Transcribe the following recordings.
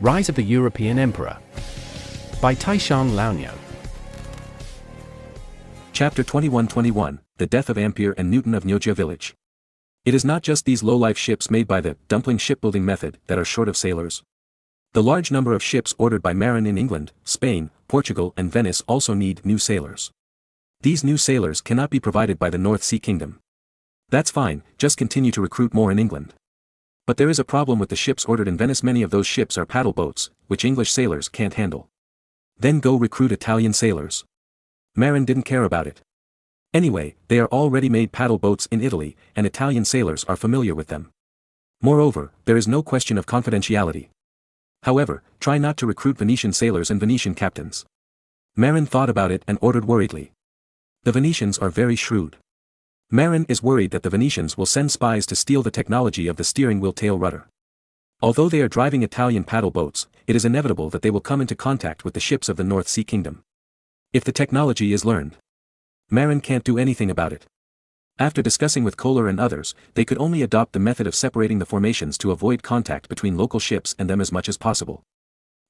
Rise of the European Emperor by Taishang Laoniao. Chapter 21-21, The Death of Ampere and Newton of Nyoja Village. It is not just these low-life ships made by the dumpling shipbuilding method that are short of sailors. The large number of ships ordered by Marin in England, Spain, Portugal and Venice also need new sailors. These new sailors cannot be provided by the North Sea Kingdom. That's fine, just continue to recruit more in England. But there is a problem with the ships ordered in Venice. Many of those ships are paddle boats, which English sailors can't handle. Then go recruit Italian sailors. Marin didn't care about it. Anyway, they are all ready-made paddle boats in Italy, and Italian sailors are familiar with them. Moreover, there is no question of confidentiality. However, try not to recruit Venetian sailors and Venetian captains. Marin thought about it and ordered worriedly. The Venetians are very shrewd. Marin is worried that the Venetians will send spies to steal the technology of the steering wheel tail rudder. Although they are driving Italian paddle boats, it is inevitable that they will come into contact with the ships of the North Sea Kingdom. If the technology is learned, Marin can't do anything about it. After discussing with Kohler and others, they could only adopt the method of separating the formations to avoid contact between local ships and them as much as possible.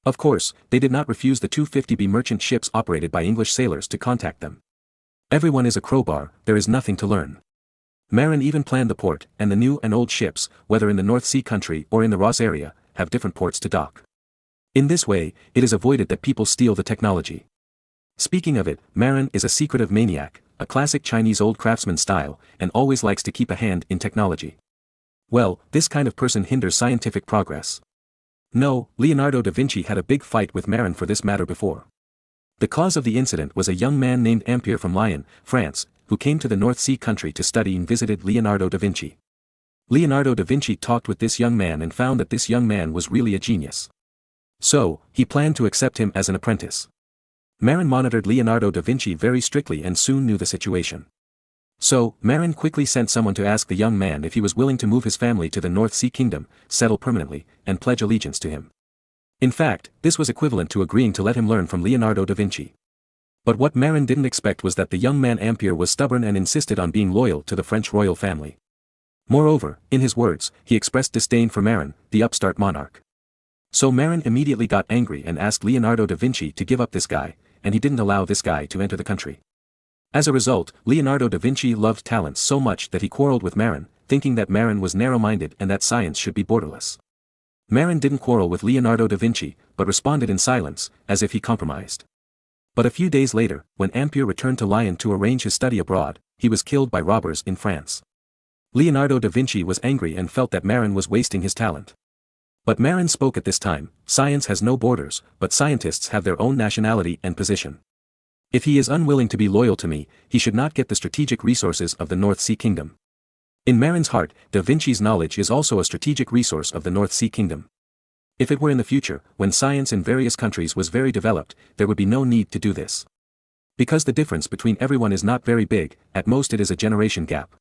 Of course, they did not refuse the 250B merchant ships operated by English sailors to contact them. Everyone is a crowbar, there is nothing to learn. Marin even planned the port, and the new and old ships, whether in the North Sea country or in the Ross area, have different ports to dock. In this way, it is avoided that people steal the technology. Speaking of it, Marin is a secretive maniac, a classic Chinese old craftsman style, and always likes to keep a hand in technology. Well, this kind of person hinders scientific progress. No, Leonardo da Vinci had a big fight with Marin for this matter before. The cause of the incident was a young man named Ampere from Lyon, France, who came to the North Sea country to study and visited Leonardo da Vinci. Leonardo da Vinci talked with this young man and found that this young man was really a genius. So, he planned to accept him as an apprentice. Marin monitored Leonardo da Vinci very strictly and soon knew the situation. So, Marin quickly sent someone to ask the young man if he was willing to move his family to the North Sea Kingdom, settle permanently, and pledge allegiance to him. In fact, this was equivalent to agreeing to let him learn from Leonardo da Vinci. But what Marin didn't expect was that the young man Ampere was stubborn and insisted on being loyal to the French royal family. Moreover, in his words, he expressed disdain for Marin, the upstart monarch. So Marin immediately got angry and asked Leonardo da Vinci to give up this guy, and he didn't allow this guy to enter the country. As a result, Leonardo da Vinci loved talents so much that he quarreled with Marin, thinking that Marin was narrow-minded and that science should be borderless. Marin didn't quarrel with Leonardo da Vinci, but responded in silence, as if he compromised. But a few days later, when Ampere returned to Lyon to arrange his study abroad, he was killed by robbers in France. Leonardo da Vinci was angry and felt that Marin was wasting his talent. But Marin spoke at this time, "Science has no borders, but scientists have their own nationality and position. If he is unwilling to be loyal to me, he should not get the strategic resources of the North Sea Kingdom." In Marin's heart, da Vinci's knowledge is also a strategic resource of the North Sea Kingdom. If it were in the future, when science in various countries was very developed, there would be no need to do this. Because the difference between everyone is not very big, at most it is a generation gap.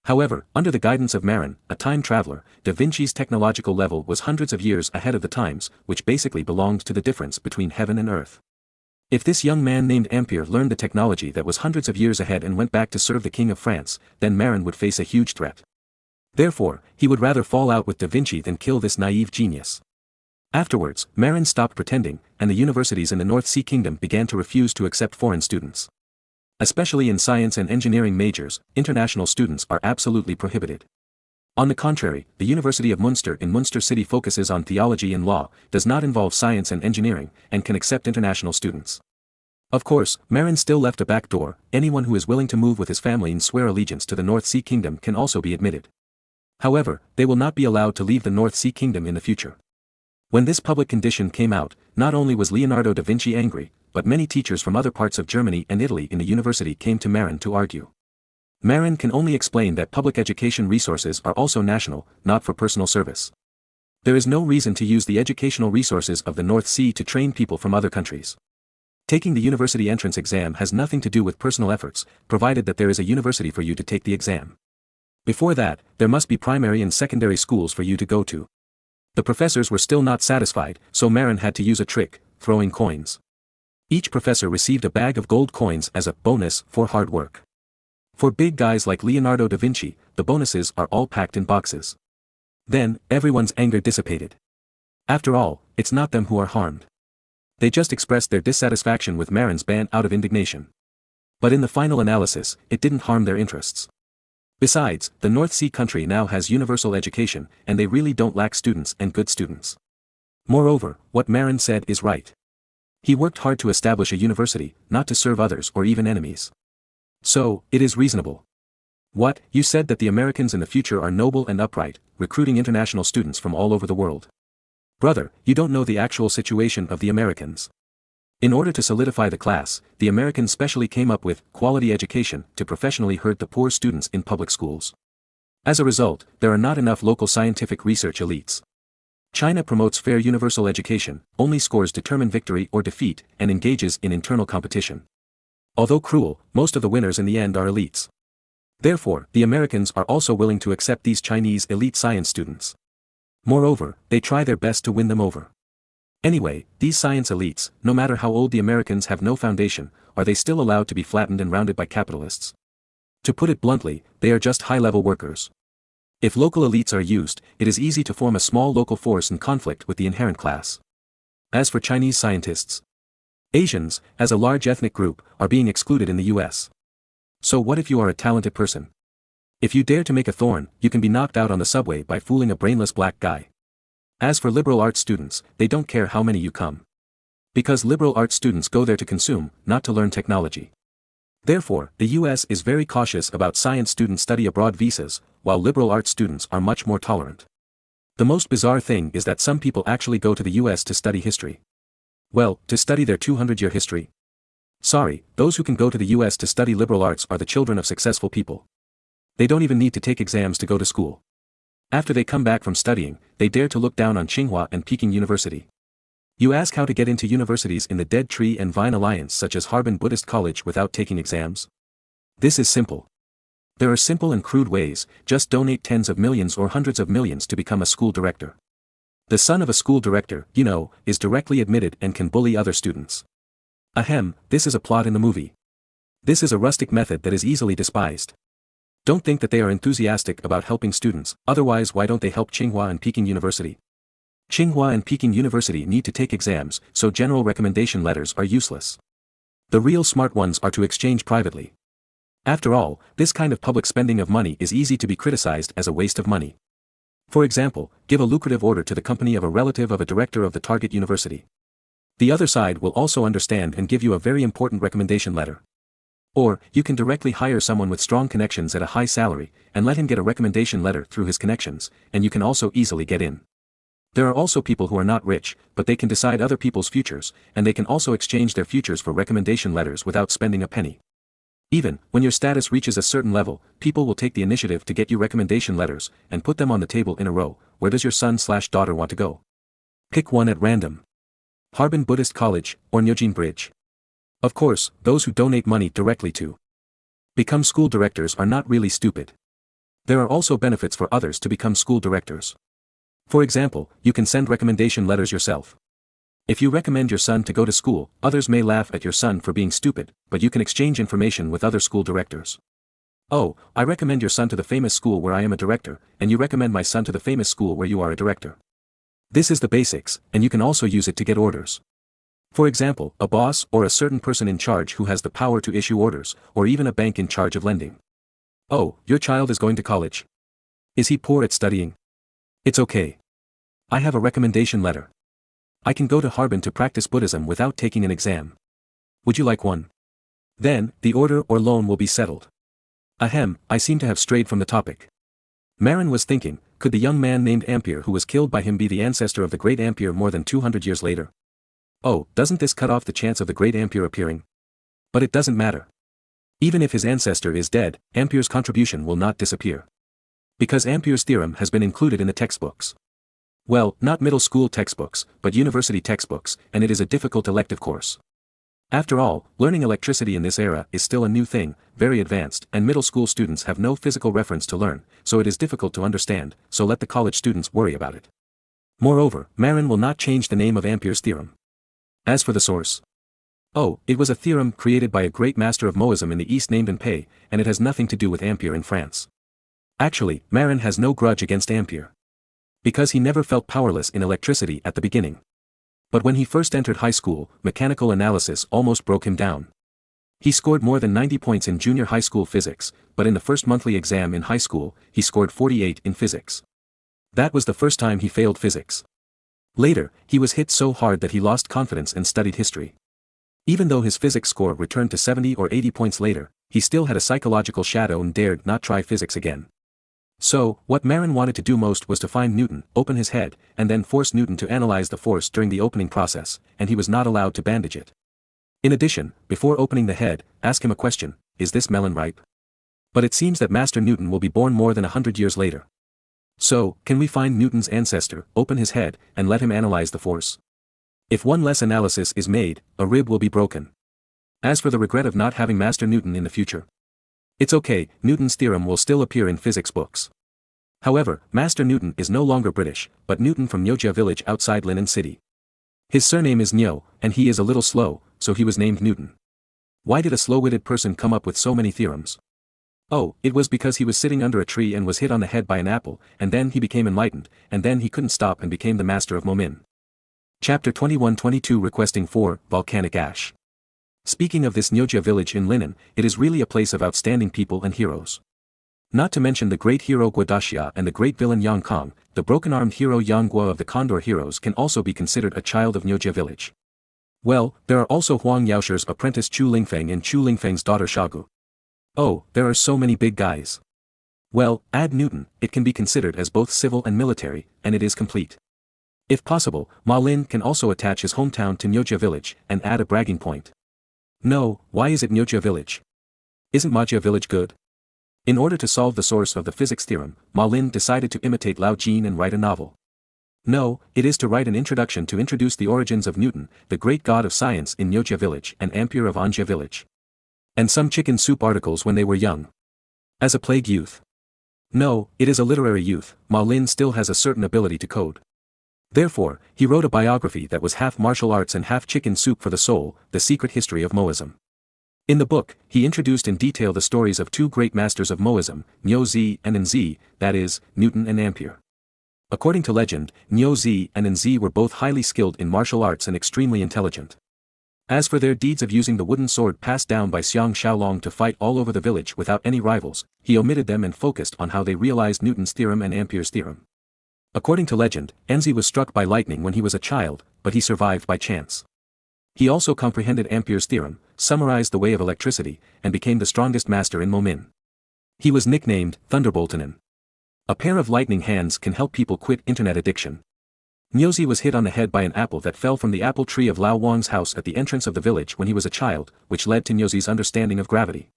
However, under the guidance of Marin, a time traveler, da Vinci's technological level was hundreds of years ahead of the times, which basically belonged to the difference between heaven and earth. If this young man named Ampere learned the technology that was hundreds of years ahead and went back to serve the King of France, then Marin would face a huge threat. Therefore, he would rather fall out with da Vinci than kill this naive genius. Afterwards, Marin stopped pretending, and the universities in the North Sea Kingdom began to refuse to accept foreign students. Especially in science and engineering majors, international students are absolutely prohibited. On the contrary, the University of Munster in Munster City focuses on theology and law, does not involve science and engineering, and can accept international students. Of course, Marin still left a back door. Anyone who is willing to move with his family and swear allegiance to the North Sea Kingdom can also be admitted. However, they will not be allowed to leave the North Sea Kingdom in the future. When this public condition came out, not only was Leonardo da Vinci angry, but many teachers from other parts of Germany and Italy in the university came to Marin to argue. Marin can only explain that public education resources are also national, not for personal service. There is no reason to use the educational resources of the North Sea to train people from other countries. Taking the university entrance exam has nothing to do with personal efforts, provided that there is a university for you to take the exam. Before that, there must be primary and secondary schools for you to go to. The professors were still not satisfied, so Marin had to use a trick, throwing coins. Each professor received a bag of gold coins as a bonus for hard work. For big guys like Leonardo da Vinci, the bonuses are all packed in boxes. Then, everyone's anger dissipated. After all, it's not them who are harmed. They just expressed their dissatisfaction with Marin's ban out of indignation. But in the final analysis, it didn't harm their interests. Besides, the North Sea country now has universal education, and they really don't lack students and good students. Moreover, what Marin said is right. He worked hard to establish a university, not to serve others or even enemies. So, it is reasonable. What, you said that the Americans in the future are noble and upright, recruiting international students from all over the world. Brother, you don't know the actual situation of the Americans. In order to solidify the class, the Americans specially came up with quality education to professionally herd the poor students in public schools. As a result, there are not enough local scientific research elites. China promotes fair universal education, only scores determine victory or defeat, and engages in internal competition. Although cruel, most of the winners in the end are elites. Therefore, the Americans are also willing to accept these Chinese elite science students. Moreover, they try their best to win them over. Anyway, these science elites, no matter how old the Americans have no foundation, are they still allowed to be flattened and rounded by capitalists? To put it bluntly, they are just high-level workers. If local elites are used, it is easy to form a small local force in conflict with the inherent class. As for Chinese scientists, Asians, as a large ethnic group, are being excluded in the US. So what if you are a talented person? If you dare to make a thorn, you can be knocked out on the subway by fooling a brainless black guy. As for liberal arts students, they don't care how many you come. Because liberal arts students go there to consume, not to learn technology. Therefore, the US is very cautious about science student study abroad visas, while liberal arts students are much more tolerant. The most bizarre thing is that some people actually go to the US to study history. Well, to study their 200-year history. Sorry, those who can go to the US to study liberal arts are the children of successful people. They don't even need to take exams to go to school. After they come back from studying, they dare to look down on Tsinghua and Peking University. You ask how to get into universities in the Dead Tree and Vine Alliance such as Harbin Buddhist College without taking exams? This is simple. There are simple and crude ways, just donate tens of millions or hundreds of millions to become a school director. The son of a school director, you know, is directly admitted and can bully other students. Ahem, this is a plot in the movie. This is a rustic method that is easily despised. Don't think that they are enthusiastic about helping students, otherwise why don't they help Tsinghua and Peking University? Tsinghua and Peking University need to take exams, so general recommendation letters are useless. The real smart ones are to exchange privately. After all, this kind of public spending of money is easy to be criticized as a waste of money. For example, give a lucrative order to the company of a relative of a director of the target university. The other side will also understand and give you a very important recommendation letter. Or, you can directly hire someone with strong connections at a high salary, and let him get a recommendation letter through his connections, and you can also easily get in. There are also people who are not rich, but they can decide other people's futures, and they can also exchange their futures for recommendation letters without spending a penny. Even, when your status reaches a certain level, people will take the initiative to get you recommendation letters, and put them on the table in a row. Where does your son/daughter want to go? Pick one at random. Harbin Buddhist College, or Nyojin Bridge. Of course, those who donate money directly to become school directors are not really stupid. There are also benefits for others to become school directors. For example, you can send recommendation letters yourself. If you recommend your son to go to school, others may laugh at your son for being stupid, but you can exchange information with other school directors. Oh, I recommend your son to the famous school where I am a director, and you recommend my son to the famous school where you are a director. This is the basics, and you can also use it to get orders. For example, a boss or a certain person in charge who has the power to issue orders, or even a bank in charge of lending. Oh, your child is going to college. Is he poor at studying? It's okay. I have a recommendation letter. I can go to Harbin to practice Buddhism without taking an exam. Would you like one? Then, the order or loan will be settled. Ahem, I seem to have strayed from the topic. Marin was thinking, could the young man named Ampere who was killed by him be the ancestor of the great Ampere more than 200 years later? Oh, doesn't this cut off the chance of the great Ampere appearing? But it doesn't matter. Even if his ancestor is dead, Ampere's contribution will not disappear. Because Ampere's theorem has been included in the textbooks. Well, not middle school textbooks, but university textbooks, and it is a difficult elective course. After all, learning electricity in this era is still a new thing, very advanced, and middle school students have no physical reference to learn, so it is difficult to understand, so let the college students worry about it. Moreover, Marin will not change the name of Ampere's theorem. As for the source. Oh, it was a theorem created by a great master of Moism in the East named Ampere, and it has nothing to do with Ampere in France. Actually, Marin has no grudge against Ampere. Because he never felt powerless in electricity at the beginning. But when he first entered high school, mechanical analysis almost broke him down. He scored more than 90 points in junior high school physics, but in the first monthly exam in high school, he scored 48 in physics. That was the first time he failed physics. Later, he was hit so hard that he lost confidence and studied history. Even though his physics score returned to 70 or 80 points later, he still had a psychological shadow and dared not try physics again. So, what Marin wanted to do most was to find Newton, open his head, and then force Newton to analyze the force during the opening process, and he was not allowed to bandage it. In addition, before opening the head, ask him a question: is this melon ripe? But it seems that Master Newton will be born more than 100 years later. So, can we find Newton's ancestor, open his head, and let him analyze the force? If one less analysis is made, a rib will be broken. As for the regret of not having Master Newton in the future, it's okay, Newton's theorem will still appear in physics books. However, Master Newton is no longer British, but Newton from Nyojia village outside Linen City. His surname is Nyo, and he is a little slow, so he was named Newton. Why did a slow-witted person come up with so many theorems? Oh, it was because he was sitting under a tree and was hit on the head by an apple, and then he became enlightened, and then he couldn't stop and became the master of Momin. Chapter 21-22 Requesting 4, Volcanic Ash. Speaking of this Nyojia village in Linen, it is really a place of outstanding people and heroes. Not to mention the great hero Guadashia and the great villain Yang Kong, the broken-armed hero Yang Guo of the Condor heroes can also be considered a child of Nyojia village. Well, there are also Huang Yaoshi's apprentice Chu Lingfeng and Chu Lingfeng's daughter Shagu. Oh, there are so many big guys. Well, add Newton, it can be considered as both civil and military, and it is complete. If possible, Ma Lin can also attach his hometown to Nyojia village, and add a bragging point. No, why is it Nyojia village? Isn't Majia village good? In order to solve the source of the physics theorem, Ma Lin decided to imitate Lao Jin and write a novel. No, it is to write an introduction to introduce the origins of Newton, the great god of science in Nyojia village and Ampere of Anjia village. And some chicken soup articles when they were young. As a plague youth. No, it is a literary youth, Ma Lin still has a certain ability to code. Therefore, he wrote a biography that was half martial arts and half chicken soup for the soul, The Secret History of Moism. In the book, he introduced in detail the stories of two great masters of Moism, Nyo Zi and Nzi, that is, Newton and Ampere. According to legend, Nyo Zi and Nzi were both highly skilled in martial arts and extremely intelligent. As for their deeds of using the wooden sword passed down by Xiang Xiaolong to fight all over the village without any rivals, he omitted them and focused on how they realized Newton's theorem and Ampere's theorem. According to legend, Nzi was struck by lightning when he was a child, but he survived by chance. He also comprehended Ampere's theorem, summarized the way of electricity, and became the strongest master in Momin. He was nicknamed Thunderboltinen. A pair of lightning hands can help people quit internet addiction. Nyozi was hit on the head by an apple that fell from the apple tree of Lao Wang's house at the entrance of the village when he was a child, which led to Nyozi's understanding of gravity.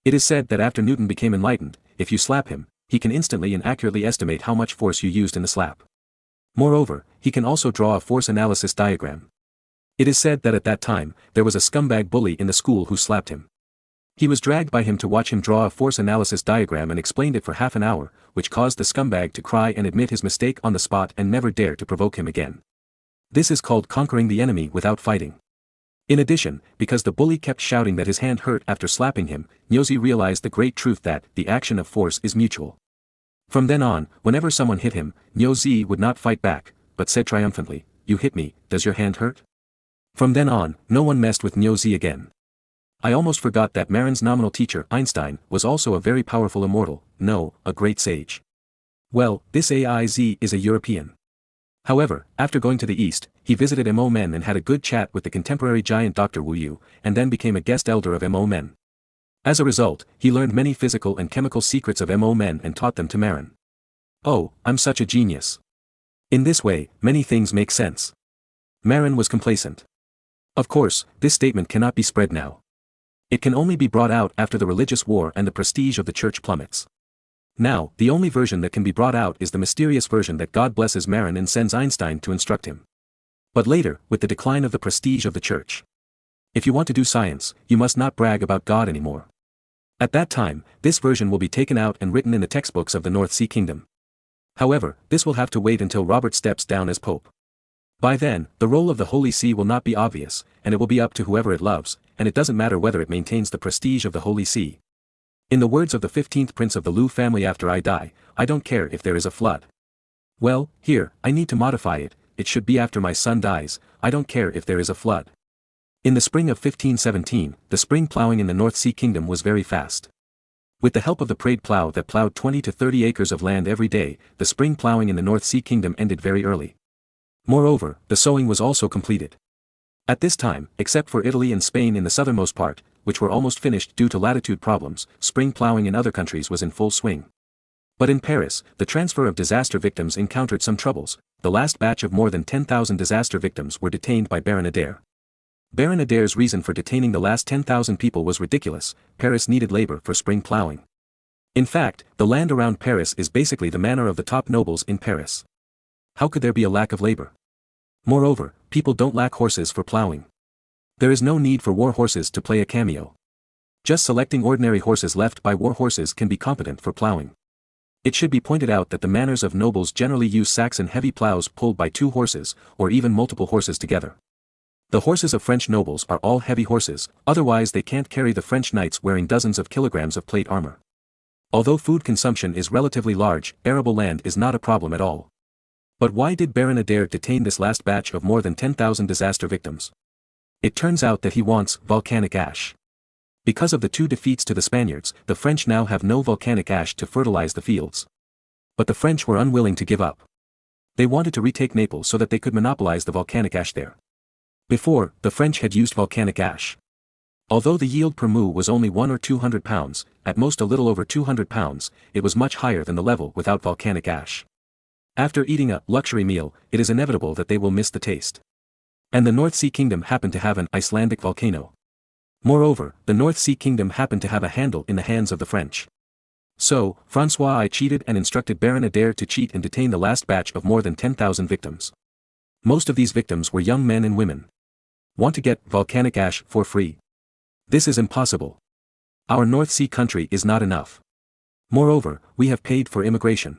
It is said that after Newton became enlightened, if you slap him, he can instantly and accurately estimate how much force you used in the slap. Moreover, he can also draw a force analysis diagram. It is said that at that time, there was a scumbag bully in the school who slapped him. He was dragged by him to watch him draw a force analysis diagram and explained it for half an hour, which caused the scumbag to cry and admit his mistake on the spot and never dare to provoke him again. This is called conquering the enemy without fighting. In addition, because the bully kept shouting that his hand hurt after slapping him, Nyozi realized the great truth that the action of force is mutual. From then on, whenever someone hit him, Nyozi would not fight back, but said triumphantly, "You hit me, does your hand hurt?" From then on, no one messed with Nyozi again. I almost forgot that Marin's nominal teacher, Einstein, was also a very powerful immortal, no, a great sage. Well, this AIZ is a European. However, after going to the East, he visited Mo Men and had a good chat with the contemporary giant Dr. Wu Yu, and then became a guest elder of Mo Men. As a result, he learned many physical and chemical secrets of Mo Men and taught them to Marin. Oh, I'm such a genius. In this way, many things make sense. Marin was complacent. Of course, this statement cannot be spread now. It can only be brought out after the religious war and the prestige of the church plummets. Now, the only version that can be brought out is the mysterious version that God blesses Marin and sends Einstein to instruct him. But later, with the decline of the prestige of the church. If you want to do science, you must not brag about God anymore. At that time, this version will be taken out and written in the textbooks of the North Sea Kingdom. However, this will have to wait until Robert steps down as Pope. By then, the role of the Holy See will not be obvious, and it will be up to whoever it loves, and it doesn't matter whether it maintains the prestige of the Holy See. In the words of the 15th prince of the Liu family, after I die, I don't care if there is a flood. Well, here, I need to modify it, it should be after my son dies, I don't care if there is a flood. In the spring of 1517, the spring plowing in the North Sea Kingdom was very fast. With the help of the Prade plow that plowed 20 to 30 acres of land every day, the spring plowing in the North Sea Kingdom ended very early. Moreover, the sowing was also completed. At this time, except for Italy and Spain in the southernmost part, which were almost finished due to latitude problems, spring plowing in other countries was in full swing. But in Paris, the transfer of disaster victims encountered some troubles. The last batch of more than 10,000 disaster victims were detained by Baron Adair. Baron Adair's reason for detaining the last 10,000 people was ridiculous: Paris needed labor for spring plowing. In fact, the land around Paris is basically the manor of the top nobles in Paris. How could there be a lack of labor? Moreover, people don't lack horses for plowing. There is no need for war horses to play a cameo. Just selecting ordinary horses left by war horses can be competent for plowing. It should be pointed out that the manors of nobles generally use Saxon heavy plows pulled by 2 horses, or even multiple horses together. The horses of French nobles are all heavy horses, otherwise they can't carry the French knights wearing dozens of kilograms of plate armor. Although food consumption is relatively large, arable land is not a problem at all. But why did Baron Adair detain this last batch of more than 10,000 disaster victims? It turns out that he wants volcanic ash. Because of the 2 defeats to the Spaniards, the French now have no volcanic ash to fertilize the fields. But the French were unwilling to give up. They wanted to retake Naples so that they could monopolize the volcanic ash there. Before, the French had used volcanic ash. Although the yield per mu was only 1 or 200 pounds, at most a little over 200 pounds, it was much higher than the level without volcanic ash. After eating a luxury meal, it is inevitable that they will miss the taste. And the North Sea Kingdom happened to have an Icelandic volcano. Moreover, the North Sea Kingdom happened to have a handle in the hands of the French. So, François I cheated and instructed Baron Adair to cheat and detain the last batch of more than 10,000 victims. Most of these victims were young men and women. Want to get volcanic ash for free? This is impossible. Our North Sea country is not enough. Moreover, we have paid for immigration.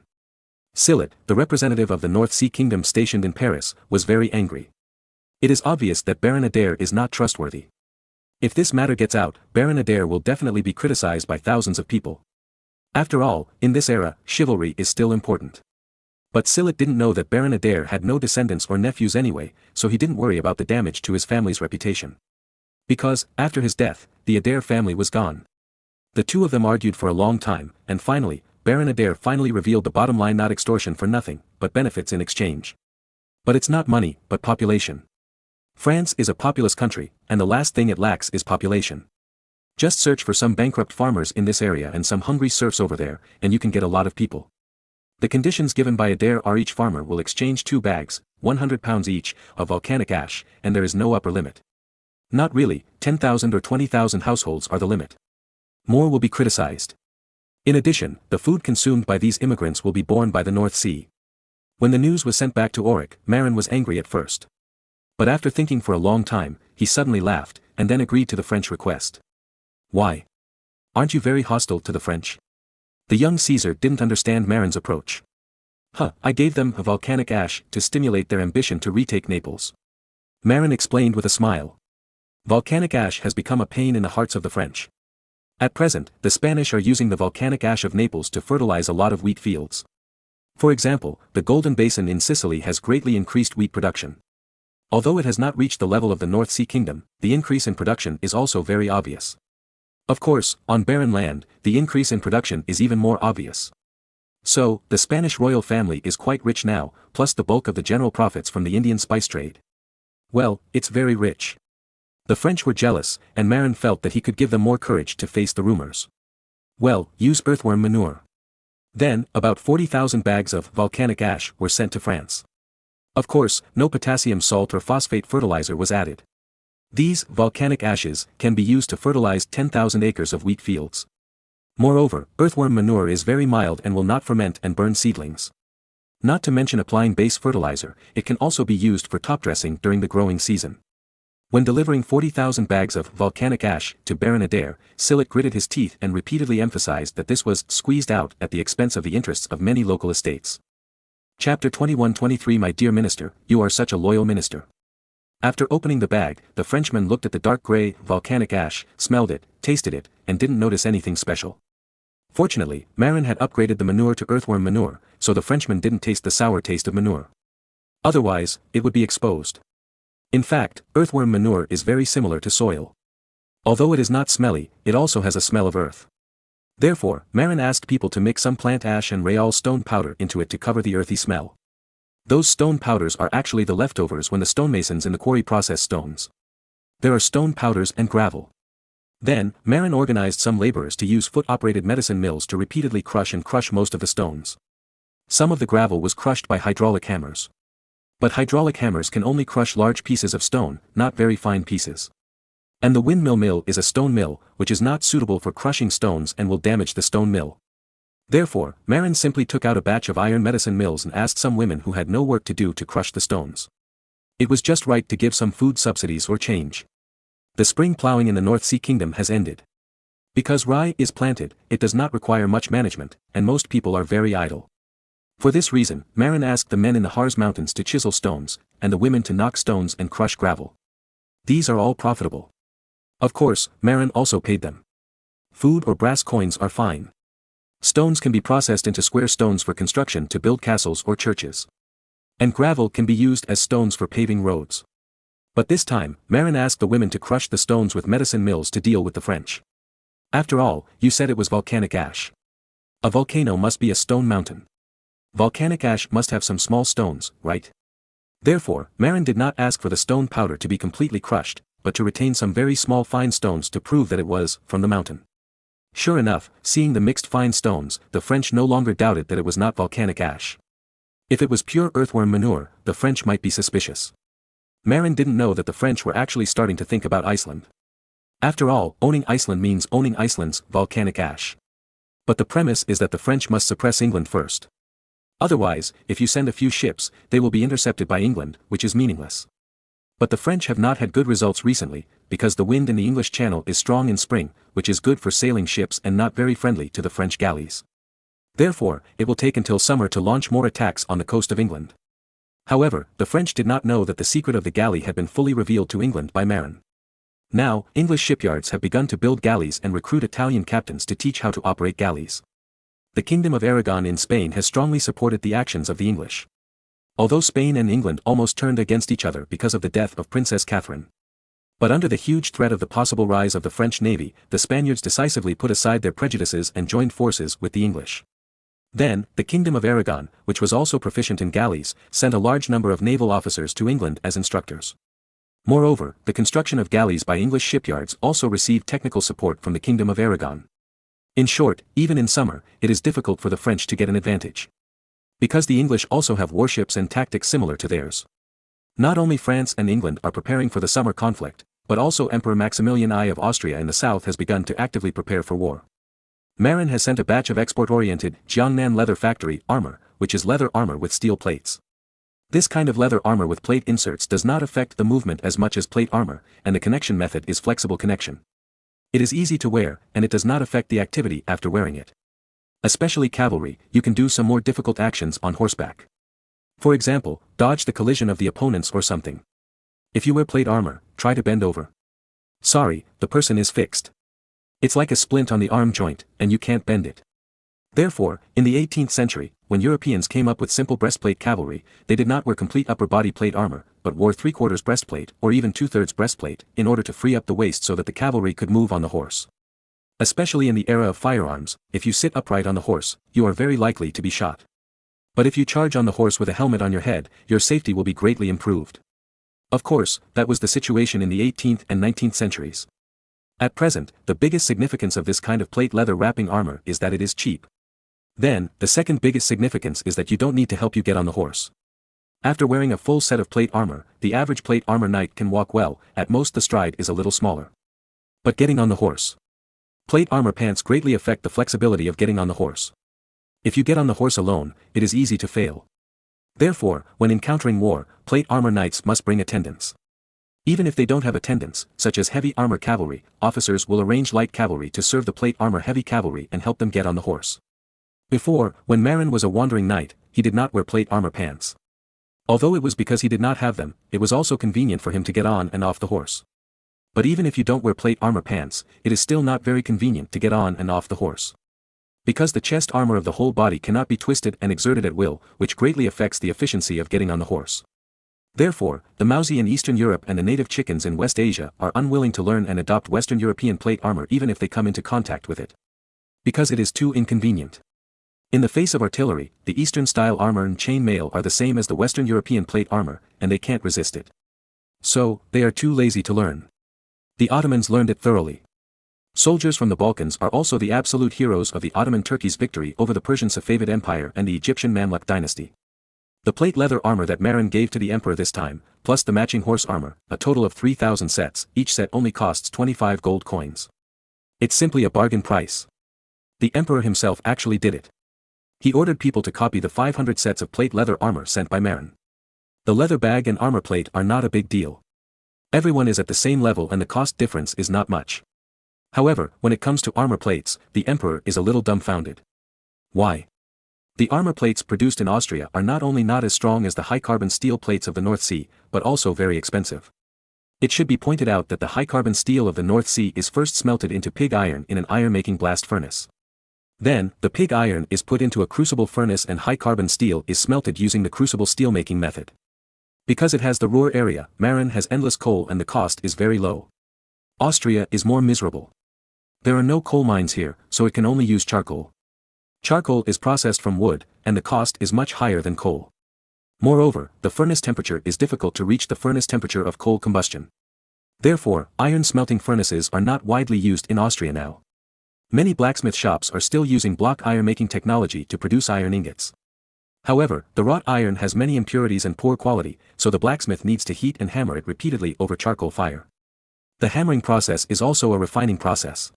Sillet, the representative of the North Sea Kingdom stationed in Paris, was very angry. It is obvious that Baron Adair is not trustworthy. If this matter gets out, Baron Adair will definitely be criticized by thousands of people. After all, in this era, chivalry is still important. But Sillet didn't know that Baron Adair had no descendants or nephews anyway, so he didn't worry about the damage to his family's reputation. Because, after his death, the Adair family was gone. The 2 of them argued for a long time, and finally, Baron Adair finally revealed the bottom line: not extortion for nothing, but benefits in exchange. But it's not money, but population. France is a populous country, and the last thing it lacks is population. Just search for some bankrupt farmers in this area and some hungry serfs over there, and you can get a lot of people. The conditions given by Adair are: each farmer will exchange 2 bags, 100 pounds each, of volcanic ash, and there is no upper limit. Not really, 10,000 or 20,000 households are the limit. More will be criticized. In addition, the food consumed by these immigrants will be borne by the North Sea. When the news was sent back to Auric, Marin was angry at first. But after thinking for a long time, he suddenly laughed, and then agreed to the French request. Why? Aren't you very hostile to the French? The young Caesar didn't understand Marin's approach. I gave them a volcanic ash to stimulate their ambition to retake Naples. Marin explained with a smile. Volcanic ash has become a pain in the hearts of the French. At present, the Spanish are using the volcanic ash of Naples to fertilize a lot of wheat fields. For example, the Golden Basin in Sicily has greatly increased wheat production. Although it has not reached the level of the North Sea Kingdom, the increase in production is also very obvious. Of course, on barren land, the increase in production is even more obvious. So, the Spanish royal family is quite rich now, plus the bulk of the general profits from the Indian spice trade. Well, it's very rich. The French were jealous, and Marin felt that he could give them more courage to face the rumors. Well, use earthworm manure. Then, about 40,000 bags of volcanic ash were sent to France. Of course, no potassium salt or phosphate fertilizer was added. These volcanic ashes can be used to fertilize 10,000 acres of wheat fields. Moreover, earthworm manure is very mild and will not ferment and burn seedlings. Not to mention applying base fertilizer, it can also be used for top dressing during the growing season. When delivering 40,000 bags of volcanic ash to Baron Adair, Sillet gritted his teeth and repeatedly emphasized that this was squeezed out at the expense of the interests of many local estates. Chapter 21-23 My dear minister, you are such a loyal minister. After opening the bag, the Frenchman looked at the dark gray, volcanic ash, smelled it, tasted it, and didn't notice anything special. Fortunately, Marin had upgraded the manure to earthworm manure, so the Frenchman didn't taste the sour taste of manure. Otherwise, it would be exposed. In fact, earthworm manure is very similar to soil. Although it is not smelly, it also has a smell of earth. Therefore, Marin asked people to mix some plant ash and real stone powder into it to cover the earthy smell. Those stone powders are actually the leftovers when the stonemasons in the quarry process stones. There are stone powders and gravel. Then, Marin organized some laborers to use foot-operated medicine mills to repeatedly crush most of the stones. Some of the gravel was crushed by hydraulic hammers. But hydraulic hammers can only crush large pieces of stone, not very fine pieces. And the windmill mill is a stone mill, which is not suitable for crushing stones and will damage the stone mill. Therefore, Marin simply took out a batch of iron medicine mills and asked some women who had no work to do to crush the stones. It was just right to give some food subsidies or change. The spring plowing in the North Sea Kingdom has ended. Because rye is planted, it does not require much management, and most people are very idle. For this reason, Marin asked the men in the Harz Mountains to chisel stones, and the women to knock stones and crush gravel. These are all profitable. Of course, Marin also paid them. Food or brass coins are fine. Stones can be processed into square stones for construction to build castles or churches. And gravel can be used as stones for paving roads. But this time, Marin asked the women to crush the stones with medicine mills to deal with the French. After all, you said it was volcanic ash. A volcano must be a stone mountain. Volcanic ash must have some small stones, right? Therefore, Marin did not ask for the stone powder to be completely crushed, but to retain some very small fine stones to prove that it was from the mountain. Sure enough, seeing the mixed fine stones, the French no longer doubted that it was not volcanic ash. If it was pure earthworm manure, the French might be suspicious. Marin didn't know that the French were actually starting to think about Iceland. After all, owning Iceland means owning Iceland's volcanic ash. But the premise is that the French must suppress England first. Otherwise, if you send a few ships, they will be intercepted by England, which is meaningless. But the French have not had good results recently, because the wind in the English Channel is strong in spring, which is good for sailing ships and not very friendly to the French galleys. Therefore, it will take until summer to launch more attacks on the coast of England. However, the French did not know that the secret of the galley had been fully revealed to England by Marin. Now, English shipyards have begun to build galleys and recruit Italian captains to teach how to operate galleys. The Kingdom of Aragon in Spain has strongly supported the actions of the English. Although Spain and England almost turned against each other because of the death of Princess Catherine. But under the huge threat of the possible rise of the French navy, the Spaniards decisively put aside their prejudices and joined forces with the English. Then, the Kingdom of Aragon, which was also proficient in galleys, sent a large number of naval officers to England as instructors. Moreover, the construction of galleys by English shipyards also received technical support from the Kingdom of Aragon. In short, even in summer, it is difficult for the French to get an advantage. Because the English also have warships and tactics similar to theirs. Not only France and England are preparing for the summer conflict, but also Emperor Maximilian I of Austria in the south has begun to actively prepare for war. Marin has sent a batch of export-oriented Jiangnan leather factory armor, which is leather armor with steel plates. This kind of leather armor with plate inserts does not affect the movement as much as plate armor, and the connection method is flexible connection. It is easy to wear, and it does not affect the activity after wearing it. Especially cavalry, you can do some more difficult actions on horseback. For example, dodge the collision of the opponents or something. If you wear plate armor, try to bend over. Sorry, the person is fixed. It's like a splint on the arm joint, and you can't bend it. Therefore, in the 18th century, when Europeans came up with simple breastplate cavalry, they did not wear complete upper body plate armor, but wore 3/4 breastplate or even 2/3 breastplate in order to free up the waist so that the cavalry could move on the horse. Especially in the era of firearms, if you sit upright on the horse, you are very likely to be shot. But if you charge on the horse with a helmet on your head, your safety will be greatly improved. Of course, that was the situation in the 18th and 19th centuries. At present, the biggest significance of this kind of plate leather wrapping armor is that it is cheap. Then, the second biggest significance is that you don't need to help you get on the horse. After wearing a full set of plate armor, the average plate armor knight can walk well, at most the stride is a little smaller. But getting on the horse. Plate armor pants greatly affect the flexibility of getting on the horse. If you get on the horse alone, it is easy to fail. Therefore, when encountering war, plate armor knights must bring attendants. Even if they don't have attendants, such as heavy armor cavalry, officers will arrange light cavalry to serve the plate armor heavy cavalry and help them get on the horse. Before, when Marin was a wandering knight, he did not wear plate armor pants. Although it was because he did not have them, it was also convenient for him to get on and off the horse. But even if you don't wear plate armor pants, it is still not very convenient to get on and off the horse. Because the chest armor of the whole body cannot be twisted and exerted at will, which greatly affects the efficiency of getting on the horse. Therefore, the Mausi in Eastern Europe and the native chickens in West Asia are unwilling to learn and adopt Western European plate armor even if they come into contact with it. Because it is too inconvenient. In the face of artillery, the Eastern-style armor and chain mail are the same as the Western European plate armor, and they can't resist it. So, they are too lazy to learn. The Ottomans learned it thoroughly. Soldiers from the Balkans are also the absolute heroes of the Ottoman Turkey's victory over the Persian Safavid Empire and the Egyptian Mamluk dynasty. The plate leather armor that Marin gave to the emperor this time, plus the matching horse armor, a total of 3,000 sets, each set only costs 25 gold coins. It's simply a bargain price. The emperor himself actually did it. He ordered people to copy the 500 sets of plate leather armor sent by Marin. The leather bag and armor plate are not a big deal. Everyone is at the same level and the cost difference is not much. However, when it comes to armor plates, the emperor is a little dumbfounded. Why? The armor plates produced in Austria are not only not as strong as the high-carbon steel plates of the North Sea, but also very expensive. It should be pointed out that the high-carbon steel of the North Sea is first smelted into pig iron in an iron-making blast furnace. Then, the pig iron is put into a crucible furnace and high-carbon steel is smelted using the crucible steel-making method. Because it has the Ruhr area, Marin has endless coal and the cost is very low. Austria is more miserable. There are no coal mines here, so it can only use charcoal. Charcoal is processed from wood, and the cost is much higher than coal. Moreover, the furnace temperature is difficult to reach the furnace temperature of coal combustion. Therefore, iron smelting furnaces are not widely used in Austria now. Many blacksmith shops are still using block iron making technology to produce iron ingots. However, the wrought iron has many impurities and poor quality, so the blacksmith needs to heat and hammer it repeatedly over charcoal fire. The hammering process is also a refining process.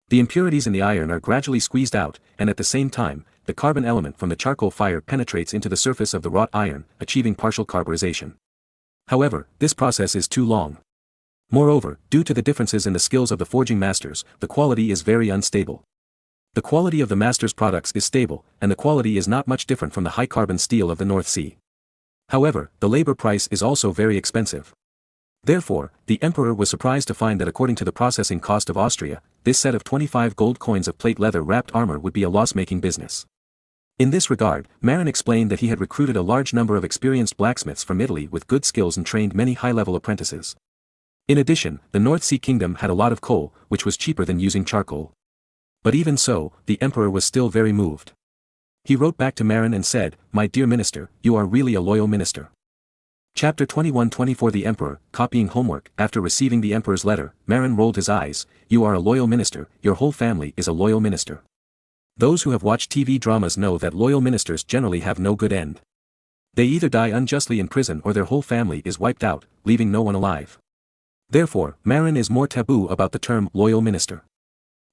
The impurities in the iron are gradually squeezed out, and at the same time, the carbon element from the charcoal fire penetrates into the surface of the wrought iron, achieving partial carburization. However, this process is too long. Moreover, due to the differences in the skills of the forging masters, the quality is very unstable. The quality of the master's products is stable, and the quality is not much different from the high-carbon steel of the North Sea. However, the labor price is also very expensive. Therefore, the emperor was surprised to find that according to the processing cost of Austria, this set of 25 gold coins of plate leather wrapped armor would be a loss-making business. In this regard, Marin explained that he had recruited a large number of experienced blacksmiths from Italy with good skills and trained many high-level apprentices. In addition, the North Sea Kingdom had a lot of coal, which was cheaper than using charcoal. But even so, the emperor was still very moved. He wrote back to Marin and said, "My dear minister, you are really a loyal minister." Chapter 21-24 The emperor, copying homework. After receiving the emperor's letter, Marin rolled his eyes. "You are a loyal minister, your whole family is a loyal minister." Those who have watched TV dramas know that loyal ministers generally have no good end. They either die unjustly in prison or their whole family is wiped out, leaving no one alive. Therefore, Marin is more taboo about the term loyal minister.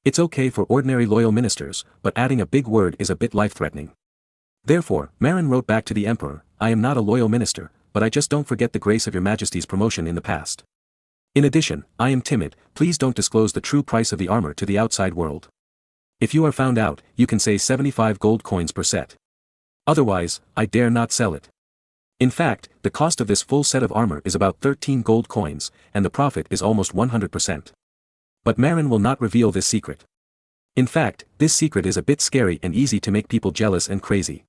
It's okay for ordinary loyal ministers, but adding a big word is a bit life-threatening. Therefore, Marin wrote back to the emperor, "I am not a loyal minister, but I just don't forget the grace of your majesty's promotion in the past. In addition, I am timid, please don't disclose the true price of the armor to the outside world. If you are found out, you can say 75 gold coins per set. Otherwise, I dare not sell it." In fact, the cost of this full set of armor is about 13 gold coins, and the profit is almost 100%. But Marin will not reveal this secret. In fact, this secret is a bit scary and easy to make people jealous and crazy.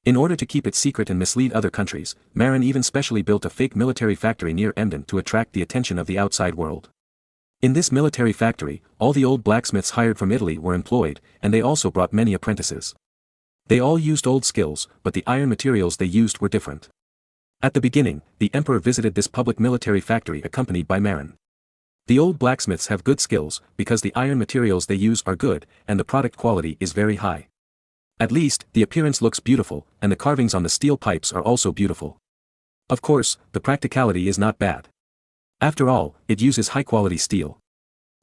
In order to keep it secret and mislead other countries, Marin even specially built a fake military factory near Emden to attract the attention of the outside world. In this military factory, all the old blacksmiths hired from Italy were employed, and they also brought many apprentices. They all used old skills, but the iron materials they used were different. At the beginning, the emperor visited this public military factory accompanied by Marin. The old blacksmiths have good skills, because the iron materials they use are good, and the product quality is very high. At least, the appearance looks beautiful, and the carvings on the steel pipes are also beautiful. Of course, the practicality is not bad. After all, it uses high-quality steel.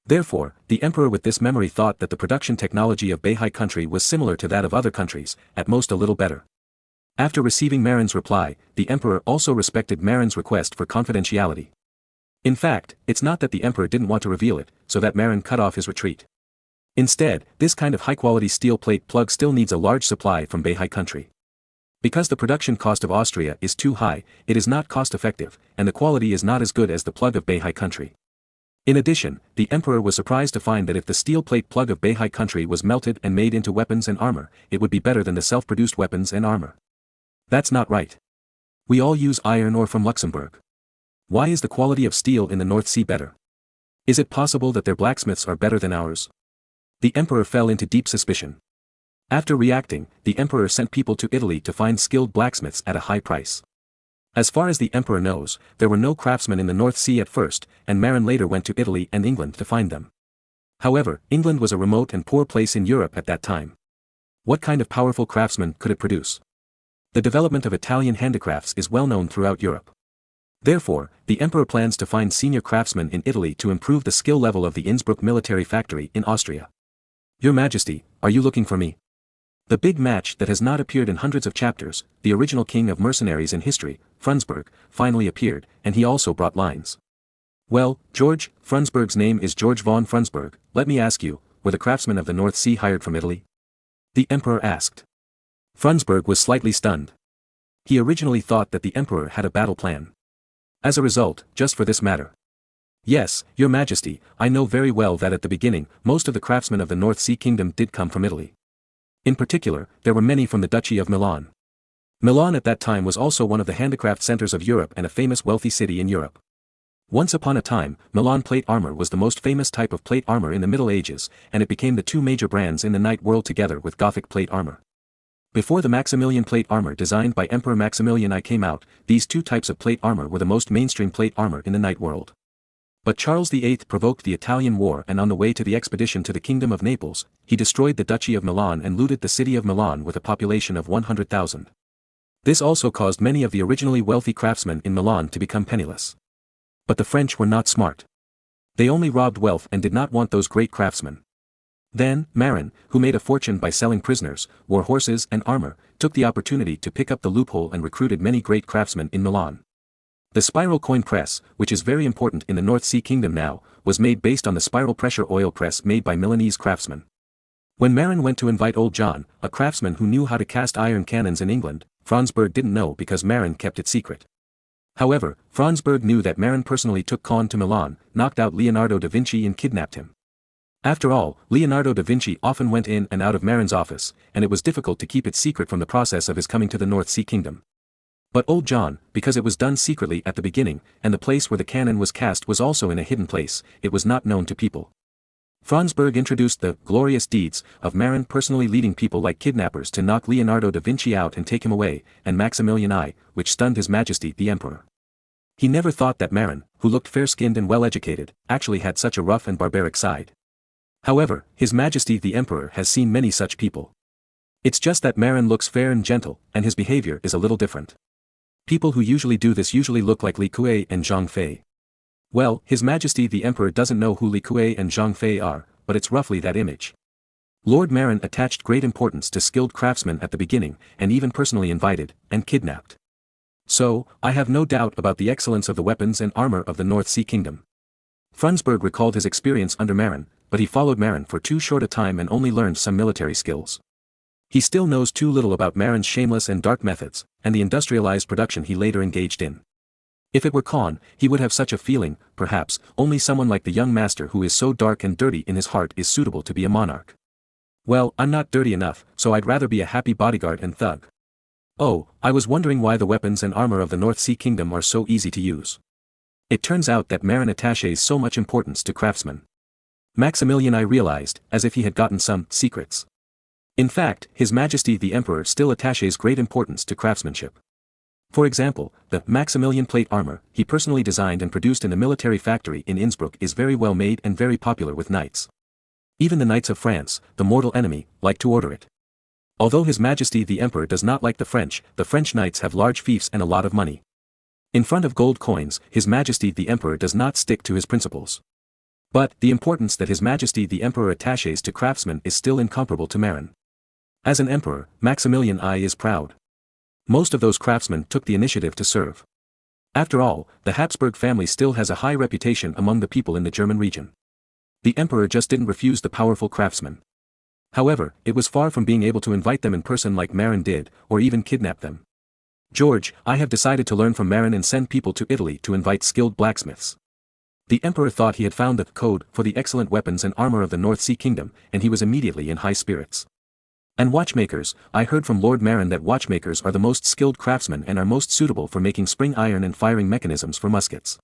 Therefore, the emperor with this memory thought that the production technology of Beihai country was similar to that of other countries, at most a little better. After receiving Marin's reply, the emperor also respected Marin's request for confidentiality. In fact, it's not that the emperor didn't want to reveal it, so that Marin cut off his retreat. Instead, this kind of high-quality steel plate plug still needs a large supply from Beihai country. Because the production cost of Austria is too high, it is not cost-effective, and the quality is not as good as the plug of Beihai country. In addition, the emperor was surprised to find that if the steel plate plug of Beihai country was melted and made into weapons and armor, it would be better than the self-produced weapons and armor. That's not right. We all use iron ore from Luxembourg. Why is the quality of steel in the North Sea better? Is it possible that their blacksmiths are better than ours? The emperor fell into deep suspicion. After reacting, the emperor sent people to Italy to find skilled blacksmiths at a high price. As far as the emperor knows, there were no craftsmen in the North Sea at first, and Marin later went to Italy and England to find them. However, England was a remote and poor place in Europe at that time. What kind of powerful craftsmen could it produce? The development of Italian handicrafts is well known throughout Europe. Therefore, the emperor plans to find senior craftsmen in Italy to improve the skill level of the Innsbruck military factory in Austria. Your Majesty, are you looking for me? The big match that has not appeared in hundreds of chapters, the original king of mercenaries in history, Frundsberg, finally appeared, and he also brought lines. Well, George, Frundsberg's name is George von Frundsberg, let me ask you, were the craftsmen of the North Sea hired from Italy? The emperor asked. Frundsberg was slightly stunned. He originally thought that the emperor had a battle plan. As a result, just for this matter. Yes, Your Majesty, I know very well that at the beginning, most of the craftsmen of the North Sea Kingdom did come from Italy. In particular, there were many from the Duchy of Milan. Milan at that time was also one of the handicraft centers of Europe and a famous wealthy city in Europe. Once upon a time, Milan plate armor was the most famous type of plate armor in the Middle Ages, and it became the two major brands in the knight world together with Gothic plate armor. Before the Maximilian plate armor designed by Emperor Maximilian I came out, these two types of plate armor were the most mainstream plate armor in the knight world. But Charles VIII provoked the Italian War, and on the way to the expedition to the Kingdom of Naples, he destroyed the Duchy of Milan and looted the city of Milan with a population of 100,000. This also caused many of the originally wealthy craftsmen in Milan to become penniless. But the French were not smart. They only robbed wealth and did not want those great craftsmen. Then, Marin, who made a fortune by selling prisoners, war horses and armor, took the opportunity to pick up the loophole and recruited many great craftsmen in Milan. The spiral coin press, which is very important in the North Sea Kingdom now, was made based on the spiral pressure oil press made by Milanese craftsmen. When Marin went to invite Old John, a craftsman who knew how to cast iron cannons in England, Frundsberg didn't know because Marin kept it secret. However, Frundsberg knew that Marin personally took Kahn to Milan, knocked out Leonardo da Vinci and kidnapped him. After all, Leonardo da Vinci often went in and out of Marin's office, and it was difficult to keep it secret from the process of his coming to the North Sea Kingdom. But Old John, because it was done secretly at the beginning, and the place where the cannon was cast was also in a hidden place, it was not known to people. Frundsberg introduced the glorious deeds of Marin personally leading people like kidnappers to knock Leonardo da Vinci out and take him away, and Maximilian I, which stunned His Majesty the Emperor. He never thought that Marin, who looked fair-skinned and well-educated, actually had such a rough and barbaric side. However, His Majesty the Emperor has seen many such people. It's just that Marin looks fair and gentle, and his behavior is a little different. People who usually do this usually look like Li Kuei and Zhang Fei. Well, His Majesty the Emperor doesn't know who Li Kuei and Zhang Fei are, but it's roughly that image. Lord Marin attached great importance to skilled craftsmen at the beginning, and even personally invited, and kidnapped. So, I have no doubt about the excellence of the weapons and armor of the North Sea Kingdom. Frundsberg recalled his experience under Marin, but he followed Marin for too short a time and only learned some military skills. He still knows too little about Marin's shameless and dark methods, and the industrialized production he later engaged in. If it were Kahn, he would have such a feeling, perhaps, only someone like the young master who is so dark and dirty in his heart is suitable to be a monarch. Well, I'm not dirty enough, so I'd rather be a happy bodyguard and thug. Oh, I was wondering why the weapons and armor of the North Sea Kingdom are so easy to use. It turns out that Marin attaches so much importance to craftsmen. Maximilian I realized, as if he had gotten some secrets. In fact, His Majesty the Emperor still attaches great importance to craftsmanship. For example, the Maximilian plate armor he personally designed and produced in the military factory in Innsbruck is very well made and very popular with knights. Even the knights of France, the mortal enemy, like to order it. Although His Majesty the Emperor does not like the French knights have large fiefs and a lot of money. In front of gold coins, His Majesty the Emperor does not stick to his principles. But, the importance that His Majesty the Emperor attaches to craftsmen is still incomparable to Marin. As an emperor, Maximilian I is proud. Most of those craftsmen took the initiative to serve. After all, the Habsburg family still has a high reputation among the people in the German region. The emperor just didn't refuse the powerful craftsmen. However, it was far from being able to invite them in person like Marin did, or even kidnap them. George, I have decided to learn from Marin and send people to Italy to invite skilled blacksmiths. The emperor thought he had found the code for the excellent weapons and armor of the North Sea Kingdom, and he was immediately in high spirits. And watchmakers, I heard from Lord Marin that watchmakers are the most skilled craftsmen and are most suitable for making spring iron and firing mechanisms for muskets.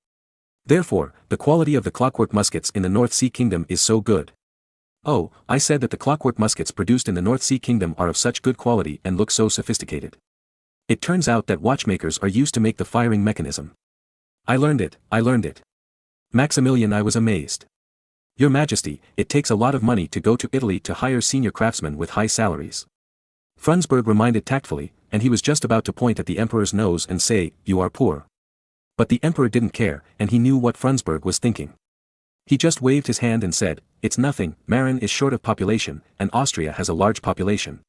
Therefore, the quality of the clockwork muskets in the North Sea Kingdom is so good. Oh, I said that the clockwork muskets produced in the North Sea Kingdom are of such good quality and look so sophisticated. It turns out that watchmakers are used to make the firing mechanism. I learned it. Maximilian I was amazed. Your Majesty, it takes a lot of money to go to Italy to hire senior craftsmen with high salaries. Frundsberg reminded tactfully, and he was just about to point at the emperor's nose and say, "You are poor." But the emperor didn't care, and he knew what Frundsberg was thinking. He just waved his hand and said, "It's nothing, Marin is short of population, and Austria has a large population."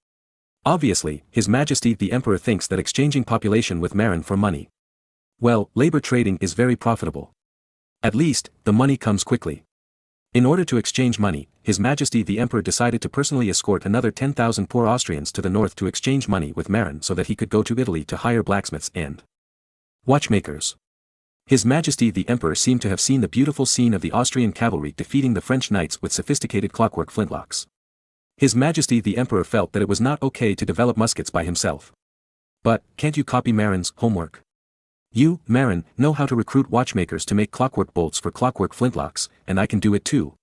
Obviously, His Majesty the Emperor thinks that exchanging population with Marin for money. Well, labor trading is very profitable. At least, the money comes quickly. In order to exchange money, His Majesty the Emperor decided to personally escort another 10,000 poor Austrians to the north to exchange money with Marin so that he could go to Italy to hire blacksmiths and watchmakers. His Majesty the Emperor seemed to have seen the beautiful scene of the Austrian cavalry defeating the French knights with sophisticated clockwork flintlocks. His Majesty the Emperor felt that it was not okay to develop muskets by himself. But, can't you copy Marin's homework? You, Marin, know how to recruit watchmakers to make clockwork bolts for clockwork flintlocks, and I can do it too.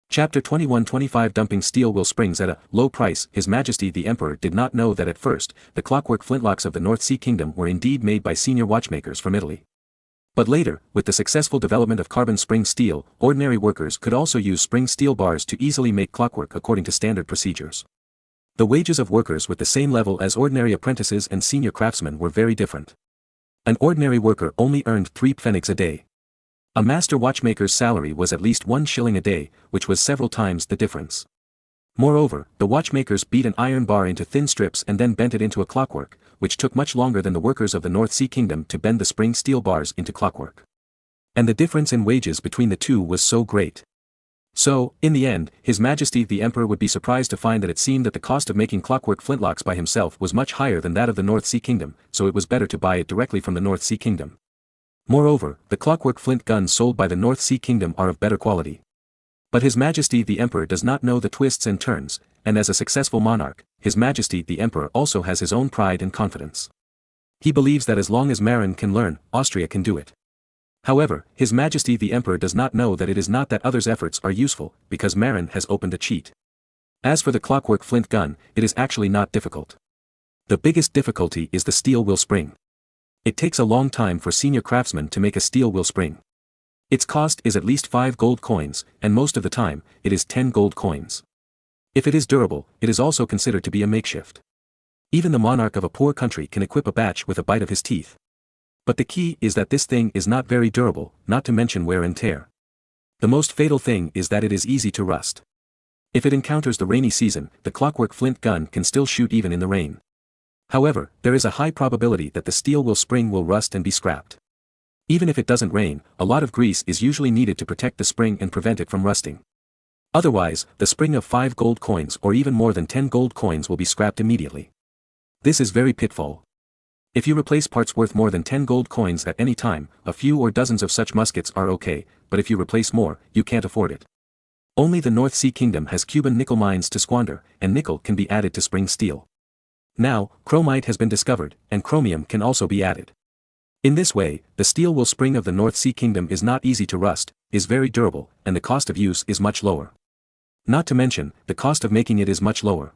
Chapter 21-25 Dumping steel will springs at a low price. His Majesty the Emperor did not know that at first, the clockwork flintlocks of the North Sea Kingdom were indeed made by senior watchmakers from Italy. But later, with the successful development of carbon spring steel, ordinary workers could also use spring steel bars to easily make clockwork according to standard procedures. The wages of workers with the same level as ordinary apprentices and senior craftsmen were very different. An ordinary worker only earned 3 pfennigs a day. A master watchmaker's salary was at least 1 shilling a day, which was several times the difference. Moreover, the watchmakers beat an iron bar into thin strips and then bent it into a clockwork, which took much longer than the workers of the North Sea Kingdom to bend the spring steel bars into clockwork. And the difference in wages between the two was so great. So, in the end, His Majesty the Emperor would be surprised to find that it seemed that the cost of making clockwork flintlocks by himself was much higher than that of the North Sea Kingdom, so it was better to buy it directly from the North Sea Kingdom. Moreover, the clockwork flint guns sold by the North Sea Kingdom are of better quality. But His Majesty the Emperor does not know the twists and turns, and as a successful monarch, His Majesty the Emperor also has his own pride and confidence. He believes that as long as Marin can learn, Austria can do it. However, His Majesty the Emperor does not know that it is not that others' efforts are useful, because Marin has opened a cheat. As for the clockwork flint gun, it is actually not difficult. The biggest difficulty is the steel wheel spring. It takes a long time for senior craftsmen to make a steel wheel spring. Its cost is at least 5 gold coins, and most of the time, it is 10 gold coins. If it is durable, it is also considered to be a makeshift. Even the monarch of a poor country can equip a batch with a bite of his teeth. But the key is that this thing is not very durable, not to mention wear and tear. The most fatal thing is that it is easy to rust. If it encounters the rainy season, the clockwork flint gun can still shoot even in the rain. However, there is a high probability that the steel wheel spring will rust and be scrapped. Even if it doesn't rain, a lot of grease is usually needed to protect the spring and prevent it from rusting. Otherwise, the spring of 5 gold coins or even more than 10 gold coins will be scrapped immediately. This is very pitfall. If you replace parts worth more than 10 gold coins at any time, a few or dozens of such muskets are okay, but if you replace more, you can't afford it. Only the North Sea Kingdom has Cuban nickel mines to squander, and nickel can be added to spring steel. Now, chromite has been discovered, and chromium can also be added. In this way, the steel wheel spring of the North Sea Kingdom is not easy to rust, is very durable, and the cost of use is much lower. Not to mention, the cost of making it is much lower.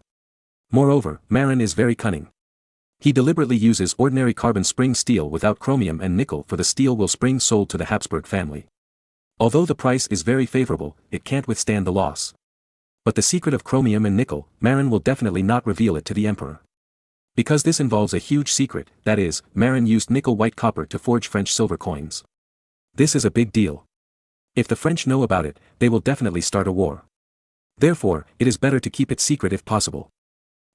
Moreover, Marin is very cunning. He deliberately uses ordinary carbon spring steel without chromium and nickel for the steel wheel spring sold to the Habsburg family. Although the price is very favorable, it can't withstand the loss. But the secret of chromium and nickel, Marin will definitely not reveal it to the emperor. Because this involves a huge secret, that is, Marin used nickel white copper to forge French silver coins. This is a big deal. If the French know about it, they will definitely start a war. Therefore, it is better to keep it secret if possible.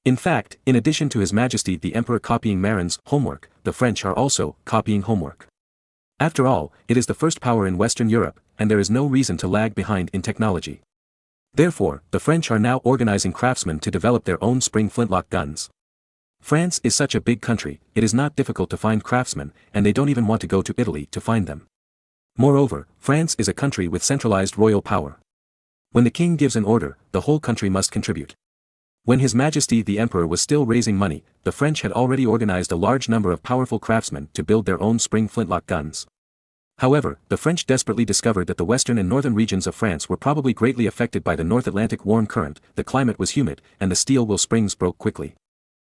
In fact, in addition to His Majesty the Emperor copying Marin's homework, the French are also copying homework. After all, it is the first power in Western Europe, and there is no reason to lag behind in technology. Therefore, the French are now organizing craftsmen to develop their own spring flintlock guns. France is such a big country, it is not difficult to find craftsmen, and they don't even want to go to Italy to find them. Moreover, France is a country with centralized royal power. When the king gives an order, the whole country must contribute. When His Majesty the Emperor was still raising money, the French had already organized a large number of powerful craftsmen to build their own spring flintlock guns. However, the French desperately discovered that the western and northern regions of France were probably greatly affected by the North Atlantic warm current, the climate was humid, and the steel will springs broke quickly.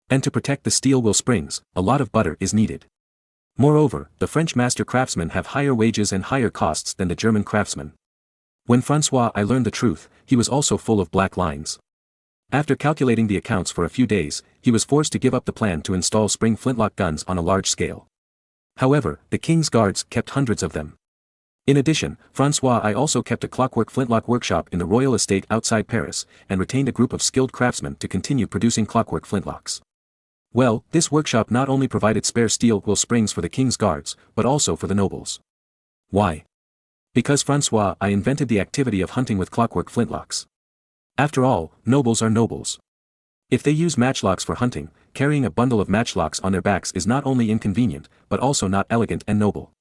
And to protect the steel will springs, a lot of butter is needed. Moreover, the French master craftsmen have higher wages and higher costs than the German craftsmen. When François I learned the truth, he was also full of black lines. After calculating the accounts for a few days, he was forced to give up the plan to install spring flintlock guns on a large scale. However, the king's guards kept hundreds of them. In addition, François I also kept a clockwork flintlock workshop in the royal estate outside Paris, and retained a group of skilled craftsmen to continue producing clockwork flintlocks. Well, this workshop not only provided spare steel will springs for the king's guards, but also for the nobles. Why? Because François I invented the activity of hunting with clockwork flintlocks. After all, nobles are nobles. If they use matchlocks for hunting, carrying a bundle of matchlocks on their backs is not only inconvenient, but also not elegant and noble.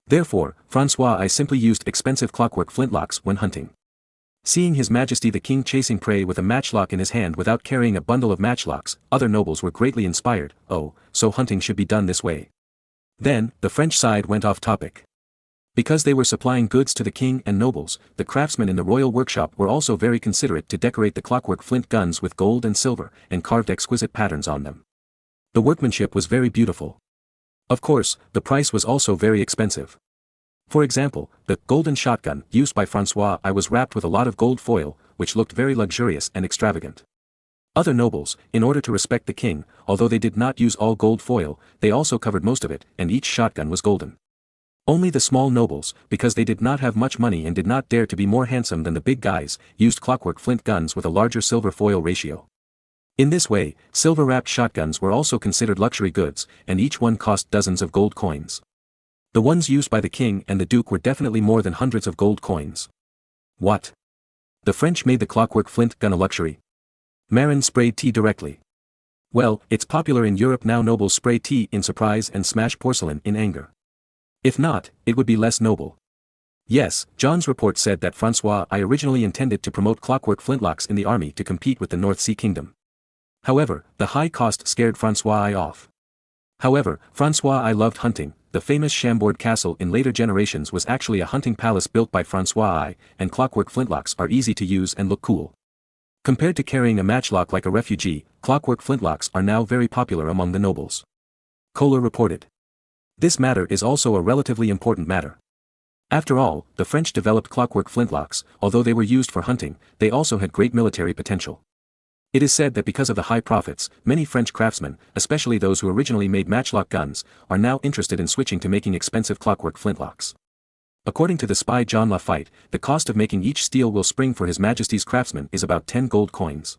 Therefore, François I simply used expensive clockwork flintlocks when hunting. Seeing His Majesty the King chasing prey with a matchlock in his hand without carrying a bundle of matchlocks, other nobles were greatly inspired. Oh, so hunting should be done this way. Then, the French side went off topic. Because they were supplying goods to the king and nobles, the craftsmen in the royal workshop were also very considerate to decorate the clockwork flint guns with gold and silver, and carved exquisite patterns on them. The workmanship was very beautiful. Of course, the price was also very expensive. For example, the golden shotgun used by François I was wrapped with a lot of gold foil, which looked very luxurious and extravagant. Other nobles, in order to respect the king, although they did not use all gold foil, they also covered most of it, and each shotgun was golden. Only the small nobles, because they did not have much money and did not dare to be more handsome than the big guys, used clockwork flint guns with a larger silver foil ratio. In this way, silver-wrapped shotguns were also considered luxury goods, and each one cost dozens of gold coins. The ones used by the king and the duke were definitely more than hundreds of gold coins. What? The French made the clockwork flint gun a luxury? Marin sprayed tea directly. Well, it's popular in Europe now. Nobles spray tea in surprise and smash porcelain in anger. If not, it would be less noble. Yes, John's report said that François I originally intended to promote clockwork flintlocks in the army to compete with the North Sea Kingdom. However, the high cost scared François I off. However, François I loved hunting. The famous Chambord Castle in later generations was actually a hunting palace built by François I, and clockwork flintlocks are easy to use and look cool. Compared to carrying a matchlock like a refugee, clockwork flintlocks are now very popular among the nobles. Kohler reported. This matter is also a relatively important matter. After all, the French developed clockwork flintlocks. Although they were used for hunting, they also had great military potential. It is said that because of the high profits, many French craftsmen, especially those who originally made matchlock guns, are now interested in switching to making expensive clockwork flintlocks. According to the spy John Lafitte, the cost of making each steel will spring for His Majesty's craftsmen is about 10 gold coins.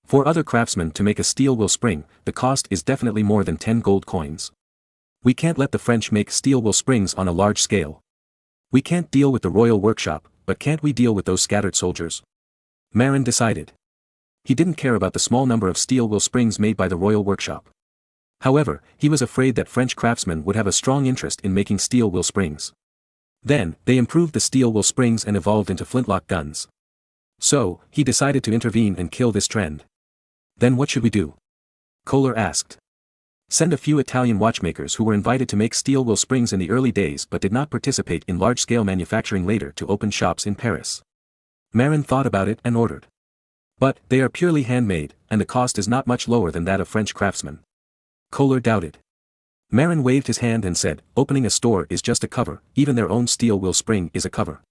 For other craftsmen to make a steel will spring, the cost is definitely more than 10 gold coins. We can't let the French make steel will springs on a large scale. We can't deal with the royal workshop, but can't we deal with those scattered soldiers? Marin decided. He didn't care about the small number of steel will springs made by the royal workshop. However, he was afraid that French craftsmen would have a strong interest in making steel will springs. Then, they improved the steel will springs and evolved into flintlock guns. So, he decided to intervene and kill this trend. Then what should we do? Kohler asked. Send a few Italian watchmakers who were invited to make steel will springs in the early days but did not participate in large-scale manufacturing later to open shops in Paris. Marin thought about it and ordered. But, they are purely handmade, and the cost is not much lower than that of French craftsmen. Kohler doubted. Marin waved his hand and said, opening a store is just a cover, even their own steel will spring is a cover.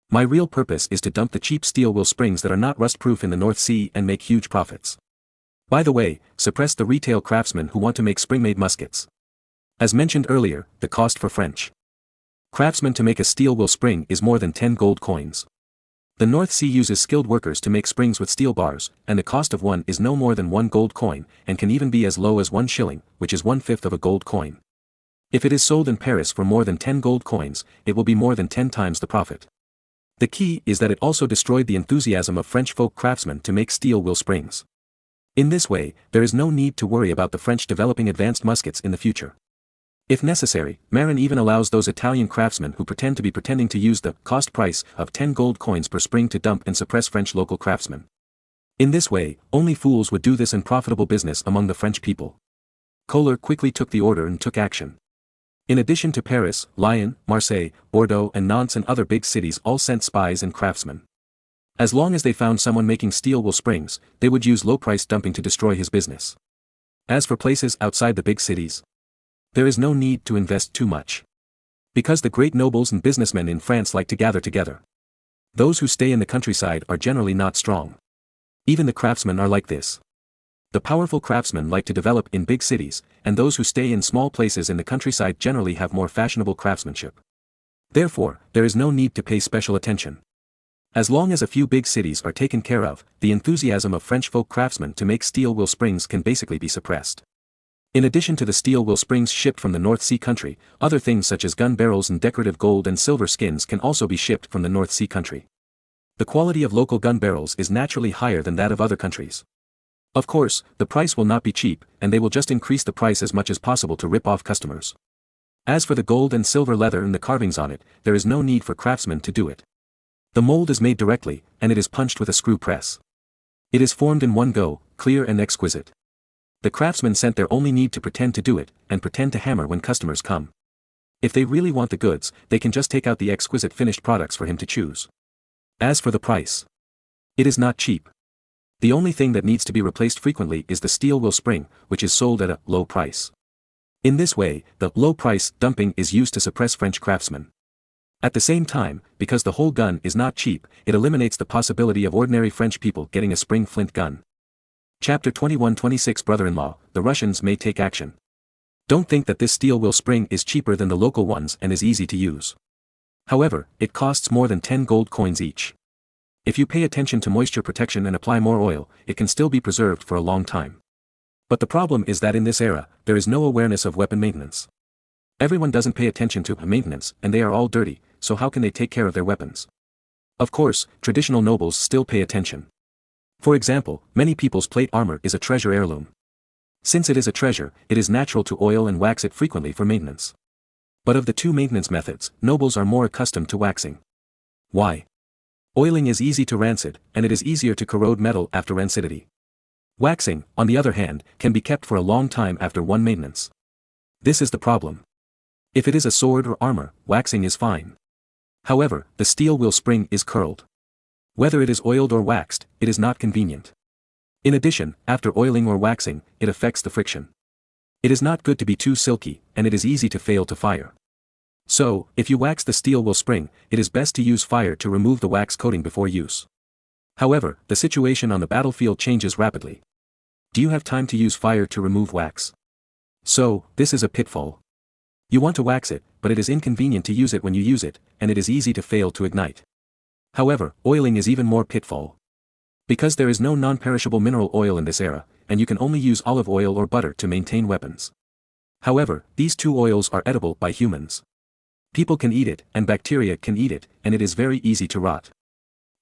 My real purpose is to dump the cheap steel will springs that are not rust-proof in the North Sea and make huge profits. By the way, suppress the retail craftsmen who want to make spring-made muskets. As mentioned earlier, the cost for French craftsmen to make a steel will spring is more than 10 gold coins. The North Sea uses skilled workers to make springs with steel bars, and the cost of one is no more than 1 gold coin, and can even be as low as 1 shilling, which is 1/5 of a gold coin. If it is sold in Paris for more than 10 gold coins, it will be more than 10 times the profit. The key is that it also destroyed the enthusiasm of French folk craftsmen to make steel will springs. In this way, there is no need to worry about the French developing advanced muskets in the future. If necessary, Marin even allows those Italian craftsmen who pretend to be pretending to use the cost price of 10 gold coins per spring to dump and suppress French local craftsmen. In this way, only fools would do this in profitable business among the French people. Kohler quickly took the order and took action. In addition to Paris, Lyon, Marseille, Bordeaux and Nantes and other big cities all sent spies and craftsmen. As long as they found someone making steel wool springs, they would use low-price dumping to destroy his business. As for places outside the big cities, there is no need to invest too much. Because the great nobles and businessmen in France like to gather together. Those who stay in the countryside are generally not strong. Even the craftsmen are like this. The powerful craftsmen like to develop in big cities, and those who stay in small places in the countryside generally have more fashionable craftsmanship. Therefore, there is no need to pay special attention. As long as a few big cities are taken care of, the enthusiasm of French folk craftsmen to make steel wool springs can basically be suppressed. In addition to the steel wool springs shipped from the North Sea country, other things such as gun barrels and decorative gold and silver skins can also be shipped from the North Sea country. The quality of local gun barrels is naturally higher than that of other countries. Of course, the price will not be cheap, and they will just increase the price as much as possible to rip off customers. As for the gold and silver leather and the carvings on it, there is no need for craftsmen to do it. The mold is made directly, and it is punched with a screw press. It is formed in one go, clear and exquisite. The craftsmen sent there only need to pretend to do it, and pretend to hammer when customers come. If they really want the goods, they can just take out the exquisite finished products for him to choose. As for the price, it is not cheap. The only thing that needs to be replaced frequently is the steel wool spring, which is sold at a low price. In this way, the low price dumping is used to suppress French craftsmen. At the same time, because the whole gun is not cheap, it eliminates the possibility of ordinary French people getting a spring flint gun. Chapter 21-26 Brother-in-law, the Russians may take action. Don't think that this steel wool spring is cheaper than the local ones and is easy to use. However, it costs more than 10 gold coins each. If you pay attention to moisture protection and apply more oil, it can still be preserved for a long time. But the problem is that in this era, there is no awareness of weapon maintenance. Everyone doesn't pay attention to maintenance, and they are all dirty, so how can they take care of their weapons? Of course, traditional nobles still pay attention. For example, many people's plate armor is a treasure heirloom. Since it is a treasure, it is natural to oil and wax it frequently for maintenance. But of the two maintenance methods, nobles are more accustomed to waxing. Why? Oiling is easy to rancid, and it is easier to corrode metal after rancidity. Waxing, on the other hand, can be kept for a long time after one maintenance. This is the problem. If it is a sword or armor, waxing is fine. However, the steel wool spring is curled. Whether it is oiled or waxed, it is not convenient. In addition, after oiling or waxing, it affects the friction. It is not good to be too silky, and it is easy to fail to fire. So, if you wax the steel wool spring, it is best to use fire to remove the wax coating before use. However, the situation on the battlefield changes rapidly. Do you have time to use fire to remove wax? So, this is a pitfall. You want to wax it, but it is inconvenient to use it when you use it, and it is easy to fail to ignite. However, oiling is even more pitfall. Because there is no non-perishable mineral oil in this era, and you can only use olive oil or butter to maintain weapons. However, these two oils are edible by humans. People can eat it, and bacteria can eat it, and it is very easy to rot.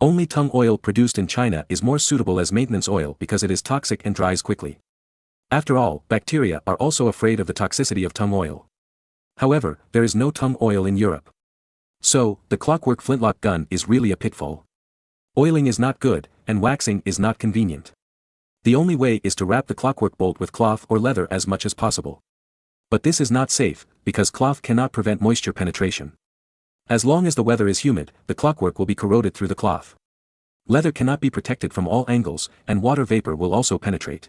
Only tung oil produced in China is more suitable as maintenance oil because it is toxic and dries quickly. After all, bacteria are also afraid of the toxicity of tung oil. However, there is no tung oil in Europe. So, the clockwork flintlock gun is really a pitfall. Oiling is not good, and waxing is not convenient. The only way is to wrap the clockwork bolt with cloth or leather as much as possible. But this is not safe, because cloth cannot prevent moisture penetration. As long as the weather is humid, the clockwork will be corroded through the cloth. Leather cannot be protected from all angles, and water vapor will also penetrate.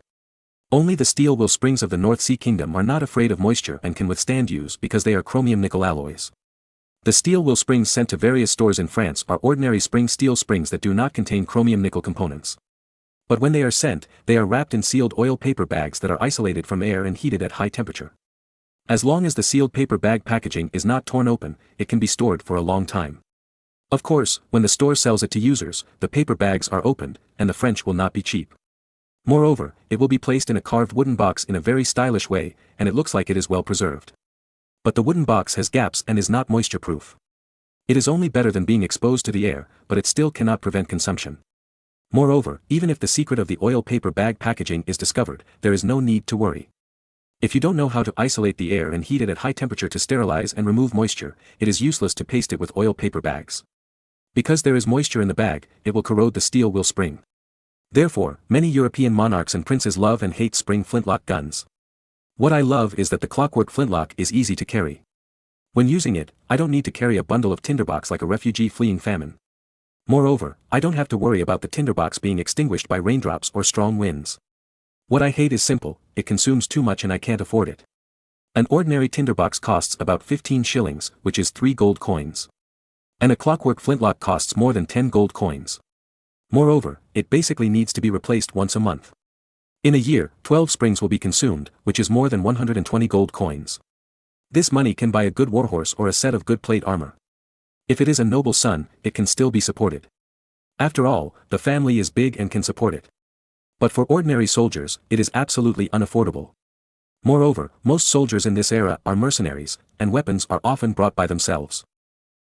Only the steel wool springs of the North Sea Kingdom are not afraid of moisture and can withstand use because they are chromium-nickel alloys. The steel wool springs sent to various stores in France are ordinary spring steel springs that do not contain chromium-nickel components. But when they are sent, they are wrapped in sealed oil paper bags that are isolated from air and heated at high temperature. As long as the sealed paper bag packaging is not torn open, it can be stored for a long time. Of course, when the store sells it to users, the paper bags are opened, and the French will not be cheap. Moreover, it will be placed in a carved wooden box in a very stylish way, and it looks like it is well preserved. But the wooden box has gaps and is not moisture-proof. It is only better than being exposed to the air, but it still cannot prevent consumption. Moreover, even if the secret of the oil paper bag packaging is discovered, there is no need to worry. If you don't know how to isolate the air and heat it at high temperature to sterilize and remove moisture, it is useless to paste it with oil paper bags. Because there is moisture in the bag, it will corrode the steel will spring. Therefore, many European monarchs and princes love and hate spring flintlock guns. What I love is that the clockwork flintlock is easy to carry. When using it, I don't need to carry a bundle of tinderbox like a refugee fleeing famine. Moreover, I don't have to worry about the tinderbox being extinguished by raindrops or strong winds. What I hate is simple: it consumes too much and I can't afford it. An ordinary tinderbox costs about 15 shillings, which is 3 gold coins. And a clockwork flintlock costs more than 10 gold coins. Moreover, it basically needs to be replaced once a month. In a year, 12 springs will be consumed, which is more than 120 gold coins. This money can buy a good warhorse or a set of good plate armor. If it is a noble son, it can still be supported. After all, the family is big and can support it. But for ordinary soldiers, it is absolutely unaffordable. Moreover, most soldiers in this era are mercenaries, and weapons are often brought by themselves.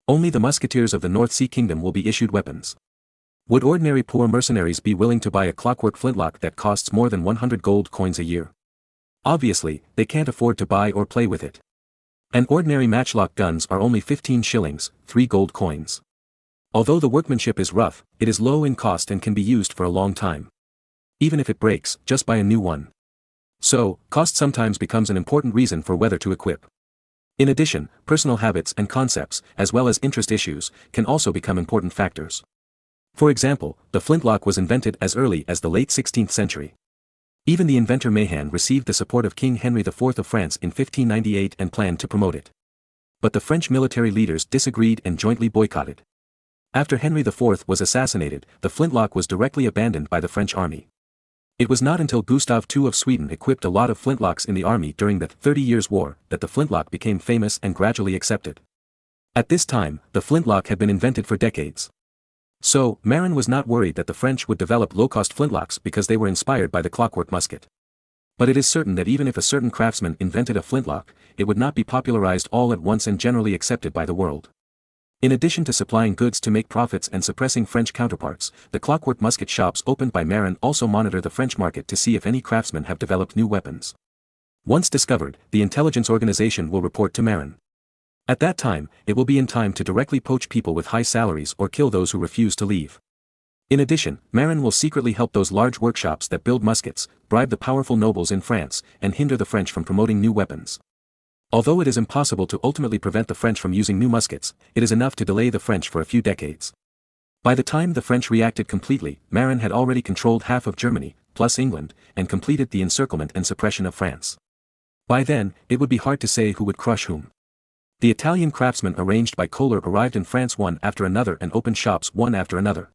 Only the musketeers of the North Sea Kingdom will be issued weapons. Would ordinary poor mercenaries be willing to buy a clockwork flintlock that costs more than 100 gold coins a year? Obviously, they can't afford to buy or play with it. And ordinary matchlock guns are only 15 shillings, 3 gold coins. Although the workmanship is rough, it is low in cost and can be used for a long time. Even if it breaks, just buy a new one. So, cost sometimes becomes an important reason for whether to equip. In addition, personal habits and concepts, as well as interest issues, can also become important factors. For example, the flintlock was invented as early as the late 16th century. Even the inventor Mahan received the support of King Henry IV of France in 1598 and planned to promote it. But the French military leaders disagreed and jointly boycotted. After Henry IV was assassinated, the flintlock was directly abandoned by the French army. It was not until Gustav II of Sweden equipped a lot of flintlocks in the army during the 30 Years' War that the flintlock became famous and gradually accepted. At this time, the flintlock had been invented for decades. So, Marin was not worried that the French would develop low-cost flintlocks because they were inspired by the clockwork musket. But it is certain that even if a certain craftsman invented a flintlock, it would not be popularized all at once and generally accepted by the world. In addition to supplying goods to make profits and suppressing French counterparts, the clockwork musket shops opened by Marin also monitor the French market to see if any craftsmen have developed new weapons. Once discovered, the intelligence organization will report to Marin. At that time, it will be in time to directly poach people with high salaries or kill those who refuse to leave. In addition, Marin will secretly help those large workshops that build muskets, bribe the powerful nobles in France, and hinder the French from promoting new weapons. Although it is impossible to ultimately prevent the French from using new muskets, it is enough to delay the French for a few decades. By the time the French reacted completely, Marin had already controlled half of Germany, plus England, and completed the encirclement and suppression of France. By then, it would be hard to say who would crush whom. The Italian craftsmen arranged by Kohler arrived in France one after another and opened shops one after another.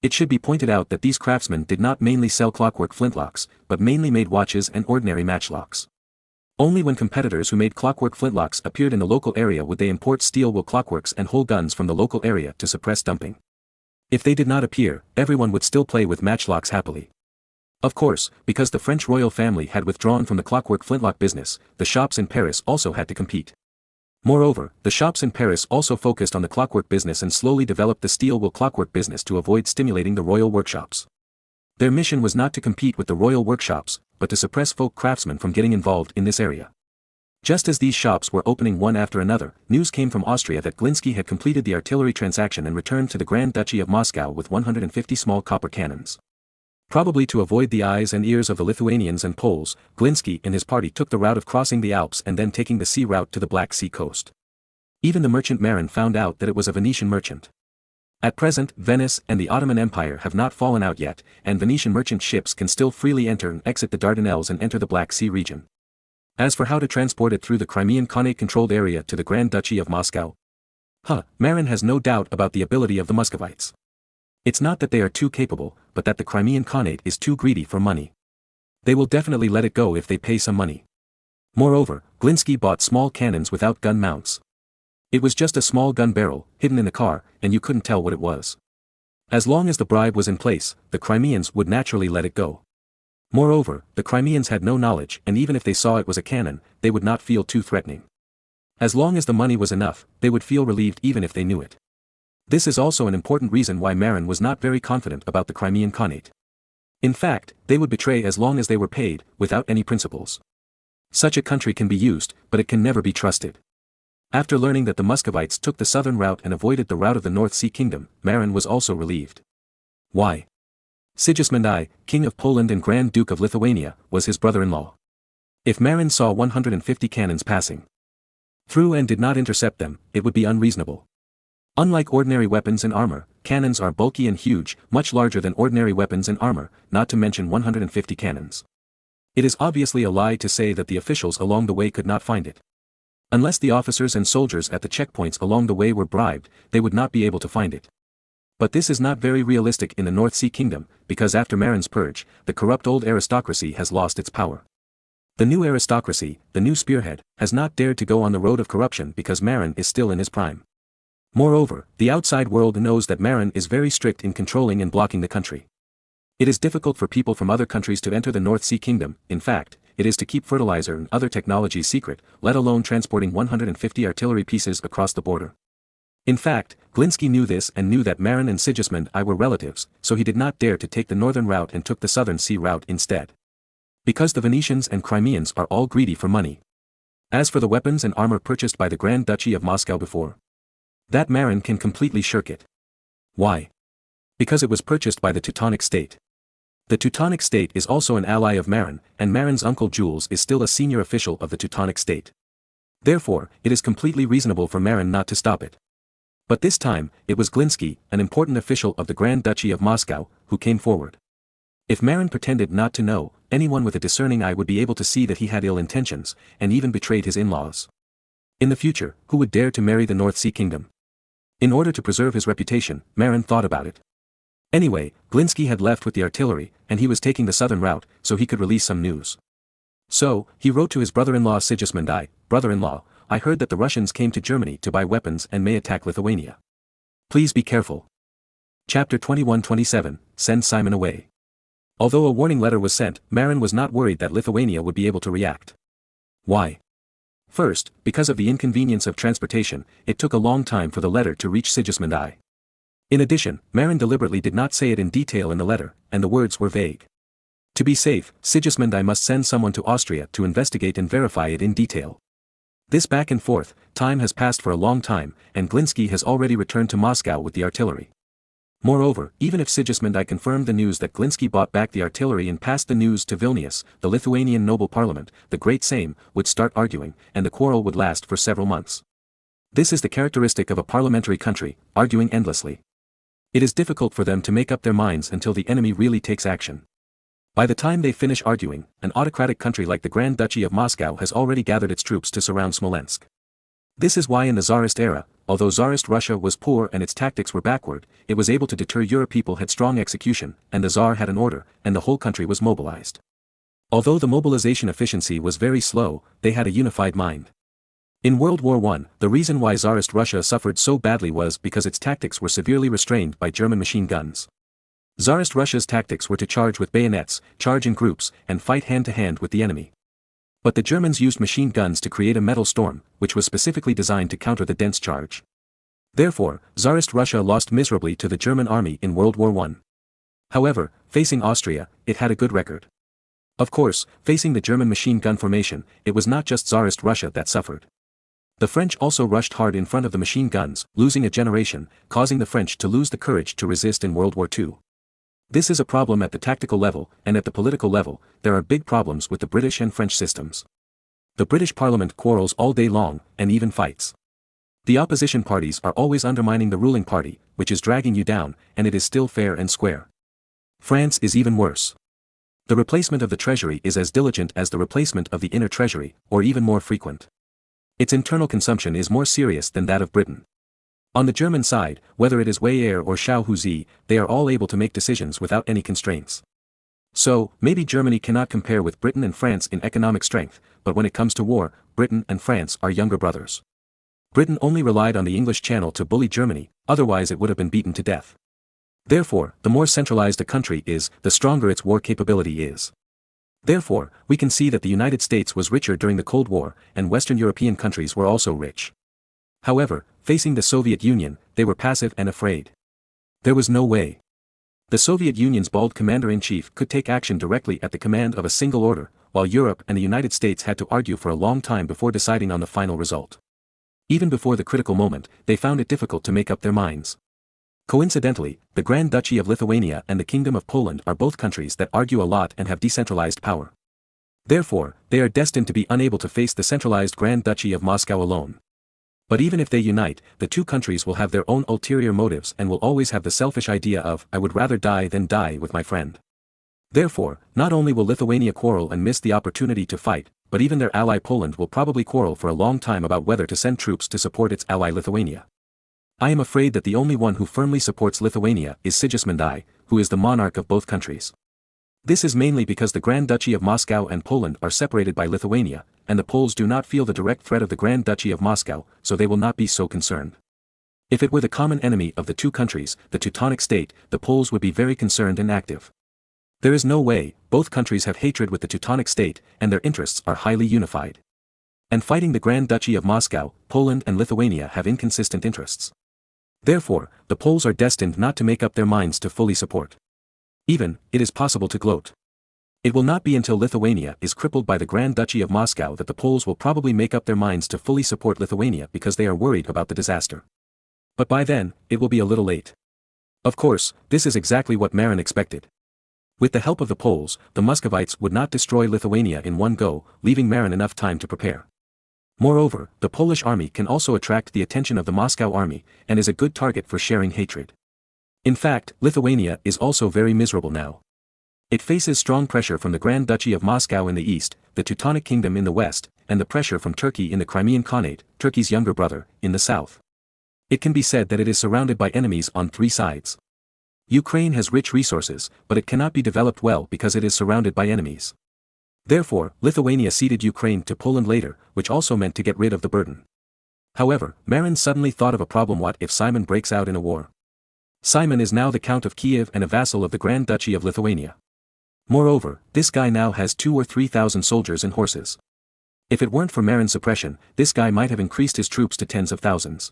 It should be pointed out that these craftsmen did not mainly sell clockwork flintlocks, but mainly made watches and ordinary matchlocks. Only when competitors who made clockwork flintlocks appeared in the local area would they import steel wool clockworks and whole guns from the local area to suppress dumping. If they did not appear, everyone would still play with matchlocks happily. Of course, because the French royal family had withdrawn from the clockwork flintlock business, the shops in Paris also had to compete. Moreover, the shops in Paris also focused on the clockwork business and slowly developed the steel wool clockwork business to avoid stimulating the royal workshops. Their mission was not to compete with the royal workshops, but to suppress folk craftsmen from getting involved in this area. Just as these shops were opening one after another, news came from Austria that Glinski had completed the artillery transaction and returned to the Grand Duchy of Moscow with 150 small copper cannons. Probably to avoid the eyes and ears of the Lithuanians and Poles, Glinski and his party took the route of crossing the Alps and then taking the sea route to the Black Sea coast. Even the merchant Marin found out that it was a Venetian merchant. At present, Venice and the Ottoman Empire have not fallen out yet, and Venetian merchant ships can still freely enter and exit the Dardanelles and enter the Black Sea region. As for how to transport it through the Crimean Khanate-controlled area to the Grand Duchy of Moscow, Marin has no doubt about the ability of the Muscovites. It's not that they are too capable, but that the Crimean Khanate is too greedy for money. They will definitely let it go if they pay some money. Moreover, Glinski bought small cannons without gun mounts. It was just a small gun barrel, hidden in the car, and you couldn't tell what it was. As long as the bribe was in place, the Crimeans would naturally let it go. Moreover, the Crimeans had no knowledge, and even if they saw it was a cannon, they would not feel too threatening. As long as the money was enough, they would feel relieved even if they knew it. This is also an important reason why Marin was not very confident about the Crimean Khanate. In fact, they would betray as long as they were paid, without any principles. Such a country can be used, but it can never be trusted. After learning that the Muscovites took the southern route and avoided the route of the North Sea Kingdom, Marin was also relieved. Why? Sigismund I, King of Poland and Grand Duke of Lithuania, was his brother-in-law. If Marin saw 150 cannons passing through and did not intercept them, it would be unreasonable. Unlike ordinary weapons and armor, cannons are bulky and huge, much larger than ordinary weapons and armor, not to mention 150 cannons. It is obviously a lie to say that the officials along the way could not find it. Unless the officers and soldiers at the checkpoints along the way were bribed, they would not be able to find it. But this is not very realistic in the North Sea Kingdom, because after Marin's purge, the corrupt old aristocracy has lost its power. The new aristocracy, the new spearhead, has not dared to go on the road of corruption because Marin is still in his prime. Moreover, the outside world knows that Marin is very strict in controlling and blocking the country. It is difficult for people from other countries to enter the North Sea Kingdom. In fact, it is to keep fertilizer and other technologies secret, let alone transporting 150 artillery pieces across the border. In fact, Glinski knew this and knew that Marin and Sigismund I were relatives, so he did not dare to take the northern route and took the southern sea route instead. Because the Venetians and Crimeans are all greedy for money. As for the weapons and armor purchased by the Grand Duchy of Moscow before, that Marin can completely shirk it. Why? Because it was purchased by the Teutonic state. The Teutonic state is also an ally of Marin, and Marin's uncle Jules is still a senior official of the Teutonic state. Therefore, it is completely reasonable for Marin not to stop it. But this time, it was Glinski, an important official of the Grand Duchy of Moscow, who came forward. If Marin pretended not to know, anyone with a discerning eye would be able to see that he had ill intentions, and even betrayed his in-laws. In the future, who would dare to marry the North Sea Kingdom? In order to preserve his reputation, Marin thought about it. Anyway, Glinski had left with the artillery, and he was taking the southern route, so he could release some news. So, he wrote to his brother-in-law Sigismund I, "Brother-in-law, I heard that the Russians came to Germany to buy weapons and may attack Lithuania. Please be careful." Chapter 21-27, Send Simon Away. Although a warning letter was sent, Marin was not worried that Lithuania would be able to react. Why? First, because of the inconvenience of transportation, it took a long time for the letter to reach Sigismund I. In addition, Marin deliberately did not say it in detail in the letter, and the words were vague. To be safe, Sigismund I must send someone to Austria to investigate and verify it in detail. This back and forth, time has passed for a long time, and Glinski has already returned to Moscow with the artillery. Moreover, even if Sigismund I confirmed the news that Glinski bought back the artillery and passed the news to Vilnius, the Lithuanian noble parliament, the Great Sejm, would start arguing, and the quarrel would last for several months. This is the characteristic of a parliamentary country, arguing endlessly. It is difficult for them to make up their minds until the enemy really takes action. By the time they finish arguing, an autocratic country like the Grand Duchy of Moscow has already gathered its troops to surround Smolensk. This is why in the Tsarist era, although Tsarist Russia was poor and its tactics were backward, it was able to deter Europe. People had strong execution, and the Tsar had an order, and the whole country was mobilized. Although the mobilization efficiency was very slow, they had a unified mind. In World War I, the reason why Tsarist Russia suffered so badly was because its tactics were severely restrained by German machine guns. Tsarist Russia's tactics were to charge with bayonets, charge in groups, and fight hand-to-hand with the enemy. But the Germans used machine guns to create a metal storm, which was specifically designed to counter the dense charge. Therefore, Tsarist Russia lost miserably to the German army in World War I. However, facing Austria, it had a good record. Of course, facing the German machine gun formation, it was not just Tsarist Russia that suffered. The French also rushed hard in front of the machine guns, losing a generation, causing the French to lose the courage to resist in World War II. This is a problem at the tactical level, and at the political level, there are big problems with the British and French systems. The British Parliament quarrels all day long, and even fights. The opposition parties are always undermining the ruling party, which is dragging you down, and it is still fair and square. France is even worse. The replacement of the treasury is as diligent as the replacement of the inner treasury, or even more frequent. Its internal consumption is more serious than that of Britain. On the German side, whether it is Weyer or Schauhuzi, they are all able to make decisions without any constraints. So, maybe Germany cannot compare with Britain and France in economic strength, but when it comes to war, Britain and France are younger brothers. Britain only relied on the English Channel to bully Germany, otherwise it would have been beaten to death. Therefore, the more centralized a country is, the stronger its war capability is. Therefore, we can see that the United States was richer during the Cold War, and Western European countries were also rich. However, facing the Soviet Union, they were passive and afraid. There was no way. The Soviet Union's bald commander-in-chief could take action directly at the command of a single order, while Europe and the United States had to argue for a long time before deciding on the final result. Even before the critical moment, they found it difficult to make up their minds. Coincidentally, the Grand Duchy of Lithuania and the Kingdom of Poland are both countries that argue a lot and have decentralized power. Therefore, they are destined to be unable to face the centralized Grand Duchy of Moscow alone. But even if they unite, the two countries will have their own ulterior motives and will always have the selfish idea of, I would rather die than die with my friend. Therefore, not only will Lithuania quarrel and miss the opportunity to fight, but even their ally Poland will probably quarrel for a long time about whether to send troops to support its ally Lithuania. I am afraid that the only one who firmly supports Lithuania is Sigismund I, who is the monarch of both countries. This is mainly because the Grand Duchy of Moscow and Poland are separated by Lithuania, and the Poles do not feel the direct threat of the Grand Duchy of Moscow, so they will not be so concerned. If it were the common enemy of the two countries, the Teutonic state, the Poles would be very concerned and active. There is no way, both countries have hatred with the Teutonic state, and their interests are highly unified. And fighting the Grand Duchy of Moscow, Poland and Lithuania have inconsistent interests. Therefore, the Poles are destined not to make up their minds to fully support. Even, it is possible to gloat. It will not be until Lithuania is crippled by the Grand Duchy of Moscow that the Poles will probably make up their minds to fully support Lithuania because they are worried about the disaster. But by then, it will be a little late. Of course, this is exactly what Marin expected. With the help of the Poles, the Muscovites would not destroy Lithuania in one go, leaving Marin enough time to prepare. Moreover, the Polish army can also attract the attention of the Moscow army, and is a good target for sharing hatred. In fact, Lithuania is also very miserable now. It faces strong pressure from the Grand Duchy of Moscow in the east, the Teutonic Kingdom in the west, and the pressure from Turkey in the Crimean Khanate, Turkey's younger brother, in the south. It can be said that it is surrounded by enemies on three sides. Ukraine has rich resources, but it cannot be developed well because it is surrounded by enemies. Therefore, Lithuania ceded Ukraine to Poland later, which also meant to get rid of the burden. However, Marin suddenly thought of a problem: what if Simon breaks out in a war? Simon is now the Count of Kiev and a vassal of the Grand Duchy of Lithuania. Moreover, this guy now has 2,000 or 3,000 soldiers and horses. If it weren't for Marin's suppression, this guy might have increased his troops to tens of thousands.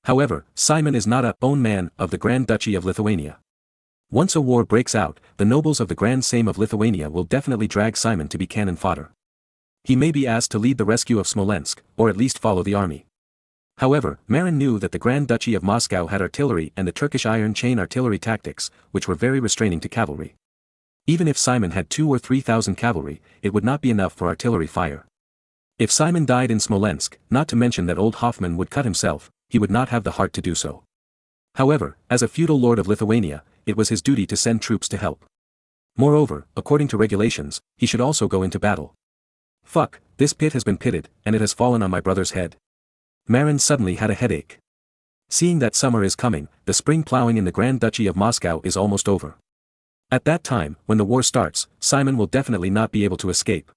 However, Simon is not a own man of the Grand Duchy of Lithuania. Once a war breaks out, the nobles of the Grand Sejm of Lithuania will definitely drag Simon to be cannon fodder. He may be asked to lead the rescue of Smolensk, or at least follow the army. However, Marin knew that the Grand Duchy of Moscow had artillery and the Turkish iron chain artillery tactics, which were very restraining to cavalry. Even if Simon had 2,000 or 3,000 cavalry, it would not be enough for artillery fire. If Simon died in Smolensk, not to mention that old Hoffman would cut himself, he would not have the heart to do so. However, as a feudal lord of Lithuania, it was his duty to send troops to help. Moreover, according to regulations, he should also go into battle. Fuck, this pit has been pitted, and it has fallen on my brother's head. Marin suddenly had a headache. Seeing that summer is coming, the spring plowing in the Grand Duchy of Moscow is almost over. At that time, when the war starts, Simon will definitely not be able to escape.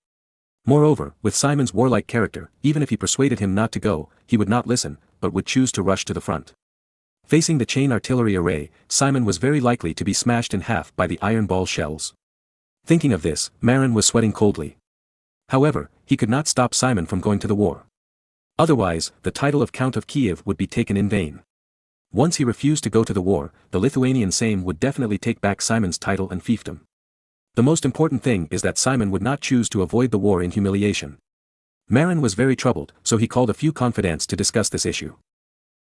Moreover, with Simon's warlike character, even if he persuaded him not to go, he would not listen, but would choose to rush to the front. Facing the chain artillery array, Simon was very likely to be smashed in half by the iron ball shells. Thinking of this, Marin was sweating coldly. However, he could not stop Simon from going to the war. Otherwise, the title of Count of Kiev would be taken in vain. Once he refused to go to the war, the Lithuanian Sejm would definitely take back Simon's title and fiefdom. The most important thing is that Simon would not choose to avoid the war in humiliation. Marin was very troubled, so he called a few confidants to discuss this issue.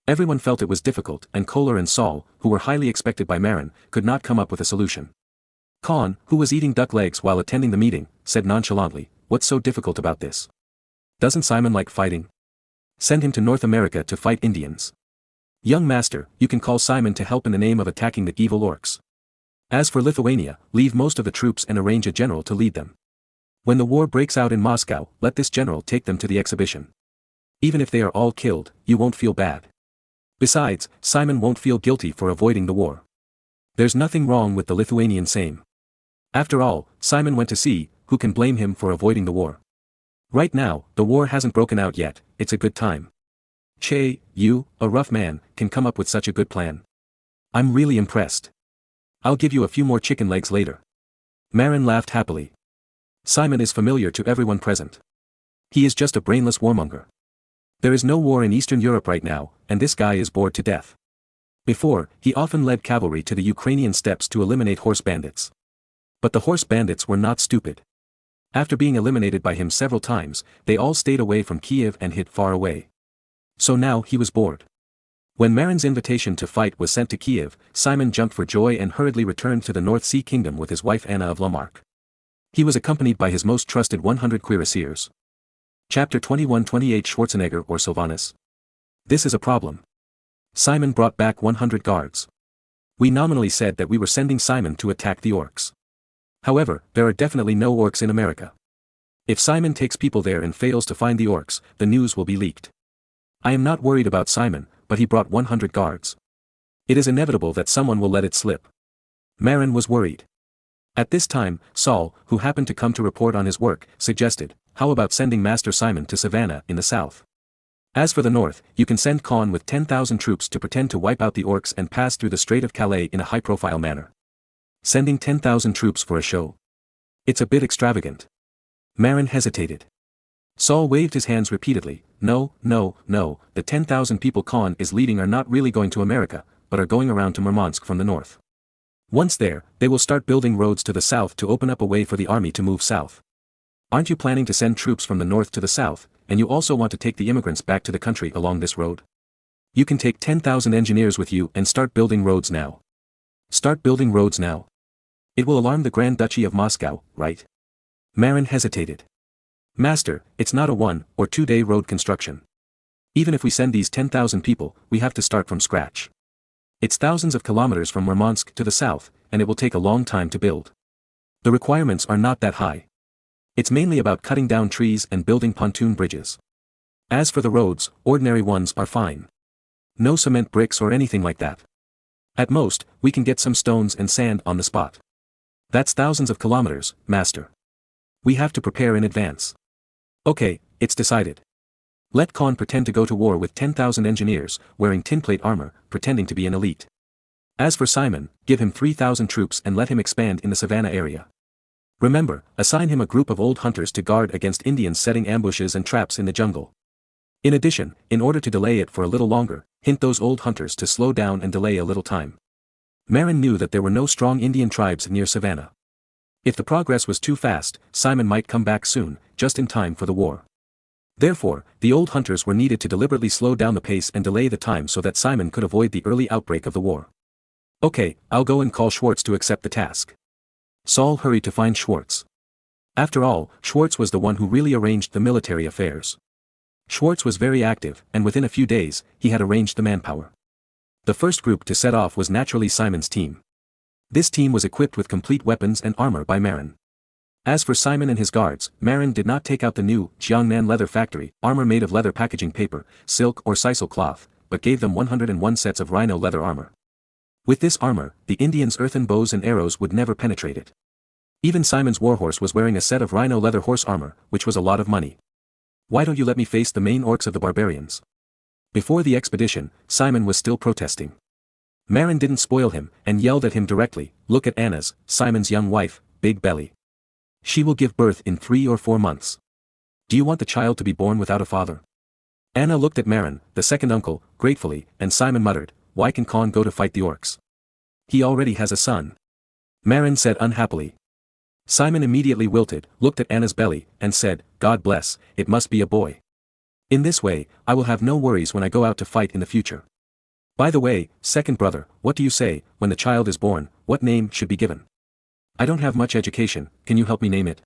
Everyone felt it was difficult, and Kohler and Saul, who were highly expected by Marin, could not come up with a solution. Khan, who was eating duck legs while attending the meeting, said nonchalantly, "What's so difficult about this? Doesn't Simon like fighting? Send him to North America to fight Indians. Young master, you can call Simon to help in the name of attacking the evil orcs. As for Lithuania, leave most of the troops and arrange a general to lead them. When the war breaks out in Moscow, let this general take them to the exhibition. Even if they are all killed, you won't feel bad. Besides, Simon won't feel guilty for avoiding the war. There's nothing wrong with the Lithuanian Sejm. After all, Simon went to sea, who can blame him for avoiding the war? Right now, the war hasn't broken out yet, it's a good time. Che, you, a rough man, can come up with such a good plan. I'm really impressed. I'll give you a few more chicken legs later." Marin laughed happily. Simon is familiar to everyone present. He is just a brainless warmonger. There is no war in Eastern Europe right now, and this guy is bored to death. Before, he often led cavalry to the Ukrainian steppes to eliminate horse bandits. But the horse bandits were not stupid. After being eliminated by him several times, they all stayed away from Kiev and hid far away. So now he was bored. When Marin's invitation to fight was sent to Kiev, Simon jumped for joy and hurriedly returned to the North Sea Kingdom with his wife Anna of Lamarck. He was accompanied by his most trusted 100 cuirassiers. Chapter 21-28 Schwarzenegger or Sylvanus. This is a problem. Simon brought back 100 guards. We nominally said that we were sending Simon to attack the orcs. However, there are definitely no orcs in America. If Simon takes people there and fails to find the orcs, the news will be leaked. I am not worried about Simon, but he brought 100 guards. It is inevitable that someone will let it slip. Marin was worried. At this time, Saul, who happened to come to report on his work, suggested, how about sending Master Simon to Savannah in the south? As for the north, you can send Khan with 10,000 troops to pretend to wipe out the orcs and pass through the Strait of Calais in a high-profile manner. Sending 10,000 troops for a show. It's a bit extravagant. Marin hesitated. Saul waved his hands repeatedly. No, the 10,000 people Khan is leading are not really going to America, but are going around to Murmansk from the north. Once there, they will start building roads to the south to open up a way for the army to move south. Aren't you planning to send troops from the north to the south, and you also want to take the immigrants back to the country along this road? You can take 10,000 engineers with you and start building roads now. Start building roads now. It will alarm the Grand Duchy of Moscow, right? Marin hesitated. Master, it's not a 1 or 2 day road construction. Even if we send these 10,000 people, we have to start from scratch. It's thousands of kilometers from Murmansk to the south, and it will take a long time to build. The requirements are not that high. It's mainly about cutting down trees and building pontoon bridges. As for the roads, ordinary ones are fine. No cement bricks or anything like that. At most, we can get some stones and sand on the spot. That's thousands of kilometers, Master. We have to prepare in advance. Okay, it's decided. Let Khan pretend to go to war with 10,000 engineers, wearing tinplate armor, pretending to be an elite. As for Simon, give him 3,000 troops and let him expand in the savannah area. Remember, assign him a group of old hunters to guard against Indians setting ambushes and traps in the jungle. In addition, in order to delay it for a little longer, hint those old hunters to slow down and delay a little time. Marin knew that there were no strong Indian tribes near Savannah. If the progress was too fast, Simon might come back soon, just in time for the war. Therefore, the old hunters were needed to deliberately slow down the pace and delay the time so that Simon could avoid the early outbreak of the war. Okay, I'll go and call Schwartz to accept the task. Saul hurried to find Schwartz. After all, Schwartz was the one who really arranged the military affairs. Schwartz was very active, and within a few days, he had arranged the manpower. The first group to set off was naturally Simon's team. This team was equipped with complete weapons and armor by Marin. As for Simon and his guards, Marin did not take out the new Jiangnan leather factory, armor made of leather packaging paper, silk or sisal cloth, but gave them 101 sets of rhino leather armor. With this armor, the Indians' earthen bows and arrows would never penetrate it. Even Simon's warhorse was wearing a set of rhino leather horse armor, which was a lot of money. Why don't you let me face the main orcs of the barbarians? Before the expedition, Simon was still protesting. Marin didn't spoil him, and yelled at him directly, look at Anna's, Simon's young wife, big belly. She will give birth in 3 or 4 months. Do you want the child to be born without a father? Anna looked at Marin, the second uncle, gratefully, and Simon muttered, why can Khan go to fight the orcs? He already has a son. Marin said unhappily. Simon immediately wilted, looked at Anna's belly, and said, God bless, it must be a boy. In this way, I will have no worries when I go out to fight in the future. By the way, second brother, what do you say, when the child is born, what name should be given? I don't have much education, can you help me name it?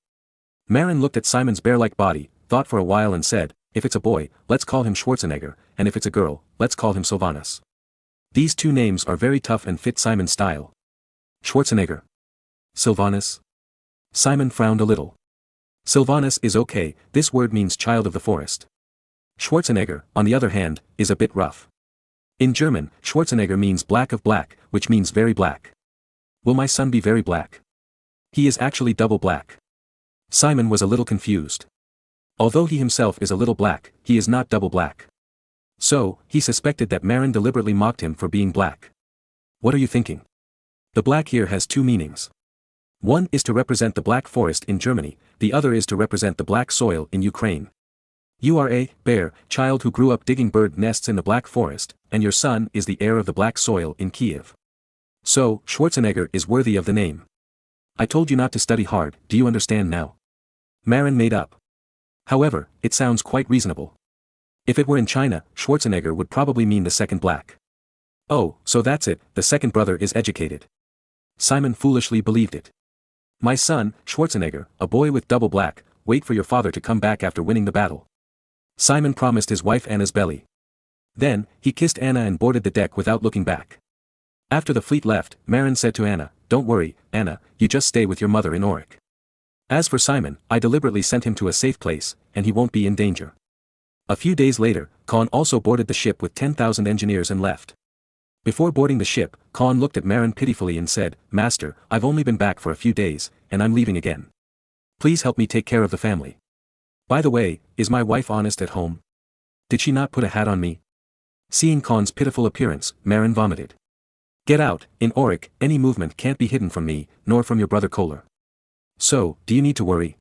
Marin looked at Simon's bear-like body, thought for a while and said, if it's a boy, let's call him Schwarzenegger, and if it's a girl, let's call him Sylvanus. These 2 names are very tough and fit Simon's style. Schwarzenegger. Sylvanus. Simon frowned a little. Sylvanus is okay, this word means child of the forest. Schwarzenegger, on the other hand, is a bit rough. In German, Schwarzenegger means black of black, which means very black. Will my son be very black? He is actually double black. Simon was a little confused. Although he himself is a little black, he is not double black. So, he suspected that Marin deliberately mocked him for being black. What are you thinking? The black here has 2 meanings. One is to represent the black forest in Germany, the other is to represent the black soil in Ukraine. You are a bear child who grew up digging bird nests in the black forest, and your son is the heir of the black soil in Kiev. So, Schwarzenegger is worthy of the name. I told you not to study hard, do you understand now? Marin made up. However, it sounds quite reasonable. If it were in China, Schwarzenegger would probably mean the second black. Oh, so that's it, the second brother is educated. Simon foolishly believed it. My son, Schwarzenegger, a boy with double black, wait for your father to come back after winning the battle. Simon promised his wife Anna's belly. Then, he kissed Anna and boarded the deck without looking back. After the fleet left, Marin said to Anna, "Don't worry, Anna, you just stay with your mother in Auric. As for Simon, I deliberately sent him to a safe place, and he won't be in danger." A few days later, Khan also boarded the ship with 10,000 engineers and left. Before boarding the ship, Khan looked at Marin pitifully and said, "Master, I've only been back for a few days, and I'm leaving again. Please help me take care of the family. By the way, is my wife honest at home? Did she not put a hat on me?" Seeing Khan's pitiful appearance, Marin vomited. "Get out, in Auric, any movement can't be hidden from me, nor from your brother Kohler. So, do you need to worry?"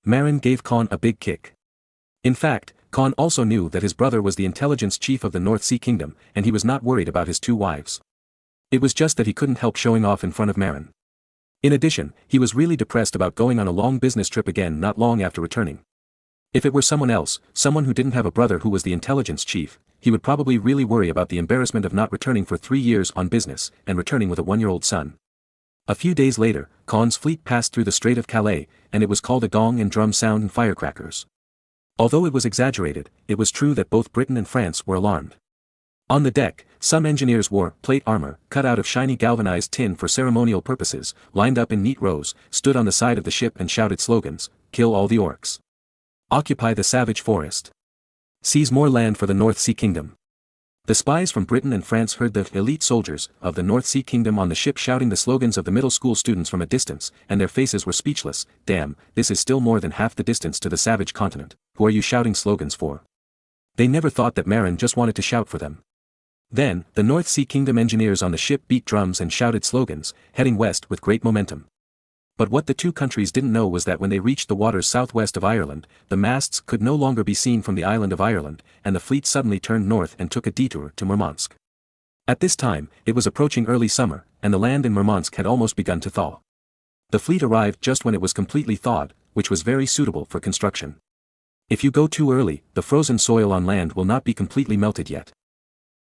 Marin gave Khan a big kick. In fact, Khan also knew that his brother was the intelligence chief of the North Sea Kingdom, and he was not worried about his two wives. It was just that he couldn't help showing off in front of Marin. In addition, he was really depressed about going on a long business trip again not long after returning. If it were someone else, someone who didn't have a brother who was the intelligence chief, he would probably really worry about the embarrassment of not returning for 3 years on business, and returning with a 1-year-old son. A few days later, Khan's fleet passed through the Strait of Calais, and it was called a gong and drum sound and firecrackers. Although it was exaggerated, it was true that both Britain and France were alarmed. On the deck, some engineers wore plate armor, cut out of shiny galvanized tin for ceremonial purposes, lined up in neat rows, stood on the side of the ship and shouted slogans, "Kill all the orcs. Occupy the savage forest. Seize more land for the North Sea Kingdom." The spies from Britain and France heard the elite soldiers of the North Sea Kingdom on the ship shouting the slogans of the middle school students from a distance, and their faces were speechless. "Damn, this is still more than half the distance to the savage continent. Who are you shouting slogans for?" They never thought that Marin just wanted to shout for them. Then, the North Sea Kingdom engineers on the ship beat drums and shouted slogans, heading west with great momentum. But what the two countries didn't know was that when they reached the waters southwest of Ireland, the masts could no longer be seen from the island of Ireland, and the fleet suddenly turned north and took a detour to Murmansk. At this time, it was approaching early summer, and the land in Murmansk had almost begun to thaw. The fleet arrived just when it was completely thawed, which was very suitable for construction. If you go too early, the frozen soil on land will not be completely melted yet.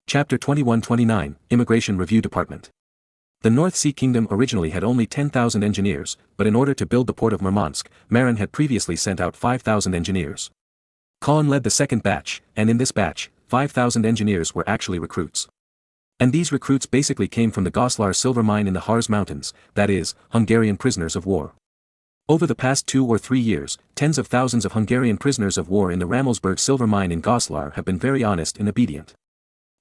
Chapter 21-29, Immigration Review Department. The North Sea Kingdom originally had only 10,000 engineers, but in order to build the port of Murmansk, Marin had previously sent out 5,000 engineers. Khan led the second batch, and in this batch, 5,000 engineers were actually recruits. And these recruits basically came from the Goslar silver mine in the Harz Mountains, that is, Hungarian prisoners of war. Over the past 2 or 3 years, tens of thousands of Hungarian prisoners of war in the Ramelsberg silver mine in Goslar have been very honest and obedient.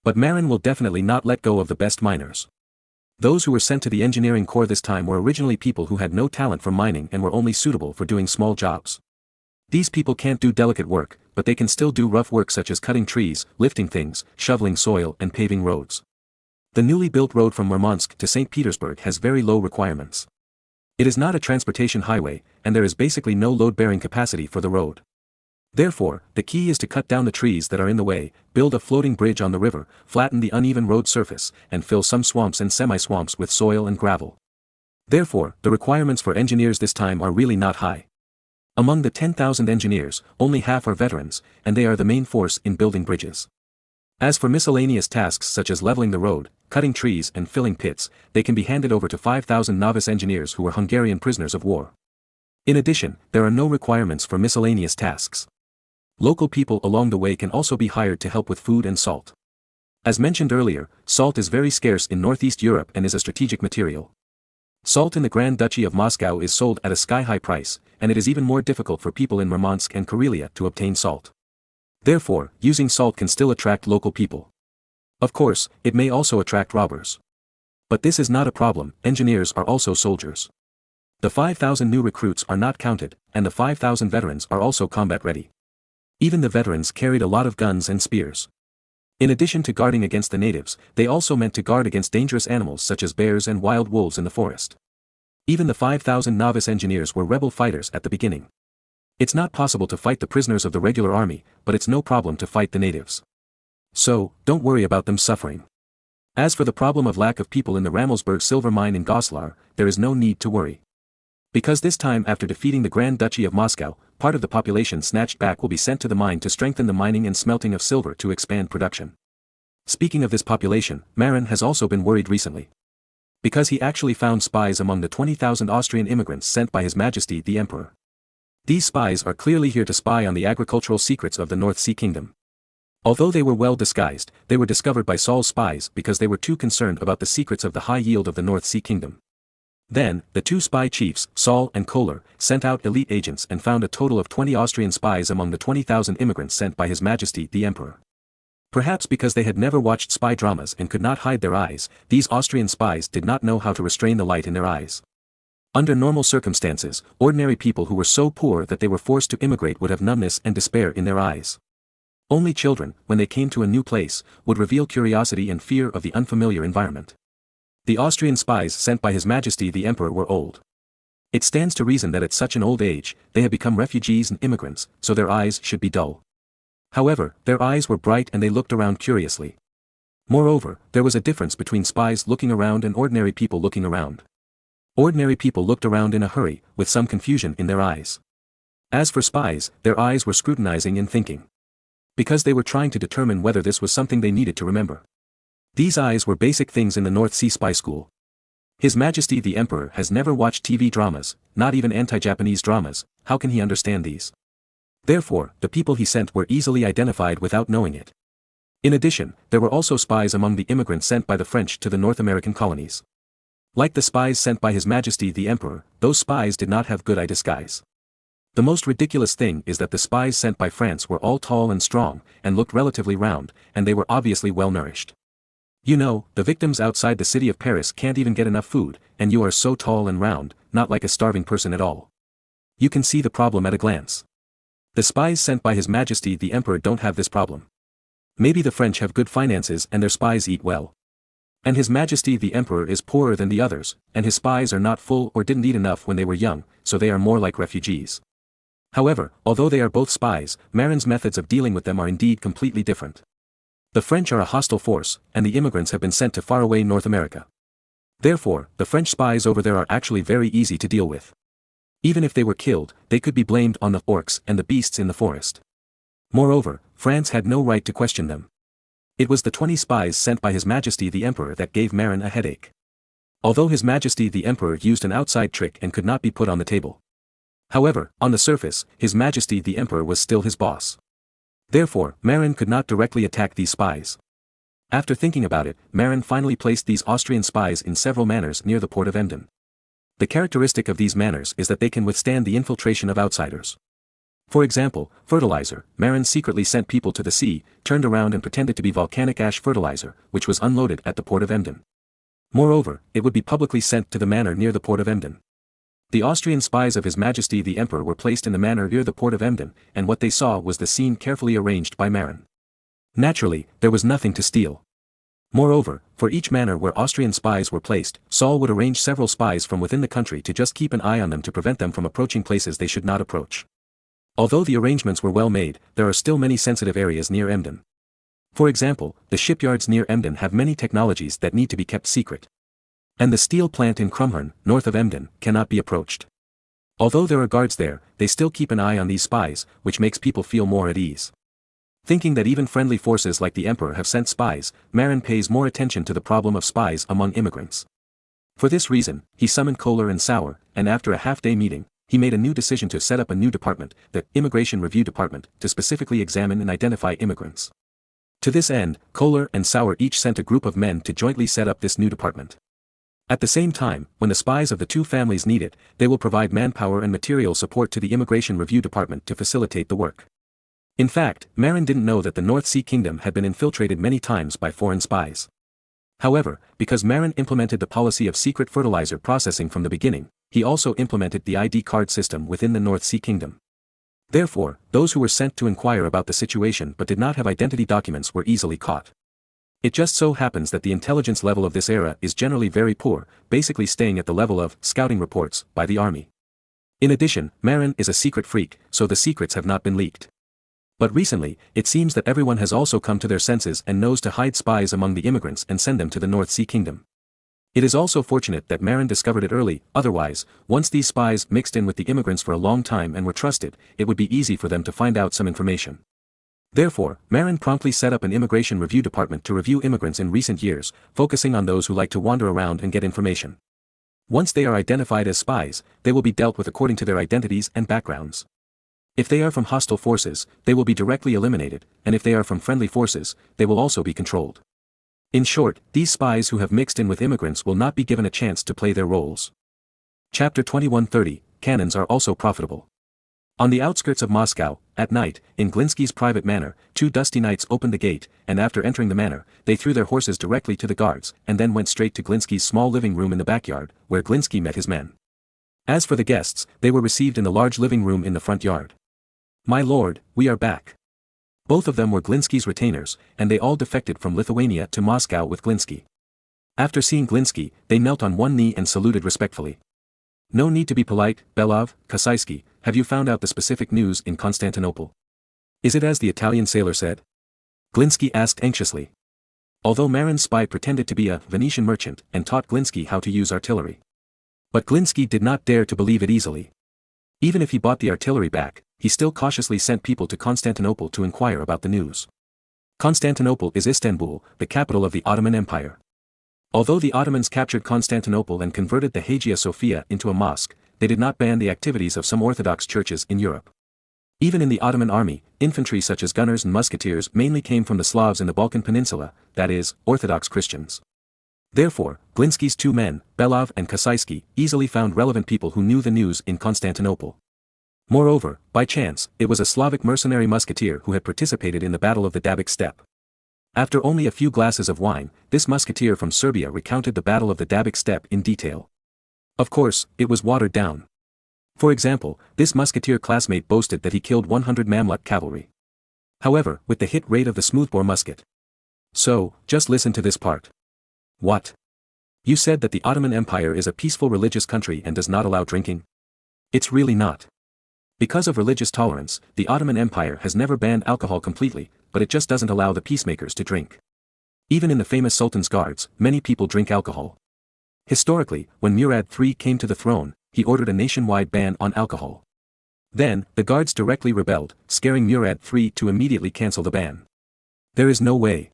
But Marin will definitely not let go of the best miners. Those who were sent to the engineering corps this time were originally people who had no talent for mining and were only suitable for doing small jobs. These people can't do delicate work, but they can still do rough work such as cutting trees, lifting things, shoveling soil and paving roads. The newly built road from Murmansk to St. Petersburg has very low requirements. It is not a transportation highway, and there is basically no load-bearing capacity for the road. Therefore, the key is to cut down the trees that are in the way, build a floating bridge on the river, flatten the uneven road surface, and fill some swamps and semi-swamps with soil and gravel. Therefore, the requirements for engineers this time are really not high. Among the 10,000 engineers, only half are veterans, and they are the main force in building bridges. As for miscellaneous tasks such as leveling the road, cutting trees and filling pits, they can be handed over to 5,000 novice engineers who are Hungarian prisoners of war. In addition, there are no requirements for miscellaneous tasks. Local people along the way can also be hired to help with food and salt. As mentioned earlier, salt is very scarce in Northeast Europe and is a strategic material. Salt in the Grand Duchy of Moscow is sold at a sky-high price, and it is even more difficult for people in Murmansk and Karelia to obtain salt. Therefore, using salt can still attract local people. Of course, it may also attract robbers. But this is not a problem, engineers are also soldiers. The 5,000 new recruits are not counted, and the 5,000 veterans are also combat ready. Even the veterans carried a lot of guns and spears. In addition to guarding against the natives, they also meant to guard against dangerous animals such as bears and wild wolves in the forest. Even the 5,000 novice engineers were rebel fighters at the beginning. It's not possible to fight the prisoners of the regular army, but it's no problem to fight the natives. So, don't worry about them suffering. As for the problem of lack of people in the Ramelsberg silver mine in Goslar, there is no need to worry. Because this time after defeating the Grand Duchy of Moscow, part of the population snatched back will be sent to the mine to strengthen the mining and smelting of silver to expand production. Speaking of this population, Marin has also been worried recently. Because he actually found spies among the 20,000 Austrian immigrants sent by His Majesty the Emperor. These spies are clearly here to spy on the agricultural secrets of the North Sea Kingdom. Although they were well disguised, they were discovered by Saul's spies because they were too concerned about the secrets of the high yield of the North Sea Kingdom. Then, the two spy chiefs, Saul and Kohler, sent out elite agents and found a total of 20 Austrian spies among the 20,000 immigrants sent by His Majesty the Emperor. Perhaps because they had never watched spy dramas and could not hide their eyes, these Austrian spies did not know how to restrain the light in their eyes. Under normal circumstances, ordinary people who were so poor that they were forced to immigrate would have numbness and despair in their eyes. Only children, when they came to a new place, would reveal curiosity and fear of the unfamiliar environment. The Austrian spies sent by His Majesty the Emperor were old. It stands to reason that at such an old age, they had become refugees and immigrants, so their eyes should be dull. However, their eyes were bright and they looked around curiously. Moreover, there was a difference between spies looking around and ordinary people looking around. Ordinary people looked around in a hurry, with some confusion in their eyes. As for spies, their eyes were scrutinizing and thinking. Because they were trying to determine whether this was something they needed to remember. These eyes were basic things in the North Sea Spy School. His Majesty the Emperor has never watched TV dramas, not even anti-Japanese dramas. How can he understand these? Therefore, the people he sent were easily identified without knowing it. In addition, there were also spies among the immigrants sent by the French to the North American colonies. Like the spies sent by His Majesty the Emperor, those spies did not have good eye disguise. The most ridiculous thing is that the spies sent by France were all tall and strong, and looked relatively round, and they were obviously well nourished. You know, the victims outside the city of Paris can't even get enough food, and you are so tall and round, not like a starving person at all. You can see the problem at a glance. The spies sent by His Majesty the Emperor don't have this problem. Maybe the French have good finances and their spies eat well. And His Majesty the Emperor is poorer than the others, and his spies are not full or didn't eat enough when they were young, so they are more like refugees. However, although they are both spies, Marin's methods of dealing with them are indeed completely different. The French are a hostile force, and the immigrants have been sent to faraway North America. Therefore, the French spies over there are actually very easy to deal with. Even if they were killed, they could be blamed on the orcs and the beasts in the forest. Moreover, France had no right to question them. It was the 20 spies sent by His Majesty the Emperor that gave Marin a headache. Although His Majesty the Emperor used an outside trick and could not be put on the table. However, on the surface, His Majesty the Emperor was still his boss. Therefore, Marin could not directly attack these spies. After thinking about it, Marin finally placed these Austrian spies in several manors near the port of Emden. The characteristic of these manors is that they can withstand the infiltration of outsiders. For example, fertilizer, Marin secretly sent people to the sea, turned around and pretended to be volcanic ash fertilizer, which was unloaded at the port of Emden. Moreover, it would be publicly sent to the manor near the port of Emden. The Austrian spies of His Majesty the Emperor were placed in the manor near the port of Emden, and what they saw was the scene carefully arranged by Marin. Naturally, there was nothing to steal. Moreover, for each manor where Austrian spies were placed, Saul would arrange several spies from within the country to just keep an eye on them to prevent them from approaching places they should not approach. Although the arrangements were well made, there are still many sensitive areas near Emden. For example, the shipyards near Emden have many technologies that need to be kept secret. And the steel plant in Crumhorn, north of Emden, cannot be approached. Although there are guards there, they still keep an eye on these spies, which makes people feel more at ease. Thinking that even friendly forces like the Emperor have sent spies, Marin pays more attention to the problem of spies among immigrants. For this reason, he summoned Kohler and Sauer, and after a half-day meeting, he made a new decision to set up a new department, the Immigration Review Department, to specifically examine and identify immigrants. To this end, Kohler and Sauer each sent a group of men to jointly set up this new department. At the same time, when the spies of the two families need it, they will provide manpower and material support to the Immigration Review Department to facilitate the work. In fact, Marin didn't know that the North Sea Kingdom had been infiltrated many times by foreign spies. However, because Marin implemented the policy of secret fertilizer processing from the beginning, he also implemented the ID card system within the North Sea Kingdom. Therefore, those who were sent to inquire about the situation but did not have identity documents were easily caught. It just so happens that the intelligence level of this era is generally very poor, basically staying at the level of scouting reports by the army. In addition, Marin is a secret freak, so the secrets have not been leaked. But recently, it seems that everyone has also come to their senses and knows to hide spies among the immigrants and send them to the North Sea Kingdom. It is also fortunate that Marin discovered it early, otherwise, once these spies mixed in with the immigrants for a long time and were trusted, it would be easy for them to find out some information. Therefore, Marin promptly set up an immigration review department to review immigrants in recent years, focusing on those who like to wander around and get information. Once they are identified as spies, they will be dealt with according to their identities and backgrounds. If they are from hostile forces, they will be directly eliminated, and if they are from friendly forces, they will also be controlled. In short, these spies who have mixed in with immigrants will not be given a chance to play their roles. Chapter 2130, Cannons are also profitable. On the outskirts of Moscow, at night, in Glinsky's private manor, two dusty knights opened the gate, and after entering the manor, they threw their horses directly to the guards, and then went straight to Glinsky's small living room in the backyard, where Glinsky met his men. As for the guests, they were received in the large living room in the front yard. "My lord, we are back." Both of them were Glinsky's retainers, and they all defected from Lithuania to Moscow with Glinsky. After seeing Glinsky, they knelt on one knee and saluted respectfully. "No need to be polite, Belov, Kosaisky, have you found out the specific news in Constantinople? Is it as the Italian sailor said?" Glinsky asked anxiously. Although Marin's spy pretended to be a Venetian merchant and taught Glinsky how to use artillery. But Glinsky did not dare to believe it easily. Even if he bought the artillery back, he still cautiously sent people to Constantinople to inquire about the news. Constantinople is Istanbul, the capital of the Ottoman Empire. Although the Ottomans captured Constantinople and converted the Hagia Sophia into a mosque, they did not ban the activities of some Orthodox churches in Europe. Even in the Ottoman army, infantry such as gunners and musketeers mainly came from the Slavs in the Balkan Peninsula, that is, Orthodox Christians. Therefore, Glinsky's two men, Belov and Kosaisky, easily found relevant people who knew the news in Constantinople. Moreover, by chance, it was a Slavic mercenary musketeer who had participated in the Battle of the Dabik Steppe. After only a few glasses of wine, this musketeer from Serbia recounted the Battle of the Dabik Steppe in detail. Of course, it was watered down. For example, this musketeer classmate boasted that he killed 100 Mamluk cavalry. However, with the hit rate of the smoothbore musket. So, just listen to this part. What? You said that the Ottoman Empire is a peaceful religious country and does not allow drinking? It's really not. Because of religious tolerance, the Ottoman Empire has never banned alcohol completely, but it just doesn't allow the peacemakers to drink. Even in the famous Sultan's guards, many people drink alcohol. Historically, when Murad III came to the throne, he ordered a nationwide ban on alcohol. Then, the guards directly rebelled, scaring Murad III to immediately cancel the ban. There is no way.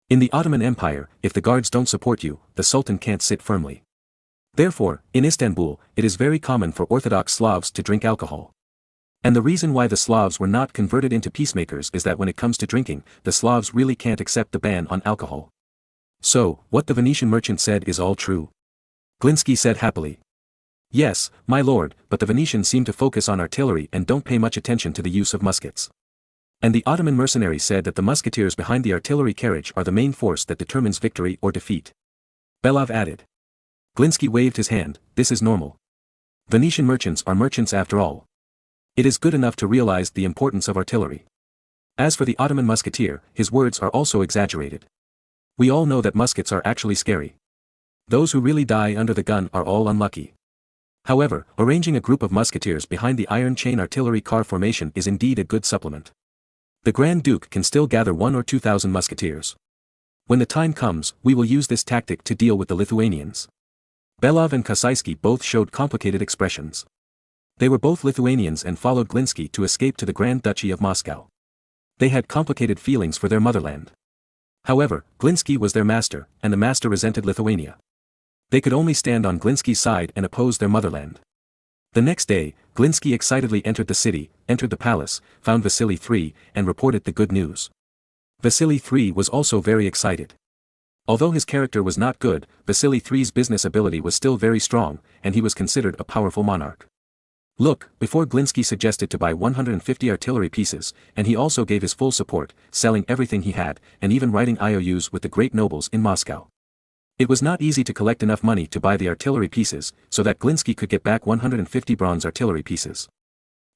In the Ottoman Empire, if the guards don't support you, the Sultan can't sit firmly. Therefore, in Istanbul, it is very common for Orthodox Slavs to drink alcohol. And the reason why the Slavs were not converted into peacemakers is that when it comes to drinking, the Slavs really can't accept the ban on alcohol. So, what the Venetian merchant said is all true. Glinsky said happily. Yes, my lord, but the Venetians seem to focus on artillery and don't pay much attention to the use of muskets. And the Ottoman mercenaries said that the musketeers behind the artillery carriage are the main force that determines victory or defeat. Belov added. Glinsky waved his hand, this is normal. Venetian merchants are merchants after all. It is good enough to realize the importance of artillery. As for the Ottoman musketeer, his words are also exaggerated. We all know that muskets are actually scary. Those who really die under the gun are all unlucky. However, arranging a group of musketeers behind the iron chain artillery car formation is indeed a good supplement. The Grand Duke can still gather 1,000 or 2,000 musketeers. When the time comes, we will use this tactic to deal with the Lithuanians. Belov and Kosaisky both showed complicated expressions. They were both Lithuanians and followed Glinsky to escape to the Grand Duchy of Moscow. They had complicated feelings for their motherland. However, Glinsky was their master, and the master resented Lithuania. They could only stand on Glinsky's side and oppose their motherland. The next day, Glinsky excitedly entered the city, entered the palace, found Vasily III, and reported the good news. Vasily III was also very excited. Although his character was not good, Vasily III's business ability was still very strong, and he was considered a powerful monarch. Look, before Glinsky suggested to buy 150 artillery pieces, and he also gave his full support, selling everything he had, and even writing IOUs with the great nobles in Moscow. It was not easy to collect enough money to buy the artillery pieces, so that Glinsky could get back 150 bronze artillery pieces.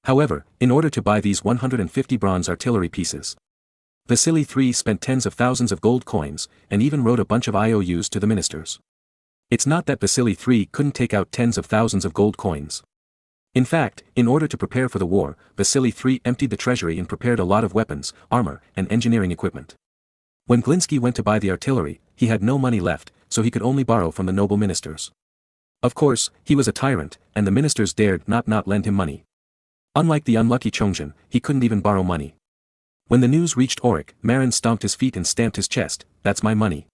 However, in order to buy these 150 bronze artillery pieces, Vasily III spent tens of thousands of gold coins, and even wrote a bunch of IOUs to the ministers. It's not that Vasily III couldn't take out tens of thousands of gold coins. In fact, in order to prepare for the war, Vasily III emptied the treasury and prepared a lot of weapons, armor, and engineering equipment. When Glinsky went to buy the artillery, he had no money left, so he could only borrow from the noble ministers. Of course, he was a tyrant, and the ministers dared not lend him money. Unlike the unlucky Chongzhen, he couldn't even borrow money. When the news reached Auric, Marin stomped his feet and stamped his chest. "That's my money."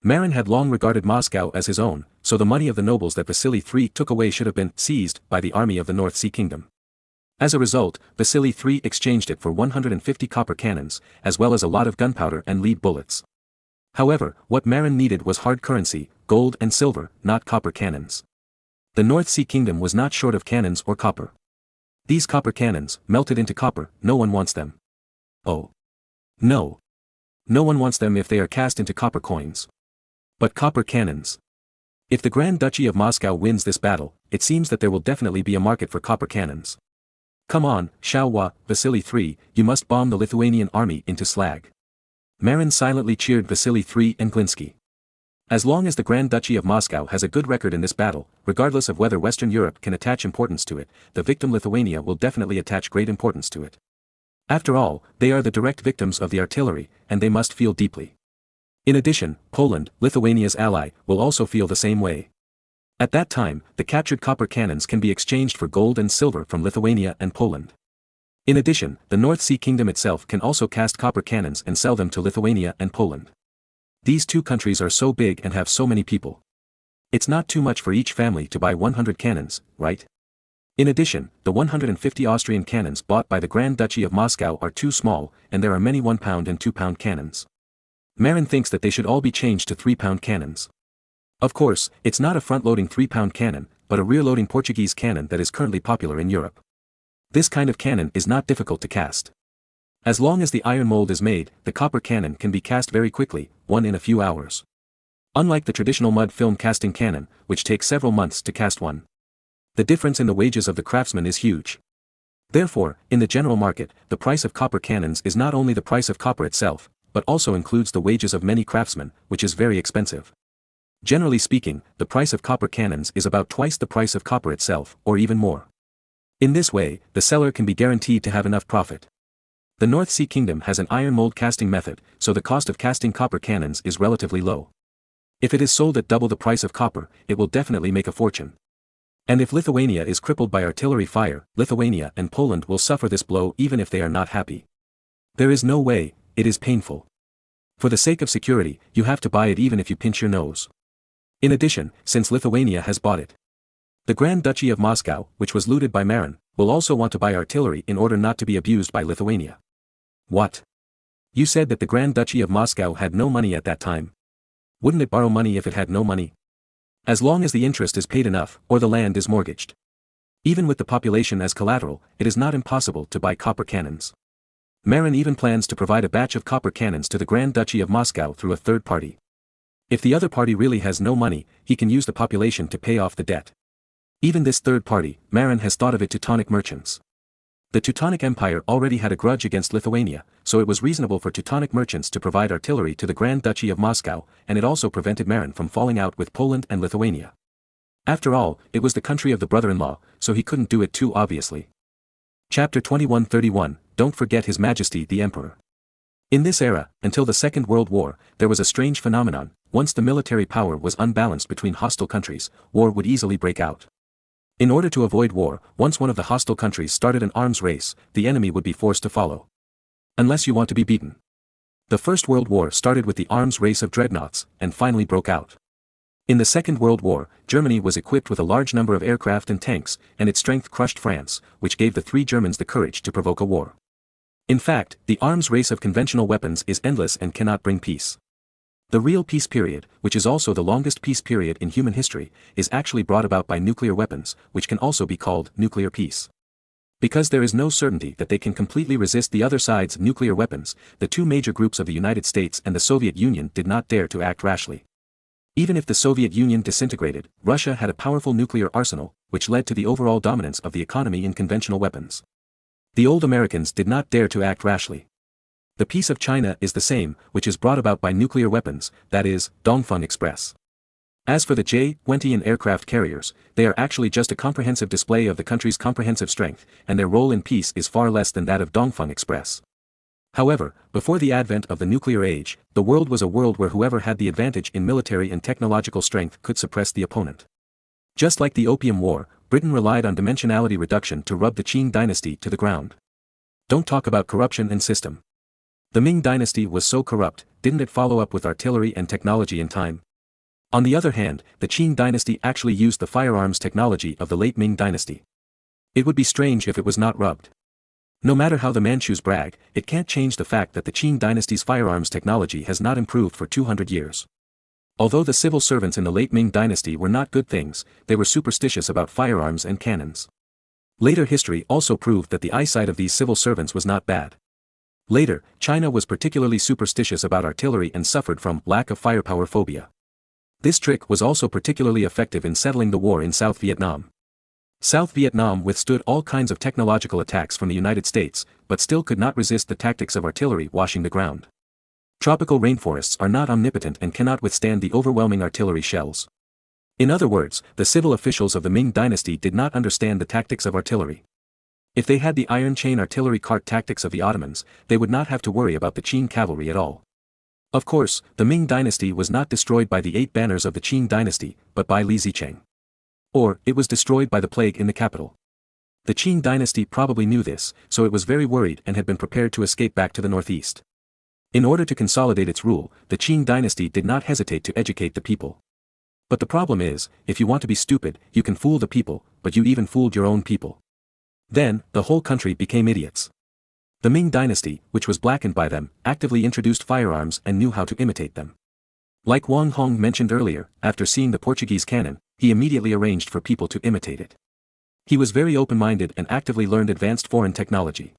Marin had long regarded Moscow as his own, so the money of the nobles that Vasily III took away should have been seized by the army of the North Sea Kingdom. As a result, Vasily III exchanged it for 150 copper cannons, as well as a lot of gunpowder and lead bullets. However, what Marin needed was hard currency, gold and silver, not copper cannons. The North Sea Kingdom was not short of cannons or copper. These copper cannons, melted into copper, no one wants them. Oh. No. No one wants them if they are cast into copper coins. But copper cannons. If the Grand Duchy of Moscow wins this battle, it seems that there will definitely be a market for copper cannons. "Come on, Xiaohua, Vasily III, you must bomb the Lithuanian army into slag." Marin silently cheered Vasily III and Glinsky. As long as the Grand Duchy of Moscow has a good record in this battle, regardless of whether Western Europe can attach importance to it, the victim Lithuania will definitely attach great importance to it. After all, they are the direct victims of the artillery, and they must feel deeply. In addition, Poland, Lithuania's ally, will also feel the same way. At that time, the captured copper cannons can be exchanged for gold and silver from Lithuania and Poland. In addition, the North Sea Kingdom itself can also cast copper cannons and sell them to Lithuania and Poland. These two countries are so big and have so many people. It's not too much for each family to buy 100 cannons, right? In addition, the 150 Austrian cannons bought by the Grand Duchy of Moscow are too small, and there are many 1-pound and 2-pound cannons. Marin thinks that they should all be changed to 3-pound cannons. Of course, it's not a front-loading 3-pound cannon, but a rear-loading Portuguese cannon that is currently popular in Europe. This kind of cannon is not difficult to cast. As long as the iron mold is made, the copper cannon can be cast very quickly, one in a few hours. Unlike the traditional mud film casting cannon, which takes several months to cast one. The difference in the wages of the craftsmen is huge. Therefore, in the general market, the price of copper cannons is not only the price of copper itself, but also includes the wages of many craftsmen, which is very expensive. Generally speaking, the price of copper cannons is about twice the price of copper itself, or even more. In this way, the seller can be guaranteed to have enough profit. The North Sea Kingdom has an iron mold casting method, so the cost of casting copper cannons is relatively low. If it is sold at double the price of copper, it will definitely make a fortune. And if Lithuania is crippled by artillery fire, Lithuania and Poland will suffer this blow even if they are not happy. There is no way, it is painful. For the sake of security, you have to buy it even if you pinch your nose. In addition, since Lithuania has bought it, the Grand Duchy of Moscow, which was looted by Marin, will also want to buy artillery in order not to be abused by Lithuania. What? You said that the Grand Duchy of Moscow had no money at that time. Wouldn't it borrow money if it had no money? As long as the interest is paid enough, or the land is mortgaged. Even with the population as collateral, it is not impossible to buy copper cannons. Marin even plans to provide a batch of copper cannons to the Grand Duchy of Moscow through a third party. If the other party really has no money, he can use the population to pay off the debt. Even this third party, Marin has thought of it Teutonic merchants. The Teutonic Empire already had a grudge against Lithuania, so it was reasonable for Teutonic merchants to provide artillery to the Grand Duchy of Moscow, and it also prevented Marin from falling out with Poland and Lithuania. After all, it was the country of the brother-in-law, so he couldn't do it too obviously. Chapter 2131, Don't Forget His Majesty the Emperor. In this era, until the Second World War, there was a strange phenomenon. Once the military power was unbalanced between hostile countries, war would easily break out. In order to avoid war, once one of the hostile countries started an arms race, the enemy would be forced to follow. Unless you want to be beaten. The First World War started with the arms race of dreadnoughts, and finally broke out. In the Second World War, Germany was equipped with a large number of aircraft and tanks, and its strength crushed France, which gave the three Germans the courage to provoke a war. In fact, the arms race of conventional weapons is endless and cannot bring peace. The real peace period, which is also the longest peace period in human history, is actually brought about by nuclear weapons, which can also be called nuclear peace. Because there is no certainty that they can completely resist the other side's nuclear weapons, the two major groups of the United States and the Soviet Union did not dare to act rashly. Even if the Soviet Union disintegrated, Russia had a powerful nuclear arsenal, which led to the overall dominance of the economy in conventional weapons. The old Americans did not dare to act rashly. The peace of China is the same, which is brought about by nuclear weapons, that is, Dongfeng Express. As for the J-20 and aircraft carriers, they are actually just a comprehensive display of the country's comprehensive strength, and their role in peace is far less than that of Dongfeng Express. However, before the advent of the nuclear age, the world was a world where whoever had the advantage in military and technological strength could suppress the opponent. Just like the Opium War, Britain relied on dimensionality reduction to rub the Qing dynasty to the ground. Don't talk about corruption and system. The Ming dynasty was so corrupt, didn't it follow up with artillery and technology in time? On the other hand, the Qing dynasty actually used the firearms technology of the late Ming dynasty. It would be strange if it was not rubbed. No matter how the Manchus brag, it can't change the fact that the Qing dynasty's firearms technology has not improved for 200 years. Although the civil servants in the late Ming dynasty were not good things, they were superstitious about firearms and cannons. Later history also proved that the eyesight of these civil servants was not bad. Later, China was particularly superstitious about artillery and suffered from lack of firepower phobia. This trick was also particularly effective in settling the war in South Vietnam. South Vietnam withstood all kinds of technological attacks from the United States, but still could not resist the tactics of artillery washing the ground. Tropical rainforests are not omnipotent and cannot withstand the overwhelming artillery shells. In other words, the civil officials of the Ming dynasty did not understand the tactics of artillery. If they had the iron chain artillery cart tactics of the Ottomans, they would not have to worry about the Qing cavalry at all. Of course, the Ming dynasty was not destroyed by the 8 banners of the Qing dynasty, but by Li Zicheng. Or, it was destroyed by the plague in the capital. The Qing dynasty probably knew this, so it was very worried and had been prepared to escape back to the northeast. In order to consolidate its rule, the Qing dynasty did not hesitate to educate the people. But the problem is, if you want to be stupid, you can fool the people, but you even fooled your own people. Then, the whole country became idiots. The Ming dynasty, which was blackened by them, actively introduced firearms and knew how to imitate them. Like Wang Hong mentioned earlier, after seeing the Portuguese cannon, he immediately arranged for people to imitate it. He was very open-minded and actively learned advanced foreign technology.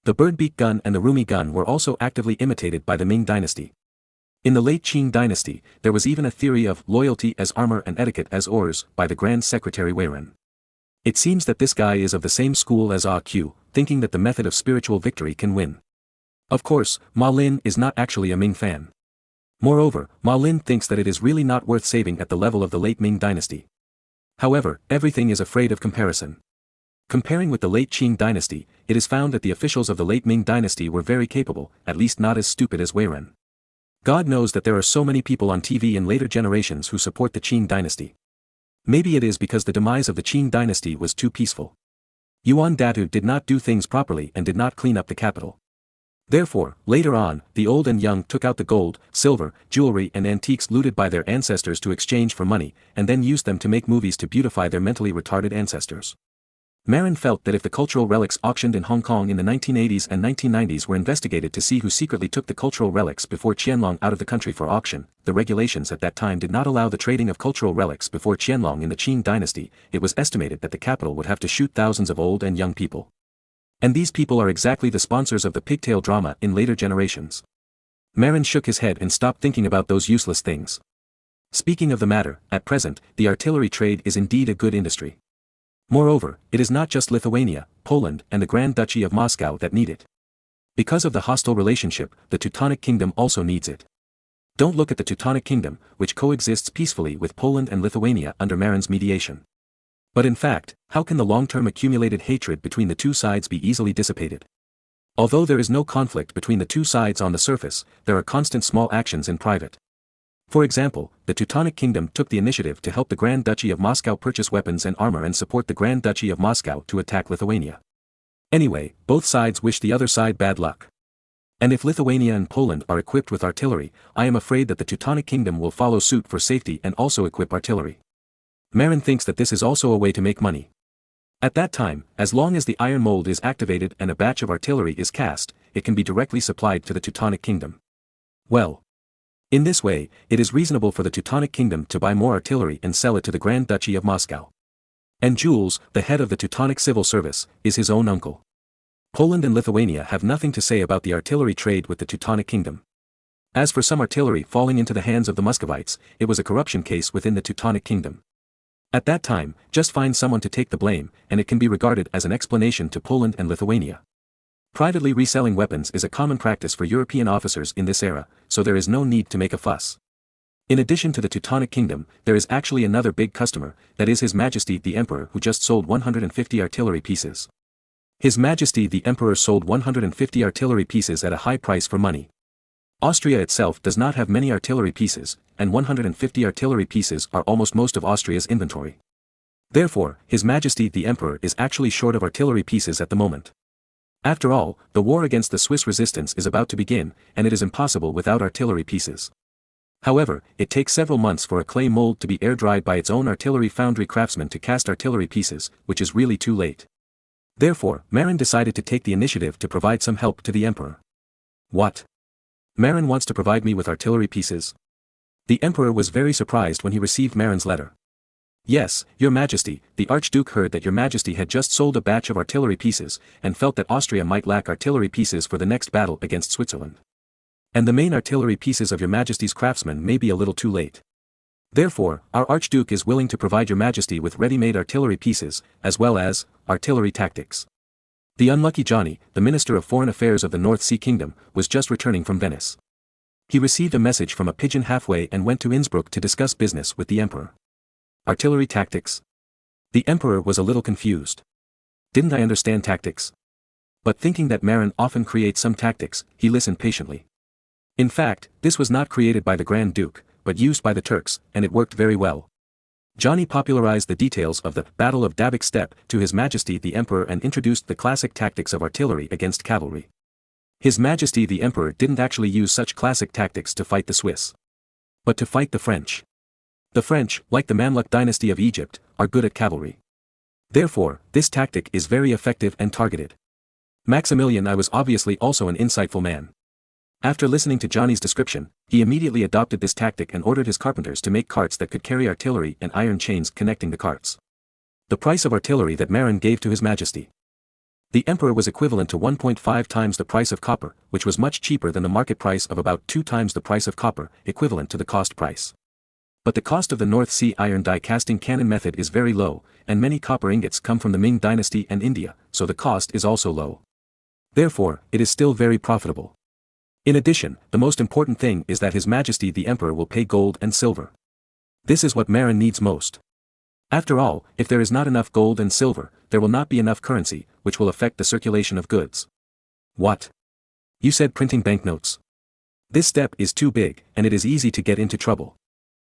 The birdbeak gun and the Rumi gun were also actively imitated by the Ming dynasty. In the late Qing dynasty, there was even a theory of loyalty as armor and etiquette as oars by the Grand Secretary Wei Ren. It seems that this guy is of the same school as Ah Q, thinking that the method of spiritual victory can win. Of course, Ma Lin is not actually a Ming fan. Moreover, Ma Lin thinks that it is really not worth saving at the level of the late Ming dynasty. However, everything is afraid of comparison. Comparing with the late Qing dynasty, it is found that the officials of the late Ming dynasty were very capable, at least not as stupid as Wei Ren. God knows that there are so many people on TV in later generations who support the Qing dynasty. Maybe it is because the demise of the Qing dynasty was too peaceful. Yuan Datu did not do things properly and did not clean up the capital. Therefore, later on, the old and young took out the gold, silver, jewelry and antiques looted by their ancestors to exchange for money, and then used them to make movies to beautify their mentally retarded ancestors. Marin felt that if the cultural relics auctioned in Hong Kong in the 1980s and 1990s were investigated to see who secretly took the cultural relics before Qianlong out of the country for auction, the regulations at that time did not allow the trading of cultural relics before Qianlong in the Qing dynasty, it was estimated that the capital would have to shoot thousands of old and young people. And these people are exactly the sponsors of the pigtail drama in later generations. Marin shook his head and stopped thinking about those useless things. Speaking of the matter, at present, the artillery trade is indeed a good industry. Moreover, it is not just Lithuania, Poland and the Grand Duchy of Moscow that need it. Because of the hostile relationship, the Teutonic Kingdom also needs it. Don't look at the Teutonic Kingdom, which coexists peacefully with Poland and Lithuania under Marin's mediation. But in fact, how can the long-term accumulated hatred between the two sides be easily dissipated? Although there is no conflict between the two sides on the surface, there are constant small actions in private. For example, the Teutonic Kingdom took the initiative to help the Grand Duchy of Moscow purchase weapons and armor and support the Grand Duchy of Moscow to attack Lithuania. Anyway, both sides wish the other side bad luck. And if Lithuania and Poland are equipped with artillery, I am afraid that the Teutonic Kingdom will follow suit for safety and also equip artillery. Marin thinks that this is also a way to make money. At that time, as long as the iron mold is activated and a batch of artillery is cast, it can be directly supplied to the Teutonic Kingdom. Well, in this way, it is reasonable for the Teutonic Kingdom to buy more artillery and sell it to the Grand Duchy of Moscow. And Jules, the head of the Teutonic Civil Service, is his own uncle. Poland and Lithuania have nothing to say about the artillery trade with the Teutonic Kingdom. As for some artillery falling into the hands of the Muscovites, it was a corruption case within the Teutonic Kingdom. At that time, just find someone to take the blame, and it can be regarded as an explanation to Poland and Lithuania. Privately reselling weapons is a common practice for European officers in this era, so there is no need to make a fuss. In addition to the Teutonic Kingdom, there is actually another big customer, that is His Majesty the Emperor, who just sold 150 artillery pieces. His Majesty the Emperor sold 150 artillery pieces at a high price for money. Austria itself does not have many artillery pieces, and 150 artillery pieces are almost most of Austria's inventory. Therefore, His Majesty the Emperor is actually short of artillery pieces at the moment. After all, the war against the Swiss resistance is about to begin, and it is impossible without artillery pieces. However, it takes several months for a clay mold to be air-dried by its own artillery foundry craftsmen to cast artillery pieces, which is really too late. Therefore, Marin decided to take the initiative to provide some help to the Emperor. What? Marin wants to provide me with artillery pieces? The Emperor was very surprised when he received Marin's letter. Yes, Your Majesty, the Archduke heard that Your Majesty had just sold a batch of artillery pieces, and felt that Austria might lack artillery pieces for the next battle against Switzerland. And the main artillery pieces of Your Majesty's craftsmen may be a little too late. Therefore, our Archduke is willing to provide Your Majesty with ready-made artillery pieces, as well as artillery tactics. The unlucky Johnny, the Minister of Foreign Affairs of the North Sea Kingdom, was just returning from Venice. He received a message from a pigeon halfway and went to Innsbruck to discuss business with the Emperor. Artillery tactics? The Emperor was a little confused. Didn't I understand tactics? But thinking that Marin often creates some tactics, he listened patiently. In fact, this was not created by the Grand Duke, but used by the Turks, and it worked very well. Johnny popularized the details of the Battle of Dabik Steppe to His Majesty the Emperor and introduced the classic tactics of artillery against cavalry. His Majesty the Emperor didn't actually use such classic tactics to fight the Swiss, but to fight the French. The French, like the Mamluk dynasty of Egypt, are good at cavalry. Therefore, this tactic is very effective and targeted. Maximilian I was obviously also an insightful man. After listening to Johnny's description, he immediately adopted this tactic and ordered his carpenters to make carts that could carry artillery and iron chains connecting the carts. The price of artillery that Marin gave to His Majesty the Emperor was equivalent to 1.5 times the price of copper, which was much cheaper than the market price of about 2 times the price of copper, equivalent to the cost price. But the cost of the North Sea iron die casting cannon method is very low, and many copper ingots come from the Ming dynasty and India, so the cost is also low. Therefore, it is still very profitable. In addition, the most important thing is that His Majesty the Emperor will pay gold and silver. This is what Marin needs most. After all, if there is not enough gold and silver, there will not be enough currency, which will affect the circulation of goods. What? You said printing banknotes. This step is too big, and it is easy to get into trouble.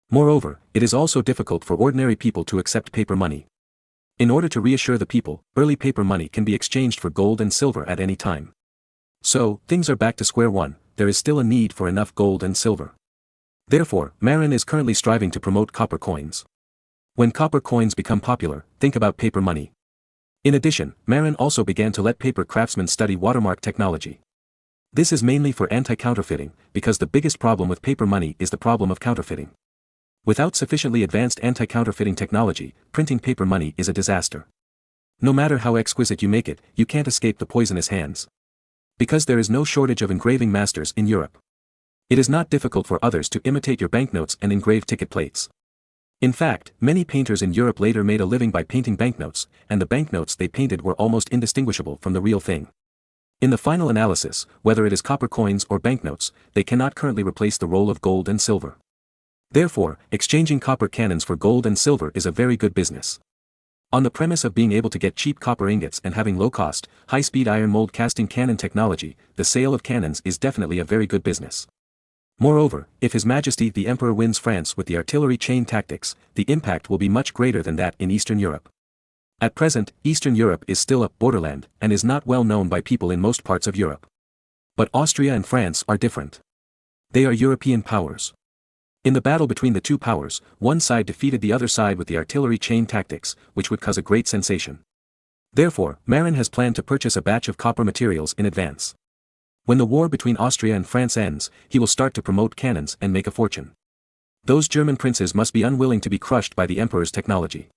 Moreover, it is also difficult for ordinary people to accept paper money. In order to reassure the people, early paper money can be exchanged for gold and silver at any time. So, things are back to square one, there is still a need for enough gold and silver. Therefore, Marin is currently striving to promote copper coins. When copper coins become popular, think about paper money. In addition, Marin also began to let paper craftsmen study watermark technology. This is mainly for anti-counterfeiting, because the biggest problem with paper money is the problem of counterfeiting. Without sufficiently advanced anti-counterfeiting technology, printing paper money is a disaster. No matter how exquisite you make it, you can't escape the poisonous hands. Because there is no shortage of engraving masters in Europe. It is not difficult for others to imitate your banknotes and engrave ticket plates. In fact, many painters in Europe later made a living by painting banknotes, and the banknotes they painted were almost indistinguishable from the real thing. In the final analysis, whether it is copper coins or banknotes, they cannot currently replace the role of gold and silver. Therefore, exchanging copper cannons for gold and silver is a very good business. On the premise of being able to get cheap copper ingots and having low-cost, high-speed iron mold casting cannon technology, the sale of cannons is definitely a very good business. Moreover, if His Majesty the Emperor wins France with the artillery chain tactics, the impact will be much greater than that in Eastern Europe. At present, Eastern Europe is still a borderland and is not well known by people in most parts of Europe. But Austria and France are different. They are European powers. In the battle between the two powers, one side defeated the other side with the artillery chain tactics, which would cause a great sensation. Therefore, Marin has planned to purchase a batch of copper materials in advance. When the war between Austria and France ends, he will start to promote cannons and make a fortune. Those German princes must be unwilling to be crushed by the Emperor's technology.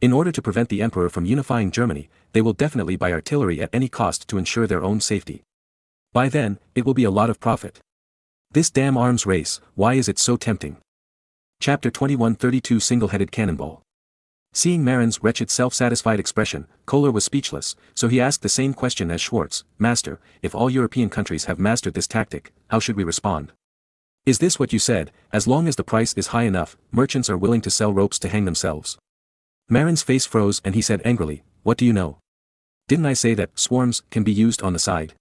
In order to prevent the Emperor from unifying Germany, they will definitely buy artillery at any cost to ensure their own safety. By then, it will be a lot of profit. This damn arms race, why is it so tempting? Chapter 21:32 Single-headed Cannonball. Seeing Marin's wretched self-satisfied expression, Kohler was speechless, so he asked the same question as Schwartz, Master, if all European countries have mastered this tactic, how should we respond? Is this what you said, as long as the price is high enough, merchants are willing to sell ropes to hang themselves? Marin's face froze and he said angrily, what do you know? Didn't I say that swarms can be used on the side?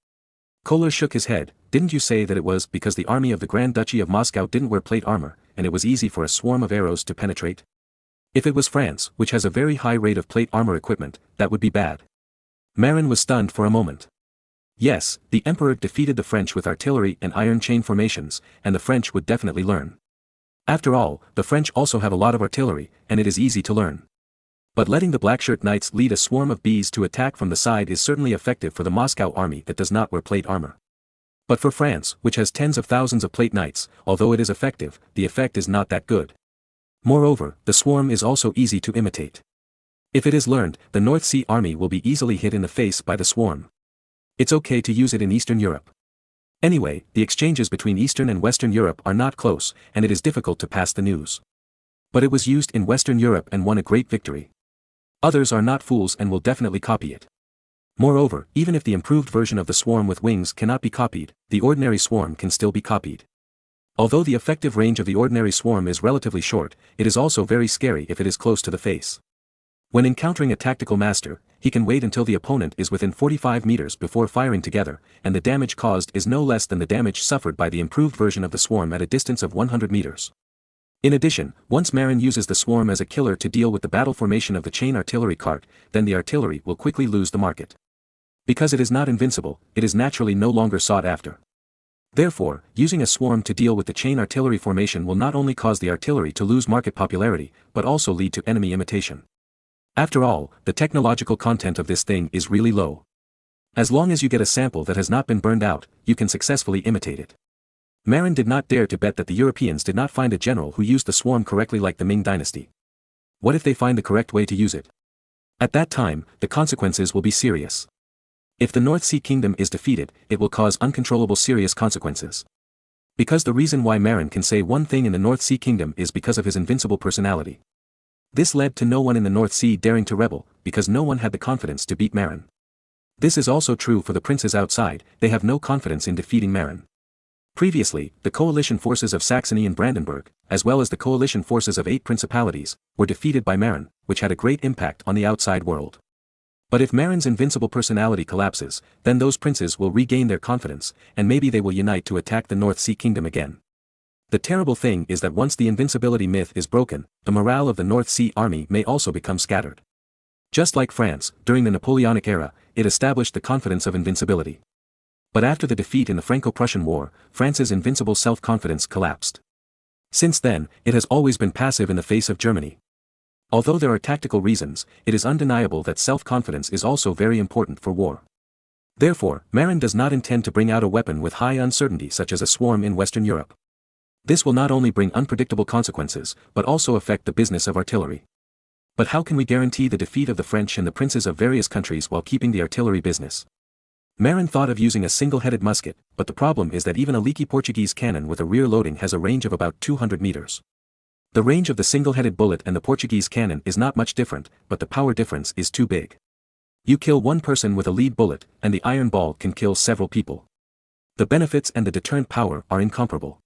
Kohler shook his head. Didn't you say that it was because the army of the Grand Duchy of Moscow didn't wear plate armor, and it was easy for a swarm of arrows to penetrate? If it was France, which has a very high rate of plate armor equipment, that would be bad. Marin was stunned for a moment. Yes, the emperor defeated the French with artillery and iron chain formations, and the French would definitely learn. After all, the French also have a lot of artillery, and it is easy to learn. But letting the Blackshirt Knights lead a swarm of bees to attack from the side is certainly effective for the Moscow army that does not wear plate armor. But for France, which has tens of thousands of plate knights, although it is effective, the effect is not that good. Moreover, the swarm is also easy to imitate. If it is learned, the North Sea army will be easily hit in the face by the swarm. It's okay to use it in Eastern Europe. Anyway, the exchanges between Eastern and Western Europe are not close, and it is difficult to pass the news. But it was used in Western Europe and won a great victory. Others are not fools and will definitely copy it. Moreover, even if the improved version of the swarm with wings cannot be copied, the ordinary swarm can still be copied. Although the effective range of the ordinary swarm is relatively short, it is also very scary if it is close to the face. When encountering a tactical master, he can wait until the opponent is within 45 meters before firing together, and the damage caused is no less than the damage suffered by the improved version of the swarm at a distance of 100 meters. In addition, once Marin uses the swarm as a killer to deal with the battle formation of the chain artillery cart, then the artillery will quickly lose the market. Because it is not invincible, it is naturally no longer sought after. Therefore, using a swarm to deal with the chain artillery formation will not only cause the artillery to lose market popularity, but also lead to enemy imitation. After all, the technological content of this thing is really low. As long as you get a sample that has not been burned out, you can successfully imitate it. Marin did not dare to bet that the Europeans did not find a general who used the swarm correctly like the Ming dynasty. What if they find the correct way to use it? At that time, the consequences will be serious. If the North Sea Kingdom is defeated, it will cause uncontrollable serious consequences. Because the reason why Marin can say one thing in the North Sea Kingdom is because of his invincible personality. This led to no one in the North Sea daring to rebel, because no one had the confidence to beat Marin. This is also true for the princes outside, they have no confidence in defeating Marin. Previously, the coalition forces of Saxony and Brandenburg, as well as the coalition forces of 8 principalities, were defeated by Marin, which had a great impact on the outside world. But if Marin's invincible personality collapses, then those princes will regain their confidence, and maybe they will unite to attack the North Sea Kingdom again. The terrible thing is that once the invincibility myth is broken, the morale of the North Sea army may also become scattered. Just like France, during the Napoleonic era, it established the confidence of invincibility. But after the defeat in the Franco-Prussian War, France's invincible self-confidence collapsed. Since then, it has always been passive in the face of Germany. Although there are tactical reasons, it is undeniable that self-confidence is also very important for war. Therefore, Marin does not intend to bring out a weapon with high uncertainty such as a swarm in Western Europe. This will not only bring unpredictable consequences, but also affect the business of artillery. But how can we guarantee the defeat of the French and the princes of various countries while keeping the artillery business? Marin thought of using a single-headed musket, but the problem is that even a leaky Portuguese cannon with a rear loading has a range of about 200 meters. The range of the single-headed bullet and the Portuguese cannon is not much different, but the power difference is too big. You kill one person with a lead bullet, and the iron ball can kill several people. The benefits and the deterrent power are incomparable.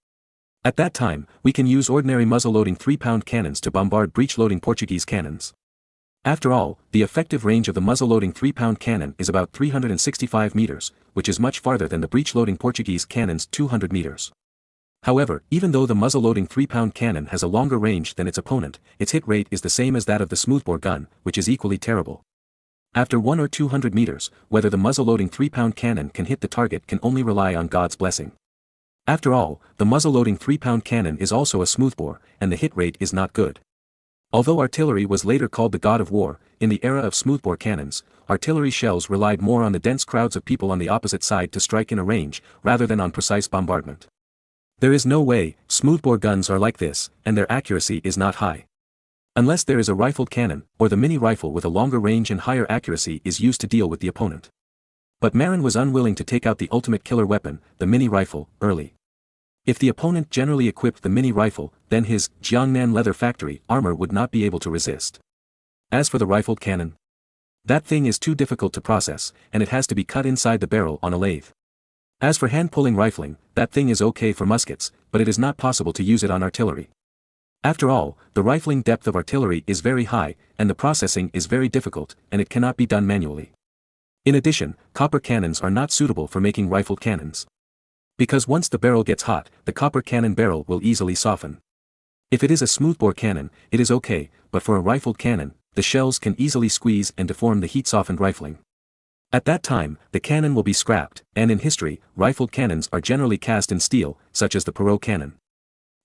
At that time, we can use ordinary muzzle-loading 3-pound cannons to bombard breech-loading Portuguese cannons. After all, the effective range of the muzzle-loading 3-pound cannon is about 365 meters, which is much farther than the breech-loading Portuguese cannon's 200 meters. However, even though the muzzle-loading 3-pound cannon has a longer range than its opponent, its hit rate is the same as that of the smoothbore gun, which is equally terrible. After 100 or 200 meters, whether the muzzle-loading 3-pound cannon can hit the target can only rely on God's blessing. After all, the muzzle-loading 3-pound cannon is also a smoothbore, and the hit rate is not good. Although artillery was later called the god of war, in the era of smoothbore cannons, artillery shells relied more on the dense crowds of people on the opposite side to strike in a range, rather than on precise bombardment. There is no way, smoothbore guns are like this, and their accuracy is not high. Unless there is a rifled cannon, or the mini-rifle with a longer range and higher accuracy is used to deal with the opponent. But Marin was unwilling to take out the ultimate killer weapon, the mini-rifle, early. If the opponent generally equipped the mini-rifle, then his Jiangnan leather factory armor would not be able to resist. As for the rifled cannon, that thing is too difficult to process, and it has to be cut inside the barrel on a lathe. As for hand-pulling rifling, that thing is okay for muskets, but it is not possible to use it on artillery. After all, the rifling depth of artillery is very high, and the processing is very difficult, and it cannot be done manually. In addition, copper cannons are not suitable for making rifled cannons. Because once the barrel gets hot, the copper cannon barrel will easily soften. If it is a smoothbore cannon, it is okay, but for a rifled cannon, the shells can easily squeeze and deform the heat-softened rifling. At that time, the cannon will be scrapped, and in history, rifled cannons are generally cast in steel, such as the Perot cannon.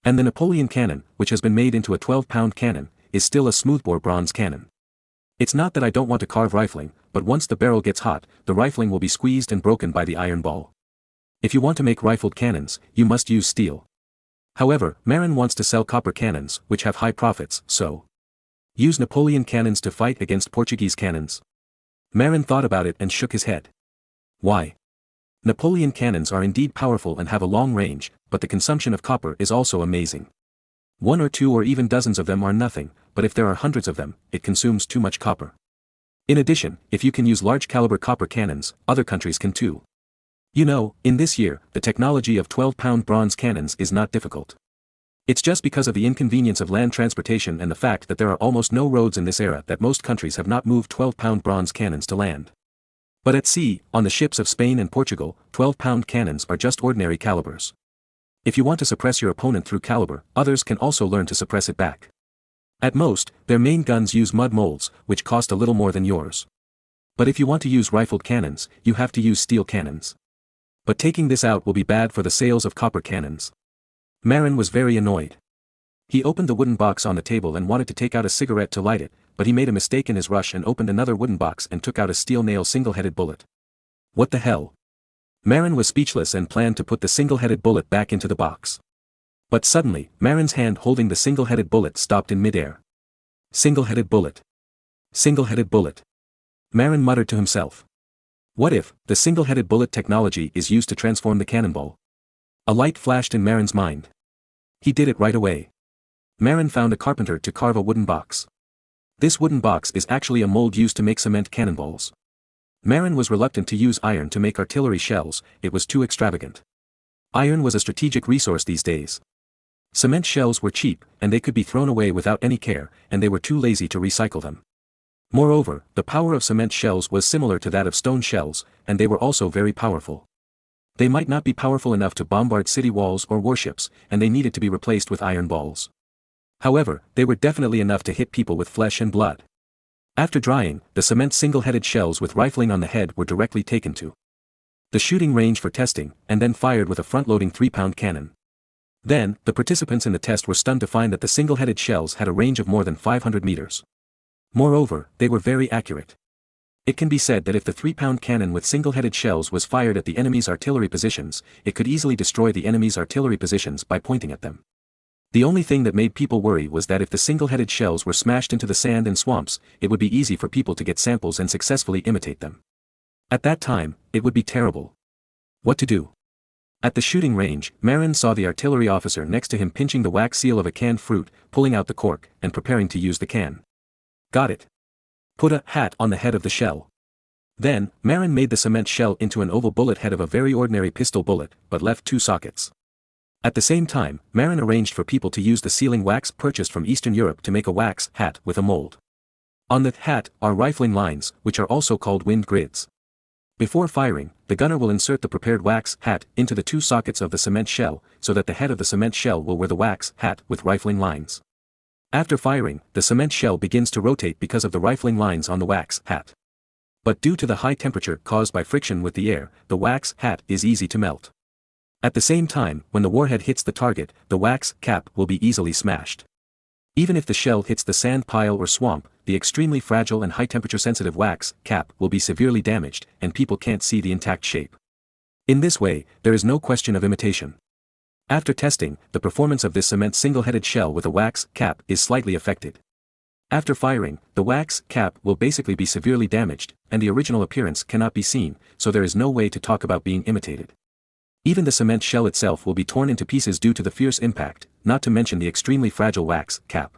And the Napoleon cannon, which has been made into a 12-pound cannon, is still a smoothbore bronze cannon. It's not that I don't want to carve rifling, but once the barrel gets hot, the rifling will be squeezed and broken by the iron ball. If you want to make rifled cannons, you must use steel. However, Marin wants to sell copper cannons, which have high profits, so use Napoleon cannons to fight against Portuguese cannons. Marin thought about it and shook his head. Why? Napoleon cannons are indeed powerful and have a long range, but the consumption of copper is also amazing. 1 or 2 or even dozens of them are nothing, but if there are hundreds of them, it consumes too much copper. In addition, if you can use large caliber copper cannons, other countries can too. You know, in this year, the technology of 12-pound bronze cannons is not difficult. It's just because of the inconvenience of land transportation and the fact that there are almost no roads in this era that most countries have not moved 12-pound bronze cannons to land. But at sea, on the ships of Spain and Portugal, 12-pound cannons are just ordinary calibers. If you want to suppress your opponent through caliber, others can also learn to suppress it back. At most, their main guns use mud molds, which cost a little more than yours. But if you want to use rifled cannons, you have to use steel cannons. But taking this out will be bad for the sales of copper cannons. Marin was very annoyed. He opened the wooden box on the table and wanted to take out a cigarette to light it, but he made a mistake in his rush and opened another wooden box and took out a steel nail single-headed bullet. What the hell? Marin was speechless and planned to put the single-headed bullet back into the box. But suddenly, Marin's hand holding the single-headed bullet stopped in midair. Single-headed bullet. Single-headed bullet. Marin muttered to himself. What if the single-headed bullet technology is used to transform the cannonball? A light flashed in Marin's mind. He did it right away. Marin found a carpenter to carve a wooden box. This wooden box is actually a mold used to make cement cannonballs. Marin was reluctant to use iron to make artillery shells, it was too extravagant. Iron was a strategic resource these days. Cement shells were cheap, and they could be thrown away without any care, and they were too lazy to recycle them. Moreover, the power of cement shells was similar to that of stone shells, and they were also very powerful. They might not be powerful enough to bombard city walls or warships, and they needed to be replaced with iron balls. However, they were definitely enough to hit people with flesh and blood. After drying, the cement single-headed shells with rifling on the head were directly taken to the shooting range for testing, and then fired with a front-loading 3-pound cannon. Then, the participants in the test were stunned to find that the single-headed shells had a range of more than 500 meters. Moreover, they were very accurate. It can be said that if the 3-pound cannon with single-headed shells was fired at the enemy's artillery positions, it could easily destroy the enemy's artillery positions by pointing at them. The only thing that made people worry was that if the single-headed shells were smashed into the sand and swamps, it would be easy for people to get samples and successfully imitate them. At that time, it would be terrible. What to do? At the shooting range, Marin saw the artillery officer next to him pinching the wax seal of a canned fruit, pulling out the cork, and preparing to use the can. Got it. Put a hat on the head of the shell. Then, Marin made the cement shell into an oval bullet head of a very ordinary pistol bullet, but left 2 sockets. At the same time, Marin arranged for people to use the sealing wax purchased from Eastern Europe to make a wax hat with a mold. On the hat are rifling lines, which are also called wind grids. Before firing, the gunner will insert the prepared wax hat into the 2 sockets of the cement shell, so that the head of the cement shell will wear the wax hat with rifling lines. After firing, the cement shell begins to rotate because of the rifling lines on the wax hat. But due to the high temperature caused by friction with the air, the wax hat is easy to melt. At the same time, when the warhead hits the target, the wax cap will be easily smashed. Even if the shell hits the sand pile or swamp, the extremely fragile and high-temperature sensitive wax cap will be severely damaged, and people can't see the intact shape. In this way, there is no question of imitation. After testing, the performance of this cement single-headed shell with a wax cap is slightly affected. After firing, the wax cap will basically be severely damaged, and the original appearance cannot be seen, so there is no way to talk about being imitated. Even the cement shell itself will be torn into pieces due to the fierce impact, not to mention the extremely fragile wax cap.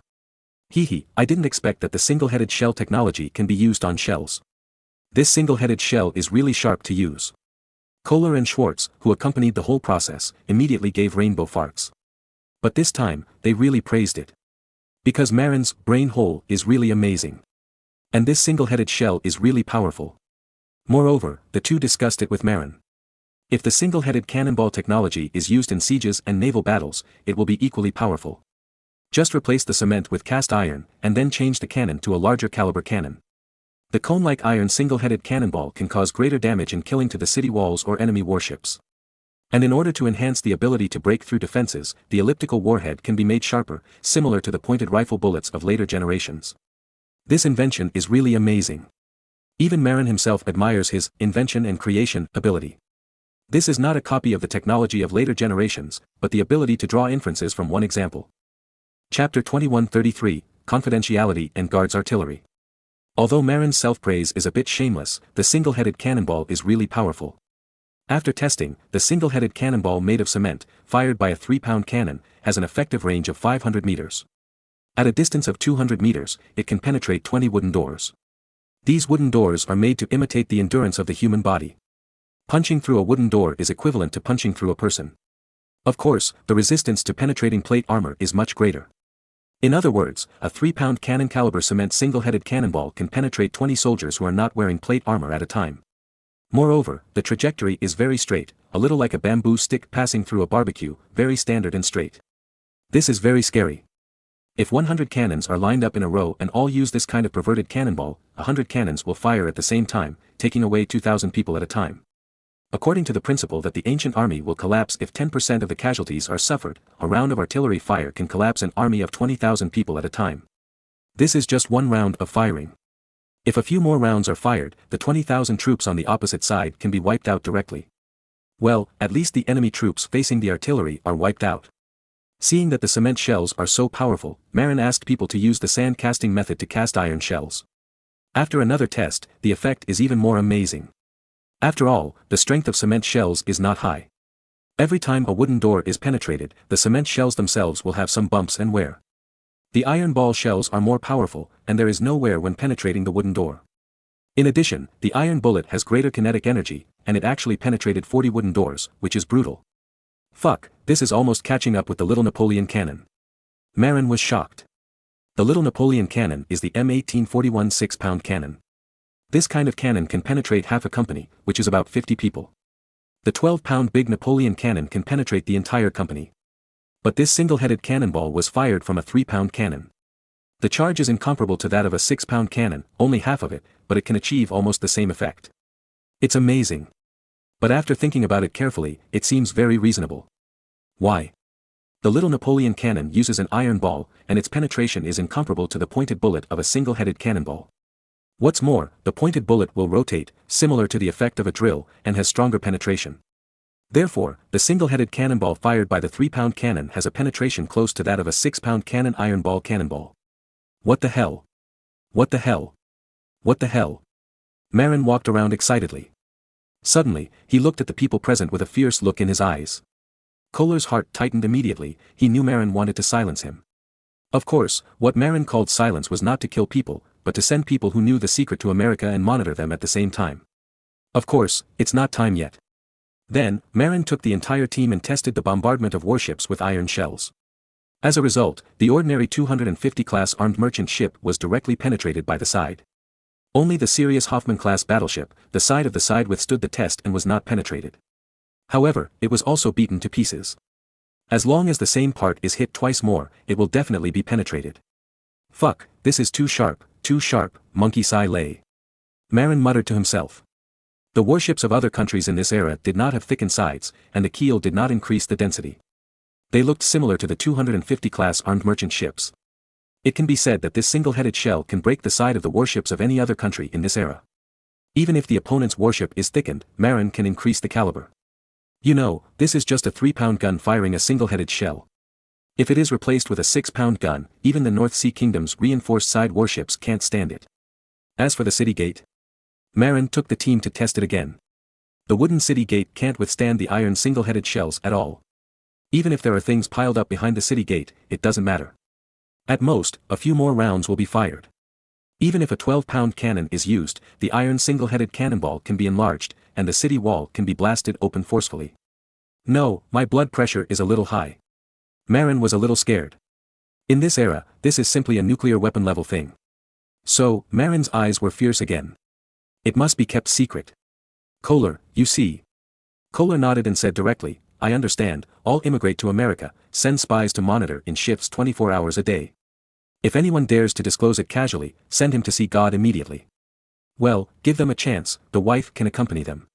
I didn't expect that the single-headed shell technology can be used on shells. This single-headed shell is really sharp to use. Kohler and Schwartz, who accompanied the whole process, immediately gave rainbow farts. But this time, they really praised it. Because Marin's brain hole is really amazing. And this single-headed shell is really powerful. Moreover, the two discussed it with Marin. If the single-headed cannonball technology is used in sieges and naval battles, it will be equally powerful. Just replace the cement with cast iron, and then change the cannon to a larger caliber cannon. The cone-like iron single-headed cannonball can cause greater damage in killing to the city walls or enemy warships. And in order to enhance the ability to break through defenses, the elliptical warhead can be made sharper, similar to the pointed rifle bullets of later generations. This invention is really amazing. Even Marin himself admires his invention and creation ability. This is not a copy of the technology of later generations, but the ability to draw inferences from one example. Chapter 2133, Confidentiality and Guards Artillery. Although Marin's self-praise is a bit shameless, the single-headed cannonball is really powerful. After testing, the single-headed cannonball made of cement, fired by a 3-pound cannon, has an effective range of 500 meters. At a distance of 200 meters, it can penetrate 20 wooden doors. These wooden doors are made to imitate the endurance of the human body. Punching through a wooden door is equivalent to punching through a person. Of course, the resistance to penetrating plate armor is much greater. In other words, a 3-pound cannon caliber cement single-headed cannonball can penetrate 20 soldiers who are not wearing plate armor at a time. Moreover, the trajectory is very straight, a little like a bamboo stick passing through a barbecue, very standard and straight. This is very scary. If 100 cannons are lined up in a row and all use this kind of perverted cannonball, 100 cannons will fire at the same time, taking away 2,000 people at a time. According to the principle that the ancient army will collapse if 10% of the casualties are suffered, a round of artillery fire can collapse an army of 20,000 people at a time. This is just one round of firing. If a few more rounds are fired, the 20,000 troops on the opposite side can be wiped out directly. Well, at least the enemy troops facing the artillery are wiped out. Seeing that the cement shells are so powerful, Marin asked people to use the sand casting method to cast iron shells. After another test, the effect is even more amazing. After all, the strength of cement shells is not high. Every time a wooden door is penetrated, the cement shells themselves will have some bumps and wear. The iron ball shells are more powerful, and there is no wear when penetrating the wooden door. In addition, the iron bullet has greater kinetic energy, and it actually penetrated 40 wooden doors, which is brutal. Fuck, this is almost catching up with the little Napoleon cannon. Marin was shocked. The little Napoleon cannon is the M1841 6-pound cannon. This kind of cannon can penetrate half a company, which is about 50 people. The 12-pound big Napoleon cannon can penetrate the entire company. But this single-headed cannonball was fired from a 3-pound cannon. The charge is incomparable to that of a 6-pound cannon, only half of it, but it can achieve almost the same effect. It's amazing. But after thinking about it carefully, it seems very reasonable. Why? The little Napoleon cannon uses an iron ball, and its penetration is incomparable to the pointed bullet of a single-headed cannonball. What's more, the pointed bullet will rotate, similar to the effect of a drill, and has stronger penetration. Therefore, the single-headed cannonball fired by the 3-pound cannon has a penetration close to that of a 6-pound cannon iron ball cannonball. What the hell? What the hell? What the hell? Marin walked around excitedly. Suddenly, he looked at the people present with a fierce look in his eyes. Kohler's heart tightened immediately. He knew Marin wanted to silence him. Of course, what Marin called silence was not to kill people, but to send people who knew the secret to America and monitor them at the same time. Of course, it's not time yet. Then, Marin took the entire team and tested the bombardment of warships with iron shells. As a result, the ordinary 250-class armed merchant ship was directly penetrated by the side. Only the serious Hoffman-class battleship, the side of the side withstood the test and was not penetrated. However, it was also beaten to pieces. As long as the same part is hit twice more, it will definitely be penetrated. Fuck, this is too sharp, monkey Sai lay. Marin muttered to himself. The warships of other countries in this era did not have thickened sides, and the keel did not increase the density. They looked similar to the 250-class armed merchant ships. It can be said that this single-headed shell can break the side of the warships of any other country in this era. Even if the opponent's warship is thickened, Marin can increase the caliber. You know, this is just a 3-pound gun firing a single-headed shell. If it is replaced with a 6-pound gun, even the North Sea Kingdom's reinforced side warships can't stand it. As for the city gate, Marin took the team to test it again. The wooden city gate can't withstand the iron single-headed shells at all. Even if there are things piled up behind the city gate, it doesn't matter. At most, a few more rounds will be fired. Even if a 12-pound cannon is used, the iron single-headed cannonball can be enlarged, and the city wall can be blasted open forcefully. No, my blood pressure is a little high. Marin was a little scared. In this era, this is simply a nuclear weapon level thing. So, Marin's eyes were fierce again. It must be kept secret. Kohler, you see. Kohler nodded and said directly, I understand, all immigrate to America, send spies to monitor in shifts 24 hours a day. If anyone dares to disclose it casually, send him to see God immediately. Well, give them a chance, the wife can accompany them.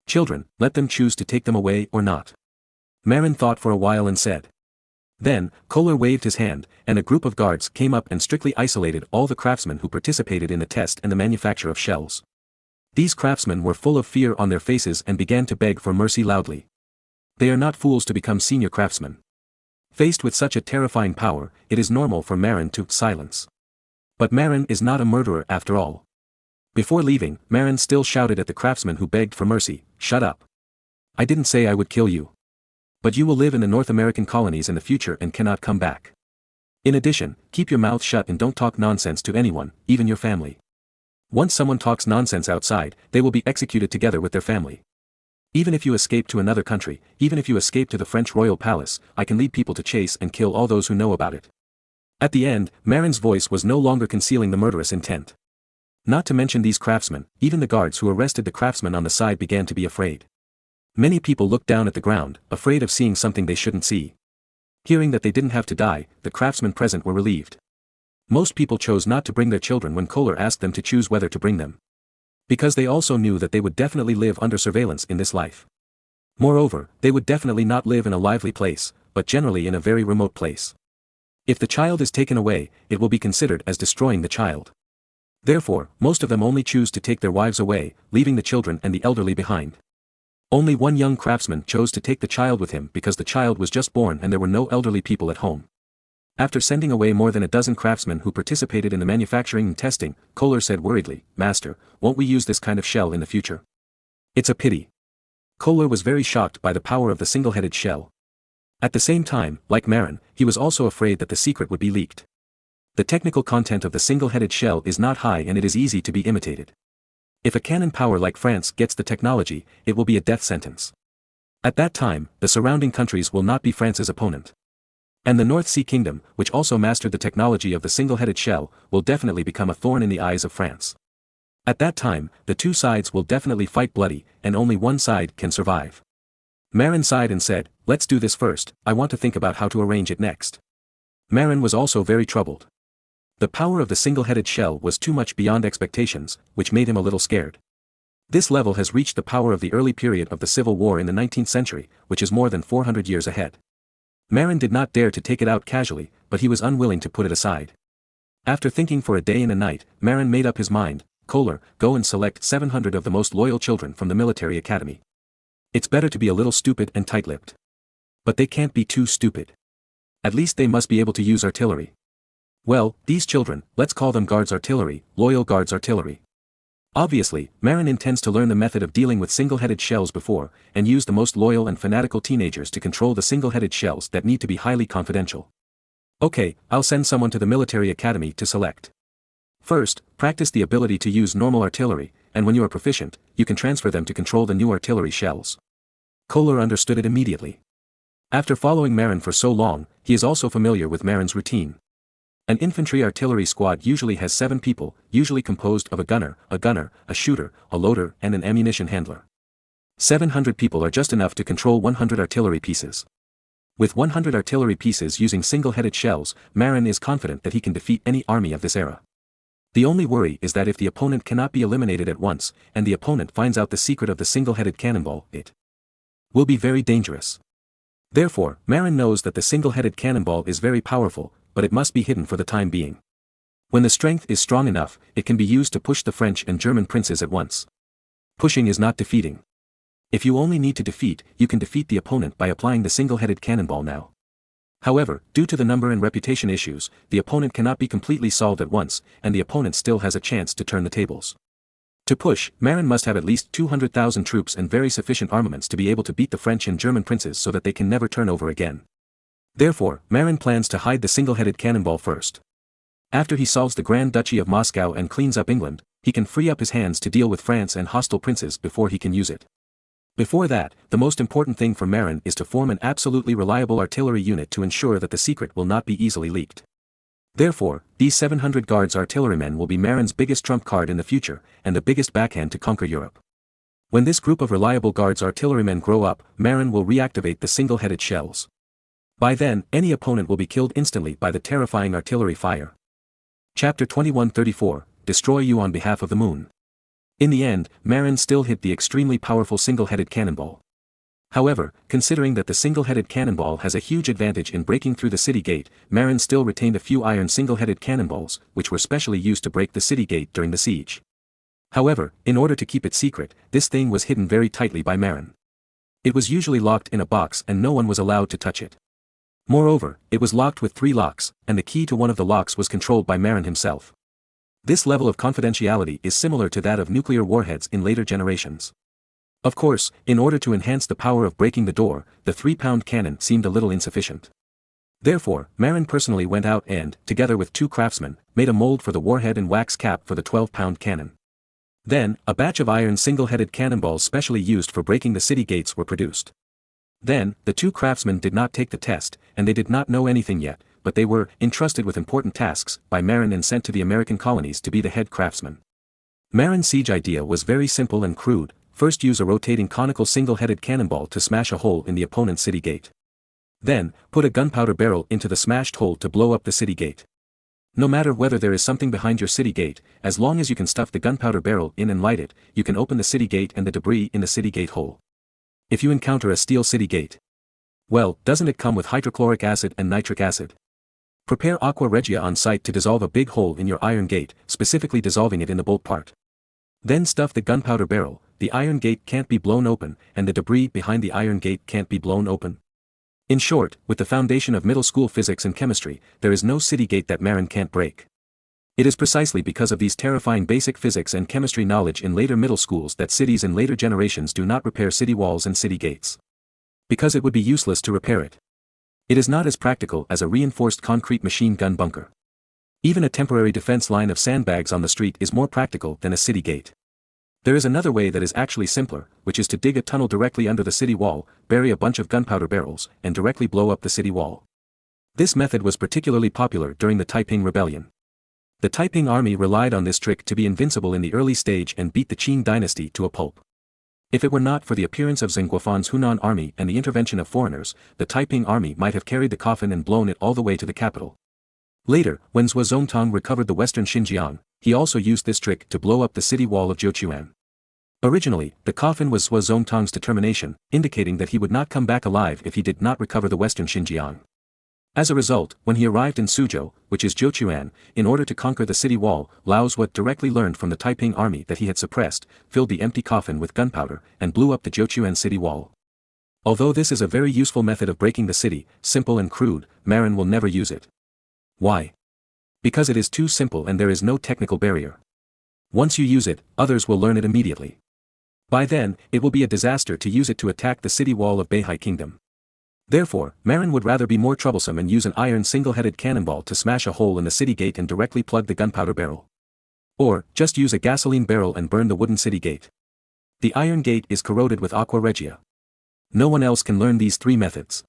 Children, let them choose to take them away or not. Marin thought for a while and said. Then, Kohler waved his hand, and a group of guards came up and strictly isolated all the craftsmen who participated in the test and the manufacture of shells. These craftsmen were full of fear on their faces and began to beg for mercy loudly. They are not fools to become senior craftsmen. Faced with such a terrifying power, it is normal for Marin to silence. But Marin is not a murderer after all. Before leaving, Marin still shouted at the craftsmen who begged for mercy, shut up. I didn't say I would kill you. But you will live in the North American colonies in the future and cannot come back. In addition, keep your mouth shut and don't talk nonsense to anyone, even your family. Once someone talks nonsense outside, they will be executed together with their family. Even if you escape to another country, even if you escape to the French royal palace, I can lead people to chase and kill all those who know about it. At the end, Marin's voice was no longer concealing the murderous intent. Not to mention these craftsmen, even the guards who arrested the craftsmen on the side began to be afraid. Many people looked down at the ground, afraid of seeing something they shouldn't see. Hearing that they didn't have to die, the craftsmen present were relieved. Most people chose not to bring their children when Kohler asked them to choose whether to bring them. Because they also knew that they would definitely live under surveillance in this life. Moreover, they would definitely not live in a lively place, but generally in a very remote place. If the child is taken away, it will be considered as destroying the child. Therefore, most of them only choose to take their wives away, leaving the children and the elderly behind. Only one young craftsman chose to take the child with him because the child was just born and there were no elderly people at home. After sending away more than a dozen craftsmen who participated in the manufacturing and testing, Kohler said worriedly, Master, won't we use this kind of shell in the future? It's a pity. Kohler was very shocked by the power of the single-headed shell. At the same time, like Marin, he was also afraid that the secret would be leaked. The technical content of the single-headed shell is not high and it is easy to be imitated. If a cannon power like France gets the technology, it will be a death sentence. At that time, the surrounding countries will not be France's opponent. And the North Sea Kingdom, which also mastered the technology of the single-headed shell, will definitely become a thorn in the eyes of France. At that time, the two sides will definitely fight bloody, and only one side can survive. Marin sighed and said, let's do this first, I want to think about how to arrange it next. Marin was also very troubled. The power of the single-headed shell was too much beyond expectations, which made him a little scared. This level has reached the power of the early period of the Civil War in the 19th century, which is more than 400 years ahead. Marin did not dare to take it out casually, but he was unwilling to put it aside. After thinking for a day and a night, Marin made up his mind, Kohler, go and select 700 of the most loyal children from the military academy. It's better to be a little stupid and tight-lipped. But they can't be too stupid. At least they must be able to use artillery. Well, these children, let's call them Guards Artillery, Loyal Guards Artillery. Obviously, Marin intends to learn the method of dealing with single-headed shells before, and use the most loyal and fanatical teenagers to control the single-headed shells that need to be highly confidential. Okay, I'll send someone to the military academy to select. First, practice the ability to use normal artillery, and when you are proficient, you can transfer them to control the new artillery shells. Kohler understood it immediately. After following Marin for so long, he is also familiar with Marin's routine. An infantry artillery squad usually has 7 people, usually composed of a gunner, a shooter, a loader and an ammunition handler. 700 people are just enough to control 100 artillery pieces. With 100 artillery pieces using single-headed shells, Marin is confident that he can defeat any army of this era. The only worry is that if the opponent cannot be eliminated at once, and the opponent finds out the secret of the single-headed cannonball, it will be very dangerous. Therefore, Marin knows that the single-headed cannonball is very powerful, but it must be hidden for the time being. When the strength is strong enough, it can be used to push the French and German princes at once. Pushing is not defeating. If you only need to defeat, you can defeat the opponent by applying the single-headed cannonball now. However, due to the number and reputation issues, the opponent cannot be completely solved at once, and the opponent still has a chance to turn the tables. To push, Marin must have at least 200,000 troops and very sufficient armaments to be able to beat the French and German princes so that they can never turn over again. Therefore, Marin plans to hide the single-headed cannonball first. After he solves the Grand Duchy of Moscow and cleans up England, he can free up his hands to deal with France and hostile princes before he can use it. Before that, the most important thing for Marin is to form an absolutely reliable artillery unit to ensure that the secret will not be easily leaked. Therefore, these 700 guards artillerymen will be Marin's biggest trump card in the future, and the biggest backhand to conquer Europe. When this group of reliable guards artillerymen grow up, Marin will reactivate the single-headed shells. By then, any opponent will be killed instantly by the terrifying artillery fire. Chapter 2134, Destroy You on Behalf of the Moon. In the end, Marin still hit the extremely powerful single-headed cannonball. However, considering that the single-headed cannonball has a huge advantage in breaking through the city gate, Marin still retained a few iron single-headed cannonballs, which were specially used to break the city gate during the siege. However, in order to keep it secret, this thing was hidden very tightly by Marin. It was usually locked in a box and no one was allowed to touch it. Moreover, it was locked with 3 locks, and the key to one of the locks was controlled by Marin himself. This level of confidentiality is similar to that of nuclear warheads in later generations. Of course, in order to enhance the power of breaking the door, the 3-pound cannon seemed a little insufficient. Therefore, Marin personally went out and, together with 2 craftsmen, made a mold for the warhead and wax cap for the 12-pound cannon. Then, a batch of iron single-headed cannonballs specially used for breaking the city gates were produced. Then, the 2 craftsmen did not take the test, and they did not know anything yet, but they were entrusted with important tasks by Marin and sent to the American colonies to be the head craftsmen. Marin's siege idea was very simple and crude. First, use a rotating conical single-headed cannonball to smash a hole in the opponent's city gate. Then, put a gunpowder barrel into the smashed hole to blow up the city gate. No matter whether there is something behind your city gate, as long as you can stuff the gunpowder barrel in and light it, you can open the city gate and the debris in the city gate hole. If you encounter a steel city gate, well, doesn't it come with hydrochloric acid and nitric acid? Prepare aqua regia on site to dissolve a big hole in your iron gate, specifically dissolving it in the bolt part. Then stuff the gunpowder barrel, the iron gate can't be blown open, and the debris behind the iron gate can't be blown open. In short, with the foundation of middle school physics and chemistry, there is no city gate that Marin can't break. It is precisely because of these terrifying basic physics and chemistry knowledge in later middle schools that cities in later generations do not repair city walls and city gates. Because it would be useless to repair it. It is not as practical as a reinforced concrete machine gun bunker. Even a temporary defense line of sandbags on the street is more practical than a city gate. There is another way that is actually simpler, which is to dig a tunnel directly under the city wall, bury a bunch of gunpowder barrels, and directly blow up the city wall. This method was particularly popular during the Taiping Rebellion. The Taiping army relied on this trick to be invincible in the early stage and beat the Qing dynasty to a pulp. If it were not for the appearance of Zheng Guofan's Hunan army and the intervention of foreigners, the Taiping army might have carried the coffin and blown it all the way to the capital. Later, when Zhuo Zongtang recovered the western Xinjiang, he also used this trick to blow up the city wall of Jiuquan. Originally, the coffin was Zhuo Zongtang's determination, indicating that he would not come back alive if he did not recover the western Xinjiang. As a result, when he arrived in Suzhou, which is Jiuquan, in order to conquer the city wall, Lao Zhuo directly learned from the Taiping army that he had suppressed, filled the empty coffin with gunpowder, and blew up the Jiuquan city wall. Although this is a very useful method of breaking the city, simple and crude, Marin will never use it. Why? Because it is too simple and there is no technical barrier. Once you use it, others will learn it immediately. By then, it will be a disaster to use it to attack the city wall of Beihai Kingdom. Therefore, Marin would rather be more troublesome and use an iron single-headed cannonball to smash a hole in the city gate and directly plug the gunpowder barrel. Or, just use a gasoline barrel and burn the wooden city gate. The iron gate is corroded with aqua regia. No one else can learn these 3 methods.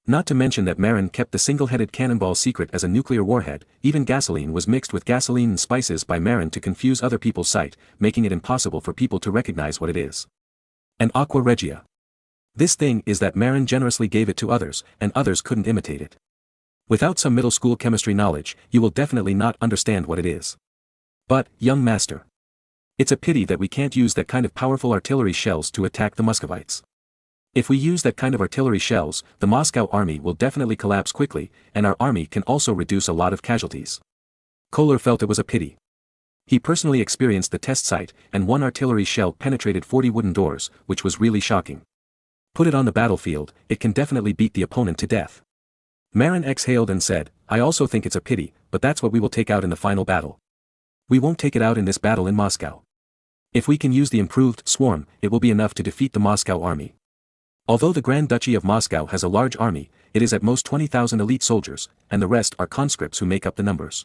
Not to mention that Marin kept the single-headed cannonball secret as a nuclear warhead. Even gasoline was mixed with gasoline and spices by Marin to confuse other people's sight, making it impossible for people to recognize what it is. And aqua regia. This thing is that Marin generously gave it to others, and others couldn't imitate it. Without some middle school chemistry knowledge, you will definitely not understand what it is. But, young master, it's a pity that we can't use that kind of powerful artillery shells to attack the Muscovites. If we use that kind of artillery shells, the Moscow army will definitely collapse quickly, and our army can also reduce a lot of casualties. Kohler felt it was a pity. He personally experienced the test site, and one artillery shell penetrated 40 wooden doors, which was really shocking. Put it on the battlefield, it can definitely beat the opponent to death. Marin exhaled and said, I also think it's a pity, but that's what we will take out in the final battle. We won't take it out in this battle in Moscow. If we can use the improved swarm, it will be enough to defeat the Moscow army. Although the Grand Duchy of Moscow has a large army, it is at most 20,000 elite soldiers, and the rest are conscripts who make up the numbers.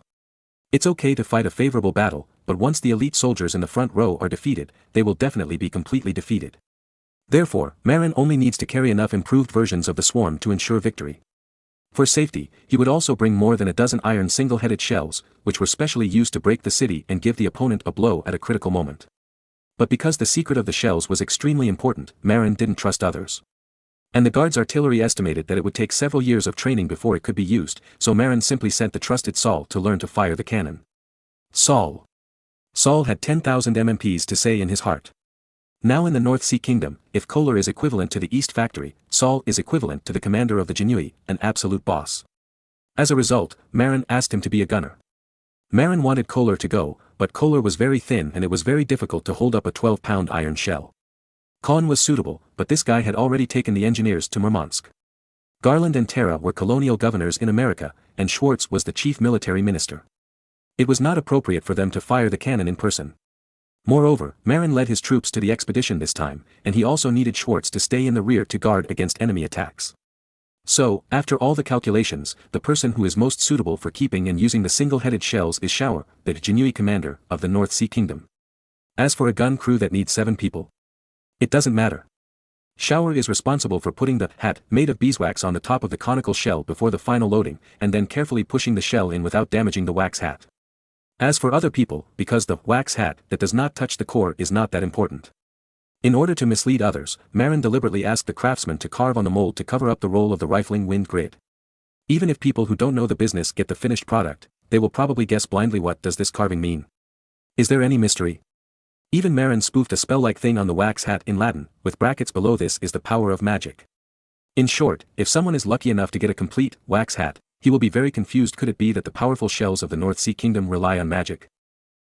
It's okay to fight a favorable battle, but once the elite soldiers in the front row are defeated, they will definitely be completely defeated. Therefore, Marin only needs to carry enough improved versions of the swarm to ensure victory. For safety, he would also bring more than a dozen iron single-headed shells, which were specially used to break the city and give the opponent a blow at a critical moment. But because the secret of the shells was extremely important, Marin didn't trust others. And the guard's artillery estimated that it would take several years of training before it could be used, so Marin simply sent the trusted Saul to learn to fire the cannon. Saul had 10,000 MMPs to say in his heart. Now in the North Sea Kingdom, if Kohler is equivalent to the East Factory, Saul is equivalent to the commander of the Genui, an absolute boss. As a result, Marin asked him to be a gunner. Marin wanted Kohler to go, but Kohler was very thin and it was very difficult to hold up a 12-pound iron shell. Kohn was suitable, but this guy had already taken the engineers to Murmansk. Garland and Terra were colonial governors in America, and Schwartz was the chief military minister. It was not appropriate for them to fire the cannon in person. Moreover, Marin led his troops to the expedition this time, and he also needed Schwartz to stay in the rear to guard against enemy attacks. So, after all the calculations, the person who is most suitable for keeping and using the single-headed shells is Schauer, the Genui commander of the North Sea Kingdom. As for a gun crew that needs 7 people, it doesn't matter. Schauer is responsible for putting the hat made of beeswax on the top of the conical shell before the final loading, and then carefully pushing the shell in without damaging the wax hat. As for other people, because the wax hat that does not touch the core is not that important. In order to mislead others, Marin deliberately asked the craftsman to carve on the mold to cover up the roll of the rifling wind grid. Even if people who don't know the business get the finished product, they will probably guess blindly what does this carving mean. Is there any mystery? Even Marin spoofed a spell-like thing on the wax hat in Latin, with brackets below this is the power of magic. In short, if someone is lucky enough to get a complete wax hat, he will be very confused. Could it be that the powerful shells of the North Sea Kingdom rely on magic?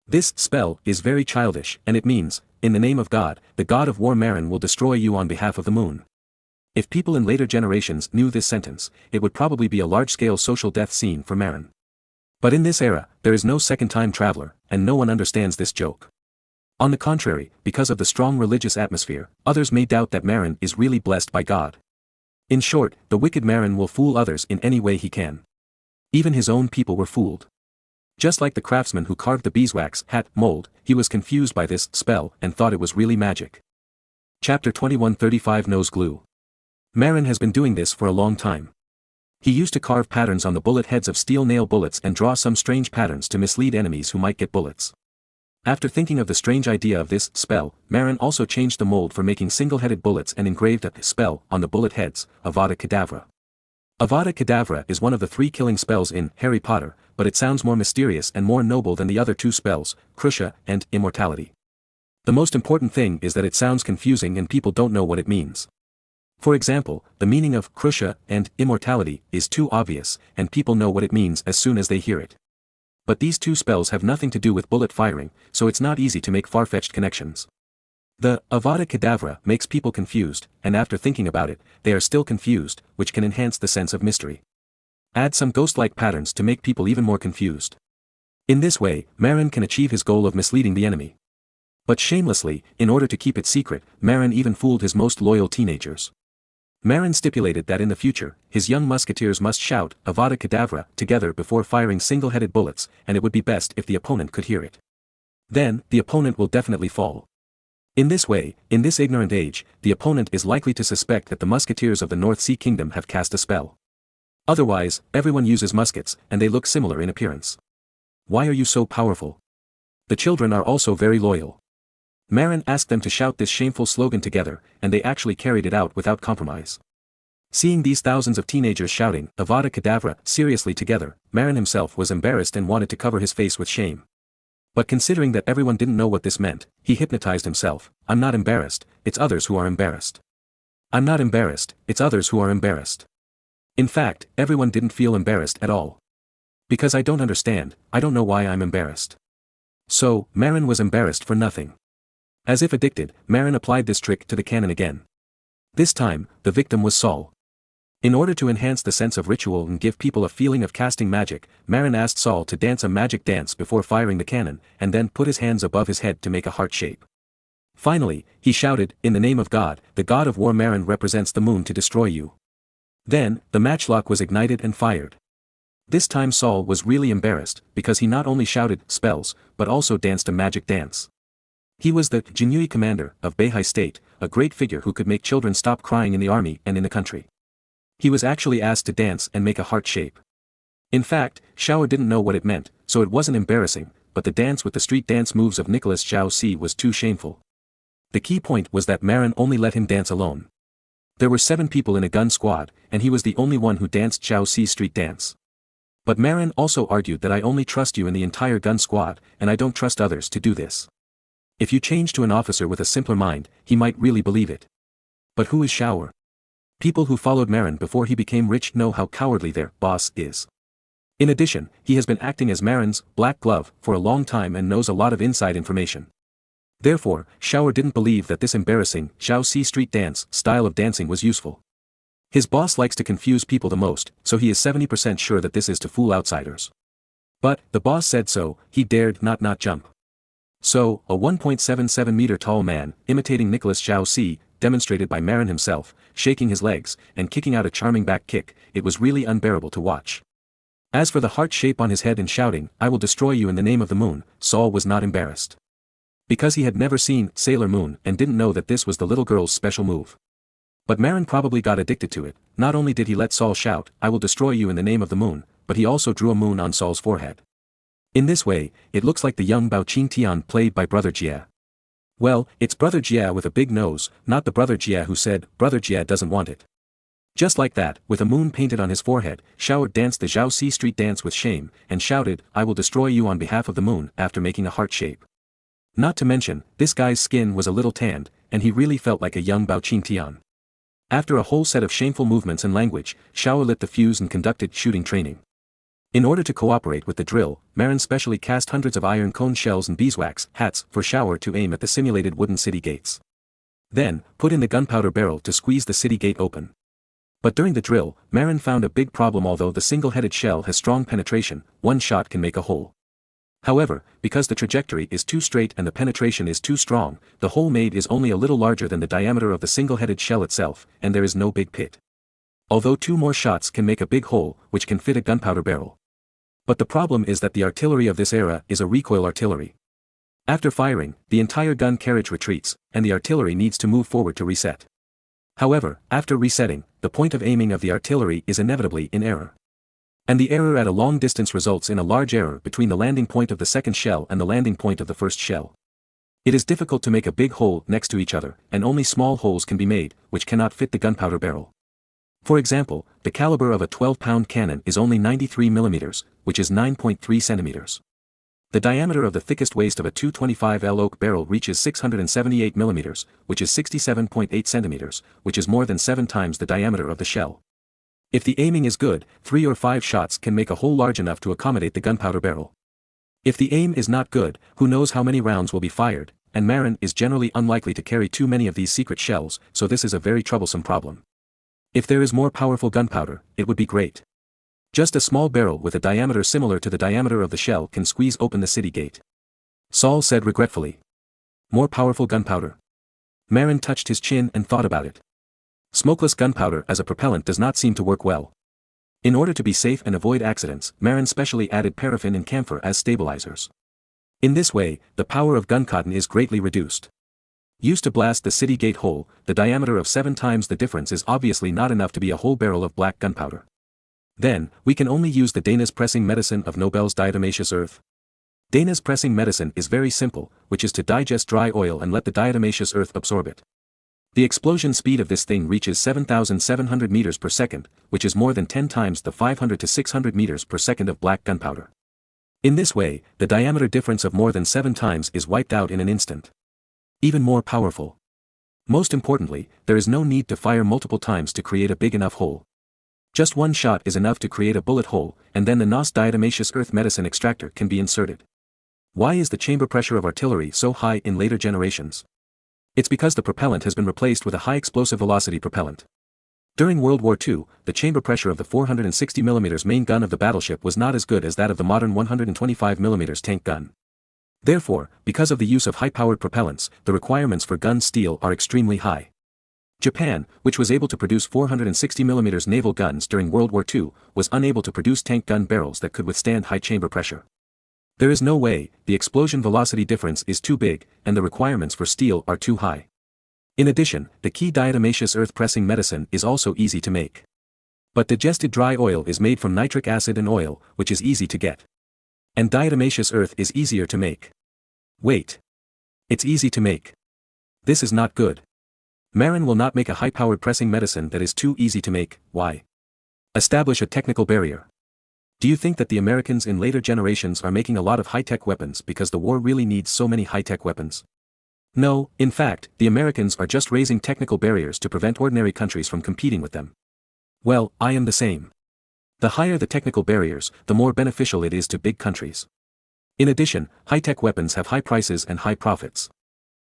This spell is very childish, and it means, in the name of God, the god of war Marin will destroy you on behalf of the moon. If people in later generations knew this sentence, it would probably be a large-scale social death scene for Marin. But in this era, there is no second-time traveler, and no one understands this joke. On the contrary, because of the strong religious atmosphere, others may doubt that Marin is really blessed by God. In short, the wicked Marin will fool others in any way he can. Even his own people were fooled. Just like the craftsman who carved the beeswax hat mold, he was confused by this spell and thought it was really magic. Chapter 21:35 Nose Glue. Marin has been doing this for a long time. He used to carve patterns on the bullet heads of steel nail bullets and draw some strange patterns to mislead enemies who might get bullets. After thinking of the strange idea of this spell, Marin also changed the mold for making single-headed bullets and engraved a spell on the bullet heads, Avada Kedavra. Avada Kedavra is one of the 3 killing spells in Harry Potter, but it sounds more mysterious and more noble than the other 2 spells, Crucia and Immortality. The most important thing is that it sounds confusing and people don't know what it means. For example, the meaning of Crucia and Immortality is too obvious, and people know what it means as soon as they hear it. But these 2 spells have nothing to do with bullet firing, so it's not easy to make far-fetched connections. The Avada Kedavra makes people confused, and after thinking about it, they are still confused, which can enhance the sense of mystery. Add some ghost-like patterns to make people even more confused. In this way, Marin can achieve his goal of misleading the enemy. But shamelessly, in order to keep it secret, Marin even fooled his most loyal teenagers. Marin stipulated that in the future, his young musketeers must shout Avada Kedavra together before firing single-headed bullets, and it would be best if the opponent could hear it. Then, the opponent will definitely fall. In this way, in this ignorant age, the opponent is likely to suspect that the musketeers of the North Sea Kingdom have cast a spell. Otherwise, everyone uses muskets, and they look similar in appearance. Why are you so powerful? The children are also very loyal. Marin asked them to shout this shameful slogan together, and they actually carried it out without compromise. Seeing these thousands of teenagers shouting Avada Kedavra seriously together, Marin himself was embarrassed and wanted to cover his face with shame. But considering that everyone didn't know what this meant, he hypnotized himself. I'm not embarrassed, it's others who are embarrassed. I'm not embarrassed, it's others who are embarrassed. In fact, everyone didn't feel embarrassed at all. Because I don't understand, I don't know why I'm embarrassed. So, Marin was embarrassed for nothing. As if addicted, Marin applied this trick to the cannon again. This time, the victim was Saul. In order to enhance the sense of ritual and give people a feeling of casting magic, Marin asked Saul to dance a magic dance before firing the cannon, and then put his hands above his head to make a heart shape. Finally, he shouted, in the name of God, the god of war Marin represents the moon to destroy you. Then, the matchlock was ignited and fired. This time Saul was really embarrassed, because he not only shouted spells, but also danced a magic dance. He was the Genui commander of Bahai State, a great figure who could make children stop crying in the army and in the country. He was actually asked to dance and make a heart shape. In fact, Xiao didn't know what it meant, so it wasn't embarrassing, but the dance with the street dance moves of Nicholas Xiao Si was too shameful. The key point was that Marin only let him dance alone. There were 7 people in a gun squad, and he was the only one who danced Xiao Si's street dance. But Marin also argued that I only trust you in the entire gun squad, and I don't trust others to do this. If you change to an officer with a simpler mind, he might really believe it. But who is Xiao? People who followed Marin before he became rich know how cowardly their boss is. In addition, he has been acting as Marin's black glove for a long time and knows a lot of inside information. Therefore, Xiao didn't believe that this embarrassing Xiao Si street dance style of dancing was useful. His boss likes to confuse people the most, so he is 70% sure that this is to fool outsiders. But, the boss said so, he dared not jump. So, a 1.77 meter tall man, imitating Nicholas Xiao Si, demonstrated by Marin himself, shaking his legs, and kicking out a charming back kick, it was really unbearable to watch. As for the heart shape on his head and shouting, "I will destroy you in the name of the moon," Saul was not embarrassed. Because he had never seen Sailor Moon and didn't know that this was the little girl's special move. But Marin probably got addicted to it. Not only did he let Saul shout, "I will destroy you in the name of the moon," but he also drew a moon on Saul's forehead. In this way, it looks like the young Bao Qing Tian played by Brother Jia. Well, it's Brother Jia with a big nose, not the Brother Jia who said, "Brother Jia doesn't want it." Just like that, with a moon painted on his forehead, Xiao danced the Xiao Si street dance with shame, and shouted, "I will destroy you on behalf of the moon," after making a heart shape. Not to mention, this guy's skin was a little tanned, and he really felt like a young Bao Qing Tian. After a whole set of shameful movements and language, Xiao lit the fuse and conducted shooting training. In order to cooperate with the drill, Marin specially cast hundreds of iron cone shells and beeswax hats for Xiao to aim at the simulated wooden city gates. Then, put in the gunpowder barrel to squeeze the city gate open. But during the drill, Marin found a big problem. Although the single-headed shell has strong penetration, one shot can make a hole. However, because the trajectory is too straight and the penetration is too strong, the hole made is only a little larger than the diameter of the single-headed shell itself, and there is no big pit. Although 2 more shots can make a big hole, which can fit a gunpowder barrel. But the problem is that the artillery of this era is a recoil artillery. After firing, the entire gun carriage retreats, and the artillery needs to move forward to reset. However, after resetting, the point of aiming of the artillery is inevitably in error. And the error at a long distance results in a large error between the landing point of the second shell and the landing point of the first shell. It is difficult to make a big hole next to each other, and only small holes can be made, which cannot fit the gunpowder barrel. For example, the caliber of a 12-pound cannon is only 93 mm, which is 9.3 centimeters. The diameter of the thickest waist of a 225L oak barrel reaches 678 mm, which is 67.8 centimeters, which is more than 7 times the diameter of the shell. If the aiming is good, 3 or 5 shots can make a hole large enough to accommodate the gunpowder barrel. If the aim is not good, who knows how many rounds will be fired, and Marin is generally unlikely to carry too many of these secret shells, so this is a very troublesome problem. If there is more powerful gunpowder, it would be great. Just a small barrel with a diameter similar to the diameter of the shell can squeeze open the city gate. Saul said regretfully. More powerful gunpowder. Marin touched his chin and thought about it. Smokeless gunpowder as a propellant does not seem to work well. In order to be safe and avoid accidents, Marin specially added paraffin and camphor as stabilizers. In this way, the power of guncotton is greatly reduced. Used to blast the city gate hole, the diameter of 7 times the difference is obviously not enough to be a whole barrel of black gunpowder. Then, we can only use the Dana's pressing medicine of Nobel's diatomaceous earth. Dana's pressing medicine is very simple, which is to digest dry oil and let the diatomaceous earth absorb it. The explosion speed of this thing reaches 7,700 meters per second, which is more than 10 times the 500 to 600 meters per second of black gunpowder. In this way, the diameter difference of more than 7 times is wiped out in an instant. Even more powerful. Most importantly, there is no need to fire multiple times to create a big enough hole. Just one shot is enough to create a bullet hole, and then the NOS diatomaceous earth medicine extractor can be inserted. Why is the chamber pressure of artillery so high in later generations? It's because the propellant has been replaced with a high explosive velocity propellant. During World War II, the chamber pressure of the 460 mm main gun of the battleship was not as good as that of the modern 125 mm tank gun. Therefore, because of the use of high-powered propellants, the requirements for gun steel are extremely high. Japan, which was able to produce 460 mm naval guns during World War II, was unable to produce tank gun barrels that could withstand high chamber pressure. There is no way, the explosion velocity difference is too big, and the requirements for steel are too high. In addition, the key diatomaceous earth pressing medicine is also easy to make. But digested dry oil is made from nitric acid and oil, which is easy to get. And diatomaceous earth is easier to make. Wait. It's easy to make. This is not good. Marin will not make a high-powered pressing medicine that is too easy to make. Why? Establish a technical barrier. Do you think that the Americans in later generations are making a lot of high-tech weapons because the war really needs so many high-tech weapons? No, in fact, the Americans are just raising technical barriers to prevent ordinary countries from competing with them. Well, I am the same. The higher the technical barriers, the more beneficial it is to big countries. In addition, high-tech weapons have high prices and high profits.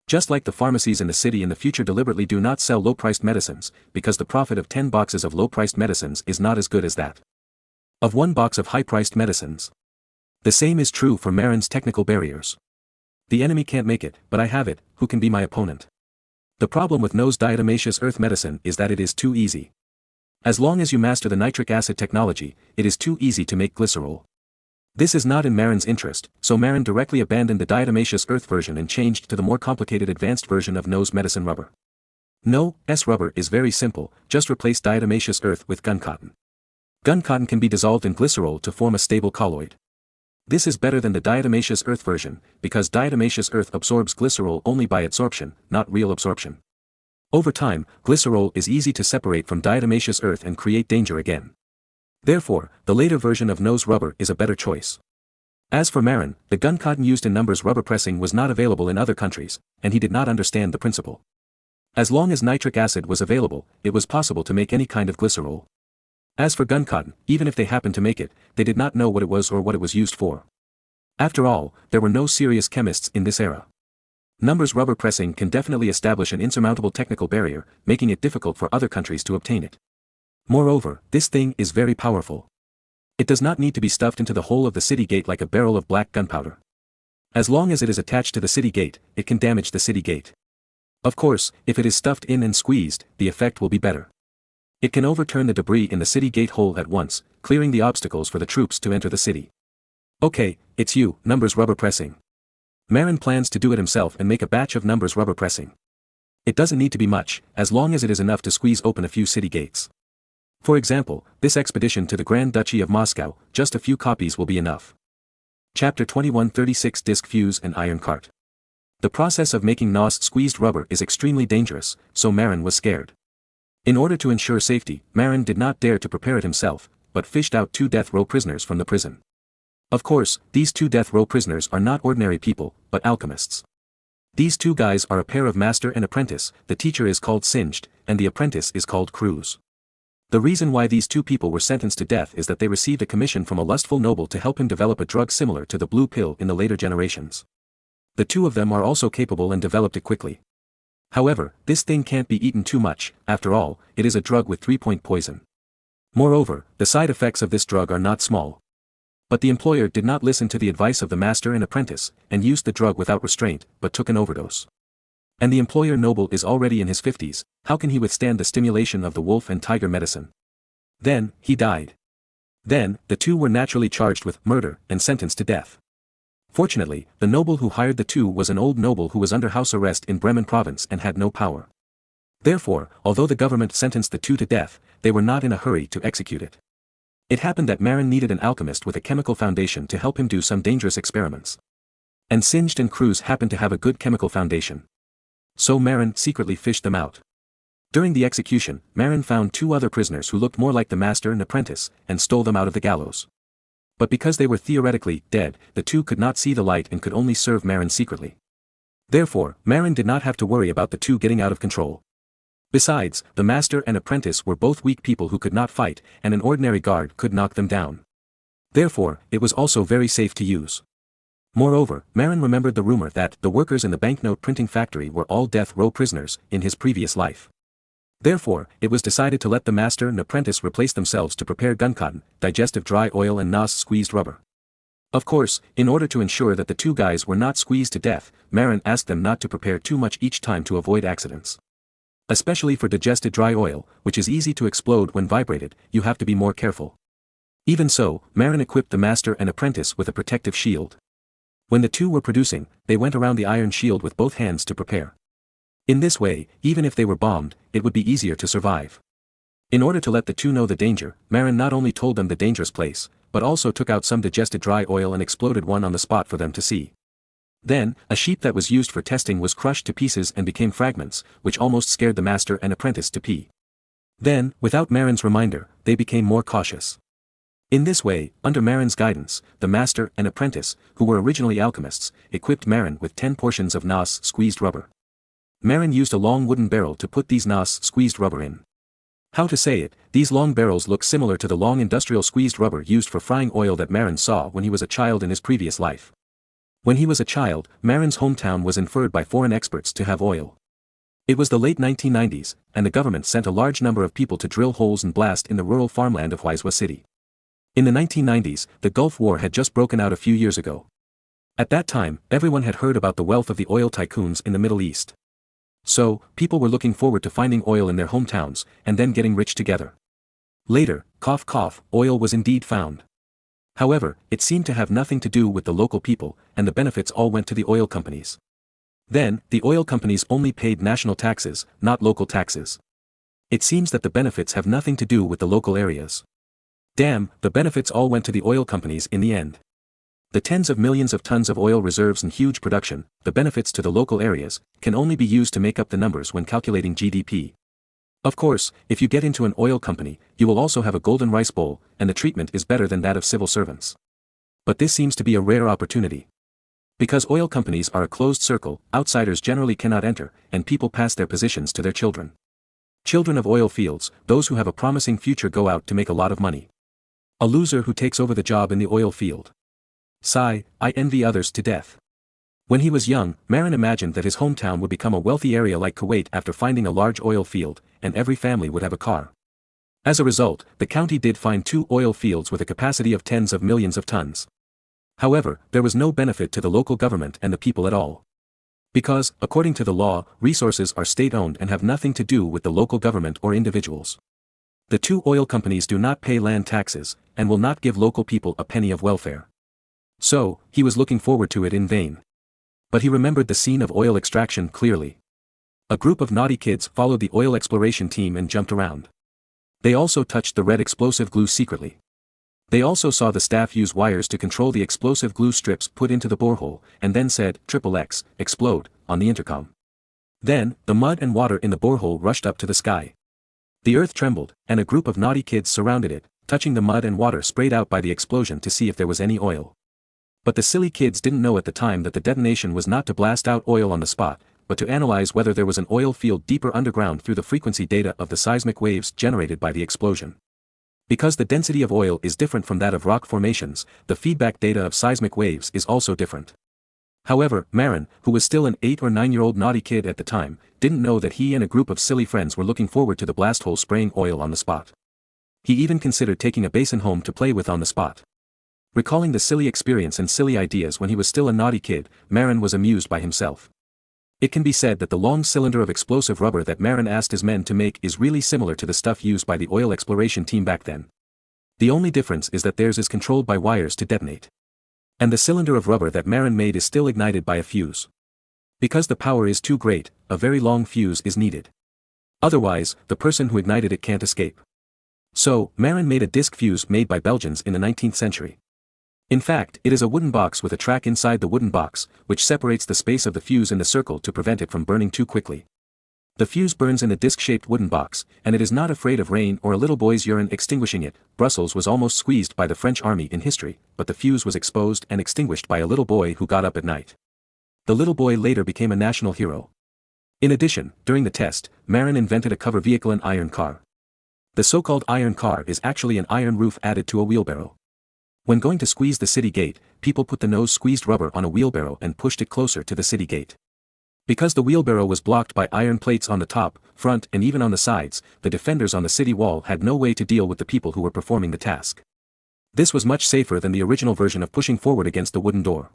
Just like the pharmacies in the city in the future deliberately do not sell low-priced medicines, because the profit of 10 boxes of low-priced medicines is not as good as that of 1 box of high-priced medicines. The same is true for Marin's technical barriers. The enemy can't make it, but I have it, who can be my opponent? The problem with No's diatomaceous earth medicine is that it is too easy. As long as you master the nitric acid technology, it is too easy to make glycerol. This is not in Marin's interest, so Marin directly abandoned the diatomaceous earth version and changed to the more complicated advanced version of No's medicine rubber. No's rubber is very simple, just replace diatomaceous earth with guncotton. Guncotton can be dissolved in glycerol to form a stable colloid. This is better than the diatomaceous earth version, because diatomaceous earth absorbs glycerol only by adsorption, not real absorption. Over time, glycerol is easy to separate from diatomaceous earth and create danger again. Therefore, the later version of No's rubber is a better choice. As for Marin, the guncotton used in Numbers rubber pressing was not available in other countries, and he did not understand the principle. As long as nitric acid was available, it was possible to make any kind of glycerol. As for guncotton, even if they happened to make it, they did not know what it was or what it was used for. After all, there were no serious chemists in this era. Numbers rubber pressing can definitely establish an insurmountable technical barrier, making it difficult for other countries to obtain it. Moreover, this thing is very powerful. It does not need to be stuffed into the hole of the city gate like a barrel of black gunpowder. As long as it is attached to the city gate, it can damage the city gate. Of course, if it is stuffed in and squeezed, the effect will be better. It can overturn the debris in the city gate hole at once, clearing the obstacles for the troops to enter the city. Okay, it's you, Numbers rubber pressing. Marin plans to do it himself and make a batch of Numbers rubber pressing. It doesn't need to be much, as long as it is enough to squeeze open a few city gates. For example, this expedition to the Grand Duchy of Moscow, just a few copies will be enough. Chapter 21 36 Disc Fuse and Iron Cart. The process of making NOS squeezed rubber is extremely dangerous, so Marin was scared. In order to ensure safety, Marin did not dare to prepare it himself, but fished out 2 death row prisoners from the prison. Of course, these 2 death row prisoners are not ordinary people, but alchemists. These 2 guys are a pair of master and apprentice, the teacher is called Singed, and the apprentice is called Cruz. The reason why these 2 people were sentenced to death is that they received a commission from a lustful noble to help him develop a drug similar to the blue pill in the later generations. The 2 of them are also capable and developed it quickly. However, this thing can't be eaten too much, after all, it is a drug with 3-point poison. Moreover, the side effects of this drug are not small. But the employer did not listen to the advice of the master and apprentice, and used the drug without restraint, but took an overdose. And the employer noble is already in his 50s, how can he withstand the stimulation of the wolf and tiger medicine? Then, he died. Then, the 2 were naturally charged with murder and sentenced to death. Fortunately, the noble who hired the 2 was an old noble who was under house arrest in Bremen province and had no power. Therefore, although the government sentenced the 2 to death, they were not in a hurry to execute it. It happened that Marin needed an alchemist with a chemical foundation to help him do some dangerous experiments. And Singed and Cruz happened to have a good chemical foundation. So Marin secretly fished them out. During the execution, Marin found 2 other prisoners who looked more like the master and apprentice, and stole them out of the gallows. But because they were theoretically dead, the 2 could not see the light and could only serve Marin secretly. Therefore, Marin did not have to worry about the 2 getting out of control. Besides, the master and apprentice were both weak people who could not fight, and an ordinary guard could knock them down. Therefore, it was also very safe to use. Moreover, Marin remembered the rumor that the workers in the banknote printing factory were all death row prisoners in his previous life. Therefore, it was decided to let the master and apprentice replace themselves to prepare guncotton, digestive dry oil and NOS squeezed rubber. Of course, in order to ensure that the 2 guys were not squeezed to death, Marin asked them not to prepare too much each time to avoid accidents. Especially for digested dry oil, which is easy to explode when vibrated, you have to be more careful. Even so, Marin equipped the master and apprentice with a protective shield. When the 2 were producing, they went around the iron shield with both hands to prepare. In this way, even if they were bombed, it would be easier to survive. In order to let the two know the danger, Marin not only told them the dangerous place, but also took out some digested dry oil and exploded one on the spot for them to see. Then, a sheep that was used for testing was crushed to pieces and became fragments, which almost scared the master and apprentice to pee. Then, without Marin's reminder, they became more cautious. In this way, under Marin's guidance, the master and apprentice, who were originally alchemists, equipped Marin with 10 portions of NAS squeezed rubber. Marin used a long wooden barrel to put these NAS squeezed rubber in. How to say it, these long barrels look similar to the long industrial squeezed rubber used for frying oil that Marin saw when he was a child in his previous life. When he was a child, Marin's hometown was inferred by foreign experts to have oil. It was the late 1990s, and the government sent a large number of people to drill holes and blast in the rural farmland of Huizhua City. In the 1990s, the Gulf War had just broken out a few years ago. At that time, everyone had heard about the wealth of the oil tycoons in the Middle East. So, people were looking forward to finding oil in their hometowns, and then getting rich together. Later, cough cough, oil was indeed found. However, it seemed to have nothing to do with the local people, and the benefits all went to the oil companies. Then, the oil companies only paid national taxes, not local taxes. It seems that the benefits have nothing to do with the local areas. Damn, the benefits all went to the oil companies in the end. The tens of millions of tons of oil reserves and huge production, the benefits to the local areas, can only be used to make up the numbers when calculating GDP. Of course, if you get into an oil company, you will also have a golden rice bowl, and the treatment is better than that of civil servants. But this seems to be a rare opportunity. Because oil companies are a closed circle, outsiders generally cannot enter, and people pass their positions to their children. Children of oil fields, those who have a promising future go out to make a lot of money. A loser who takes over the job in the oil field. Sigh, I envy others to death. When he was young, Marin imagined that his hometown would become a wealthy area like Kuwait after finding a large oil field, and every family would have a car. As a result, the county did find 2 oil fields with a capacity of tens of millions of tons. However, there was no benefit to the local government and the people at all. Because, according to the law, resources are state-owned and have nothing to do with the local government or individuals. The 2 oil companies do not pay land taxes, and will not give local people a penny of welfare. So, he was looking forward to it in vain. But he remembered the scene of oil extraction clearly. A group of naughty kids followed the oil exploration team and jumped around. They also touched the red explosive glue secretly. They also saw the staff use wires to control the explosive glue strips put into the borehole, and then said, "XXX, explode," on the intercom. Then, the mud and water in the borehole rushed up to the sky. The earth trembled, and a group of naughty kids surrounded it, touching the mud and water sprayed out by the explosion to see if there was any oil. But the silly kids didn't know at the time that the detonation was not to blast out oil on the spot, but to analyze whether there was an oil field deeper underground through the frequency data of the seismic waves generated by the explosion. Because the density of oil is different from that of rock formations, the feedback data of seismic waves is also different. However, Marin, who was still an 8 or 9-year-old naughty kid at the time, didn't know that he and a group of silly friends were looking forward to the blast hole spraying oil on the spot. He even considered taking a basin home to play with on the spot. Recalling the silly experience and silly ideas when he was still a naughty kid, Marin was amused by himself. It can be said that the long cylinder of explosive rubber that Marin asked his men to make is really similar to the stuff used by the oil exploration team back then. The only difference is that theirs is controlled by wires to detonate. And the cylinder of rubber that Marin made is still ignited by a fuse. Because the power is too great, a very long fuse is needed. Otherwise, the person who ignited it can't escape. So, Marin made a disc fuse made by Belgians in the 19th century. In fact, it is a wooden box with a track inside the wooden box, which separates the space of the fuse in the circle to prevent it from burning too quickly. The fuse burns in the disc-shaped wooden box, and it is not afraid of rain or a little boy's urine extinguishing it. Brussels was almost squeezed by the French army in history, but the fuse was exposed and extinguished by a little boy who got up at night. The little boy later became a national hero. In addition, during the test, Marin invented a cover vehicle, an iron car. The so-called iron car is actually an iron roof added to a wheelbarrow. When going to squeeze the city gate, people put the nose squeezed rubber on a wheelbarrow and pushed it closer to the city gate. Because the wheelbarrow was blocked by iron plates on the top, front and even on the sides, the defenders on the city wall had no way to deal with the people who were performing the task. This was much safer than the original version of pushing forward against the wooden door.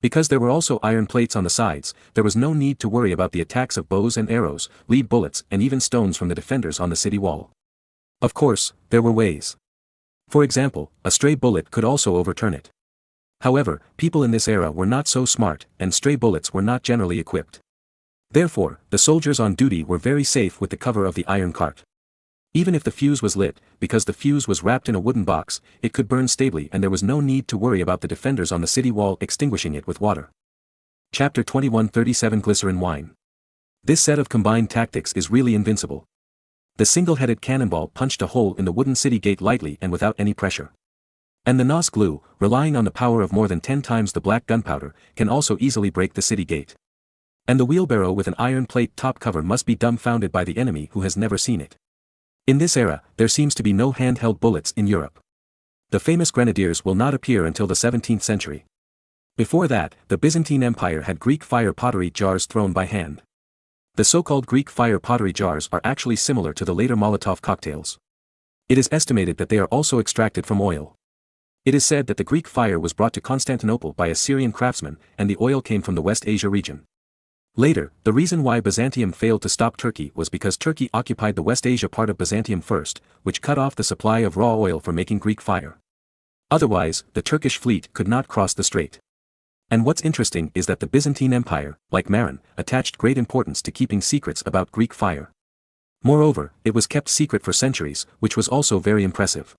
Because there were also iron plates on the sides, there was no need to worry about the attacks of bows and arrows, lead bullets and even stones from the defenders on the city wall. Of course, there were ways. For example, a stray bullet could also overturn it. However, people in this era were not so smart, and stray bullets were not generally equipped. Therefore, the soldiers on duty were very safe with the cover of the iron cart. Even if the fuse was lit, because the fuse was wrapped in a wooden box, it could burn stably and there was no need to worry about the defenders on the city wall extinguishing it with water. Chapter 21:37 Glycerin Wine. This set of combined tactics is really invincible. The single-headed cannonball punched a hole in the wooden city gate lightly and without any pressure. And the NOS glue, relying on the power of more than 10 times the black gunpowder, can also easily break the city gate. And the wheelbarrow with an iron plate top cover must be dumbfounded by the enemy who has never seen it. In this era, there seems to be no handheld bullets in Europe. The famous grenadiers will not appear until the 17th century. Before that, the Byzantine Empire had Greek fire pottery jars thrown by hand. The so-called Greek fire pottery jars are actually similar to the later Molotov cocktails. It is estimated that they are also extracted from oil. It is said that the Greek fire was brought to Constantinople by a Syrian craftsman, and the oil came from the West Asia region. Later, the reason why Byzantium failed to stop Turkey was because Turkey occupied the West Asia part of Byzantium first, which cut off the supply of raw oil for making Greek fire. Otherwise, the Turkish fleet could not cross the strait. And what's interesting is that the Byzantine Empire, like Marin, attached great importance to keeping secrets about Greek fire. Moreover, it was kept secret for centuries, which was also very impressive.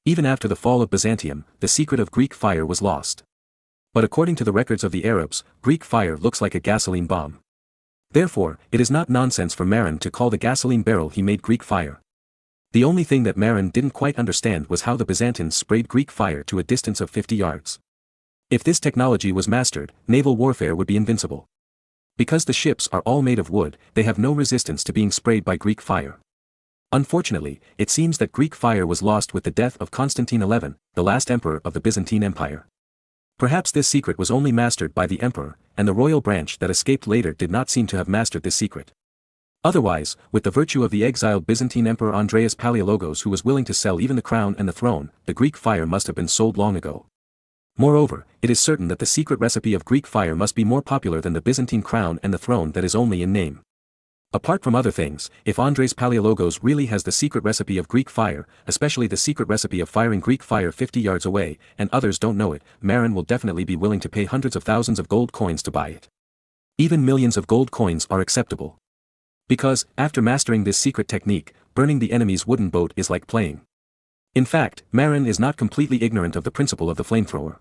Even after the fall of Byzantium, the secret of Greek fire was lost. But according to the records of the Arabs, Greek fire looks like a gasoline bomb. Therefore, it is not nonsense for Marin to call the gasoline barrel he made Greek fire. The only thing that Marin didn't quite understand was how the Byzantines sprayed Greek fire to a distance of 50 yards. If this technology was mastered, naval warfare would be invincible. Because the ships are all made of wood, they have no resistance to being sprayed by Greek fire. Unfortunately, it seems that Greek fire was lost with the death of Constantine XI, the last emperor of the Byzantine Empire. Perhaps this secret was only mastered by the emperor, and the royal branch that escaped later did not seem to have mastered this secret. Otherwise, with the virtue of the exiled Byzantine emperor Andreas Palaiologos who was willing to sell even the crown and the throne, the Greek fire must have been sold long ago. Moreover, it is certain that the secret recipe of Greek fire must be more popular than the Byzantine crown and the throne that is only in name. Apart from other things, if Andreas Palaiologos really has the secret recipe of Greek fire, especially the secret recipe of firing Greek fire 50 yards away, and others don't know it, Marin will definitely be willing to pay hundreds of thousands of gold coins to buy it. Even millions of gold coins are acceptable. Because, after mastering this secret technique, burning the enemy's wooden boat is like playing. In fact, Marin is not completely ignorant of the principle of the flamethrower.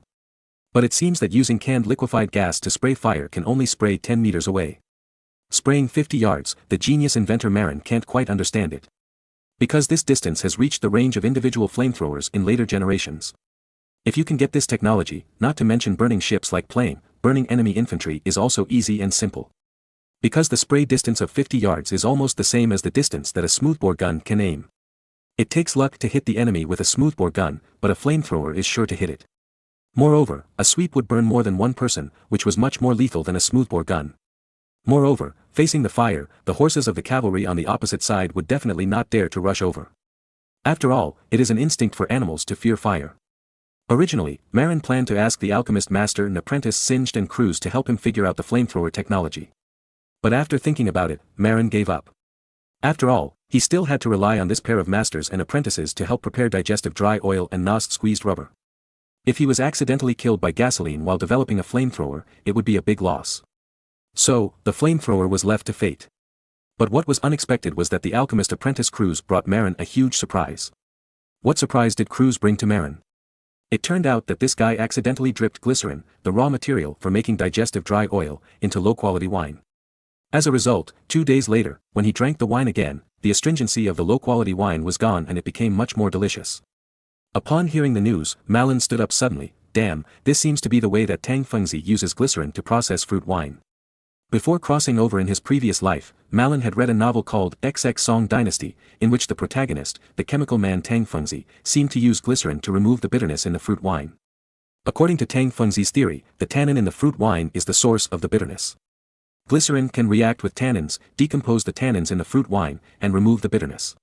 But it seems that using canned liquefied gas to spray fire can only spray 10 meters away. Spraying 50 yards, the genius inventor Marin can't quite understand it. Because this distance has reached the range of individual flamethrowers in later generations. If you can get this technology, not to mention burning ships like plane, burning enemy infantry is also easy and simple. Because the spray distance of 50 yards is almost the same as the distance that a smoothbore gun can aim. It takes luck to hit the enemy with a smoothbore gun, but a flamethrower is sure to hit it. Moreover, a sweep would burn more than one person, which was much more lethal than a smoothbore gun. Moreover, facing the fire, the horses of the cavalry on the opposite side would definitely not dare to rush over. After all, it is an instinct for animals to fear fire. Originally, Marin planned to ask the alchemist master and apprentice Singed and Cruz to help him figure out the flamethrower technology. But after thinking about it, Marin gave up. After all, he still had to rely on this pair of masters and apprentices to help prepare digestive dry oil and NOS squeezed rubber. If he was accidentally killed by gasoline while developing a flamethrower, it would be a big loss. So, the flamethrower was left to fate. But what was unexpected was that the alchemist apprentice Cruz brought Marin a huge surprise. What surprise did Cruz bring to Marin? It turned out that this guy accidentally dripped glycerin, the raw material for making digestive dry oil, into low-quality wine. As a result, 2 days later, when he drank the wine again, the astringency of the low-quality wine was gone and it became much more delicious. Upon hearing the news, Marin stood up suddenly. Damn, this seems to be the way that Tang Fengzi uses glycerin to process fruit wine. Before crossing over in his previous life, Marin had read a novel called XX Song Dynasty, in which the protagonist, the chemical man Tang Fengzi, seemed to use glycerin to remove the bitterness in the fruit wine. According to Tang Fengzi's theory, the tannin in the fruit wine is the source of the bitterness. Glycerin can react with tannins, decompose the tannins in the fruit wine, and remove the bitterness.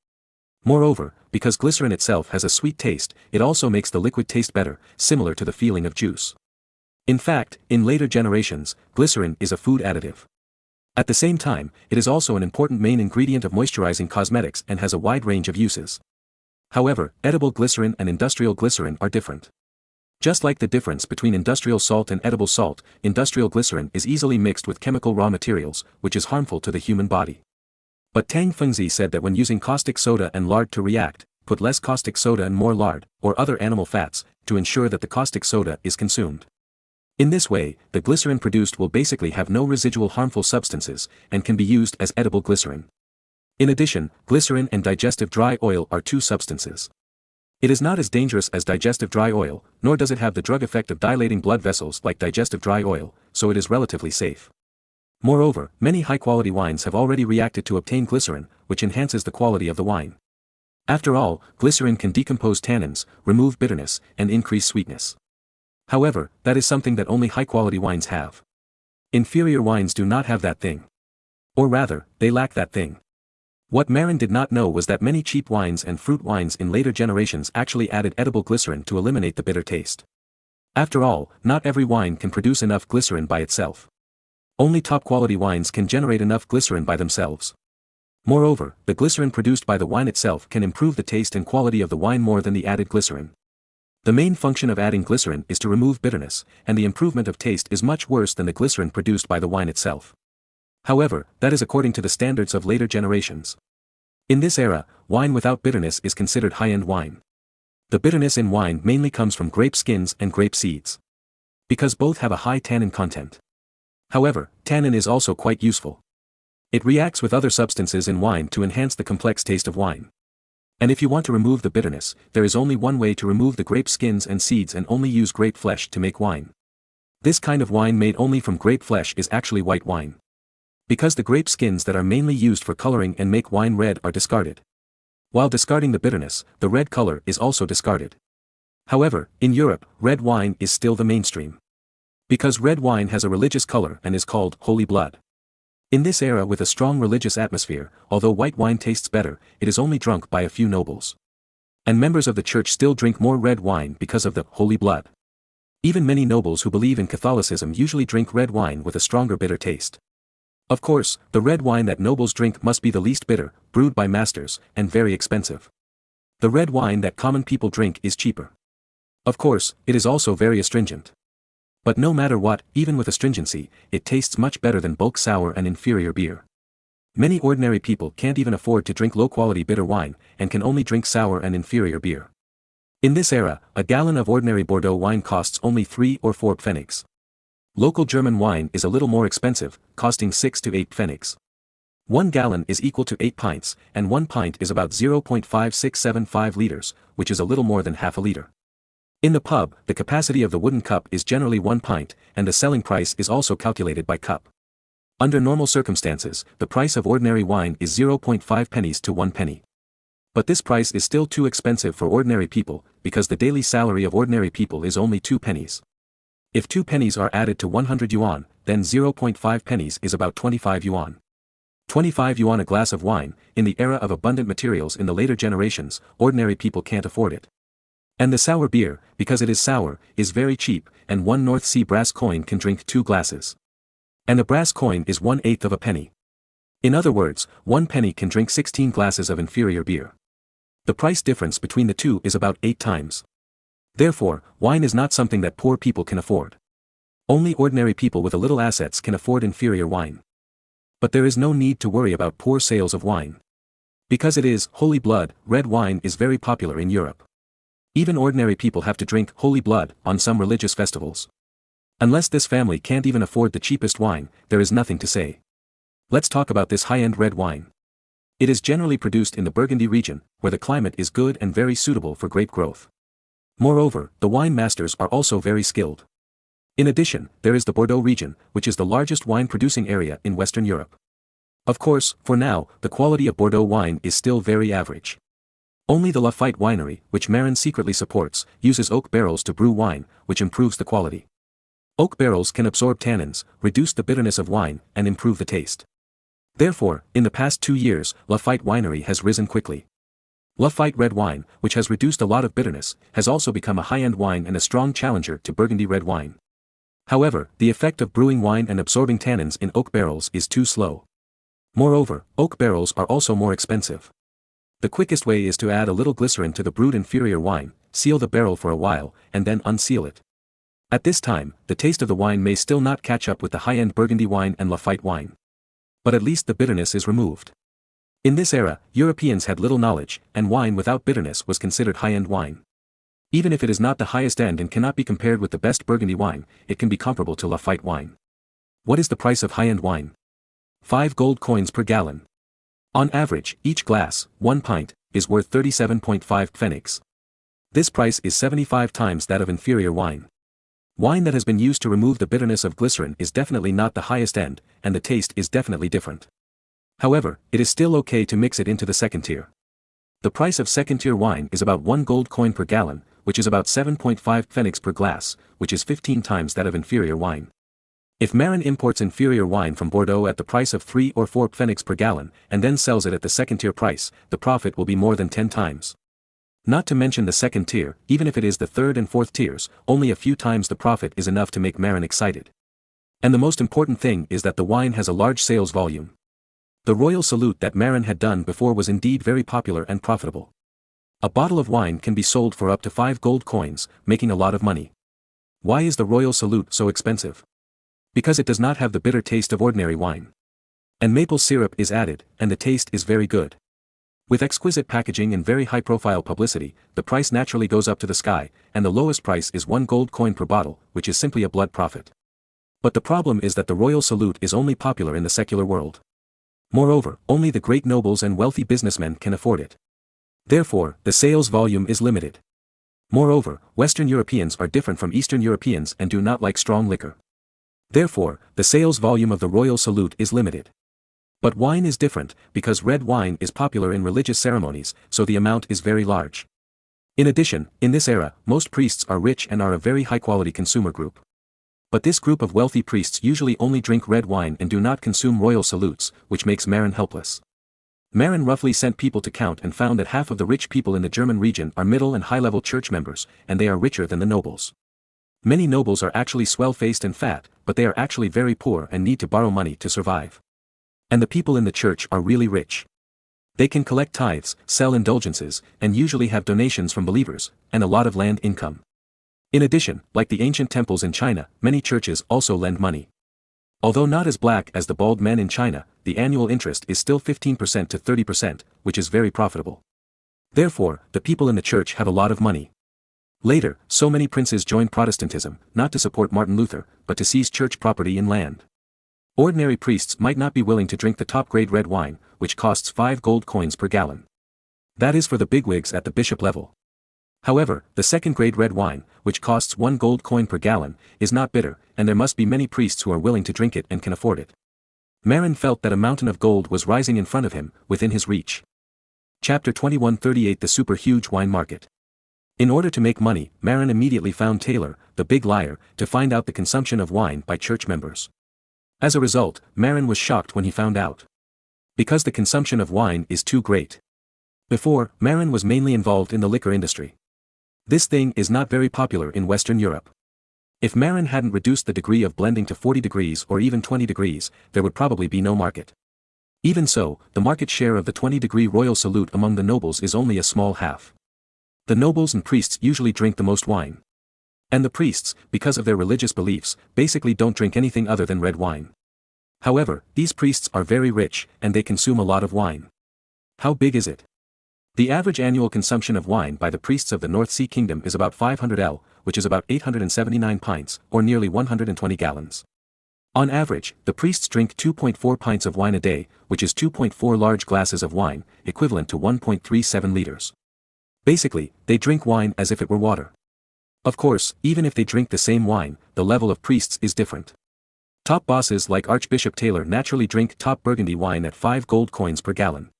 Moreover, because glycerin itself has a sweet taste, it also makes the liquid taste better, similar to the feeling of juice. In fact, in later generations, glycerin is a food additive. At the same time, it is also an important main ingredient of moisturizing cosmetics and has a wide range of uses. However, edible glycerin and industrial glycerin are different. Just like the difference between industrial salt and edible salt, industrial glycerin is easily mixed with chemical raw materials, which is harmful to the human body. But Tang Fengzi said that when using caustic soda and lard to react, put less caustic soda and more lard, or other animal fats, to ensure that the caustic soda is consumed. In this way, the glycerin produced will basically have no residual harmful substances, and can be used as edible glycerin. In addition, glycerin and digestive dry oil are two substances. It is not as dangerous as digestive dry oil, nor does it have the drug effect of dilating blood vessels like digestive dry oil, so it is relatively safe. Moreover, many high-quality wines have already reacted to obtain glycerin, which enhances the quality of the wine. After all, glycerin can decompose tannins, remove bitterness, and increase sweetness. However, that is something that only high-quality wines have. Inferior wines do not have that thing. Or rather, they lack that thing. What Marin did not know was that many cheap wines and fruit wines in later generations actually added edible glycerin to eliminate the bitter taste. After all, not every wine can produce enough glycerin by itself. Only top-quality wines can generate enough glycerin by themselves. Moreover, the glycerin produced by the wine itself can improve the taste and quality of the wine more than the added glycerin. The main function of adding glycerin is to remove bitterness, and the improvement of taste is much worse than the glycerin produced by the wine itself. However, that is according to the standards of later generations. In this era, wine without bitterness is considered high-end wine. The bitterness in wine mainly comes from grape skins and grape seeds. Because both have a high tannin content. However, tannin is also quite useful. It reacts with other substances in wine to enhance the complex taste of wine. And if you want to remove the bitterness, there is only one way to remove the grape skins and seeds and only use grape flesh to make wine. This kind of wine made only from grape flesh is actually white wine. Because the grape skins that are mainly used for coloring and make wine red are discarded. While discarding the bitterness, the red color is also discarded. However, in Europe, red wine is still the mainstream. Because red wine has a religious color and is called holy blood. In this era with a strong religious atmosphere, although white wine tastes better, it is only drunk by a few nobles. And members of the church still drink more red wine because of the holy blood. Even many nobles who believe in Catholicism usually drink red wine with a stronger bitter taste. Of course, the red wine that nobles drink must be the least bitter, brewed by masters, and very expensive. The red wine that common people drink is cheaper. Of course, it is also very astringent. But no matter what, even with astringency, it tastes much better than bulk sour and inferior beer. Many ordinary people can't even afford to drink low-quality bitter wine, and can only drink sour and inferior beer. In this era, a gallon of ordinary Bordeaux wine costs only 3 or 4 pfennigs. Local German wine is a little more expensive, costing 6 to 8 pfennigs. 1 gallon is equal to 8 pints, and 1 pint is about 0.5675 liters, which is a little more than half a liter. In the pub, the capacity of the wooden cup is generally 1 pint, and the selling price is also calculated by cup. Under normal circumstances, the price of ordinary wine is 0.5 pennies to 1 penny. But this price is still too expensive for ordinary people, because the daily salary of ordinary people is only 2 pennies. If 2 pennies are added to 100 yuan, then 0.5 pennies is about 25 yuan. 25 yuan a glass of wine, in the era of abundant materials in the later generations, ordinary people can't afford it. And the sour beer, because it is sour, is very cheap, and 1 North Sea brass coin can drink 2 glasses. And a brass coin is 1/8 of a penny. In other words, 1 penny can drink 16 glasses of inferior beer. The price difference between the two is about 8 times. Therefore, wine is not something that poor people can afford. Only ordinary people with a little assets can afford inferior wine. But there is no need to worry about poor sales of wine. Because it is holy blood, red wine is very popular in Europe. Even ordinary people have to drink holy blood on some religious festivals. Unless this family can't even afford the cheapest wine, there is nothing to say. Let's talk about this high-end red wine. It is generally produced in the Burgundy region, where the climate is good and very suitable for grape growth. Moreover, the wine masters are also very skilled. In addition, there is the Bordeaux region, which is the largest wine-producing area in Western Europe. Of course, for now, the quality of Bordeaux wine is still very average. Only the Lafite winery, which Marin secretly supports, uses oak barrels to brew wine, which improves the quality. Oak barrels can absorb tannins, reduce the bitterness of wine, and improve the taste. Therefore, in the past 2 years, Lafite winery has risen quickly. Lafite red wine, which has reduced a lot of bitterness, has also become a high-end wine and a strong challenger to Burgundy red wine. However, the effect of brewing wine and absorbing tannins in oak barrels is too slow. Moreover, oak barrels are also more expensive. The quickest way is to add a little glycerin to the brewed inferior wine, seal the barrel for a while, and then unseal it. At this time, the taste of the wine may still not catch up with the high-end Burgundy wine and Lafite wine. But at least the bitterness is removed. In this era, Europeans had little knowledge, and wine without bitterness was considered high-end wine. Even if it is not the highest end and cannot be compared with the best Burgundy wine, it can be comparable to Lafite wine. What is the price of high-end wine? 5 gold coins per gallon. On average, each glass, 1 pint, is worth 37.5 pfennigs. This price is 75 times that of inferior wine. Wine that has been used to remove the bitterness of glycerin is definitely not the highest end, and the taste is definitely different. However, it is still okay to mix it into the second tier. The price of second-tier wine is about 1 gold coin per gallon, which is about 7.5 pfennigs per glass, which is 15 times that of inferior wine. If Marin imports inferior wine from Bordeaux at the price of 3 or 4 pfennigs per gallon, and then sells it at the second-tier price, the profit will be more than 10 times. Not to mention the second tier, even if it is the third and fourth tiers, only a few times the profit is enough to make Marin excited. And the most important thing is that the wine has a large sales volume. The royal salute that Marin had done before was indeed very popular and profitable. A bottle of wine can be sold for up to 5 gold coins, making a lot of money. Why is the royal salute so expensive? Because it does not have the bitter taste of ordinary wine. And maple syrup is added, and the taste is very good. With exquisite packaging and very high-profile publicity, the price naturally goes up to the sky, and the lowest price is 1 gold coin per bottle, which is simply a blood profit. But the problem is that the royal salute is only popular in the secular world. Moreover, only the great nobles and wealthy businessmen can afford it. Therefore, the sales volume is limited. Moreover, Western Europeans are different from Eastern Europeans and do not like strong liquor. Therefore, the sales volume of the royal salute is limited. But wine is different, because red wine is popular in religious ceremonies, so the amount is very large. In addition, in this era, most priests are rich and are a very high-quality consumer group. But this group of wealthy priests usually only drink red wine and do not consume royal salutes, which makes Marin helpless. Marin roughly sent people to count and found that half of the rich people in the German region are middle and high-level church members, and they are richer than the nobles. Many nobles are actually swell-faced and fat, but they are actually very poor and need to borrow money to survive. And the people in the church are really rich. They can collect tithes, sell indulgences, and usually have donations from believers, and a lot of land income. In addition, like the ancient temples in China, many churches also lend money. Although not as black as the bald men in China, the annual interest is still 15% to 30%, which is very profitable. Therefore, the people in the church have a lot of money. Later, so many princes joined Protestantism, not to support Martin Luther, but to seize church property and land. Ordinary priests might not be willing to drink the top-grade red wine, which costs 5 gold coins per gallon. That is for the bigwigs at the bishop level. However, the second-grade red wine, which costs 1 gold coin per gallon, is not bitter, and there must be many priests who are willing to drink it and can afford it. Marin felt that a mountain of gold was rising in front of him, within his reach. Chapter 2138 The Super-Huge Wine Market. In order to make money, Marin immediately found Taylor, the big liar, to find out the consumption of wine by church members. As a result, Marin was shocked when he found out. Because the consumption of wine is too great. Before, Marin was mainly involved in the liquor industry. This thing is not very popular in Western Europe. If Marin hadn't reduced the degree of blending to 40 degrees or even 20 degrees, there would probably be no market. Even so, the market share of the 20-degree royal salute among the nobles is only a small half. The nobles and priests usually drink the most wine. And the priests, because of their religious beliefs, basically don't drink anything other than red wine. However, these priests are very rich, and they consume a lot of wine. How big is it? The average annual consumption of wine by the priests of the North Sea Kingdom is about 500 L, which is about 879 pints, or nearly 120 gallons. On average, the priests drink 2.4 pints of wine a day, which is 2.4 large glasses of wine, equivalent to 1.37 liters. Basically, they drink wine as if it were water. Of course, even if they drink the same wine, the level of priests is different. Top bosses like Archbishop Taylor naturally drink top Burgundy wine at 5 gold coins per gallon.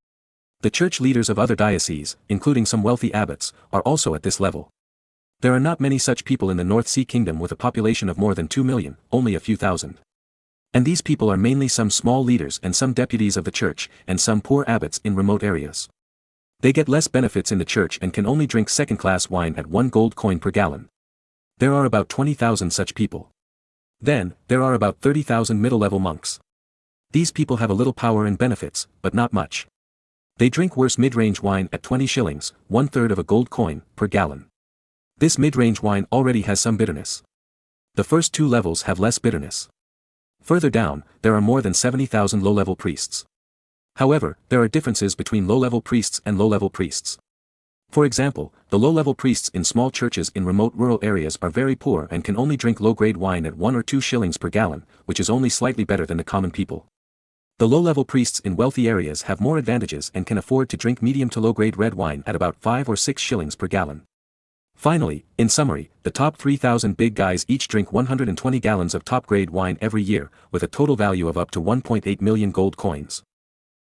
The church leaders of other dioceses, including some wealthy abbots, are also at this level. There are not many such people in the North Sea Kingdom with a population of more than 2 million, only a few thousand. And these people are mainly some small leaders and some deputies of the church, and some poor abbots in remote areas. They get less benefits in the church and can only drink second-class wine at 1 gold coin per gallon. There are about 20,000 such people. Then, there are about 30,000 middle-level monks. These people have a little power and benefits, but not much. They drink worse mid-range wine at 20 shillings, 1/3 of a gold coin, per gallon. This mid-range wine already has some bitterness. The first 2 levels have less bitterness. Further down, there are more than 70,000 low-level priests. However, there are differences between low-level priests and low-level priests. For example, the low-level priests in small churches in remote rural areas are very poor and can only drink low-grade wine at 1 or 2 shillings per gallon, which is only slightly better than the common people. The low-level priests in wealthy areas have more advantages and can afford to drink medium to low-grade red wine at about 5 or 6 shillings per gallon. Finally, in summary, the top 3,000 big guys each drink 120 gallons of top-grade wine every year, with a total value of up to 1.8 million gold coins.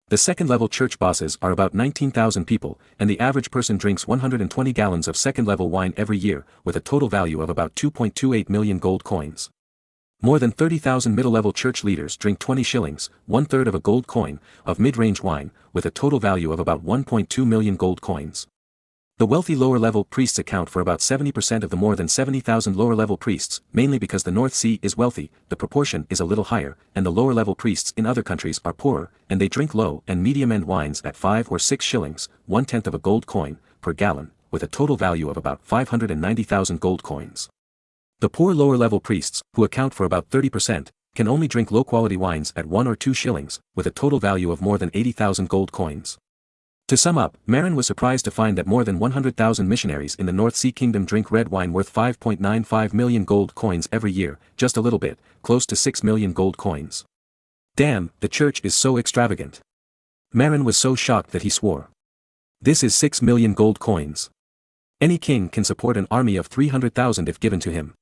The second-level church bosses are about 19,000 people, and the average person drinks 120 gallons of second-level wine every year, with a total value of about 2.28 million gold coins. More than 30,000 middle-level church leaders drink 20 shillings, 1/3 of a gold coin, of mid-range wine, with a total value of about 1.2 million gold coins. The wealthy lower-level priests account for about 70% of the more than 70,000 lower-level priests, mainly because the North Sea is wealthy, the proportion is a little higher, and the lower-level priests in other countries are poorer, and they drink low and medium-end wines at 5 or 6 shillings, 1/10 of a gold coin, per gallon, with a total value of about 590,000 gold coins. The poor lower-level priests, who account for about 30%, can only drink low-quality wines at 1 or 2 shillings, with a total value of more than 80,000 gold coins. To sum up, Marin was surprised to find that more than 100,000 missionaries in the North Sea Kingdom drink red wine worth 5.95 million gold coins every year, just a little bit, close to 6 million gold coins. Damn, the church is so extravagant. Marin was so shocked that he swore. This is 6 million gold coins. Any king can support an army of 300,000 if given to him.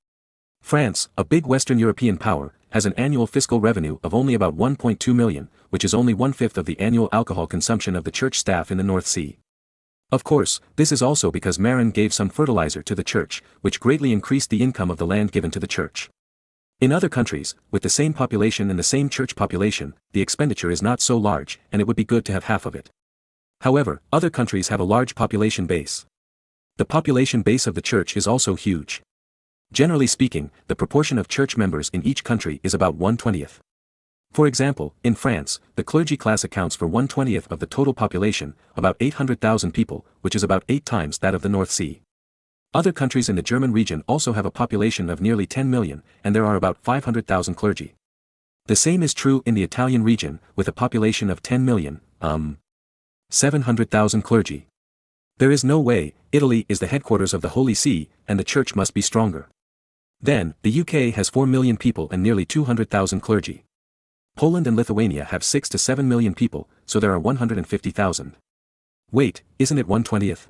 France, a big Western European power, has an annual fiscal revenue of only about 1.2 million, which is only 1/5 of the annual alcohol consumption of the church staff in the North Sea. Of course, this is also because Marin gave some fertilizer to the church, which greatly increased the income of the land given to the church. In other countries, with the same population and the same church population, the expenditure is not so large, and it would be good to have half of it. However, other countries have a large population base. The population base of the church is also huge. Generally speaking, the proportion of church members in each country is about 1/20. For example, in France, the clergy class accounts for 1/20 of the total population, about 800,000 people, which is about 8 times that of the North Sea. Other countries in the German region also have a population of nearly 10 million, and there are about 500,000 clergy. The same is true in the Italian region, with a population of 10 million, 700,000 clergy. There is no way, Italy is the headquarters of the Holy See, and the church must be stronger. Then, the UK has 4 million people and nearly 200,000 clergy. Poland and Lithuania have 6 to 7 million people, so there are 150,000. Wait, isn't it 1/20?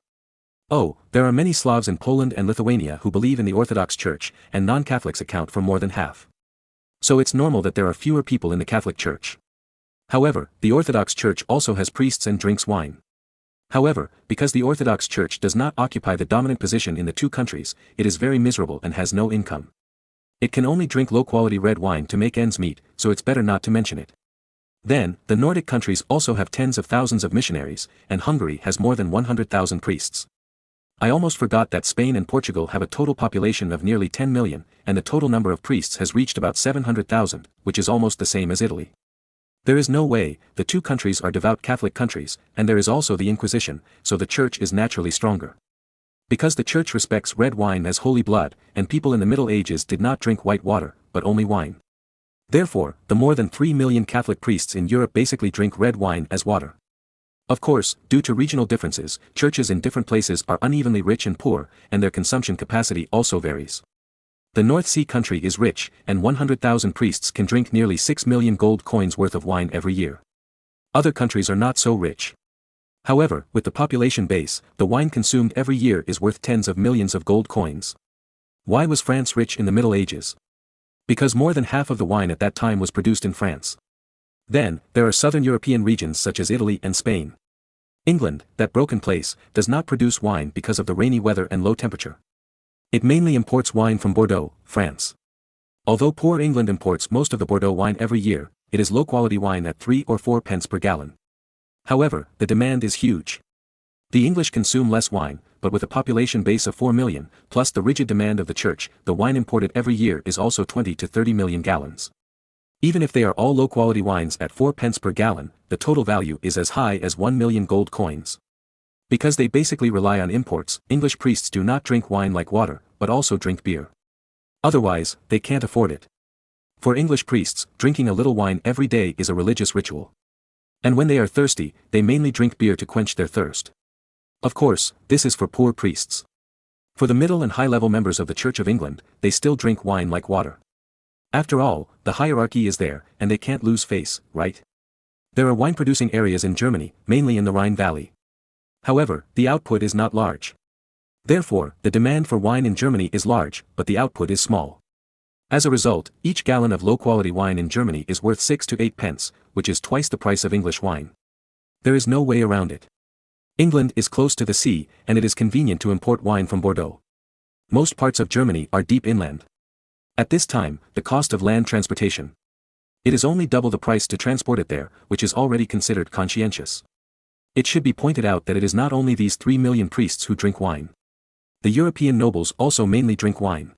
Oh, there are many Slavs in Poland and Lithuania who believe in the Orthodox Church, and non-Catholics account for more than half. So it's normal that there are fewer people in the Catholic Church. However, the Orthodox Church also has priests and drinks wine. However, because the Orthodox Church does not occupy the dominant position in the two countries, it is very miserable and has no income. It can only drink low-quality red wine to make ends meet, so it's better not to mention it. Then, the Nordic countries also have tens of thousands of missionaries, and Hungary has more than 100,000 priests. I almost forgot that Spain and Portugal have a total population of nearly 10 million, and the total number of priests has reached about 700,000, which is almost the same as Italy. There is no way, the two countries are devout Catholic countries, and there is also the Inquisition, so the church is naturally stronger. Because the church respects red wine as holy blood, and people in the Middle Ages did not drink white water, but only wine. Therefore, the more than 3 million Catholic priests in Europe basically drink red wine as water. Of course, due to regional differences, churches in different places are unevenly rich and poor, and their consumption capacity also varies. The North Sea country is rich, and 100,000 priests can drink nearly 6 million gold coins worth of wine every year. Other countries are not so rich. However, with the population base, the wine consumed every year is worth tens of millions of gold coins. Why was France rich in the Middle Ages? Because more than half of the wine at that time was produced in France. Then, there are southern European regions such as Italy and Spain. England, that broken place, does not produce wine because of the rainy weather and low temperature. It mainly imports wine from Bordeaux, France. Although poor England imports most of the Bordeaux wine every year, it is low-quality wine at 3 or 4 pence per gallon. However, the demand is huge. The English consume less wine, but with a population base of 4 million, plus the rigid demand of the church, the wine imported every year is also 20 to 30 million gallons. Even if they are all low-quality wines at 4 pence per gallon, the total value is as high as 1 million gold coins. Because they basically rely on imports, English priests do not drink wine like water, but also drink beer. Otherwise, they can't afford it. For English priests, drinking a little wine every day is a religious ritual. And when they are thirsty, they mainly drink beer to quench their thirst. Of course, this is for poor priests. For the middle and high-level members of the Church of England, they still drink wine like water. After all, the hierarchy is there, and they can't lose face, right? There are wine-producing areas in Germany, mainly in the Rhine Valley. However, the output is not large. Therefore, the demand for wine in Germany is large, but the output is small. As a result, each gallon of low-quality wine in Germany is worth 6 to 8 pence, which is twice the price of English wine. There is no way around it. England is close to the sea, and it is convenient to import wine from Bordeaux. Most parts of Germany are deep inland. At this time, the cost of land transportation. It is only double the price to transport it there, which is already considered conscientious. It should be pointed out that it is not only these 3 million priests who drink wine. The European nobles also mainly drink wine.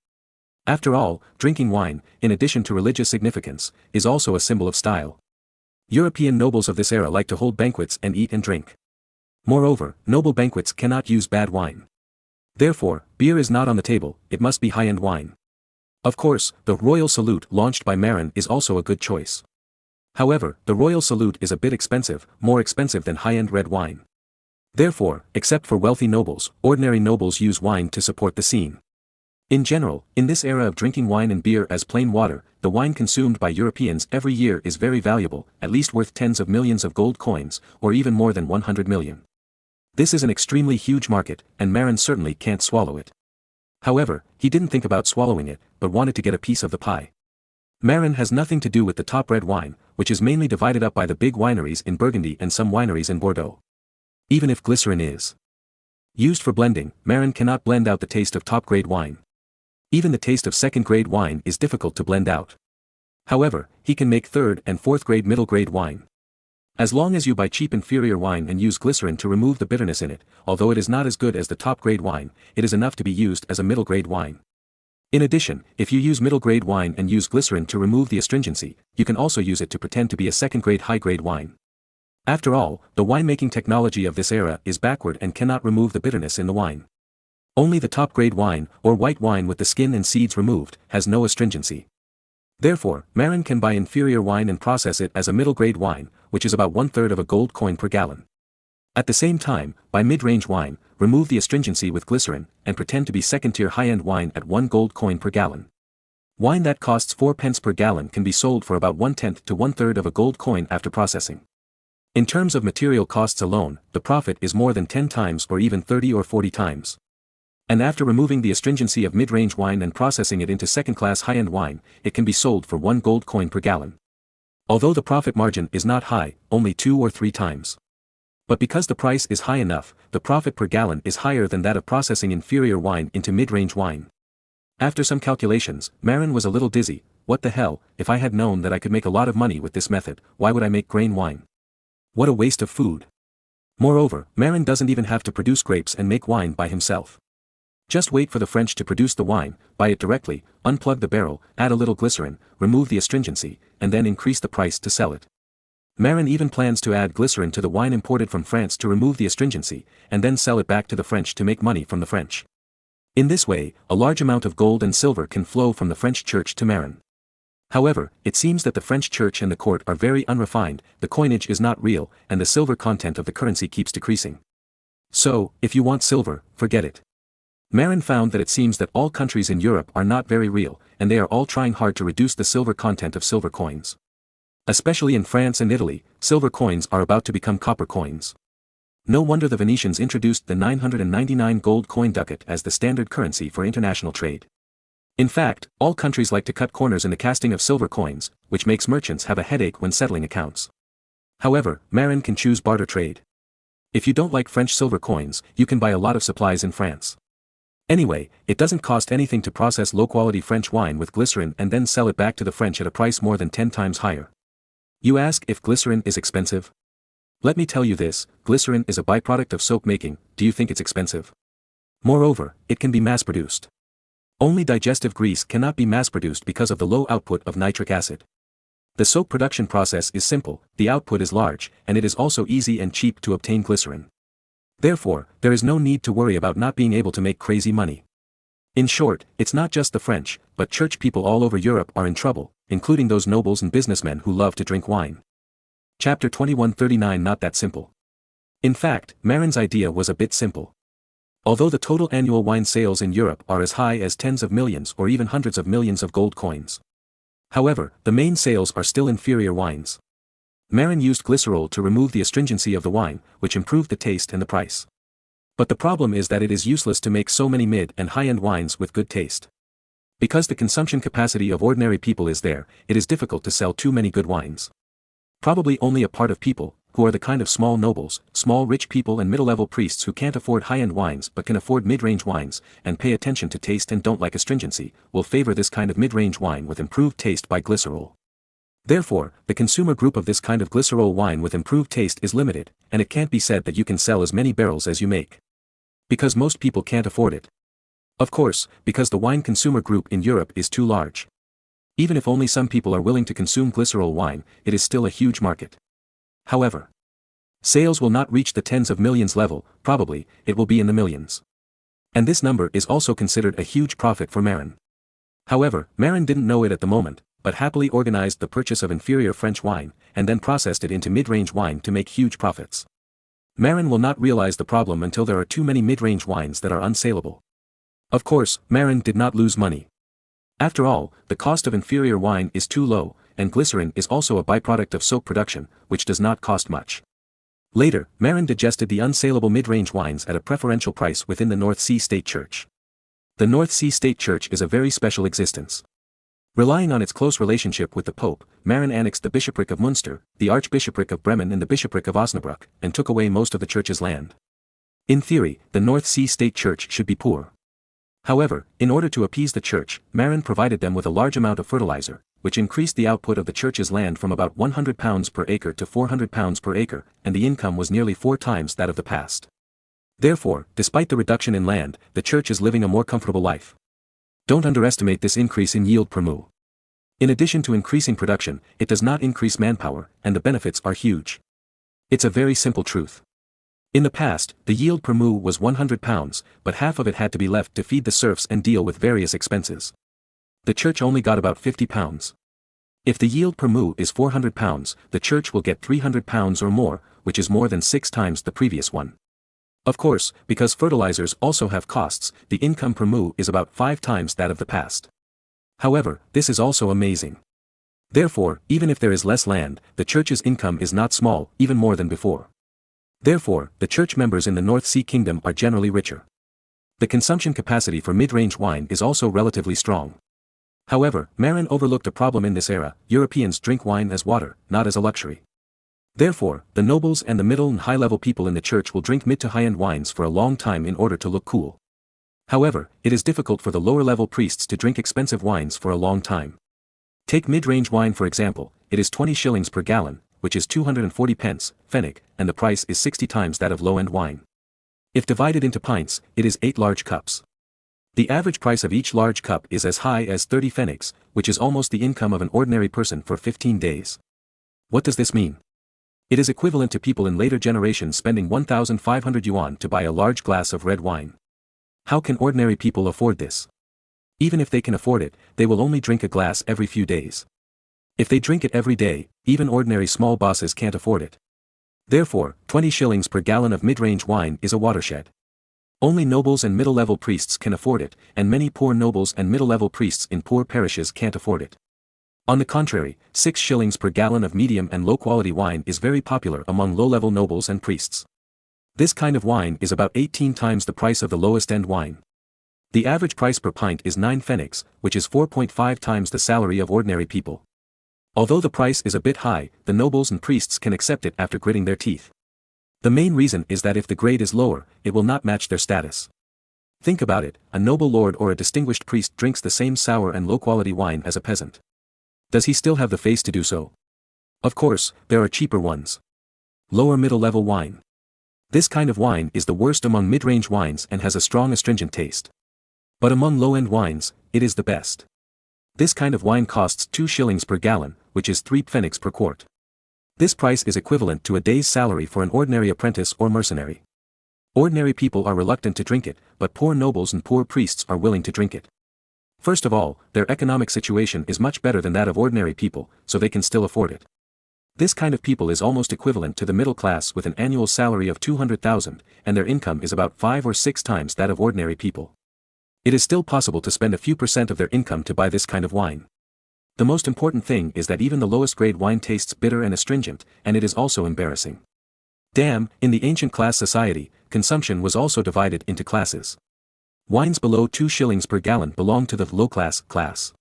After all, drinking wine, in addition to religious significance, is also a symbol of style. European nobles of this era like to hold banquets and eat and drink. Moreover, noble banquets cannot use bad wine. Therefore, beer is not on the table, it must be high-end wine. Of course, the Royal Salute launched by Marin is also a good choice. However, the Royal Salute is a bit expensive, more expensive than high-end red wine. Therefore, except for wealthy nobles, ordinary nobles use wine to support the scene. In general, in this era of drinking wine and beer as plain water, the wine consumed by Europeans every year is very valuable, at least worth tens of millions of gold coins, or even more than 100 million. This is an extremely huge market, and Marin certainly can't swallow it. However, he didn't think about swallowing it, but wanted to get a piece of the pie. Marin has nothing to do with the top red wine, which is mainly divided up by the big wineries in Burgundy and some wineries in Bordeaux. Even if glycerin is used for blending, Marin cannot blend out the taste of top-grade wine. Even the taste of second-grade wine is difficult to blend out. However, he can make third and fourth-grade middle-grade wine. As long as you buy cheap inferior wine and use glycerin to remove the bitterness in it, although it is not as good as the top-grade wine, it is enough to be used as a middle-grade wine. In addition, if you use middle-grade wine and use glycerin to remove the astringency, you can also use it to pretend to be a second-grade high-grade wine. After all, the winemaking technology of this era is backward and cannot remove the bitterness in the wine. Only the top-grade wine, or white wine with the skin and seeds removed, has no astringency. Therefore, Marin can buy inferior wine and process it as a middle-grade wine, which is about 1/3 of a gold coin per gallon. At the same time, buy mid-range wine, remove the astringency with glycerin, and pretend to be second-tier high-end wine at 1 gold coin per gallon. Wine that costs 4 pence per gallon can be sold for about 1/10 to 1/3 of a gold coin after processing. In terms of material costs alone, the profit is more than 10 times or even 30 or 40 times. And after removing the astringency of mid-range wine and processing it into second-class high-end wine, it can be sold for 1 gold coin per gallon. Although the profit margin is not high, only 2 or 3 times. But because the price is high enough, the profit per gallon is higher than that of processing inferior wine into mid-range wine. After some calculations, Marin was a little dizzy. What the hell, if I had known that I could make a lot of money with this method, why would I make grain wine? What a waste of food. Moreover, Marin doesn't even have to produce grapes and make wine by himself. Just wait for the French to produce the wine, buy it directly, unplug the barrel, add a little glycerin, remove the astringency, and then increase the price to sell it. Marin even plans to add glycerin to the wine imported from France to remove the astringency, and then sell it back to the French to make money from the French. In this way, a large amount of gold and silver can flow from the French church to Marin. However, it seems that the French church and the court are very unrefined, the coinage is not real, and the silver content of the currency keeps decreasing. So, if you want silver, forget it. Marin found that it seems that all countries in Europe are not very real, and they are all trying hard to reduce the silver content of silver coins. Especially in France and Italy, silver coins are about to become copper coins. No wonder the Venetians introduced the 999 gold coin ducat as the standard currency for international trade. In fact, all countries like to cut corners in the casting of silver coins, which makes merchants have a headache when settling accounts. However, Marin can choose barter trade. If you don't like French silver coins, you can buy a lot of supplies in France. Anyway, it doesn't cost anything to process low-quality French wine with glycerin and then sell it back to the French at a price more than 10 times higher. You ask if glycerin is expensive? Let me tell you this, glycerin is a byproduct of soap making. Do you think it's expensive? Moreover, it can be mass-produced. Only digestive grease cannot be mass-produced because of the low output of nitric acid. The soap production process is simple, the output is large, and it is also easy and cheap to obtain glycerin. Therefore, there is no need to worry about not being able to make crazy money. In short, it's not just the French, but church people all over Europe are in trouble, including those nobles and businessmen who love to drink wine. Chapter 2139. Not that simple. In fact, Marin's idea was a bit simple. Although the total annual wine sales in Europe are as high as tens of millions or even hundreds of millions of gold coins. However, the main sales are still inferior wines. Marin used glycerol to remove the astringency of the wine, which improved the taste and the price. But the problem is that it is useless to make so many mid and high-end wines with good taste. Because the consumption capacity of ordinary people is there, it is difficult to sell too many good wines. Probably only a part of people, who are the kind of small nobles, small rich people and middle-level priests who can't afford high-end wines but can afford mid-range wines, and pay attention to taste and don't like astringency, will favor this kind of mid-range wine with improved taste by glycerol. Therefore, the consumer group of this kind of glycerol wine with improved taste is limited, and it can't be said that you can sell as many barrels as you make. Because most people can't afford it. Of course, because the wine consumer group in Europe is too large. Even if only some people are willing to consume glycerol wine, it is still a huge market. However, sales will not reach the tens of millions level, probably, it will be in the millions. And this number is also considered a huge profit for Marin. However, Marin didn't know it at the moment, but happily organized the purchase of inferior French wine, and then processed it into mid-range wine to make huge profits. Marin will not realize the problem until there are too many mid-range wines that are unsaleable. Of course, Marin did not lose money. After all, the cost of inferior wine is too low, and glycerin is also a byproduct of soap production, which does not cost much. Later, Marin digested the unsaleable mid-range wines at a preferential price within the North Sea State Church. The North Sea State Church is a very special existence. Relying on its close relationship with the Pope, Marin annexed the bishopric of Münster, the archbishopric of Bremen and the bishopric of Osnabrück, and took away most of the church's land. In theory, the North Sea State Church should be poor. However, in order to appease the church, Marin provided them with a large amount of fertilizer, which increased the output of the church's land from about 100 pounds per acre to 400 pounds per acre, and the income was nearly 4 times that of the past. Therefore, despite the reduction in land, the church is living a more comfortable life. Don't underestimate this increase in yield per mu. In addition to increasing production, it does not increase manpower, and the benefits are huge. It's a very simple truth. In the past, the yield per mu was 100 pounds, but half of it had to be left to feed the serfs and deal with various expenses. The church only got about 50 pounds. If the yield per mu is 400 pounds, the church will get 300 pounds or more, which is more than 6 times the previous one. Of course, because fertilizers also have costs, the income per mu is about 5 times that of the past. However, this is also amazing. Therefore, even if there is less land, the church's income is not small, even more than before. Therefore, the church members in the North Sea Kingdom are generally richer. The consumption capacity for mid-range wine is also relatively strong. However, Marin overlooked a problem in this era: Europeans drink wine as water, not as a luxury. Therefore, the nobles and the middle and high-level people in the church will drink mid to high-end wines for a long time in order to look cool. However, it is difficult for the lower-level priests to drink expensive wines for a long time. Take mid-range wine for example, it is 20 shillings per gallon, which is 240 pence, pfennig, and the price is 60 times that of low-end wine. If divided into pints, it is 8 large cups. The average price of each large cup is as high as 30 pfennigs, which is almost the income of an ordinary person for 15 days. What does this mean? It is equivalent to people in later generations spending 1,500 yuan to buy a large glass of red wine. How can ordinary people afford this? Even if they can afford it, they will only drink a glass every few days. If they drink it every day, even ordinary small bosses can't afford it. Therefore, 20 shillings per gallon of mid-range wine is a watershed. Only nobles and middle-level priests can afford it, and many poor nobles and middle-level priests in poor parishes can't afford it. On the contrary, 6 shillings per gallon of medium and low-quality wine is very popular among low-level nobles and priests. This kind of wine is about 18 times the price of the lowest-end wine. The average price per pint is 9 pfennigs, which is 4.5 times the salary of ordinary people. Although the price is a bit high, the nobles and priests can accept it after gritting their teeth. The main reason is that if the grade is lower, it will not match their status. Think about it, a noble lord or a distinguished priest drinks the same sour and low-quality wine as a peasant. Does he still have the face to do so? Of course, there are cheaper ones. Lower middle-level wine. This kind of wine is the worst among mid-range wines and has a strong astringent taste. But among low-end wines, it is the best. This kind of wine costs 2 shillings per gallon, which is 3 pfennigs per quart. This price is equivalent to a day's salary for an ordinary apprentice or mercenary. Ordinary people are reluctant to drink it, but poor nobles and poor priests are willing to drink it. First of all, their economic situation is much better than that of ordinary people, so they can still afford it. This kind of people is almost equivalent to the middle class with an annual salary of 200,000, and their income is about 5 or 6 times that of ordinary people. It is still possible to spend a few percent of their income to buy this kind of wine. The most important thing is that even the lowest grade wine tastes bitter and astringent, and it is also embarrassing. Damn, in the ancient class society, consumption was also divided into classes. Wines below 2 shillings per gallon belong to the low class.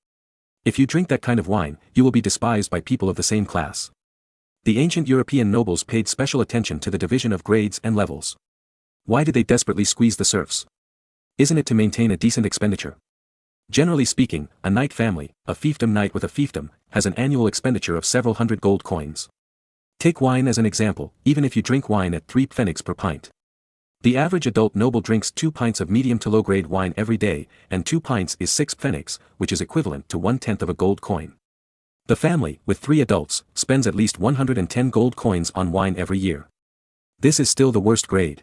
If you drink that kind of wine, you will be despised by people of the same class. The ancient European nobles paid special attention to the division of grades and levels. Why did they desperately squeeze the serfs? Isn't it to maintain a decent expenditure? Generally speaking, a knight family, a fiefdom knight with a fiefdom, has an annual expenditure of several hundred gold coins. Take wine as an example, even if you drink wine at 3 pfennigs per pint. The average adult noble drinks 2 pints of medium to low grade wine every day, and 2 pints is 6 pfennigs, which is equivalent to 1/10 of a gold coin. The family, with 3 adults, spends at least 110 gold coins on wine every year. This is still the worst grade.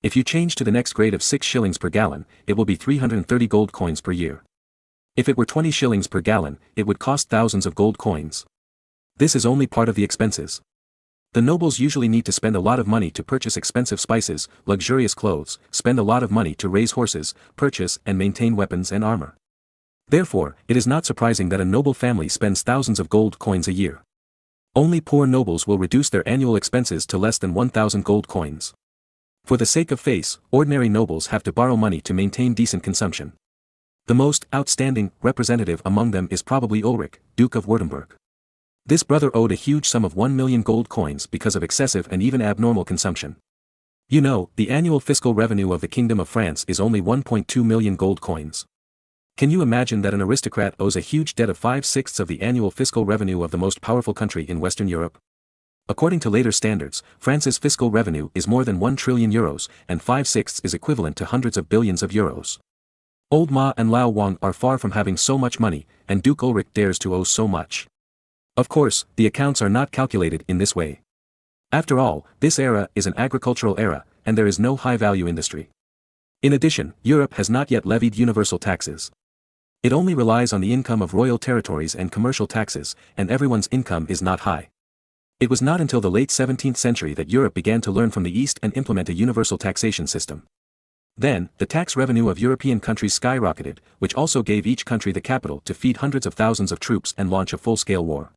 If you change to the next grade of 6 shillings per gallon, it will be 330 gold coins per year. If it were 20 shillings per gallon, it would cost thousands of gold coins. This is only part of the expenses. The nobles usually need to spend a lot of money to purchase expensive spices, luxurious clothes, spend a lot of money to raise horses, purchase and maintain weapons and armor. Therefore, it is not surprising that a noble family spends thousands of gold coins a year. Only poor nobles will reduce their annual expenses to less than 1,000 gold coins. For the sake of face, ordinary nobles have to borrow money to maintain decent consumption. The most outstanding representative among them is probably Ulrich, Duke of Württemberg. This brother owed a huge sum of 1 million gold coins because of excessive and even abnormal consumption. You know, the annual fiscal revenue of the Kingdom of France is only 1.2 million gold coins. Can you imagine that an aristocrat owes a huge debt of 5/6 of the annual fiscal revenue of the most powerful country in Western Europe? According to later standards, France's fiscal revenue is more than 1 trillion euros, and 5/6 is equivalent to hundreds of billions of euros. Old Ma and Lao Wang are far from having so much money, and Duke Ulrich dares to owe so much. Of course, the accounts are not calculated in this way. After all, this era is an agricultural era, and there is no high-value industry. In addition, Europe has not yet levied universal taxes. It only relies on the income of royal territories and commercial taxes, and everyone's income is not high. It was not until the late 17th century that Europe began to learn from the East and implement a universal taxation system. Then, the tax revenue of European countries skyrocketed, which also gave each country the capital to feed hundreds of thousands of troops and launch a full-scale war.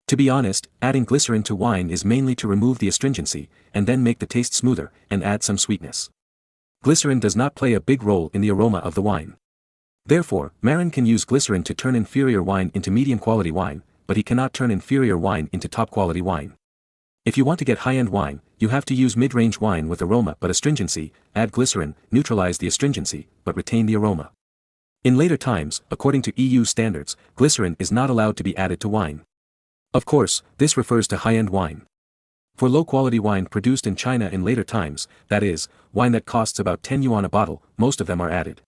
To be honest, adding glycerin to wine is mainly to remove the astringency, and then make the taste smoother, and add some sweetness. Glycerin does not play a big role in the aroma of the wine. Therefore, Marin can use glycerin to turn inferior wine into medium-quality wine, but he cannot turn inferior wine into top-quality wine. If you want to get high-end wine, you have to use mid-range wine with aroma but astringency, add glycerin, neutralize the astringency, but retain the aroma. In later times, according to EU standards, glycerin is not allowed to be added to wine. Of course, this refers to high-end wine. For low-quality wine produced in China in later times, that is, wine that costs about 10 yuan a bottle, most of them are added.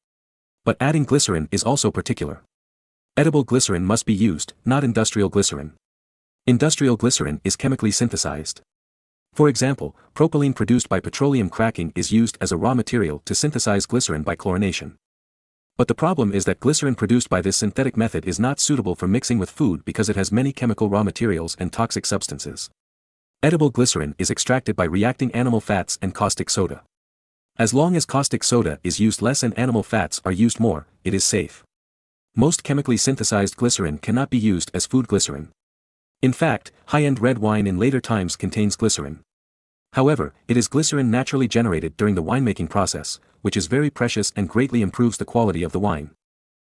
But adding glycerin is also particular. Edible glycerin must be used, not industrial glycerin. Industrial glycerin is chemically synthesized. For example, propylene produced by petroleum cracking is used as a raw material to synthesize glycerin by chlorination. But the problem is that glycerin produced by this synthetic method is not suitable for mixing with food because it has many chemical raw materials and toxic substances. Edible glycerin is extracted by reacting animal fats and caustic soda. As long as caustic soda is used less and animal fats are used more, it is safe. Most chemically synthesized glycerin cannot be used as food glycerin. In fact, high-end red wine in later times contains glycerin. However, it is glycerin naturally generated during the winemaking process, which is very precious and greatly improves the quality of the wine.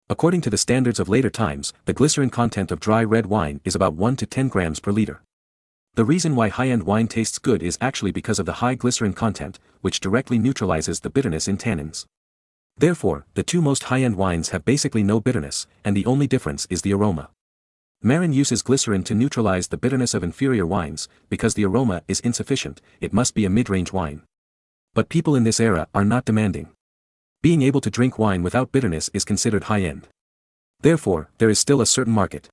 According to the standards of later times, the glycerin content of dry red wine is about 1 to 10 grams per liter. The reason why high-end wine tastes good is actually because of the high glycerin content, which directly neutralizes the bitterness in tannins. Therefore, the two most high-end wines have basically no bitterness, and the only difference is the aroma. Marin uses glycerin to neutralize the bitterness of inferior wines, because the aroma is insufficient, it must be a mid-range wine. But people in this era are not demanding. Being able to drink wine without bitterness is considered high-end. Therefore, there is still a certain market.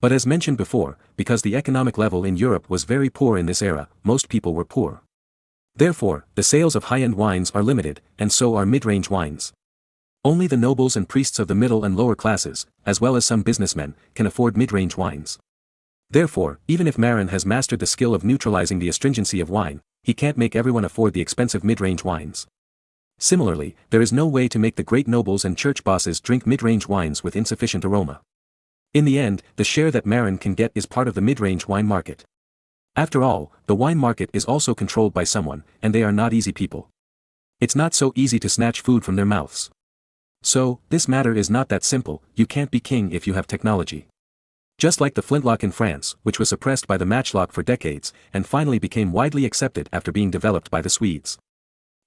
But as mentioned before, because the economic level in Europe was very poor in this era, most people were poor. Therefore, the sales of high-end wines are limited, and so are mid-range wines. Only the nobles and priests of the middle and lower classes, as well as some businessmen, can afford mid-range wines. Therefore, even if Marin has mastered the skill of neutralizing the astringency of wine, he can't make everyone afford the expensive mid-range wines. Similarly, there is no way to make the great nobles and church bosses drink mid-range wines with insufficient aroma. In the end, the share that Marin can get is part of the mid-range wine market. After all, the wine market is also controlled by someone, and they are not easy people. It's not so easy to snatch food from their mouths. So, this matter is not that simple. You can't be king if you have technology. Just like the flintlock in France, which was suppressed by the matchlock for decades, and finally became widely accepted after being developed by the Swedes.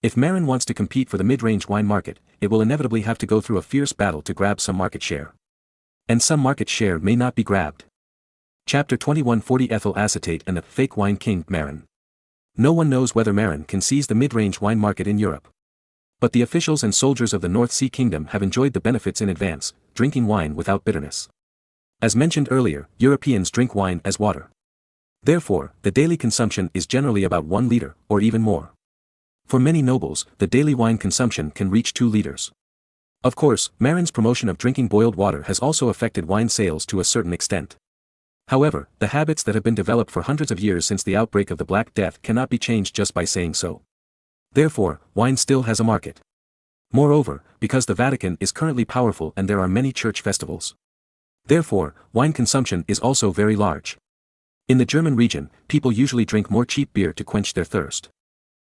If Marin wants to compete for the mid-range wine market, it will inevitably have to go through a fierce battle to grab some market share. And some market share may not be grabbed. Chapter 21:40 Ethyl acetate and the fake wine king, Marin. No one knows whether Marin can seize the mid-range wine market in Europe. But the officials and soldiers of the North Sea Kingdom have enjoyed the benefits in advance, drinking wine without bitterness. As mentioned earlier, Europeans drink wine as water. Therefore, the daily consumption is generally about 1 liter, or even more. For many nobles, the daily wine consumption can reach 2 liters. Of course, Marin's promotion of drinking boiled water has also affected wine sales to a certain extent. However, the habits that have been developed for hundreds of years since the outbreak of the Black Death cannot be changed just by saying so. Therefore, wine still has a market. Moreover, because the Vatican is currently powerful and there are many church festivals. Therefore, wine consumption is also very large. In the German region, people usually drink more cheap beer to quench their thirst.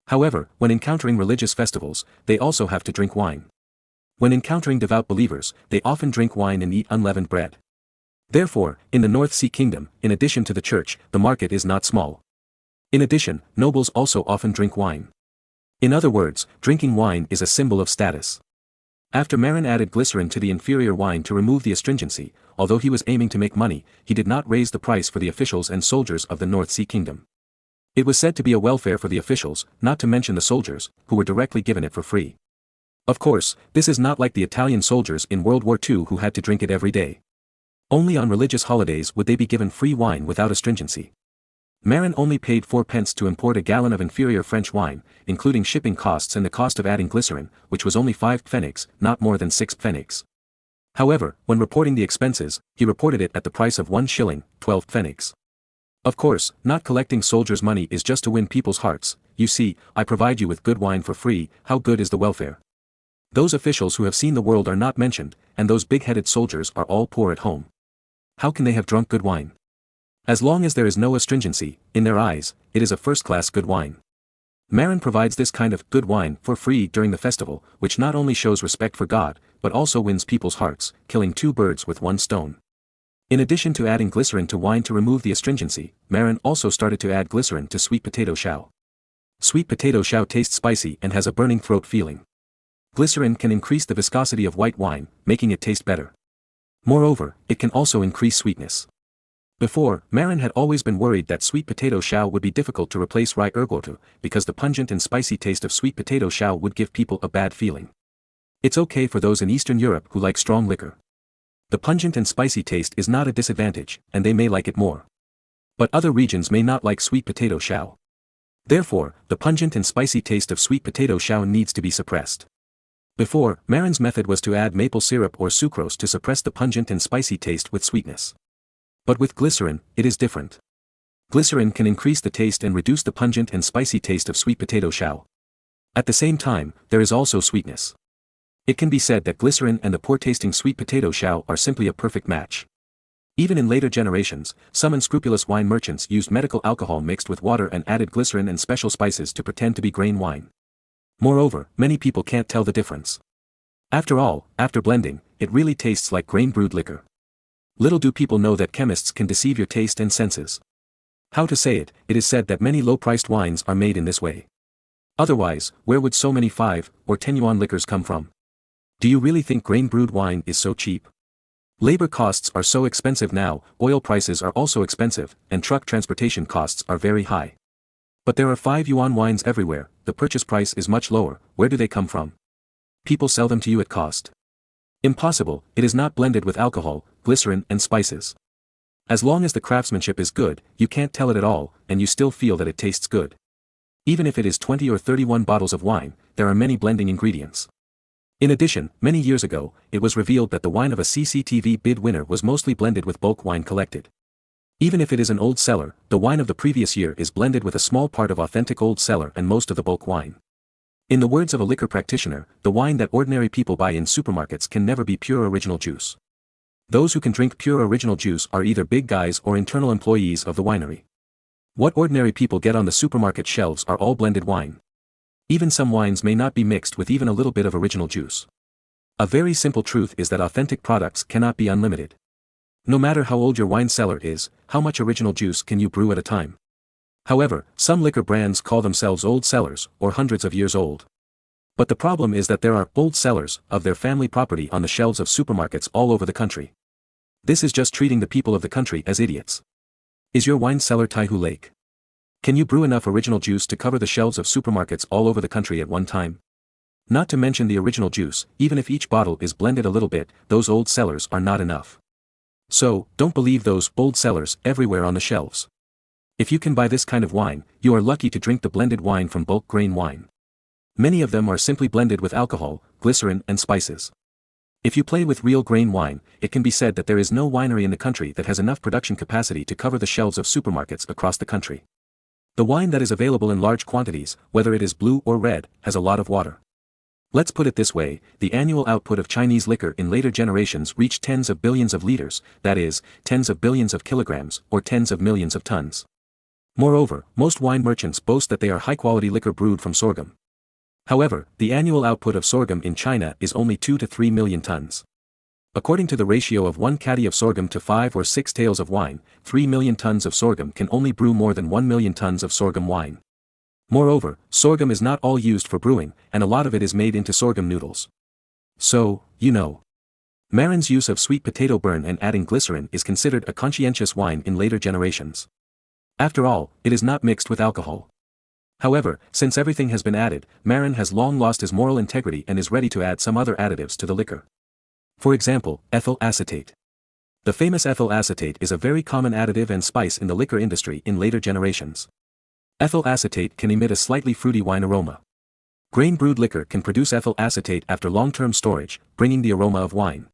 However, when encountering religious festivals, they also have to drink wine. When encountering devout believers, they often drink wine and eat unleavened bread. Therefore, in the North Sea Kingdom, in addition to the church, the market is not small. In addition, nobles also often drink wine. In other words, drinking wine is a symbol of status. After Marin added glycerin to the inferior wine to remove the astringency, although he was aiming to make money, he did not raise the price for the officials and soldiers of the North Sea Kingdom. It was said to be a welfare for the officials, not to mention the soldiers, who were directly given it for free. Of course, this is not like the Italian soldiers in World War II who had to drink it every day. Only on religious holidays would they be given free wine without astringency. Marin only paid 4 pence to import a gallon of inferior French wine, including shipping costs and the cost of adding glycerin, which was only 5 pfennigs, not more than 6 pfennigs. However, when reporting the expenses, he reported it at the price of 1 shilling, 12 pfennigs. Of course, not collecting soldiers' money is just to win people's hearts. You see, I provide you with good wine for free. How good is the welfare? Those officials who have seen the world are not mentioned, and those big-headed soldiers are all poor at home. How can they have drunk good wine? As long as there is no astringency, in their eyes, it is a first-class good wine. Marin provides this kind of good wine for free during the festival, which not only shows respect for God, but also wins people's hearts, killing 2 birds with 1 stone. In addition to adding glycerin to wine to remove the astringency, Marin also started to add glycerin to sweet potato chow. Sweet potato chow tastes spicy and has a burning throat feeling. Glycerin can increase the viscosity of white wine, making it taste better. Moreover, it can also increase sweetness. Before, Marin had always been worried that sweet potato chow would be difficult to replace rye ergotu, because the pungent and spicy taste of sweet potato chow would give people a bad feeling. It's okay for those in Eastern Europe who like strong liquor. The pungent and spicy taste is not a disadvantage, and they may like it more. But other regions may not like sweet potato chow. Therefore, the pungent and spicy taste of sweet potato chow needs to be suppressed. Before, Marin's method was to add maple syrup or sucrose to suppress the pungent and spicy taste with sweetness. But with glycerin, it is different. Glycerin can increase the taste and reduce the pungent and spicy taste of sweet potato chow. At the same time, there is also sweetness. It can be said that glycerin and the poor-tasting sweet potato chow are simply a perfect match. Even in later generations, some unscrupulous wine merchants used medical alcohol mixed with water and added glycerin and special spices to pretend to be grain wine. Moreover, many people can't tell the difference. After all, after blending, it really tastes like grain-brewed liquor. Little do people know that chemists can deceive your taste and senses. How to say it, it is said that many low-priced wines are made in this way. Otherwise, where would so many 5 or 10 yuan liquors come from? Do you really think grain-brewed wine is so cheap? Labor costs are so expensive now, oil prices are also expensive, and truck transportation costs are very high. But there are 5 yuan wines everywhere, the purchase price is much lower. Where do they come from? People sell them to you at cost. Impossible, it is not blended with alcohol, glycerin and spices. As long as the craftsmanship is good, you can't tell it at all, and you still feel that it tastes good. Even if it is 20 or 31 bottles of wine, there are many blending ingredients. In addition, many years ago, it was revealed that the wine of a CCTV bid winner was mostly blended with bulk wine collected. Even if it is an old cellar, the wine of the previous year is blended with a small part of authentic old cellar and most of the bulk wine. In the words of a liquor practitioner, the wine that ordinary people buy in supermarkets can never be pure original juice. Those who can drink pure original juice are either big guys or internal employees of the winery. What ordinary people get on the supermarket shelves are all blended wine. Even some wines may not be mixed with even a little bit of original juice. A very simple truth is that authentic products cannot be unlimited. No matter how old your wine cellar is, how much original juice can you brew at a time? However, some liquor brands call themselves old cellars, or hundreds of years old. But the problem is that there are old cellars of their family property on the shelves of supermarkets all over the country. This is just treating the people of the country as idiots. Is your wine cellar Taihu Lake? Can you brew enough original juice to cover the shelves of supermarkets all over the country at one time? Not to mention the original juice, even if each bottle is blended a little bit, those old cellars are not enough. So, don't believe those old cellars everywhere on the shelves. If you can buy this kind of wine, you are lucky to drink the blended wine from bulk grain wine. Many of them are simply blended with alcohol, glycerin and spices. If you play with real grain wine, it can be said that there is no winery in the country that has enough production capacity to cover the shelves of supermarkets across the country. The wine that is available in large quantities, whether it is blue or red, has a lot of water. Let's put it this way, the annual output of Chinese liquor in later generations reached tens of billions of liters, that is, tens of billions of kilograms, or tens of millions of tons. Moreover, most wine merchants boast that they are high-quality liquor brewed from sorghum. However, the annual output of sorghum in China is only 2 to 3 million tons. According to the ratio of 1 caddy of sorghum to 5 or 6 tails of wine, 3 million tons of sorghum can only brew more than 1 million tons of sorghum wine. Moreover, sorghum is not all used for brewing, and a lot of it is made into sorghum noodles. So, you know. Marin's use of sweet potato burn and adding glycerin is considered a conscientious wine in later generations. After all, it is not mixed with alcohol. However, since everything has been added, Marin has long lost his moral integrity and is ready to add some other additives to the liquor. For example, ethyl acetate. The famous ethyl acetate is a very common additive and spice in the liquor industry in later generations. Ethyl acetate can emit a slightly fruity wine aroma. Grain-brewed liquor can produce ethyl acetate after long-term storage, bringing the aroma of wine.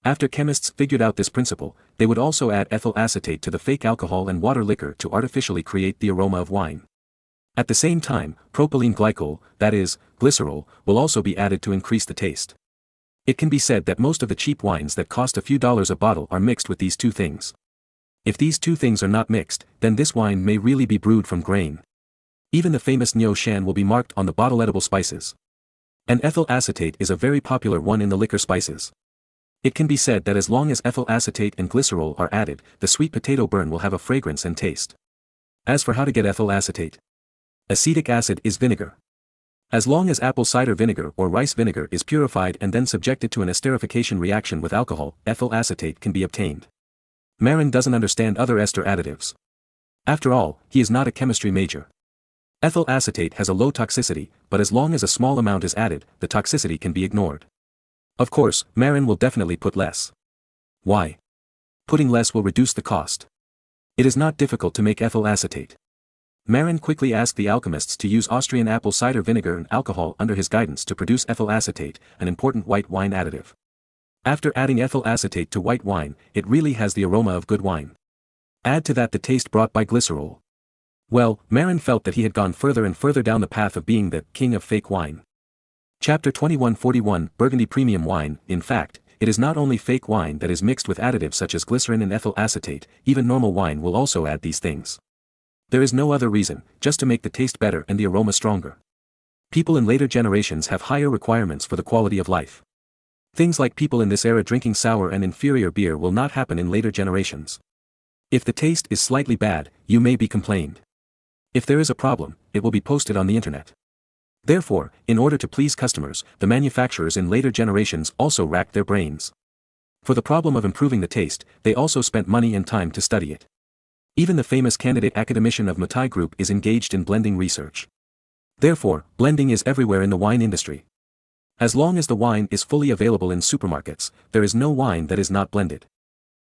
After chemists figured out this principle, they would also add ethyl acetate to the fake alcohol and water liquor to artificially create the aroma of wine. At the same time, propylene glycol, that is, glycerol, will also be added to increase the taste. It can be said that most of the cheap wines that cost a few dollars a bottle are mixed with these two things. If these two things are not mixed, then this wine may really be brewed from grain. Even the famous Nyo Shan will be marked on the bottle edible spices. And ethyl acetate is a very popular one in the liquor spices. It can be said that as long as ethyl acetate and glycerol are added, the sweet potato burn will have a fragrance and taste. As for how to get ethyl acetate, acetic acid is vinegar. As long as apple cider vinegar or rice vinegar is purified and then subjected to an esterification reaction with alcohol, ethyl acetate can be obtained. Marin doesn't understand other ester additives. After all, he is not a chemistry major. Ethyl acetate has a low toxicity, but as long as a small amount is added, the toxicity can be ignored. Of course, Marin will definitely put less. Why? Putting less will reduce the cost. It is not difficult to make ethyl acetate. Marin quickly asked the alchemists to use Austrian apple cider vinegar and alcohol under his guidance to produce ethyl acetate, an important white wine additive. After adding ethyl acetate to white wine, it really has the aroma of good wine. Add to that the taste brought by glycerol. Well, Marin felt that he had gone further and further down the path of being the king of fake wine. Chapter 2141 Burgundy Premium Wine. In fact, it is not only fake wine that is mixed with additives such as glycerin and ethyl acetate, even normal wine will also add these things. There is no other reason, just to make the taste better and the aroma stronger. People in later generations have higher requirements for the quality of life. Things like people in this era drinking sour and inferior beer will not happen in later generations. If the taste is slightly bad, you may be complained. If there is a problem, it will be posted on the internet. Therefore, in order to please customers, the manufacturers in later generations also racked their brains. For the problem of improving the taste, they also spent money and time to study it. Even the famous candidate academician of Matai Group is engaged in blending research. Therefore, blending is everywhere in the wine industry. As long as the wine is fully available in supermarkets, there is no wine that is not blended.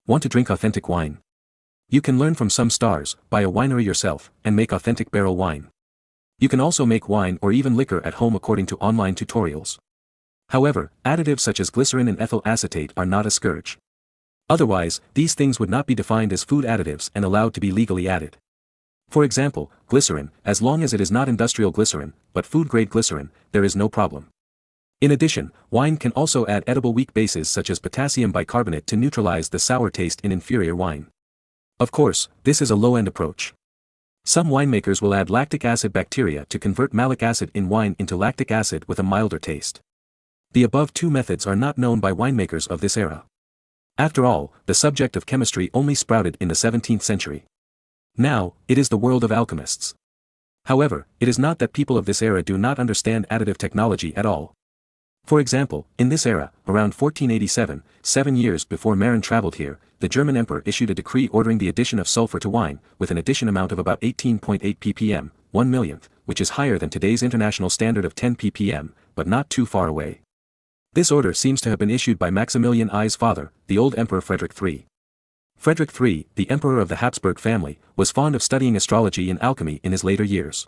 Want to drink authentic wine? You can learn from some stars, buy a winery yourself, and make authentic barrel wine. You can also make wine or even liquor at home according to online tutorials. However, additives such as glycerin and ethyl acetate are not a scourge. Otherwise, these things would not be defined as food additives and allowed to be legally added. For example, glycerin, as long as it is not industrial glycerin, but food-grade glycerin, there is no problem. In addition, wine can also add edible weak bases such as potassium bicarbonate to neutralize the sour taste in inferior wine. Of course, this is a low-end approach. Some winemakers will add lactic acid bacteria to convert malic acid in wine into lactic acid with a milder taste. The above two methods are not known by winemakers of this era. After all, the subject of chemistry only sprouted in the 17th century. Now, it is the world of alchemists. However, it is not that people of this era do not understand additive technology at all. For example, in this era, around 1487, 7 years before Marin traveled here, the German emperor issued a decree ordering the addition of sulfur to wine, with an addition amount of about 18.8 ppm, 1 millionth, which is higher than today's international standard of 10 ppm, but not too far away. This order seems to have been issued by Maximilian I's father, the old Emperor Frederick III. Frederick III, the emperor of the Habsburg family, was fond of studying astrology and alchemy in his later years.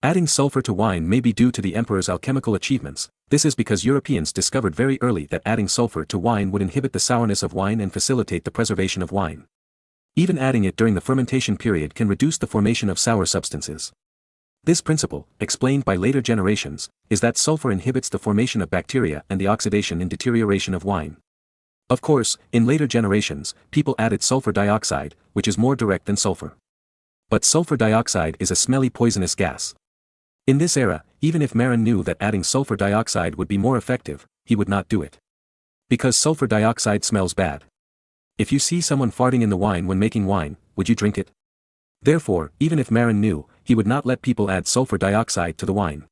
Adding sulfur to wine may be due to the emperor's alchemical achievements. This is because Europeans discovered very early that adding sulfur to wine would inhibit the sourness of wine and facilitate the preservation of wine. Even adding it during the fermentation period can reduce the formation of sour substances. This principle, explained by later generations, is that sulfur inhibits the formation of bacteria and the oxidation and deterioration of wine. Of course, in later generations, people added sulfur dioxide, which is more direct than sulfur. But sulfur dioxide is a smelly poisonous gas. In this era, even if Marin knew that adding sulfur dioxide would be more effective, he would not do it. Because sulfur dioxide smells bad. If you see someone farting in the wine when making wine, would you drink it? Therefore, even if Marin knew, he would not let people add sulfur dioxide to the wine.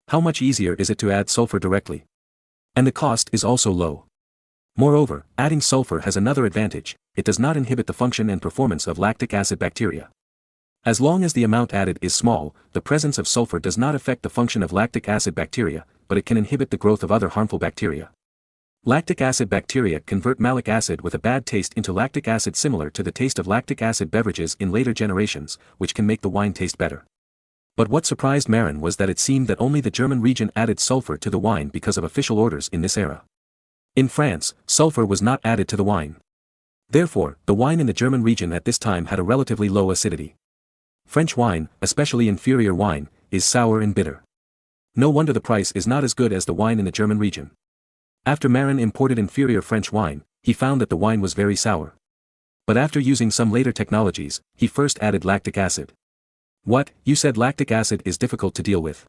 How much easier is it to add sulfur directly? And the cost is also low. Moreover, adding sulfur has another advantage: it does not inhibit the function and performance of lactic acid bacteria. As long as the amount added is small, the presence of sulfur does not affect the function of lactic acid bacteria, but it can inhibit the growth of other harmful bacteria. Lactic acid bacteria convert malic acid with a bad taste into lactic acid, similar to the taste of lactic acid beverages in later generations, which can make the wine taste better. But what surprised Marin was that it seemed that only the German region added sulfur to the wine because of official orders in this era. In France, sulfur was not added to the wine. Therefore, the wine in the German region at this time had a relatively low acidity. French wine, especially inferior wine, is sour and bitter. No wonder the price is not as good as the wine in the German region. After Marin imported inferior French wine, he found that the wine was very sour. But after using some later technologies, he first added lactic acid. What, you said lactic acid is difficult to deal with?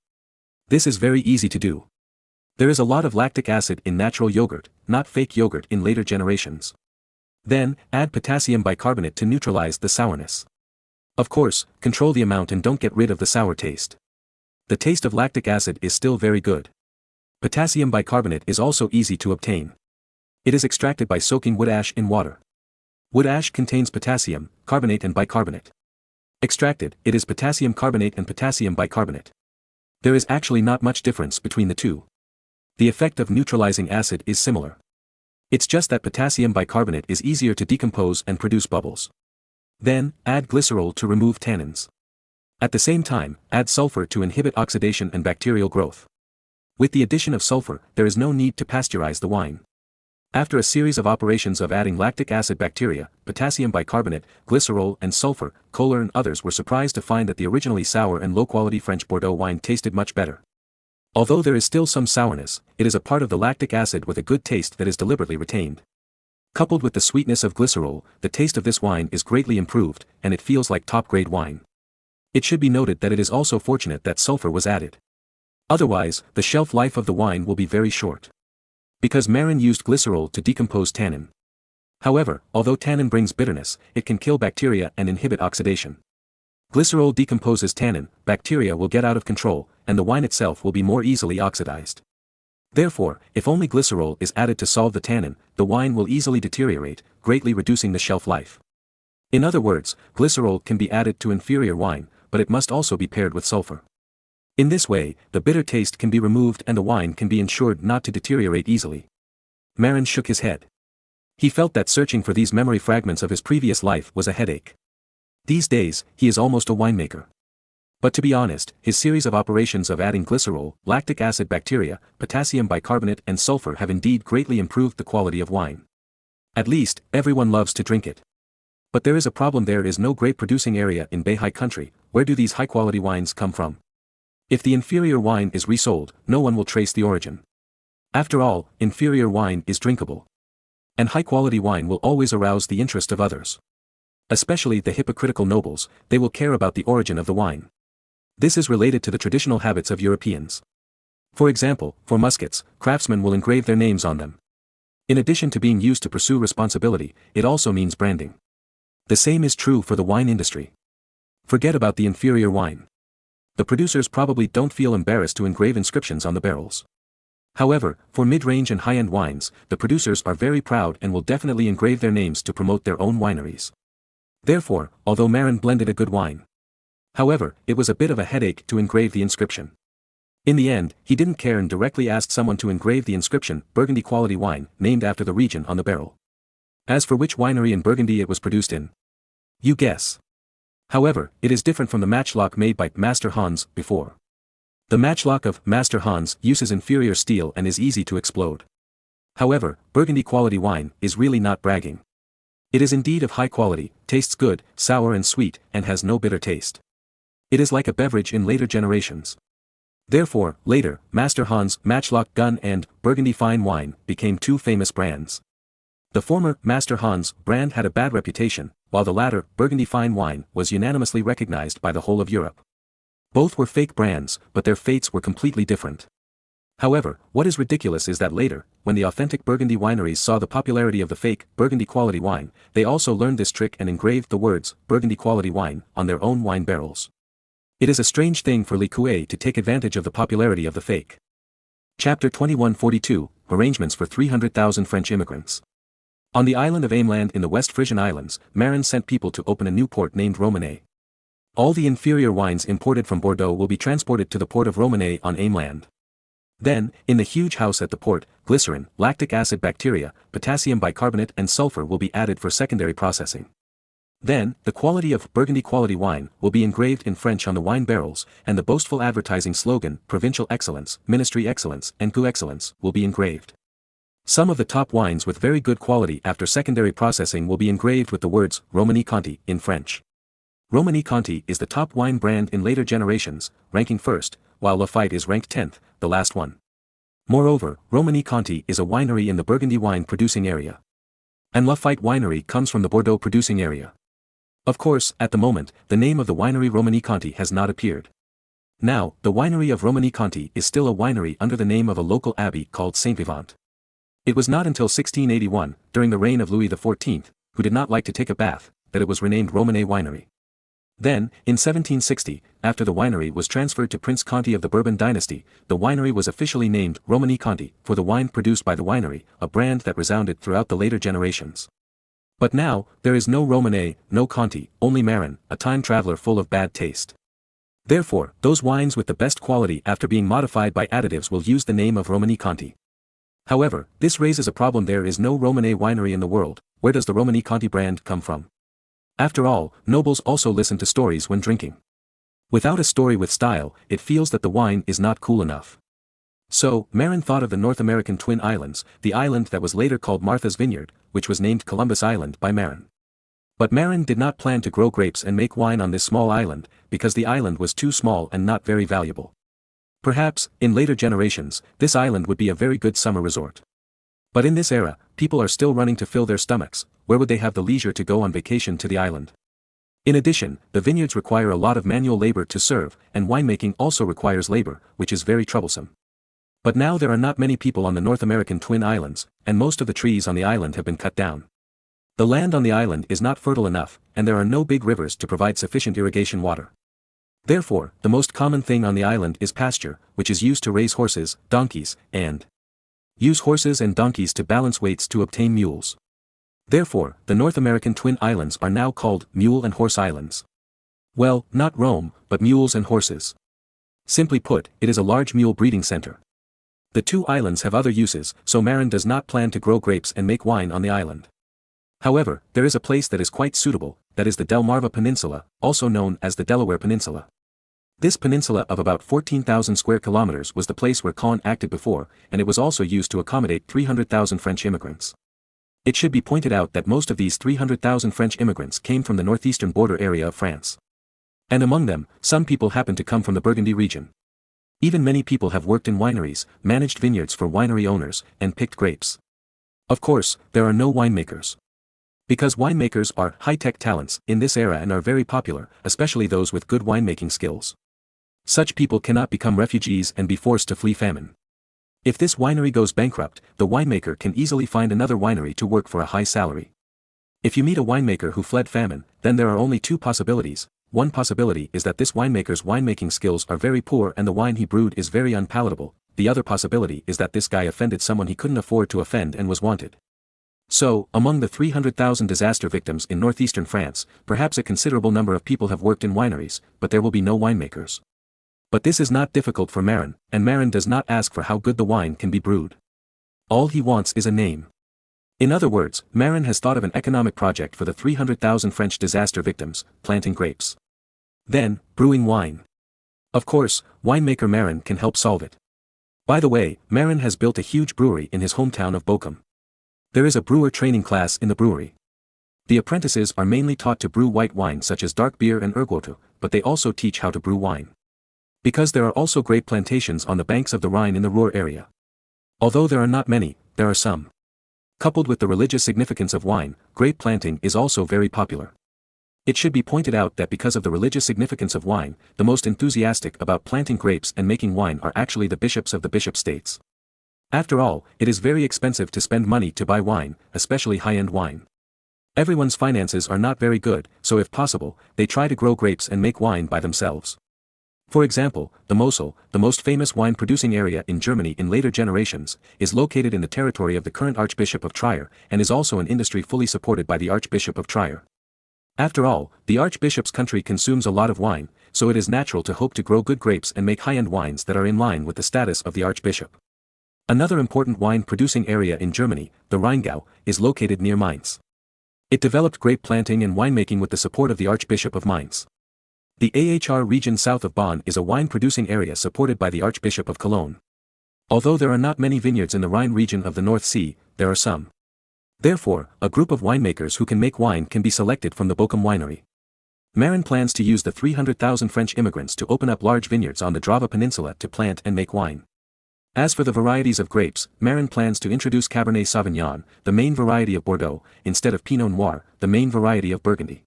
This is very easy to do. There is a lot of lactic acid in natural yogurt, not fake yogurt in later generations. Then, add potassium bicarbonate to neutralize the sourness. Of course, control the amount and don't get rid of the sour taste. The taste of lactic acid is still very good. Potassium bicarbonate is also easy to obtain. It is extracted by soaking wood ash in water. Wood ash contains potassium, carbonate and bicarbonate. Extracted, it is potassium carbonate and potassium bicarbonate. There is actually not much difference between the two. The effect of neutralizing acid is similar. It's just that potassium bicarbonate is easier to decompose and produce bubbles. Then, add glycerol to remove tannins. At the same time, add sulfur to inhibit oxidation and bacterial growth. With the addition of sulfur, there is no need to pasteurize the wine. After a series of operations of adding lactic acid bacteria, potassium bicarbonate, glycerol and sulfur, Kohler and others were surprised to find that the originally sour and low-quality French Bordeaux wine tasted much better. Although there is still some sourness, it is a part of the lactic acid with a good taste that is deliberately retained. Coupled with the sweetness of glycerol, the taste of this wine is greatly improved, and it feels like top-grade wine. It should be noted that it is also fortunate that sulfur was added. Otherwise, the shelf life of the wine will be very short. Because Marin used glycerol to decompose tannin. However, although tannin brings bitterness, it can kill bacteria and inhibit oxidation. Glycerol decomposes tannin, bacteria will get out of control, and the wine itself will be more easily oxidized. Therefore, if only glycerol is added to solve the tannin, the wine will easily deteriorate, greatly reducing the shelf life. In other words, glycerol can be added to inferior wine, but it must also be paired with sulfur. In this way, the bitter taste can be removed and the wine can be ensured not to deteriorate easily. Marin shook his head. He felt that searching for these memory fragments of his previous life was a headache. These days, he is almost a winemaker. But to be honest, his series of operations of adding glycerol, lactic acid bacteria, potassium bicarbonate and sulfur have indeed greatly improved the quality of wine. At least, everyone loves to drink it. But there is a problem: there is no grape producing area in Beihai country. Where do these high-quality wines come from? If the inferior wine is resold, no one will trace the origin. After all, inferior wine is drinkable. And high-quality wine will always arouse the interest of others. Especially the hypocritical nobles, they will care about the origin of the wine. This is related to the traditional habits of Europeans. For example, for muskets, craftsmen will engrave their names on them. In addition to being used to pursue responsibility, it also means branding. The same is true for the wine industry. Forget about the inferior wine. The producers probably don't feel embarrassed to engrave inscriptions on the barrels. However, for mid-range and high-end wines, the producers are very proud and will definitely engrave their names to promote their own wineries. Therefore, although Marin blended a good wine, however, it was a bit of a headache to engrave the inscription. In the end, he didn't care and directly asked someone to engrave the inscription, Burgundy quality wine, named after the region on the barrel. As for which winery in Burgundy it was produced in, you guess. However, it is different from the matchlock made by Master Hans before. The matchlock of Master Hans uses inferior steel and is easy to explode. However, Burgundy quality wine is really not bragging. It is indeed of high quality, tastes good, sour and sweet, and has no bitter taste. It is like a beverage in later generations. Therefore, later, Master Hans matchlock gun and Burgundy fine wine became two famous brands. The former Master Hans brand had a bad reputation, while the latter Burgundy fine wine was unanimously recognized by the whole of Europe. Both were fake brands, but their fates were completely different. However, what is ridiculous is that later, when the authentic Burgundy wineries saw the popularity of the fake Burgundy quality wine, they also learned this trick and engraved the words Burgundy quality wine on their own wine barrels. It is a strange thing for Li Kuei to take advantage of the popularity of the fake. Chapter 2142, Arrangements for 300,000 French immigrants. On the island of Ameland in the West Frisian Islands, Marin sent people to open a new port named Romanée. All the inferior wines imported from Bordeaux will be transported to the port of Romanée on Ameland. Then, in the huge house at the port, glycerin, lactic acid bacteria, potassium bicarbonate and sulfur will be added for secondary processing. Then, the quality of Burgundy quality wine will be engraved in French on the wine barrels, and the boastful advertising slogan, Provincial Excellence, Ministry Excellence, and Coup Excellence, will be engraved. Some of the top wines with very good quality after secondary processing will be engraved with the words Romanée Conti in French. Romanée Conti is the top wine brand in later generations, ranking first, while Lafite is ranked 10th, the last one. Moreover, Romanée Conti is a winery in the Burgundy wine producing area. And Lafite winery comes from the Bordeaux producing area. Of course, at the moment, the name of the winery Romanée Conti has not appeared. Now, the winery of Romanée Conti is still a winery under the name of a local abbey called Saint Vivant. It was not until 1681, during the reign of Louis XIV, who did not like to take a bath, that it was renamed Romanée Winery. Then, in 1760, after the winery was transferred to Prince Conti of the Bourbon dynasty, the winery was officially named Romanée Conti, for the wine produced by the winery, a brand that resounded throughout the later generations. But now, there is no Romanée, no Conti, only Marin, a time traveler full of bad taste. Therefore, those wines with the best quality after being modified by additives will use the name of Romanée Conti. However, this raises a problem: there is no Romanée winery in the world. Where does the Romanée Conti brand come from? After all, nobles also listen to stories when drinking. Without a story with style, it feels that the wine is not cool enough. So, Marin thought of the North American Twin Islands, the island that was later called Martha's Vineyard, which was named Columbus Island by Marin. But Marin did not plan to grow grapes and make wine on this small island, because the island was too small and not very valuable. Perhaps, in later generations, this island would be a very good summer resort. But in this era, people are still running to fill their stomachs. Where would they have the leisure to go on vacation to the island? In addition, the vineyards require a lot of manual labor to serve, and winemaking also requires labor, which is very troublesome. But now there are not many people on the North American Twin Islands, and most of the trees on the island have been cut down. The land on the island is not fertile enough, and there are no big rivers to provide sufficient irrigation water. Therefore, the most common thing on the island is pasture, which is used to raise horses, donkeys, and use horses and donkeys to balance weights to obtain mules. Therefore, the North American Twin Islands are now called Mule and Horse Islands. Well, not Rome, but mules and horses. Simply put, it is a large mule breeding center. The two islands have other uses, so Marin does not plan to grow grapes and make wine on the island. However, there is a place that is quite suitable, that is the Delmarva Peninsula, also known as the Delaware Peninsula. This peninsula of about 14,000 square kilometers was the place where Caen acted before, and it was also used to accommodate 300,000 French immigrants. It should be pointed out that most of these 300,000 French immigrants came from the northeastern border area of France. And among them, some people happen to come from the Burgundy region. Even many people have worked in wineries, managed vineyards for winery owners, and picked grapes. Of course, there are no winemakers. Because winemakers are high-tech talents in this era and are very popular, especially those with good winemaking skills. Such people cannot become refugees and be forced to flee famine. If this winery goes bankrupt, the winemaker can easily find another winery to work for a high salary. If you meet a winemaker who fled famine, then there are only two possibilities. One possibility is that this winemaker's winemaking skills are very poor and the wine he brewed is very unpalatable. The other possibility is that this guy offended someone he couldn't afford to offend and was wanted. So, among the 300,000 disaster victims in northeastern France, perhaps a considerable number of people have worked in wineries, but there will be no winemakers. But this is not difficult for Marin, and Marin does not ask for how good the wine can be brewed. All he wants is a name. In other words, Marin has thought of an economic project for the 300,000 French disaster victims, planting grapes. Then, brewing wine. Of course, winemaker Marin can help solve it. By the way, Marin has built a huge brewery in his hometown of Bochum. There is a brewer training class in the brewery. The apprentices are mainly taught to brew white wine such as dark beer and ergotu, but they also teach how to brew wine. Because there are also grape plantations on the banks of the Rhine in the Ruhr area. Although there are not many, there are some. Coupled with the religious significance of wine, grape planting is also very popular. It should be pointed out that because of the religious significance of wine, the most enthusiastic about planting grapes and making wine are actually the bishops of the bishop states. After all, it is very expensive to spend money to buy wine, especially high-end wine. Everyone's finances are not very good, so if possible, they try to grow grapes and make wine by themselves. For example, the Mosel, the most famous wine-producing area in Germany in later generations, is located in the territory of the current Archbishop of Trier, and is also an industry fully supported by the Archbishop of Trier. After all, the Archbishop's country consumes a lot of wine, so it is natural to hope to grow good grapes and make high-end wines that are in line with the status of the Archbishop. Another important wine-producing area in Germany, the Rheingau, is located near Mainz. It developed grape planting and winemaking with the support of the Archbishop of Mainz. The AHR region south of Bonn is a wine-producing area supported by the Archbishop of Cologne. Although there are not many vineyards in the Rhine region of the North Sea, there are some. Therefore, a group of winemakers who can make wine can be selected from the Bochum winery. Marin plans to use the 300,000 French immigrants to open up large vineyards on the Drava Peninsula to plant and make wine. As for the varieties of grapes, Marin plans to introduce Cabernet Sauvignon, the main variety of Bordeaux, instead of Pinot Noir, the main variety of Burgundy.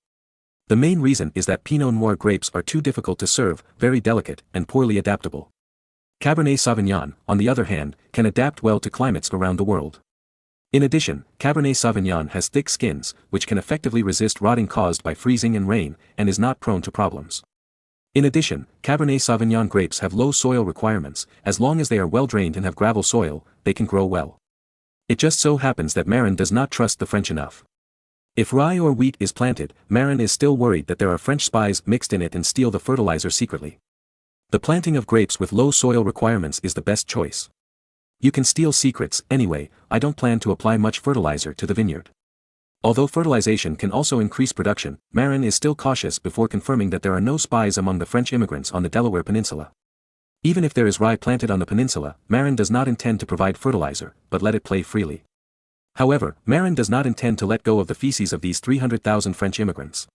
The main reason is that Pinot Noir grapes are too difficult to serve, very delicate, and poorly adaptable. Cabernet Sauvignon, on the other hand, can adapt well to climates around the world. In addition, Cabernet Sauvignon has thick skins, which can effectively resist rotting caused by freezing and rain, and is not prone to problems. In addition, Cabernet Sauvignon grapes have low soil requirements. As long as they are well drained and have gravel soil, they can grow well. It just so happens that Marin does not trust the French enough. If rye or wheat is planted, Marin is still worried that there are French spies mixed in it and steal the fertilizer secretly. The planting of grapes with low soil requirements is the best choice. You can steal secrets. Anyway, I don't plan to apply much fertilizer to the vineyard. Although fertilization can also increase production, Marin is still cautious before confirming that there are no spies among the French immigrants on the Delaware Peninsula. Even if there is rye planted on the peninsula, Marin does not intend to provide fertilizer, but let it play freely. However, Marin does not intend to let go of the feces of these 300,000 French immigrants.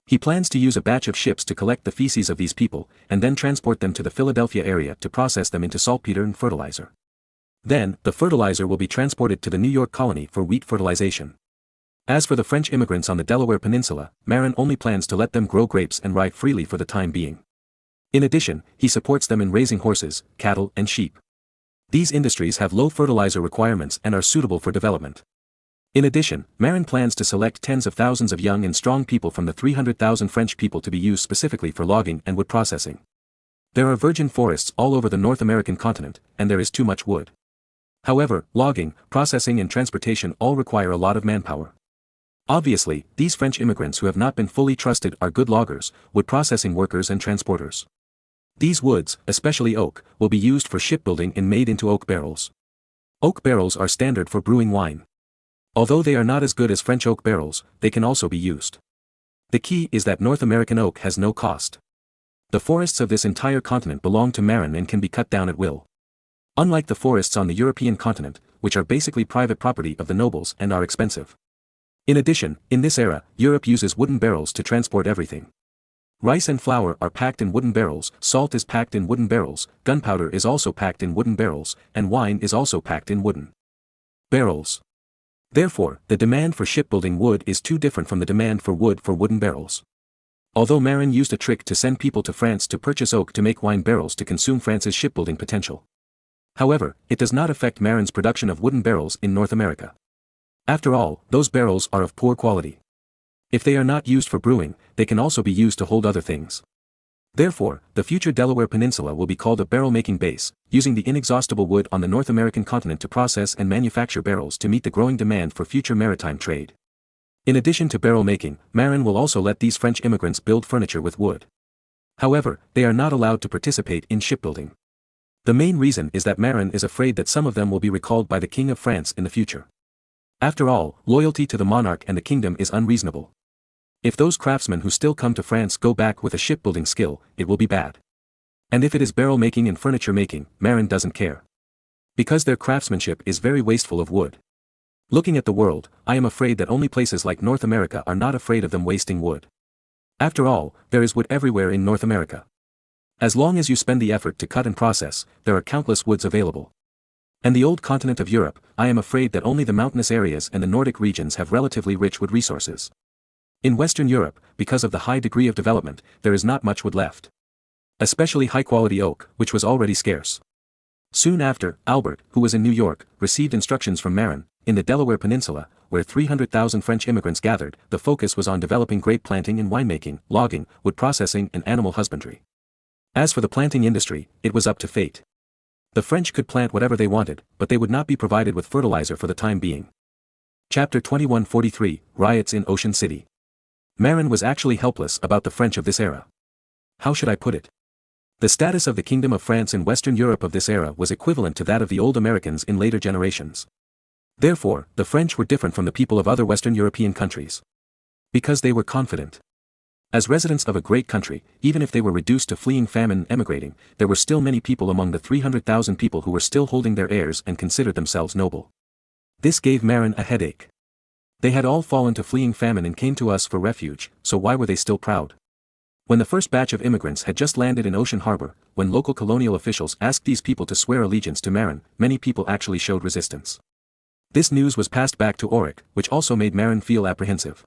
He plans to use a batch of ships to collect the feces of these people, and then transport them to the Philadelphia area to process them into saltpeter and fertilizer. Then, the fertilizer will be transported to the New York colony for wheat fertilization. As for the French immigrants on the Delaware Peninsula, Marin only plans to let them grow grapes and rye freely for the time being. In addition, he supports them in raising horses, cattle, and sheep. These industries have low fertilizer requirements and are suitable for development. In addition, Marin plans to select tens of thousands of young and strong people from the 300,000 French people to be used specifically for logging and wood processing. There are virgin forests all over the North American continent, and there is too much wood. However, logging, processing and transportation all require a lot of manpower. Obviously, these French immigrants who have not been fully trusted are good loggers, wood processing workers and transporters. These woods, especially oak, will be used for shipbuilding and made into oak barrels. Oak barrels are standard for brewing wine. Although they are not as good as French oak barrels, they can also be used. The key is that North American oak has no cost. The forests of this entire continent belong to Marin and can be cut down at will. Unlike the forests on the European continent, which are basically private property of the nobles and are expensive. In addition, in this era, Europe uses wooden barrels to transport everything. Rice and flour are packed in wooden barrels, salt is packed in wooden barrels, gunpowder is also packed in wooden barrels, and wine is also packed in wooden barrels. Therefore, the demand for shipbuilding wood is too different from the demand for wood for wooden barrels. Although Marin used a trick to send people to France to purchase oak to make wine barrels to consume France's shipbuilding potential. However, it does not affect Marin's production of wooden barrels in North America. After all, those barrels are of poor quality. If they are not used for brewing, they can also be used to hold other things. Therefore, the future Delaware Peninsula will be called a barrel-making base, using the inexhaustible wood on the North American continent to process and manufacture barrels to meet the growing demand for future maritime trade. In addition to barrel making, Marin will also let these French immigrants build furniture with wood. However, they are not allowed to participate in shipbuilding. The main reason is that Marin is afraid that some of them will be recalled by the King of France in the future. After all, loyalty to the monarch and the kingdom is unreasonable. If those craftsmen who still come to France go back with a shipbuilding skill, it will be bad. And if it is barrel making and furniture making, Marin doesn't care. Because their craftsmanship is very wasteful of wood. Looking at the world, I am afraid that only places like North America are not afraid of them wasting wood. After all, there is wood everywhere in North America. As long as you spend the effort to cut and process, there are countless woods available. And the old continent of Europe, I am afraid that only the mountainous areas and the Nordic regions have relatively rich wood resources. In Western Europe, because of the high degree of development, there is not much wood left. Especially high-quality oak, which was already scarce. Soon after, Albert, who was in New York, received instructions from Marin. In the Delaware Peninsula, where 300,000 French immigrants gathered, the focus was on developing grape planting and winemaking, logging, wood processing and animal husbandry. As for the planting industry, it was up to fate. The French could plant whatever they wanted, but they would not be provided with fertilizer for the time being. Chapter 2143, Riots in Ocean City. Marin was actually helpless about the French of this era. How should I put it? The status of the Kingdom of France in Western Europe of this era was equivalent to that of the old Americans in later generations. Therefore, the French were different from the people of other Western European countries. Because they were confident. As residents of a great country, even if they were reduced to fleeing famine and emigrating, there were still many people among the 300,000 people who were still holding their heirs and considered themselves noble. This gave Marin a headache. They had all fallen to fleeing famine and came to us for refuge, so why were they still proud? When the first batch of immigrants had just landed in Ocean Harbor, when local colonial officials asked these people to swear allegiance to Marin, many people actually showed resistance. This news was passed back to Auric, which also made Marin feel apprehensive.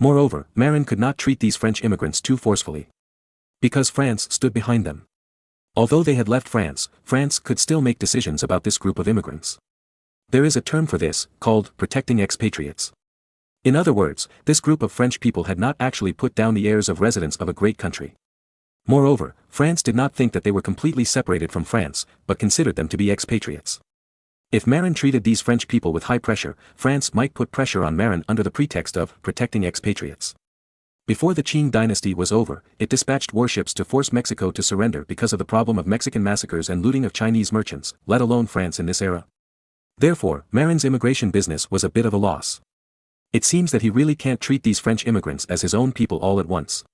Moreover, Marin could not treat these French immigrants too forcefully. Because France stood behind them. Although they had left France, France could still make decisions about this group of immigrants. There is a term for this, called protecting expatriates. In other words, this group of French people had not actually put down the heirs of residents of a great country. Moreover, France did not think that they were completely separated from France, but considered them to be expatriates. If Marin treated these French people with high pressure, France might put pressure on Marin under the pretext of protecting expatriates. Before the Qing dynasty was over, it dispatched warships to force Mexico to surrender because of the problem of Mexican massacres and looting of Chinese merchants, let alone France in this era. Therefore, Marin's immigration business was a bit of a loss. It seems that he really can't treat these French immigrants as his own people all at once.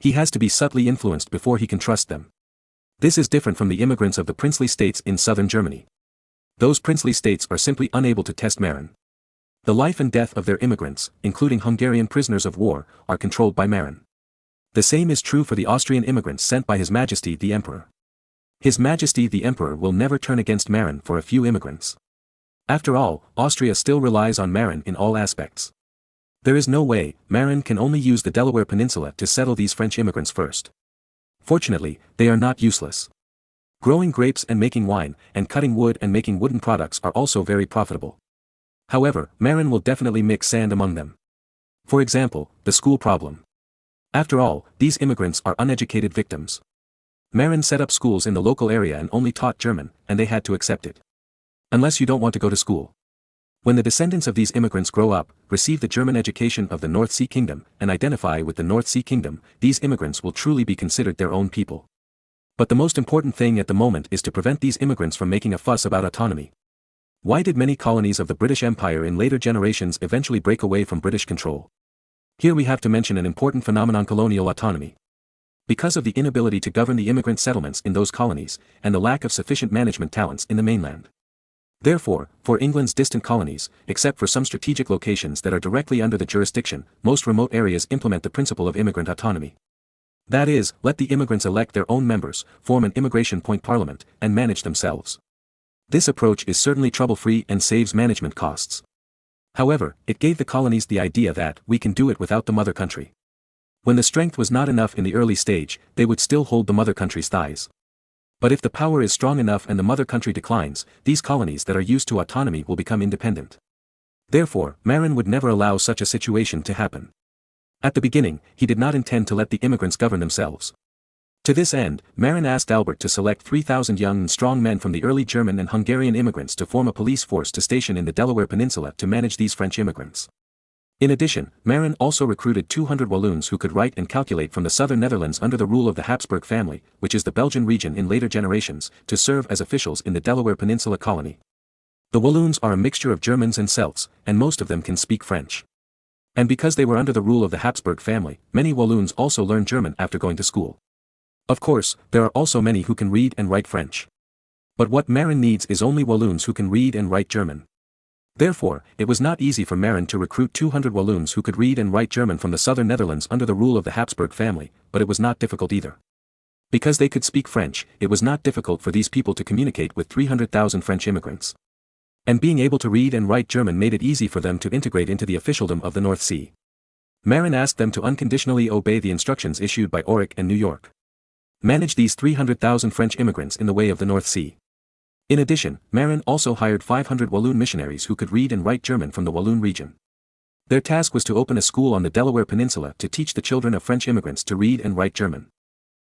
He has to be subtly influenced before he can trust them. This is different from the immigrants of the princely states in southern Germany. Those princely states are simply unable to test Marin. The life and death of their immigrants, including Hungarian prisoners of war, are controlled by Marin. The same is true for the Austrian immigrants sent by His Majesty the Emperor. His Majesty the Emperor will never turn against Marin for a few immigrants. After all, Austria still relies on Marin in all aspects. There is no way, Marin can only use the Delaware Peninsula to settle these French immigrants first. Fortunately, they are not useless. Growing grapes and making wine, and cutting wood and making wooden products are also very profitable. However, Marin will definitely mix sand among them. For example, the school problem. After all, these immigrants are uneducated victims. Marin set up schools in the local area and only taught German, and they had to accept it. Unless you don't want to go to school. When the descendants of these immigrants grow up, receive the German education of the North Sea Kingdom, and identify with the North Sea Kingdom, these immigrants will truly be considered their own people. But the most important thing at the moment is to prevent these immigrants from making a fuss about autonomy. Why did many colonies of the British Empire in later generations eventually break away from British control? Here we have to mention an important phenomenon: colonial autonomy. Because of the inability to govern the immigrant settlements in those colonies, and the lack of sufficient management talents in the mainland. Therefore, for England's distant colonies, except for some strategic locations that are directly under the jurisdiction, most remote areas implement the principle of immigrant autonomy. That is, let the immigrants elect their own members, form an immigration point parliament, and manage themselves. This approach is certainly trouble-free and saves management costs. However, it gave the colonies the idea that we can do it without the mother country. When the strength was not enough in the early stage, they would still hold the mother country's thighs. But if the power is strong enough and the mother country declines, these colonies that are used to autonomy will become independent. Therefore, Marin would never allow such a situation to happen. At the beginning, he did not intend to let the immigrants govern themselves. To this end, Marin asked Albert to select 3,000 young and strong men from the early German and Hungarian immigrants to form a police force to station in the Delaware Peninsula to manage these French immigrants. In addition, Marin also recruited 200 Walloons who could write and calculate from the southern Netherlands under the rule of the Habsburg family, which is the Belgian region in later generations, to serve as officials in the Delaware Peninsula colony. The Walloons are a mixture of Germans and Celts, and most of them can speak French. And because they were under the rule of the Habsburg family, many Walloons also learned German after going to school. Of course, there are also many who can read and write French. But what Marin needs is only Walloons who can read and write German. Therefore, it was not easy for Marin to recruit 200 Walloons who could read and write German from the southern Netherlands under the rule of the Habsburg family, but it was not difficult either. Because they could speak French, it was not difficult for these people to communicate with 300,000 French immigrants. And being able to read and write German made it easy for them to integrate into the officialdom of the North Sea. Marin asked them to unconditionally obey the instructions issued by Auric and New York. Manage these 300,000 French immigrants in the way of the North Sea. In addition, Marin also hired 500 Walloon missionaries who could read and write German from the Walloon region. Their task was to open a school on the Delaware Peninsula to teach the children of French immigrants to read and write German.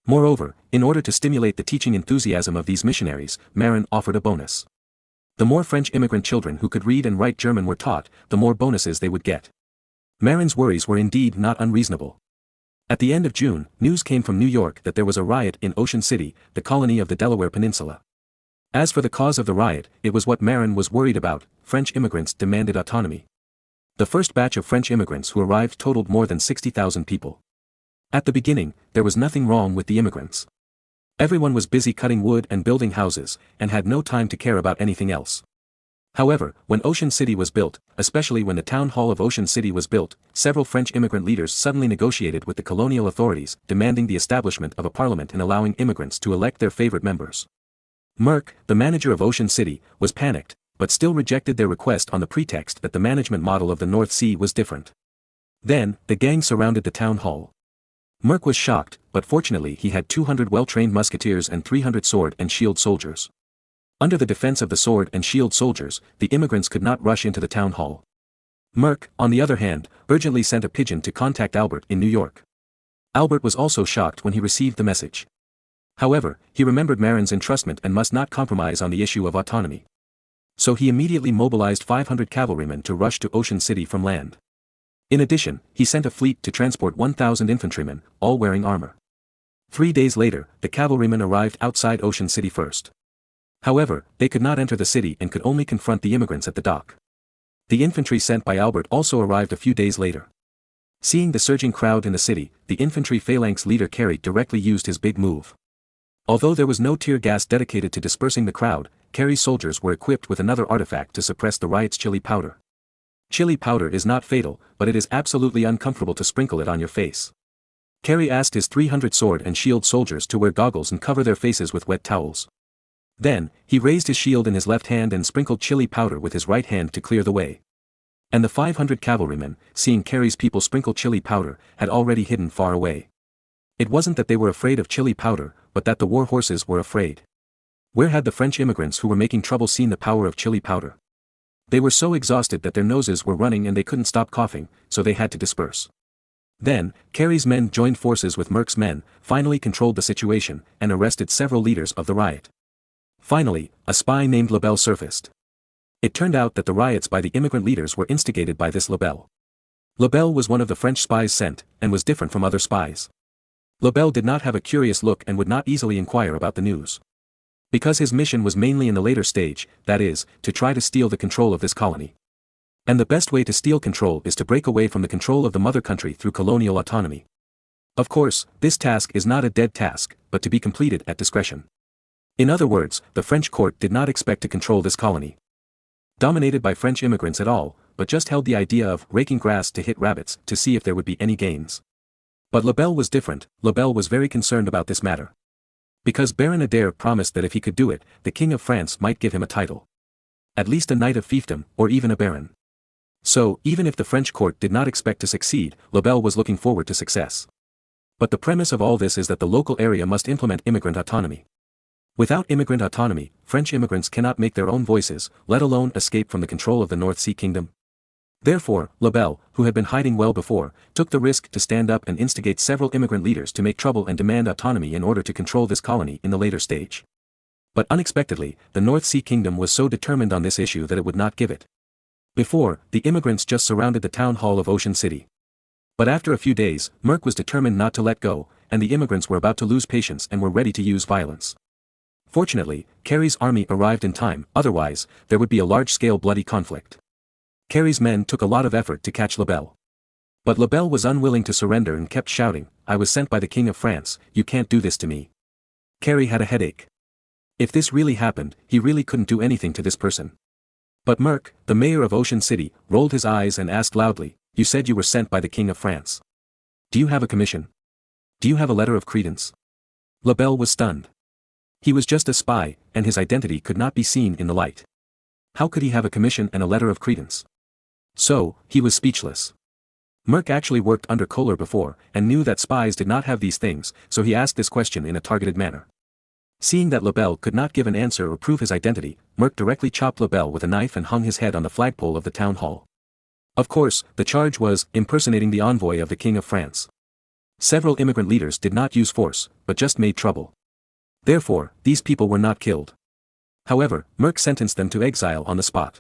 Moreover, in order to stimulate the teaching enthusiasm of these missionaries, Marin offered a bonus. The more French immigrant children who could read and write German were taught, the more bonuses they would get. Marin's worries were indeed not unreasonable. At the end of June, news came from New York that there was a riot in Ocean City, the colony of the Delaware Peninsula. As for the cause of the riot, it was what Marin was worried about: French immigrants demanded autonomy. The first batch of French immigrants who arrived totaled more than 60,000 people. At the beginning, there was nothing wrong with the immigrants. Everyone was busy cutting wood and building houses, and had no time to care about anything else. However, when Ocean City was built, especially when the town hall of Ocean City was built, several French immigrant leaders suddenly negotiated with the colonial authorities, demanding the establishment of a parliament and allowing immigrants to elect their favorite members. Merck, the manager of Ocean City, was panicked, but still rejected their request on the pretext that the management model of the North Sea was different. Then, the gang surrounded the town hall. Merck was shocked, but fortunately he had 200 well-trained musketeers and 300 sword and shield soldiers. Under the defense of the sword and shield soldiers, the immigrants could not rush into the town hall. Merck, on the other hand, urgently sent a pigeon to contact Albert in New York. Albert was also shocked when he received the message. However, he remembered Marin's entrustment and must not compromise on the issue of autonomy. So he immediately mobilized 500 cavalrymen to rush to Ocean City from land. In addition, he sent a fleet to transport 1,000 infantrymen, all wearing armor. 3 days later, the cavalrymen arrived outside Ocean City first. However, they could not enter the city and could only confront the immigrants at the dock. The infantry sent by Albert also arrived a few days later. Seeing the surging crowd in the city, the infantry phalanx leader Carey directly used his big move. Although there was no tear gas dedicated to dispersing the crowd, Carey's soldiers were equipped with another artifact to suppress the riot's chili powder. Chili powder is not fatal, but it is absolutely uncomfortable to sprinkle it on your face. Carey asked his 300 sword and shield soldiers to wear goggles and cover their faces with wet towels. Then, he raised his shield in his left hand and sprinkled chili powder with his right hand to clear the way. And the 500 cavalrymen, seeing Carey's people sprinkle chili powder, had already hidden far away. It wasn't that they were afraid of chili powder, but that the war horses were afraid. Where had the French immigrants who were making trouble seen the power of chili powder? They were so exhausted that their noses were running and they couldn't stop coughing, so they had to disperse. Then, Carey's men joined forces with Merck's men, finally controlled the situation, and arrested several leaders of the riot. Finally, a spy named Lebel surfaced. It turned out that the riots by the immigrant leaders were instigated by this Lebel. Lebel was one of the French spies sent, and was different from other spies. Lebel did not have a curious look and would not easily inquire about the news. Because his mission was mainly in the later stage, that is, to try to steal the control of this colony. And the best way to steal control is to break away from the control of the mother country through colonial autonomy. Of course, this task is not a dead task, but to be completed at discretion. In other words, the French court did not expect to control this colony. dominated by French immigrants at all, but just held the idea of raking grass to hit rabbits to see if there would be any gains. But Lebel was different. Lebel was very concerned about this matter. Because Baron Adair promised that if he could do it, the King of France might give him a title. At least a knight of fiefdom, or even a baron. So, even if the French court did not expect to succeed, Lebel was looking forward to success. But the premise of all this is that the local area must implement immigrant autonomy. Without immigrant autonomy, French immigrants cannot make their own voices, let alone escape from the control of the North Sea Kingdom. Therefore, Lebel, who had been hiding well before, took the risk to stand up and instigate several immigrant leaders to make trouble and demand autonomy in order to control this colony in the later stage. But unexpectedly, the North Sea Kingdom was so determined on this issue that it would not give it. Before, the immigrants just surrounded the town hall of Ocean City. But after a few days, Merc was determined not to let go, and the immigrants were about to lose patience and were ready to use violence. Fortunately, Carey's army arrived in time, otherwise, there would be a large-scale bloody conflict. Carey's men took a lot of effort to catch Lebel. But Lebel was unwilling to surrender and kept shouting, "I was sent by the King of France, you can't do this to me." Carey had a headache. If this really happened, he really couldn't do anything to this person. But Merc, the mayor of Ocean City, rolled his eyes and asked loudly, "You said you were sent by the King of France. Do you have a commission? Do you have a letter of credence?" Lebel was stunned. He was just a spy, and his identity could not be seen in the light. How could he have a commission and a letter of credence? So, he was speechless. Merc actually worked under Kohler before, and knew that spies did not have these things, so he asked this question in a targeted manner. Seeing that Lebel could not give an answer or prove his identity, Merc directly chopped Lebel with a knife and hung his head on the flagpole of the town hall. Of course, the charge was impersonating the envoy of the King of France. Several immigrant leaders did not use force, but just made trouble. Therefore, these people were not killed. However, Merc sentenced them to exile on the spot.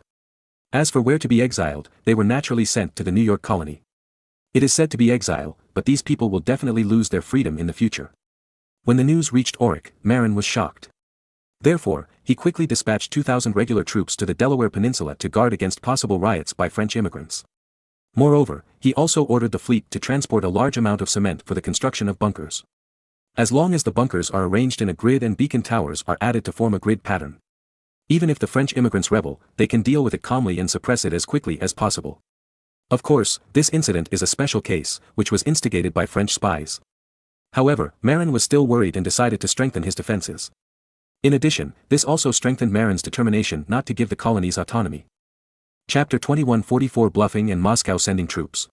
As for where to be exiled, they were naturally sent to the New York colony. It is said to be exile, but these people will definitely lose their freedom in the future. When the news reached Auric, Marin was shocked. Therefore, he quickly dispatched 2,000 regular troops to the Delaware Peninsula to guard against possible riots by French immigrants. Moreover, he also ordered the fleet to transport a large amount of cement for the construction of bunkers. As long as the bunkers are arranged in a grid and beacon towers are added to form a grid pattern. Even if the French immigrants rebel, they can deal with it calmly and suppress it as quickly as possible. Of course, this incident is a special case, which was instigated by French spies. However, Marin was still worried and decided to strengthen his defenses. In addition, this also strengthened Marin's determination not to give the colonies autonomy. Chapter 2144 Bluffing and Moscow sending troops.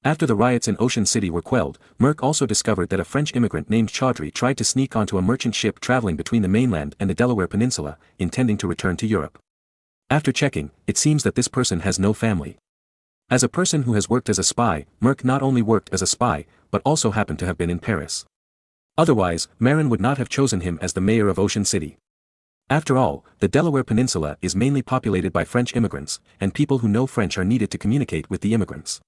After the riots in Ocean City were quelled, Merc also discovered that a French immigrant named Chaudry tried to sneak onto a merchant ship traveling between the mainland and the Delaware Peninsula, intending to return to Europe. After checking, it seems that this person has no family. As a person who has worked as a spy, Merc not only worked as a spy, but also happened to have been in Paris. Otherwise, Marin would not have chosen him as the mayor of Ocean City. After all, the Delaware Peninsula is mainly populated by French immigrants, and people who know French are needed to communicate with the immigrants.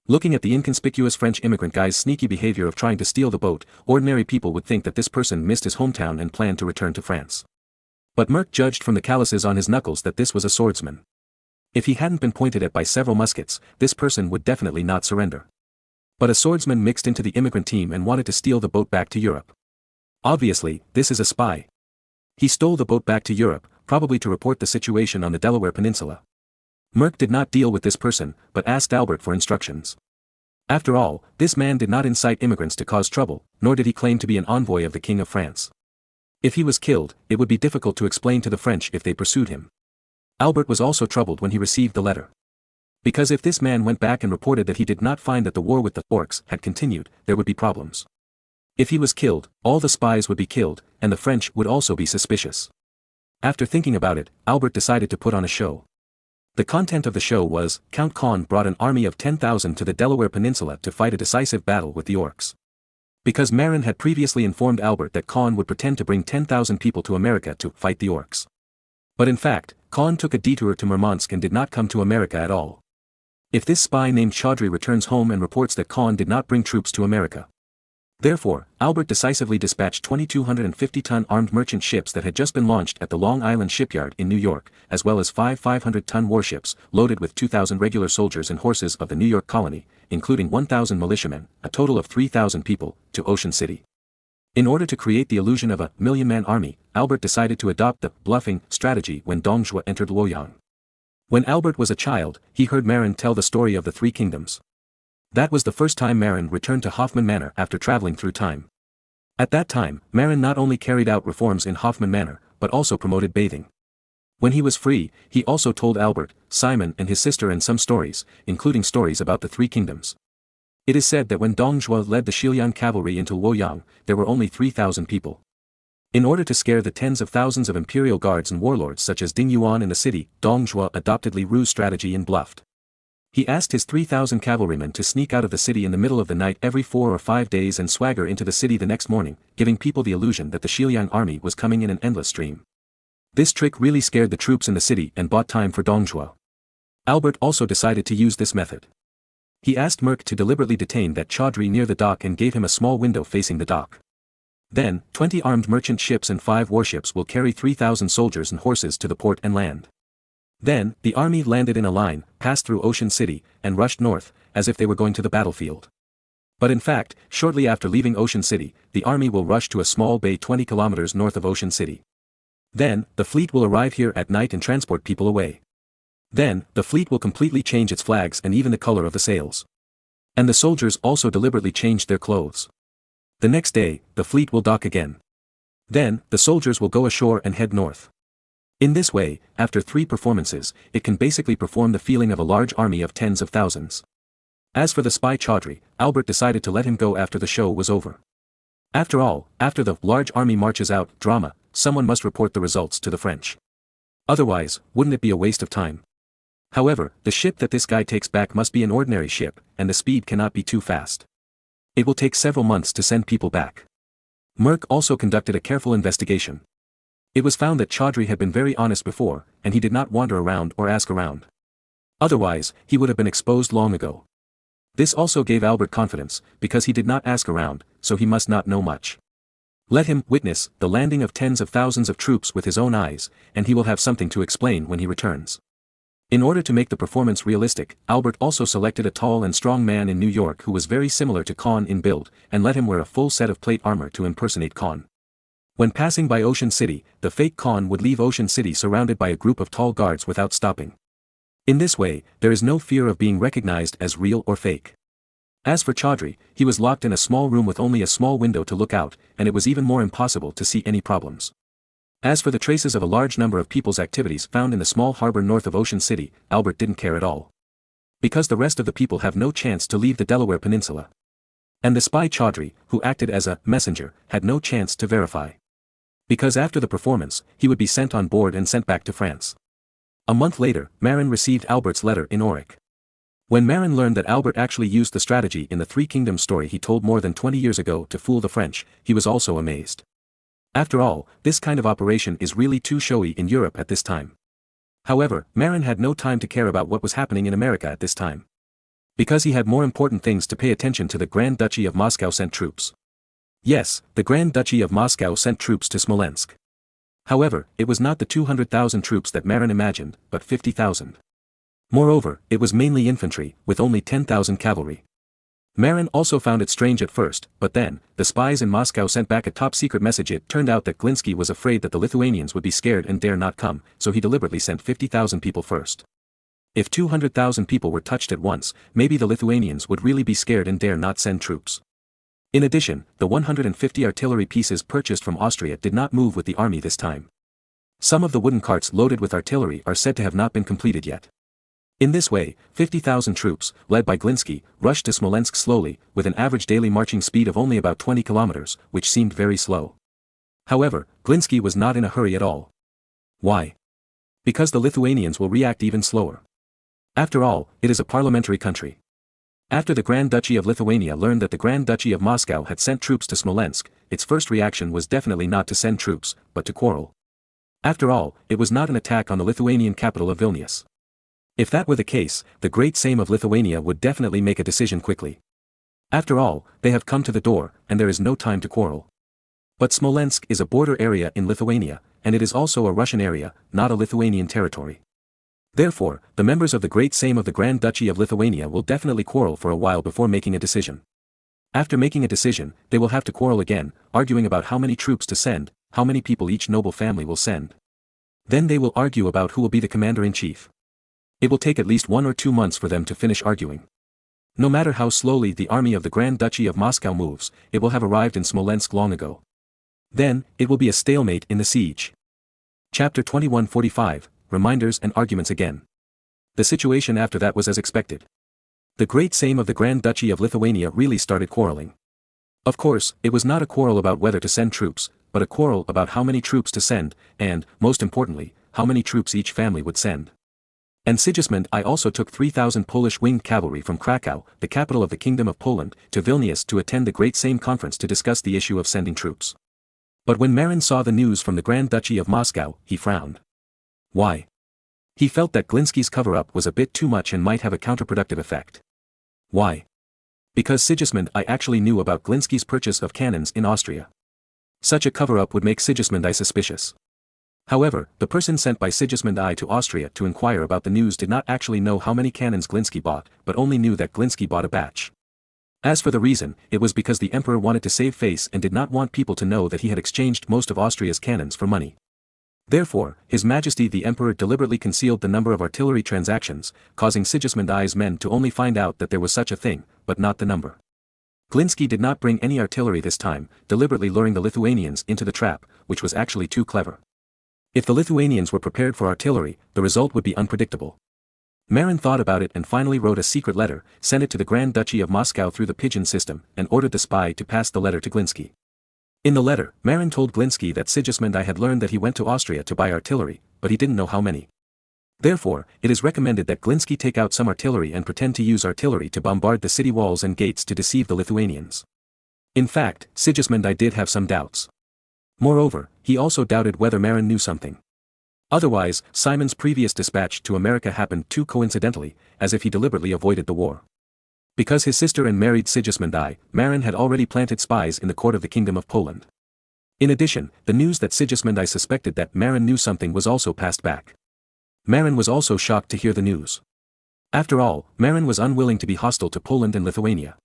Looking at the inconspicuous French immigrant guy's sneaky behavior of trying to steal the boat, ordinary people would think that this person missed his hometown and planned to return to France. But Merc judged from the calluses on his knuckles that this was a swordsman. If he hadn't been pointed at by several muskets, this person would definitely not surrender. But a swordsman mixed into the immigrant team and wanted to steal the boat back to Europe. Obviously, this is a spy. He stole the boat back to Europe, probably to report the situation on the Delaware Peninsula. Merc did not deal with this person, but asked Albert for instructions. After all, this man did not incite immigrants to cause trouble, nor did he claim to be an envoy of the King of France. If he was killed, it would be difficult to explain to the French if they pursued him. Albert was also troubled when he received the letter. Because if this man went back and reported that he did not find that the war with the orcs had continued, there would be problems. If he was killed, all the spies would be killed, and the French would also be suspicious. After thinking about it, Albert decided to put on a show. The content of the show was, Count Conn brought an army of 10,000 to the Delaware Peninsula to fight a decisive battle with the orcs. Because Marin had previously informed Albert that Conn would pretend to bring 10,000 people to America to fight the orcs. But in fact, Conn took a detour to Murmansk and did not come to America at all. If this spy named Chaudry returns home and reports that Conn did not bring troops to America. Therefore, Albert decisively dispatched 2,250-ton armed merchant ships that had just been launched at the Long Island shipyard in New York, as well as 500-ton warships, loaded with 2,000 regular soldiers and horses of the New York colony, including 1,000 militiamen, a total of 3,000 people, to Ocean City. In order to create the illusion of a million-man army, Albert decided to adopt the bluffing strategy when Dong Zhuo entered Luoyang. When Albert was a child, he heard Marin tell the story of the three kingdoms. That was the first time Marin returned to Hoffman Manor after traveling through time. At that time, Marin not only carried out reforms in Hoffman Manor, but also promoted bathing. When he was free, he also told Albert, Simon and his sister and some stories, including stories about the three kingdoms. It is said that when Dong Zhuo led the Xiliang cavalry into Luoyang, there were only 3,000 people. In order to scare the tens of thousands of imperial guards and warlords such as Ding Yuan in the city, Dong Zhuo adopted Li Ru's strategy and bluffed. He asked his 3,000 cavalrymen to sneak out of the city in the middle of the night every 4 or 5 days and swagger into the city the next morning, giving people the illusion that the Xiliang army was coming in an endless stream. This trick really scared the troops in the city and bought time for Dong Zhuo. Albert also decided to use this method. He asked Merc to deliberately detain that Chaudhry near the dock and gave him a small window facing the dock. Then, 20 armed merchant ships and 5 warships will carry 3,000 soldiers and horses to the port and land. Then, the army landed in a line, passed through Ocean City, and rushed north, as if they were going to the battlefield. But in fact, shortly after leaving Ocean City, the army will rush to a small bay 20 kilometers north of Ocean City. Then, the fleet will arrive here at night and transport people away. Then, the fleet will completely change its flags and even the color of the sails. And the soldiers also deliberately changed their clothes. The next day, the fleet will dock again. Then, the soldiers will go ashore and head north. In this way, after 3 performances, it can basically perform the feeling of a large army of tens of thousands. As for the spy Chaudhry, Albert decided to let him go after the show was over. After all, after the large army marches out drama, someone must report the results to the French. Otherwise, wouldn't it be a waste of time? However, the ship that this guy takes back must be an ordinary ship, and the speed cannot be too fast. It will take several months to send people back. Merc also conducted a careful investigation. It was found that Chaudhry had been very honest before, and he did not wander around or ask around. Otherwise, he would have been exposed long ago. This also gave Albert confidence, because he did not ask around, so he must not know much. Let him witness the landing of tens of thousands of troops with his own eyes, and he will have something to explain when he returns. In order to make the performance realistic, Albert also selected a tall and strong man in New York who was very similar to Khan in build, and let him wear a full set of plate armor to impersonate Khan. When passing by Ocean City, the fake Khan would leave Ocean City surrounded by a group of tall guards without stopping. In this way, there is no fear of being recognized as real or fake. As for Chaudhry, he was locked in a small room with only a small window to look out, and it was even more impossible to see any problems. As for the traces of a large number of people's activities found in the small harbor north of Ocean City, Albert didn't care at all. Because the rest of the people have no chance to leave the Delaware Peninsula. And the spy Chaudhry, who acted as a messenger, had no chance to verify. Because after the performance, he would be sent on board and sent back to France. A month later, Marin received Albert's letter in Auric. When Marin learned that Albert actually used the strategy in the Three Kingdoms story he told more than 20 years ago to fool the French, he was also amazed. After all, this kind of operation is really too showy in Europe at this time. However, Marin had no time to care about what was happening in America at this time. Because he had more important things to pay attention to. The Grand Duchy of Moscow sent troops. Yes, the Grand Duchy of Moscow sent troops to Smolensk. However, it was not the 200,000 troops that Marin imagined, but 50,000. Moreover, it was mainly infantry, with only 10,000 cavalry. Marin also found it strange at first, but then, the spies in Moscow sent back a top-secret message. It turned out that Glinsky was afraid that the Lithuanians would be scared and dare not come, so he deliberately sent 50,000 people first. If 200,000 people were touched at once, maybe the Lithuanians would really be scared and dare not send troops. In addition, the 150 artillery pieces purchased from Austria did not move with the army this time. Some of the wooden carts loaded with artillery are said to have not been completed yet. In this way, 50,000 troops, led by Glinsky, rushed to Smolensk slowly, with an average daily marching speed of only about 20 kilometers, which seemed very slow. However, Glinsky was not in a hurry at all. Why? Because the Lithuanians will react even slower. After all, it is a parliamentary country. After the Grand Duchy of Lithuania learned that the Grand Duchy of Moscow had sent troops to Smolensk, its first reaction was definitely not to send troops, but to quarrel. After all, it was not an attack on the Lithuanian capital of Vilnius. If that were the case, the Great Sejm of Lithuania would definitely make a decision quickly. After all, they have come to the door, and there is no time to quarrel. But Smolensk is a border area in Lithuania, and it is also a Russian area, not a Lithuanian territory. Therefore, the members of the Great Sejm of the Grand Duchy of Lithuania will definitely quarrel for a while before making a decision. After making a decision, they will have to quarrel again, arguing about how many troops to send, how many people each noble family will send. Then they will argue about who will be the commander-in-chief. It will take at least 1 or 2 months for them to finish arguing. No matter how slowly the army of the Grand Duchy of Moscow moves, it will have arrived in Smolensk long ago. Then, it will be a stalemate in the siege. Chapter 21:45, Reminders and Arguments Again. The situation after that was as expected. The Great Sejm of the Grand Duchy of Lithuania really started quarreling. Of course, it was not a quarrel about whether to send troops, but a quarrel about how many troops to send, and, most importantly, how many troops each family would send. And Sigismund I also took 3,000 Polish winged cavalry from Krakow, the capital of the Kingdom of Poland, to Vilnius to attend the Great Sejm conference to discuss the issue of sending troops. But when Marin saw the news from the Grand Duchy of Moscow, he frowned. Why? He felt that Glinski's cover-up was a bit too much and might have a counterproductive effect. Why? Because Sigismund I actually knew about Glinski's purchase of cannons in Austria. Such a cover-up would make Sigismund I suspicious. However, the person sent by Sigismund I to Austria to inquire about the news did not actually know how many cannons Glinski bought, but only knew that Glinski bought a batch. As for the reason, it was because the emperor wanted to save face and did not want people to know that he had exchanged most of Austria's cannons for money. Therefore, His Majesty the Emperor deliberately concealed the number of artillery transactions, causing Sigismund I's men to only find out that there was such a thing, but not the number. Glinski did not bring any artillery this time, deliberately luring the Lithuanians into the trap, which was actually too clever. If the Lithuanians were prepared for artillery, the result would be unpredictable. Marin thought about it and finally wrote a secret letter, sent it to the Grand Duchy of Moscow through the pigeon system, and ordered the spy to pass the letter to Glinski. In the letter, Marin told Glinski that Sigismund I had learned that he went to Austria to buy artillery, but he didn't know how many. Therefore, it is recommended that Glinski take out some artillery and pretend to use artillery to bombard the city walls and gates to deceive the Lithuanians. In fact, Sigismund I did have some doubts. Moreover, he also doubted whether Marin knew something. Otherwise, Simon's previous dispatch to America happened too coincidentally, as if he deliberately avoided the war. Because his sister and married Sigismund I, Marin had already planted spies in the court of the Kingdom of Poland. In addition, the news that Sigismund I suspected that Marin knew something was also passed back. Marin was also shocked to hear the news. After all, Marin was unwilling to be hostile to Poland and Lithuania.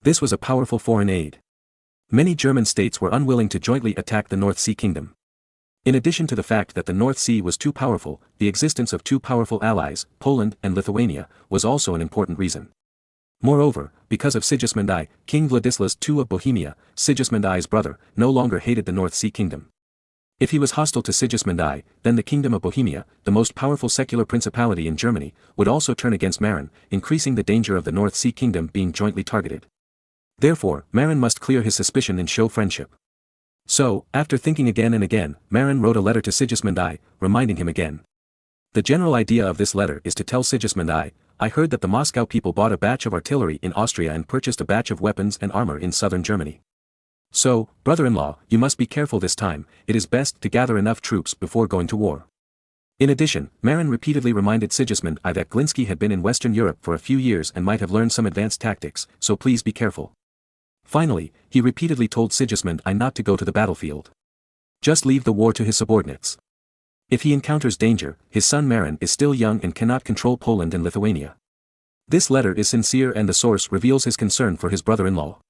This was a powerful foreign aid. Many German states were unwilling to jointly attack the North Sea Kingdom. In addition to the fact that the North Sea was too powerful, the existence of two powerful allies, Poland and Lithuania, was also an important reason. Moreover, because of Sigismund I, King Vladislaus II of Bohemia, Sigismund I's brother, no longer hated the North Sea Kingdom. If he was hostile to Sigismund I, then the Kingdom of Bohemia, the most powerful secular principality in Germany, would also turn against Marin, increasing the danger of the North Sea Kingdom being jointly targeted. Therefore, Marin must clear his suspicion and show friendship. So, after thinking again and again, Marin wrote a letter to Sigismund I, reminding him again. The general idea of this letter is to tell Sigismund I heard that the Moscow people bought a batch of artillery in Austria and purchased a batch of weapons and armor in southern Germany. So, brother-in-law, you must be careful this time, it is best to gather enough troops before going to war. In addition, Marin repeatedly reminded Sigismund I that Glinski had been in Western Europe for a few years and might have learned some advanced tactics, so please be careful. Finally, he repeatedly told Sigismund I not to go to the battlefield. Just leave the war to his subordinates. If he encounters danger, his son Marin is still young and cannot control Poland and Lithuania. This letter is sincere and the source reveals his concern for his brother-in-law.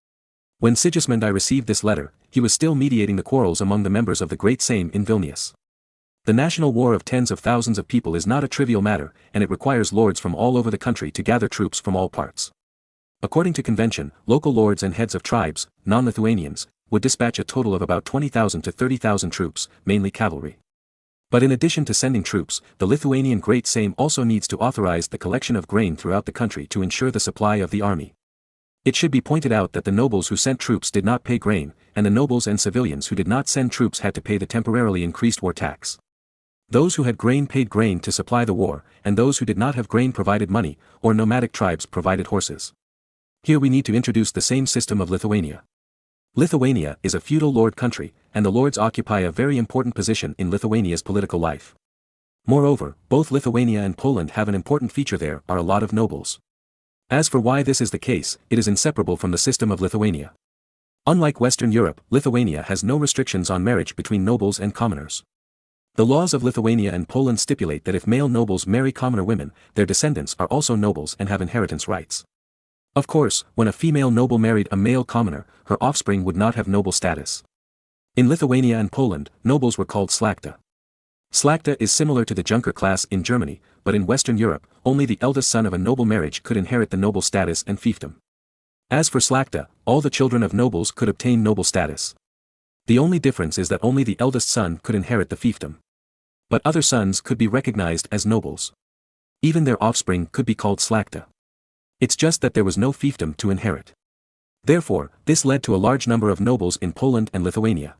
When Sigismund I received this letter, he was still mediating the quarrels among the members of the Great Sejm in Vilnius. The national war of tens of thousands of people is not a trivial matter, and it requires lords from all over the country to gather troops from all parts. According to convention, local lords and heads of tribes, non-Lithuanians, would dispatch a total of about 20,000 to 30,000 troops, mainly cavalry. But in addition to sending troops, the Lithuanian Great Sejm also needs to authorize the collection of grain throughout the country to ensure the supply of the army. It should be pointed out that the nobles who sent troops did not pay grain, and the nobles and civilians who did not send troops had to pay the temporarily increased war tax. Those who had grain paid grain to supply the war, and those who did not have grain provided money, or nomadic tribes provided horses. Here we need to introduce the same system of Lithuania. Lithuania is a feudal lord country, and the lords occupy a very important position in Lithuania's political life. Moreover, both Lithuania and Poland have an important feature: there are a lot of nobles. As for why this is the case, it is inseparable from the system of Lithuania. Unlike Western Europe, Lithuania has no restrictions on marriage between nobles and commoners. The laws of Lithuania and Poland stipulate that if male nobles marry commoner women, their descendants are also nobles and have inheritance rights. Of course, when a female noble married a male commoner, her offspring would not have noble status. In Lithuania and Poland, nobles were called slakta. Slakta is similar to the Junker class in Germany, but in Western Europe, only the eldest son of a noble marriage could inherit the noble status and fiefdom. As for Slakta, all the children of nobles could obtain noble status. The only difference is that only the eldest son could inherit the fiefdom. But other sons could be recognized as nobles. Even their offspring could be called Slakta. It's just that there was no fiefdom to inherit. Therefore, this led to a large number of nobles in Poland and Lithuania.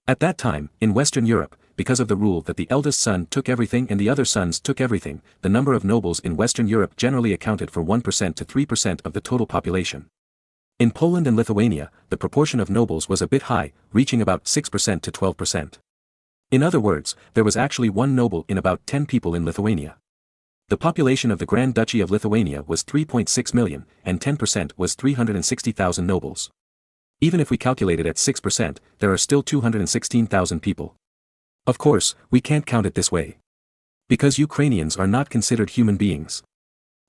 At that time, in Western Europe, because of the rule that the eldest son took everything and the other sons took everything, the number of nobles in Western Europe generally accounted for 1% to 3% of the total population. In Poland and Lithuania, the proportion of nobles was a bit high, reaching about 6% to 12%. In other words, there was actually one noble in about 10 people in Lithuania. The population of the Grand Duchy of Lithuania was 3.6 million, and 10% was 360,000 nobles. Even if we calculate it at 6%, there are still 216,000 people. Of course, we can't count it this way. Because Ukrainians are not considered human beings.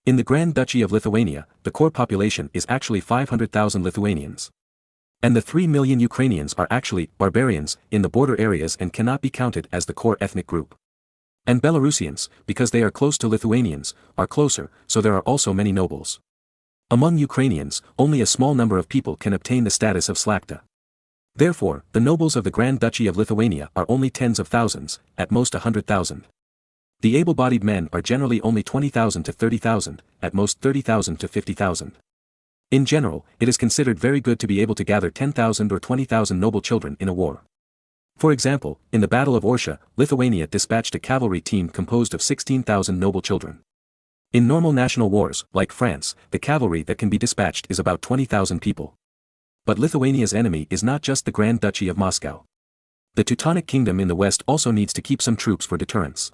In the Grand Duchy of Lithuania, the core population is actually 500,000 Lithuanians. And the 3 million Ukrainians are actually barbarians in the border areas and cannot be counted as the core ethnic group. And Belarusians, because they are close to Lithuanians, are closer, so there are also many nobles. Among Ukrainians, only a small number of people can obtain the status of Slakta. Therefore, the nobles of the Grand Duchy of Lithuania are only tens of thousands, at most 100,000. The able-bodied men are generally only 20,000 to 30,000, at most 30,000 to 50,000. In general, it is considered very good to be able to gather 10,000 or 20,000 noble children in a war. For example, in the Battle of Orsha, Lithuania dispatched a cavalry team composed of 16,000 noble children. In normal national wars, like France, the cavalry that can be dispatched is about 20,000 people. But Lithuania's enemy is not just the Grand Duchy of Moscow. The Teutonic Kingdom in the west also needs to keep some troops for deterrence.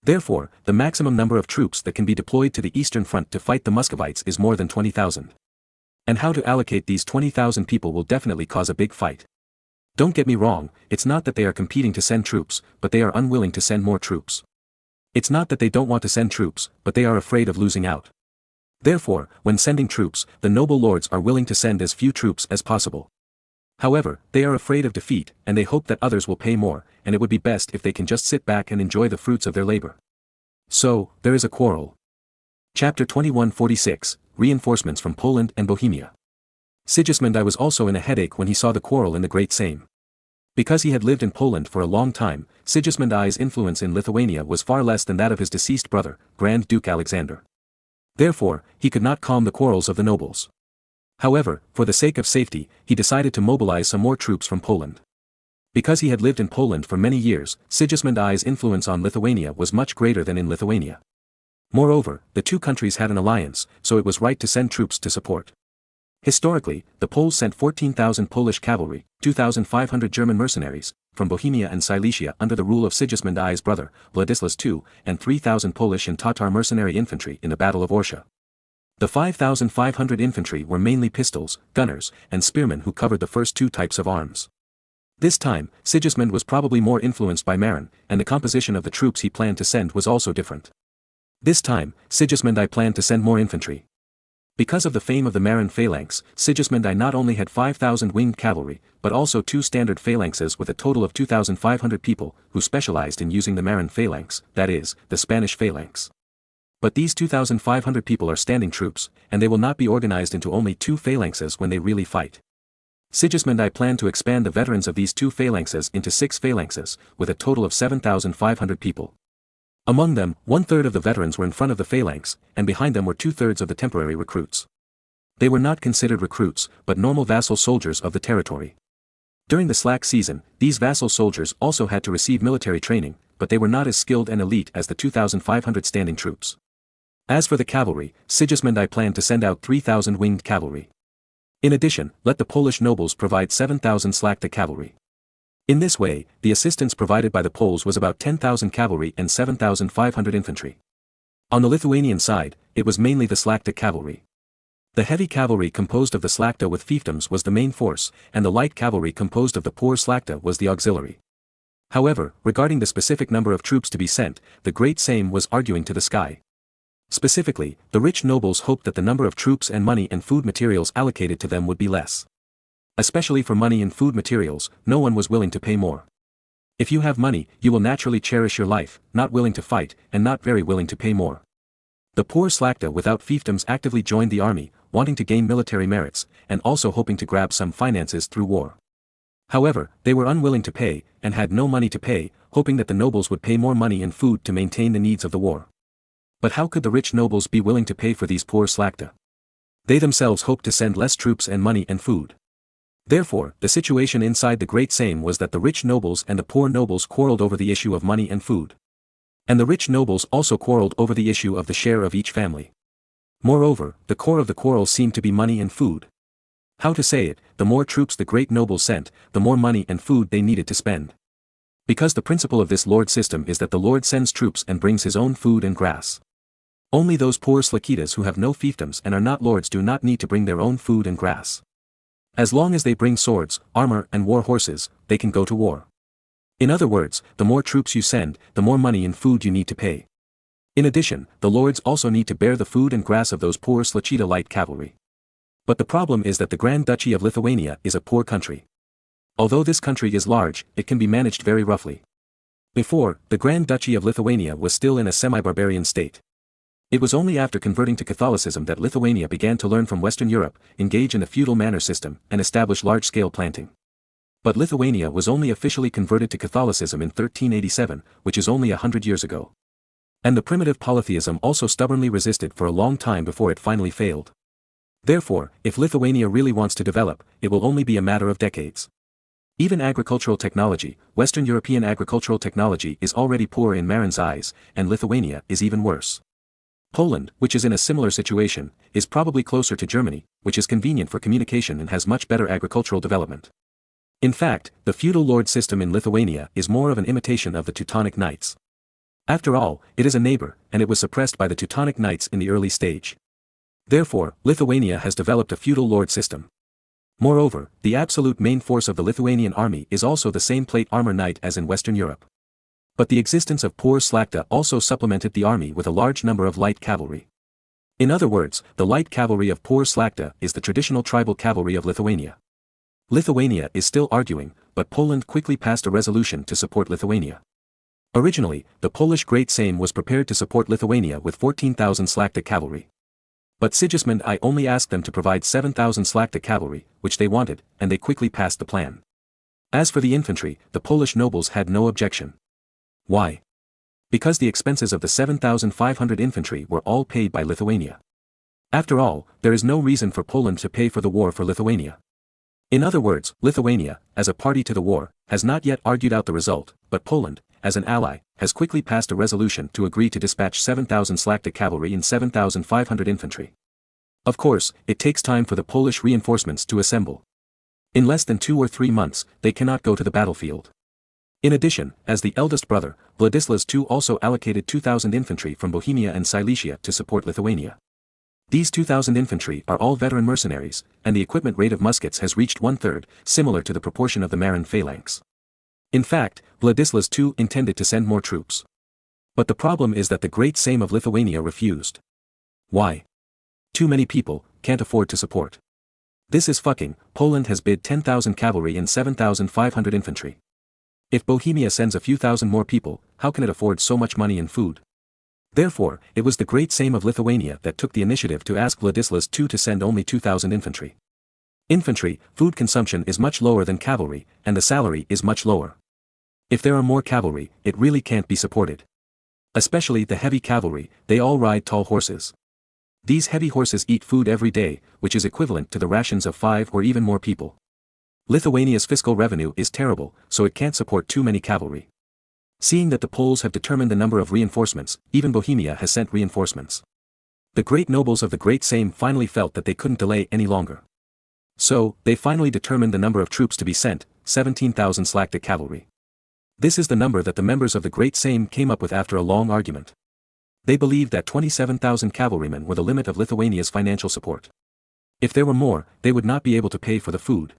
Therefore, the maximum number of troops that can be deployed to the Eastern Front to fight the Muscovites is more than 20,000. And how to allocate these 20,000 people will definitely cause a big fight. Don't get me wrong, it's not that they are competing to send troops, but they are unwilling to send more troops. It's not that they don't want to send troops, but they are afraid of losing out. Therefore, when sending troops, the noble lords are willing to send as few troops as possible. However, they are afraid of defeat, and they hope that others will pay more, and it would be best if they can just sit back and enjoy the fruits of their labor. So, there is a quarrel. Chapter 2146, Reinforcements from Poland and Bohemia. Sigismund I was also in a headache when he saw the quarrel in the Great Sejm. Because he had lived in Poland for a long time, Sigismund I's influence in Lithuania was far less than that of his deceased brother, Grand Duke Alexander. Therefore, he could not calm the quarrels of the nobles. However, for the sake of safety, he decided to mobilize some more troops from Poland. Because he had lived in Poland for many years, Sigismund I's influence on Lithuania was much greater than in Lithuania. Moreover, the two countries had an alliance, so it was right to send troops to support. Historically, the Poles sent 14,000 Polish cavalry, 2,500 German mercenaries, from Bohemia and Silesia under the rule of Sigismund I's brother, Władysław II, and 3,000 Polish and Tatar mercenary infantry in the Battle of Orsha. The 5,500 infantry were mainly pistols, gunners, and spearmen who covered the first two types of arms. This time, Sigismund was probably more influenced by Marin, and the composition of the troops he planned to send was also different. This time, Sigismund I planned to send more infantry. Because of the fame of the Marin phalanx, Sigismund I not only had 5,000 winged cavalry, but also two standard phalanxes with a total of 2,500 people, who specialized in using the Marin phalanx, that is, the Spanish phalanx. But these 2,500 people are standing troops, and they will not be organized into only two phalanxes when they really fight. Sigismund I planned to expand the veterans of these two phalanxes into 6 phalanxes, with a total of 7,500 people. Among them, 1/3 of the veterans were in front of the phalanx, and behind them were 2/3 of the temporary recruits. They were not considered recruits, but normal vassal soldiers of the territory. During the slack season, these vassal soldiers also had to receive military training, but they were not as skilled and elite as the 2,500 standing troops. As for the cavalry, Sigismund I planned to send out 3,000 winged cavalry. In addition, let the Polish nobles provide 7,000 Slakta cavalry. In this way, the assistance provided by the Poles was about 10,000 cavalry and 7,500 infantry. On the Lithuanian side, it was mainly the Slakta cavalry. The heavy cavalry composed of the Slakta with fiefdoms was the main force, and the light cavalry composed of the poor Slakta was the auxiliary. However, regarding the specific number of troops to be sent, the Great Sejm was arguing to the sky. Specifically, the rich nobles hoped that the number of troops and money and food materials allocated to them would be less. Especially for money and food materials, no one was willing to pay more. If you have money, you will naturally cherish your life, not willing to fight, and not very willing to pay more. The poor slakta without fiefdoms actively joined the army, wanting to gain military merits, and also hoping to grab some finances through war. However, they were unwilling to pay, and had no money to pay, hoping that the nobles would pay more money in food to maintain the needs of the war. But how could the rich nobles be willing to pay for these poor slakta? They themselves hoped to send less troops and money and food. Therefore, the situation inside the Great Sejm was that the rich nobles and the poor nobles quarreled over the issue of money and food. And the rich nobles also quarreled over the issue of the share of each family. Moreover, the core of the quarrel seemed to be money and food. How to say it, the more troops the great nobles sent, the more money and food they needed to spend. Because the principle of this lord system is that the lord sends troops and brings his own food and grass. Only those poor slakitas who have no fiefdoms and are not lords do not need to bring their own food and grass. As long as they bring swords, armor and war horses, they can go to war. In other words, the more troops you send, the more money and food you need to pay. In addition, the lords also need to bear the food and grass of those poor Slachita light cavalry. But the problem is that the Grand Duchy of Lithuania is a poor country. Although this country is large, it can be managed very roughly. Before, the Grand Duchy of Lithuania was still in a semi-barbarian state. It was only after converting to Catholicism that Lithuania began to learn from Western Europe, engage in a feudal manor system, and establish large-scale planting. But Lithuania was only officially converted to Catholicism in 1387, which is only 100 years ago. And the primitive polytheism also stubbornly resisted for a long time before it finally failed. Therefore, if Lithuania really wants to develop, it will only be a matter of decades. Even agricultural technology, Western European agricultural technology is already poor in Marin's eyes, and Lithuania is even worse. Poland, which is in a similar situation, is probably closer to Germany, which is convenient for communication and has much better agricultural development. In fact, the feudal lord system in Lithuania is more of an imitation of the Teutonic Knights. After all, it is a neighbor, and it was suppressed by the Teutonic Knights in the early stage. Therefore, Lithuania has developed a feudal lord system. Moreover, the absolute main force of the Lithuanian army is also the same plate armor knight as in Western Europe. But the existence of poor slakta also supplemented the army with a large number of light cavalry. In other words, the light cavalry of poor slakta is the traditional tribal cavalry of Lithuania. Lithuania is still arguing, but Poland quickly passed a resolution to support Lithuania. Originally, the Polish Great Sejm was prepared to support Lithuania with 14,000 slakta cavalry. But Sigismund I only asked them to provide 7,000 slakta cavalry, which they wanted, and they quickly passed the plan. As for the infantry, the Polish nobles had no objection. Why? Because the expenses of the 7,500 infantry were all paid by Lithuania. After all, there is no reason for Poland to pay for the war for Lithuania. In other words, Lithuania, as a party to the war, has not yet argued out the result, but Poland, as an ally, has quickly passed a resolution to agree to dispatch 7,000 slakta cavalry and 7,500 infantry. Of course, it takes time for the Polish reinforcements to assemble. In less than 2 or 3 months, they cannot go to the battlefield. In addition, as the eldest brother, Władysław II also allocated 2,000 infantry from Bohemia and Silesia to support Lithuania. These 2,000 infantry are all veteran mercenaries, and the equipment rate of muskets has reached 1/3, similar to the proportion of the Marin phalanx. In fact, Władysław II intended to send more troops. But the problem is that the Great Sejm of Lithuania refused. Why? Too many people, can't afford to support. This is fucking. Poland has bid 10,000 cavalry and 7,500 infantry. If Bohemia sends a few thousand more people, how can it afford so much money and food? Therefore, it was the Great Sejm of Lithuania that took the initiative to ask Władysław II to send only 2,000 infantry. Infantry, food consumption is much lower than cavalry, and the salary is much lower. If there are more cavalry, it really can't be supported. Especially the heavy cavalry, they all ride tall horses. These heavy horses eat food every day, which is equivalent to the rations of 5 or even more people. Lithuania's fiscal revenue is terrible, so it can't support too many cavalry. Seeing that the Poles have determined the number of reinforcements, even Bohemia has sent reinforcements. The great nobles of the Great Sejm finally felt that they couldn't delay any longer. So, they finally determined the number of troops to be sent, 17,000 slakta cavalry. This is the number that the members of the Great Sejm came up with after a long argument. They believed that 27,000 cavalrymen were the limit of Lithuania's financial support. If there were more, they would not be able to pay for the food.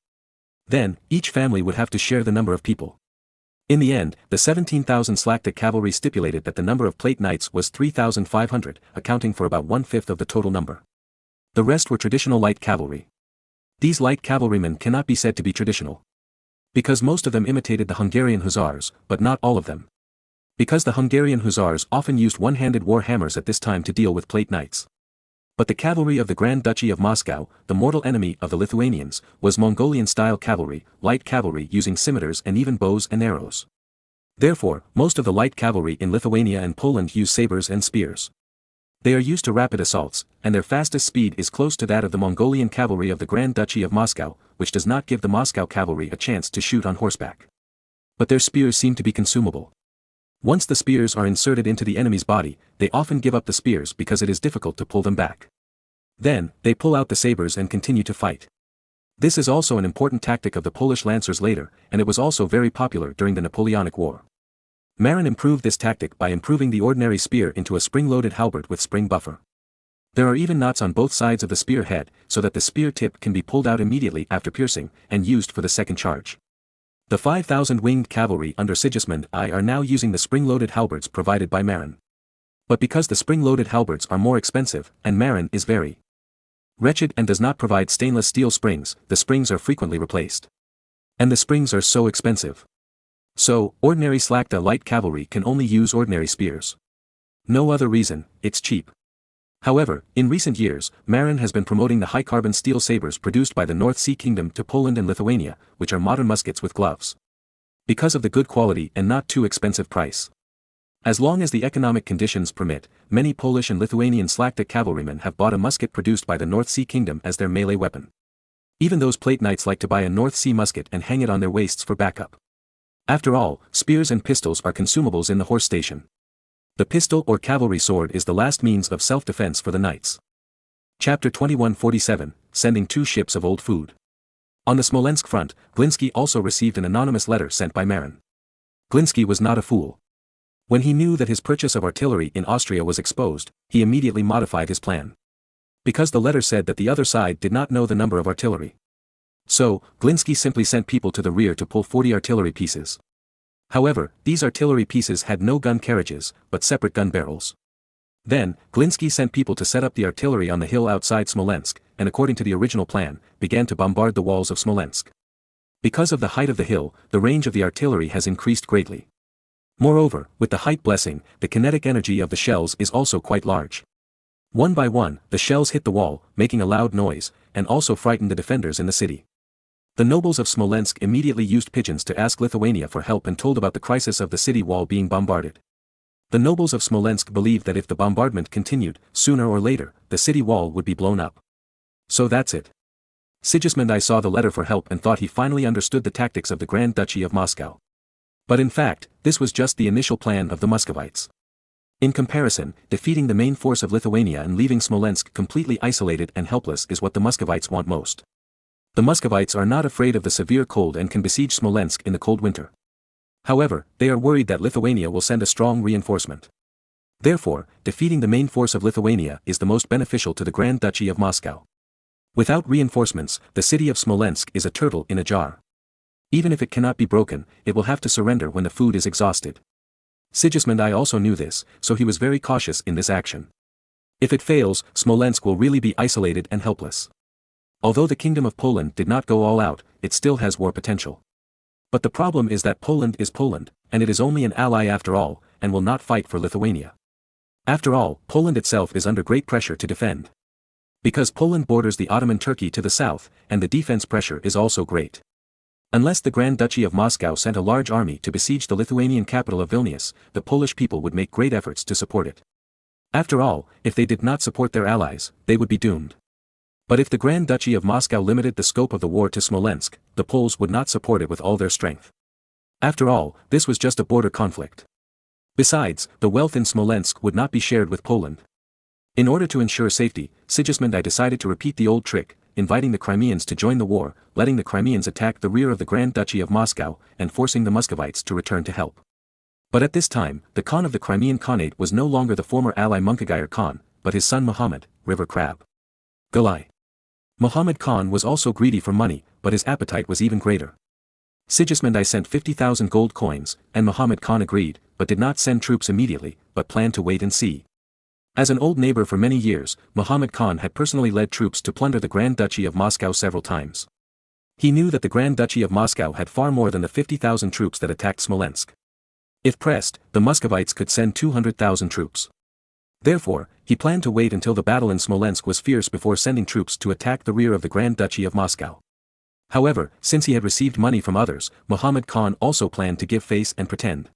Then, each family would have to share the number of people. In the end, the 17,000 slakta cavalry stipulated that the number of plate knights was 3,500, accounting for about 1/5 of the total number. The rest were traditional light cavalry. These light cavalrymen cannot be said to be traditional. Because most of them imitated the Hungarian hussars, but not all of them. Because the Hungarian hussars often used one-handed war hammers at this time to deal with plate knights. But the cavalry of the Grand Duchy of Moscow, the mortal enemy of the Lithuanians, was Mongolian-style cavalry, light cavalry using scimitars and even bows and arrows. Therefore, most of the light cavalry in Lithuania and Poland use sabers and spears. They are used to rapid assaults, and their fastest speed is close to that of the Mongolian cavalry of the Grand Duchy of Moscow, which does not give the Moscow cavalry a chance to shoot on horseback. But their spears seem to be consumable. Once the spears are inserted into the enemy's body, they often give up the spears because it is difficult to pull them back. Then, they pull out the sabers and continue to fight. This is also an important tactic of the Polish lancers later, and it was also very popular during the Napoleonic War. Marin improved this tactic by improving the ordinary spear into a spring-loaded halberd with spring buffer. There are even knots on both sides of the spear head, so that the spear tip can be pulled out immediately after piercing, and used for the second charge. The 5,000 winged cavalry under Sigismund I are now using the spring-loaded halberds provided by Marin. But because the spring-loaded halberds are more expensive, and Marin is very wretched and does not provide stainless steel springs, the springs are frequently replaced. And the springs are so expensive. So, ordinary Slakta light cavalry can only use ordinary spears. No other reason, it's cheap. However, in recent years, Marin has been promoting the high-carbon steel sabers produced by the North Sea Kingdom to Poland and Lithuania, which are modern muskets with gloves. Because of the good quality and not too expensive price. As long as the economic conditions permit, many Polish and Lithuanian Slakta cavalrymen have bought a musket produced by the North Sea Kingdom as their melee weapon. Even those plate knights like to buy a North Sea musket and hang it on their waists for backup. After all, spears and pistols are consumables in the horse station. The pistol or cavalry sword is the last means of self-defense for the knights. Chapter 2147, Sending 2 Ships of Old Food. On the Smolensk front, Glinski also received an anonymous letter sent by Marin. Glinski was not a fool. When he knew that his purchase of artillery in Austria was exposed, he immediately modified his plan. Because the letter said that the other side did not know the number of artillery. So, Glinski simply sent people to the rear to pull 40 artillery pieces. However, these artillery pieces had no gun carriages, but separate gun barrels. Then, Glinski sent people to set up the artillery on the hill outside Smolensk, and according to the original plan, began to bombard the walls of Smolensk. Because of the height of the hill, the range of the artillery has increased greatly. Moreover, with the height blessing, the kinetic energy of the shells is also quite large. One by one, the shells hit the wall, making a loud noise, and also frightened the defenders in the city. The nobles of Smolensk immediately used pigeons to ask Lithuania for help and told about the crisis of the city wall being bombarded. The nobles of Smolensk believed that if the bombardment continued, sooner or later, the city wall would be blown up. So that's it. Sigismund I saw the letter for help and thought he finally understood the tactics of the Grand Duchy of Moscow. But in fact, this was just the initial plan of the Muscovites. In comparison, defeating the main force of Lithuania and leaving Smolensk completely isolated and helpless is what the Muscovites want most. The Muscovites are not afraid of the severe cold and can besiege Smolensk in the cold winter. However, they are worried that Lithuania will send a strong reinforcement. Therefore, defeating the main force of Lithuania is the most beneficial to the Grand Duchy of Moscow. Without reinforcements, the city of Smolensk is a turtle in a jar. Even if it cannot be broken, it will have to surrender when the food is exhausted. Sigismund I also knew this, so he was very cautious in this action. If it fails, Smolensk will really be isolated and helpless. Although the Kingdom of Poland did not go all out, it still has war potential. But the problem is that Poland is Poland, and it is only an ally after all, and will not fight for Lithuania. After all, Poland itself is under great pressure to defend. Because Poland borders the Ottoman Turkey to the south, and the defense pressure is also great. Unless the Grand Duchy of Moscow sent a large army to besiege the Lithuanian capital of Vilnius, the Polish people would make great efforts to support it. After all, if they did not support their allies, they would be doomed. But if the Grand Duchy of Moscow limited the scope of the war to Smolensk, the Poles would not support it with all their strength. After all, this was just a border conflict. Besides, the wealth in Smolensk would not be shared with Poland. In order to ensure safety, Sigismund I decided to repeat the old trick, inviting the Crimeans to join the war, letting the Crimeans attack the rear of the Grand Duchy of Moscow, and forcing the Muscovites to return to help. But at this time, the Khan of the Crimean Khanate was no longer the former ally Munkagir Khan, but his son Muhammad, River Crab. Galai. Muhammad Khan was also greedy for money, but his appetite was even greater. Sigismund I sent 50,000 gold coins, and Muhammad Khan agreed, but did not send troops immediately, but planned to wait and see. As an old neighbor for many years, Muhammad Khan had personally led troops to plunder the Grand Duchy of Moscow several times. He knew that the Grand Duchy of Moscow had far more than the 50,000 troops that attacked Smolensk. If pressed, the Muscovites could send 200,000 troops. Therefore, he planned to wait until the battle in Smolensk was fierce before sending troops to attack the rear of the Grand Duchy of Moscow. However, since he had received money from others, Muhammad Khan also planned to give face and pretend.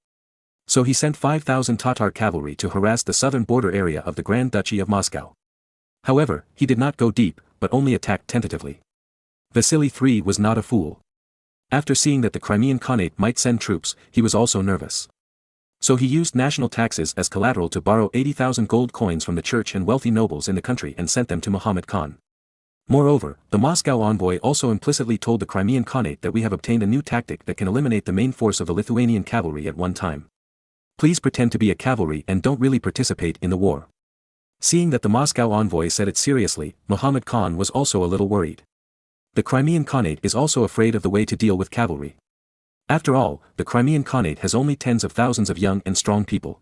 So he sent 5,000 Tatar cavalry to harass the southern border area of the Grand Duchy of Moscow. However, he did not go deep, but only attacked tentatively. Vasily III was not a fool. After seeing that the Crimean Khanate might send troops, he was also nervous. So he used national taxes as collateral to borrow 80,000 gold coins from the church and wealthy nobles in the country and sent them to Muhammad Khan. Moreover, the Moscow envoy also implicitly told the Crimean Khanate that we have obtained a new tactic that can eliminate the main force of the Lithuanian cavalry at one time. Please pretend to be a cavalry and don't really participate in the war. Seeing that the Moscow envoy said it seriously, Muhammad Khan was also a little worried. The Crimean Khanate is also afraid of the way to deal with cavalry. After all, the Crimean Khanate has only tens of thousands of young and strong people.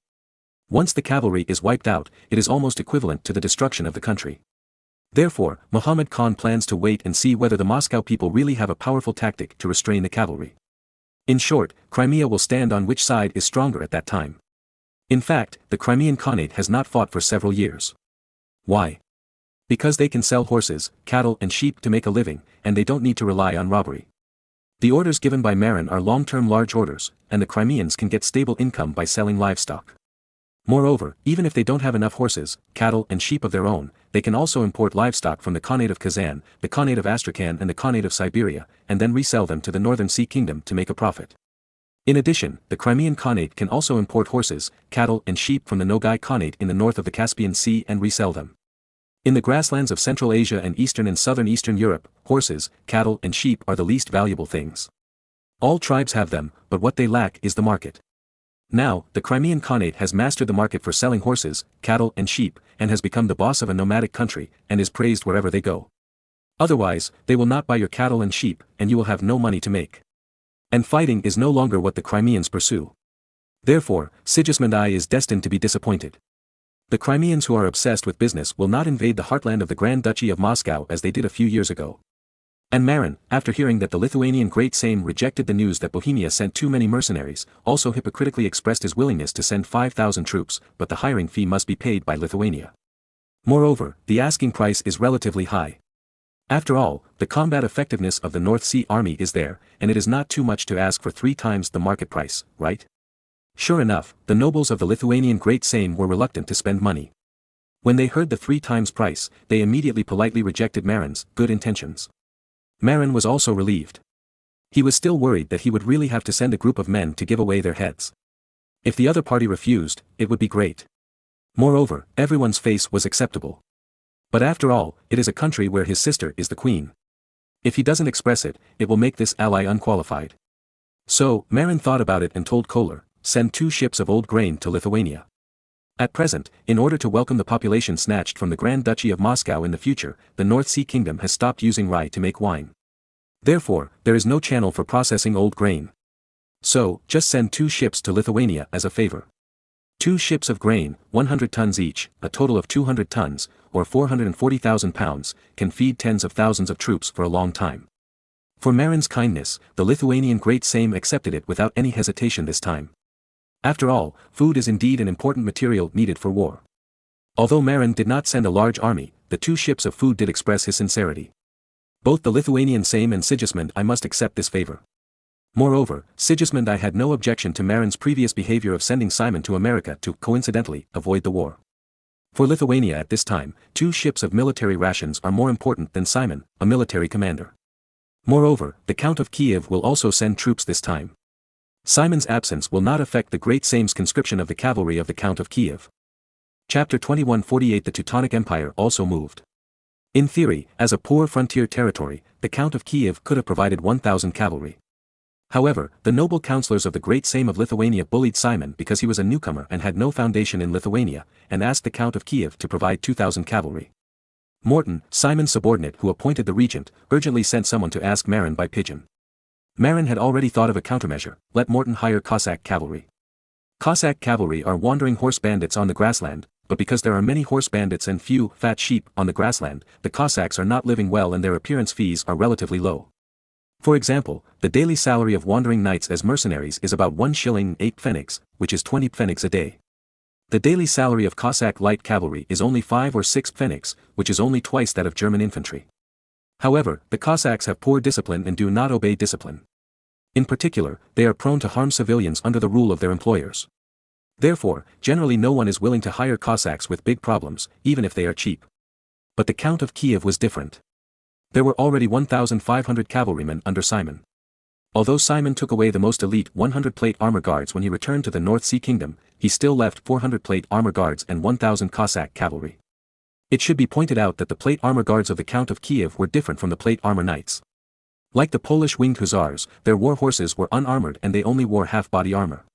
Once the cavalry is wiped out, it is almost equivalent to the destruction of the country. Therefore, Muhammad Khan plans to wait and see whether the Moscow people really have a powerful tactic to restrain the cavalry. In short, Crimea will stand on which side is stronger at that time. In fact, the Crimean Khanate has not fought for several years. Why? Because they can sell horses, cattle and sheep to make a living, and they don't need to rely on robbery. The orders given by Marin are long-term large orders, and the Crimeans can get stable income by selling livestock. Moreover, even if they don't have enough horses, cattle and sheep of their own, they can also import livestock from the Khanate of Kazan, the Khanate of Astrakhan and the Khanate of Siberia, and then resell them to the Northern Sea Kingdom to make a profit. In addition, the Crimean Khanate can also import horses, cattle and sheep from the Nogai Khanate in the north of the Caspian Sea and resell them. In the grasslands of Central Asia and Eastern and Southern Eastern Europe, horses, cattle and sheep are the least valuable things. All tribes have them, but what they lack is the market. Now, the Crimean Khanate has mastered the market for selling horses, cattle and sheep, and has become the boss of a nomadic country, and is praised wherever they go. Otherwise, they will not buy your cattle and sheep, and you will have no money to make. And fighting is no longer what the Crimeans pursue. Therefore, Sigismund I is destined to be disappointed. The Crimeans who are obsessed with business will not invade the heartland of the Grand Duchy of Moscow as they did a few years ago. And Marin, after hearing that the Lithuanian Great Sejm rejected the news that Bohemia sent too many mercenaries, also hypocritically expressed his willingness to send 5,000 troops, but the hiring fee must be paid by Lithuania. Moreover, the asking price is relatively high. After all, the combat effectiveness of the North Sea Army is there, and it is not too much to ask for 3 times the market price, right? Sure enough, the nobles of the Lithuanian Great Sejm were reluctant to spend money. When they heard the 3 times price, they immediately politely rejected Marin's good intentions. Marin was also relieved. He was still worried that he would really have to send a group of men to give away their heads. If the other party refused, it would be great. Moreover, everyone's face was acceptable. But after all, it is a country where his sister is the queen. If he doesn't express it, it will make this ally unqualified. So, Marin thought about it and told Kohler, send 2 ships of old grain to Lithuania. At present, in order to welcome the population snatched from the Grand Duchy of Moscow in the future, the North Sea Kingdom has stopped using rye to make wine. Therefore, there is no channel for processing old grain. So, just send 2 ships to Lithuania as a favor. 2 ships of grain, 100 tons each, a total of 200 tons, or 440,000 pounds, can feed tens of thousands of troops for a long time. For Marin's kindness, the Lithuanian Great Sejm accepted it without any hesitation this time. After all, food is indeed an important material needed for war. Although Marin did not send a large army, the 2 ships of food did express his sincerity. Both the Lithuanian Sejm and Sigismund I must accept this favor. Moreover, Sigismund I had no objection to Marin's previous behavior of sending Simon to America to, coincidentally, avoid the war. For Lithuania at this time, 2 ships of military rations are more important than Simon, a military commander. Moreover, the Count of Kiev will also send troops this time. Simon's absence will not affect the Great Sejm's conscription of the cavalry of the Count of Kiev. Chapter 2148 The Teutonic Empire also moved. In theory, as a poor frontier territory, the Count of Kiev could have provided 1,000 cavalry. However, the noble councillors of the Great Sejm of Lithuania bullied Simon because he was a newcomer and had no foundation in Lithuania, and asked the Count of Kiev to provide 2,000 cavalry. Morton, Simon's subordinate who appointed the regent, urgently sent someone to ask Marin by pigeon. Marin had already thought of a countermeasure: let Morton hire Cossack cavalry. Cossack cavalry are wandering horse bandits on the grassland, but because there are many horse bandits and few fat sheep on the grassland, the Cossacks are not living well and their appearance fees are relatively low. For example, the daily salary of wandering knights as mercenaries is about 1 shilling 8 pfennigs, which is 20 pfennigs a day. The daily salary of Cossack light cavalry is only 5 or 6 pfennigs, which is only twice that of German infantry. However, the Cossacks have poor discipline and do not obey discipline. In particular, they are prone to harm civilians under the rule of their employers. Therefore, generally no one is willing to hire Cossacks with big problems, even if they are cheap. But the Count of Kiev was different. There were already 1,500 cavalrymen under Simon. Although Simon took away the most elite 100 plate armor guards when he returned to the North Sea Kingdom, he still left 400 plate armor guards and 1,000 Cossack cavalry. It should be pointed out that the plate armor guards of the Count of Kiev were different from the plate armor knights. Like the Polish winged hussars, their war horses were unarmored and they only wore half-body armor.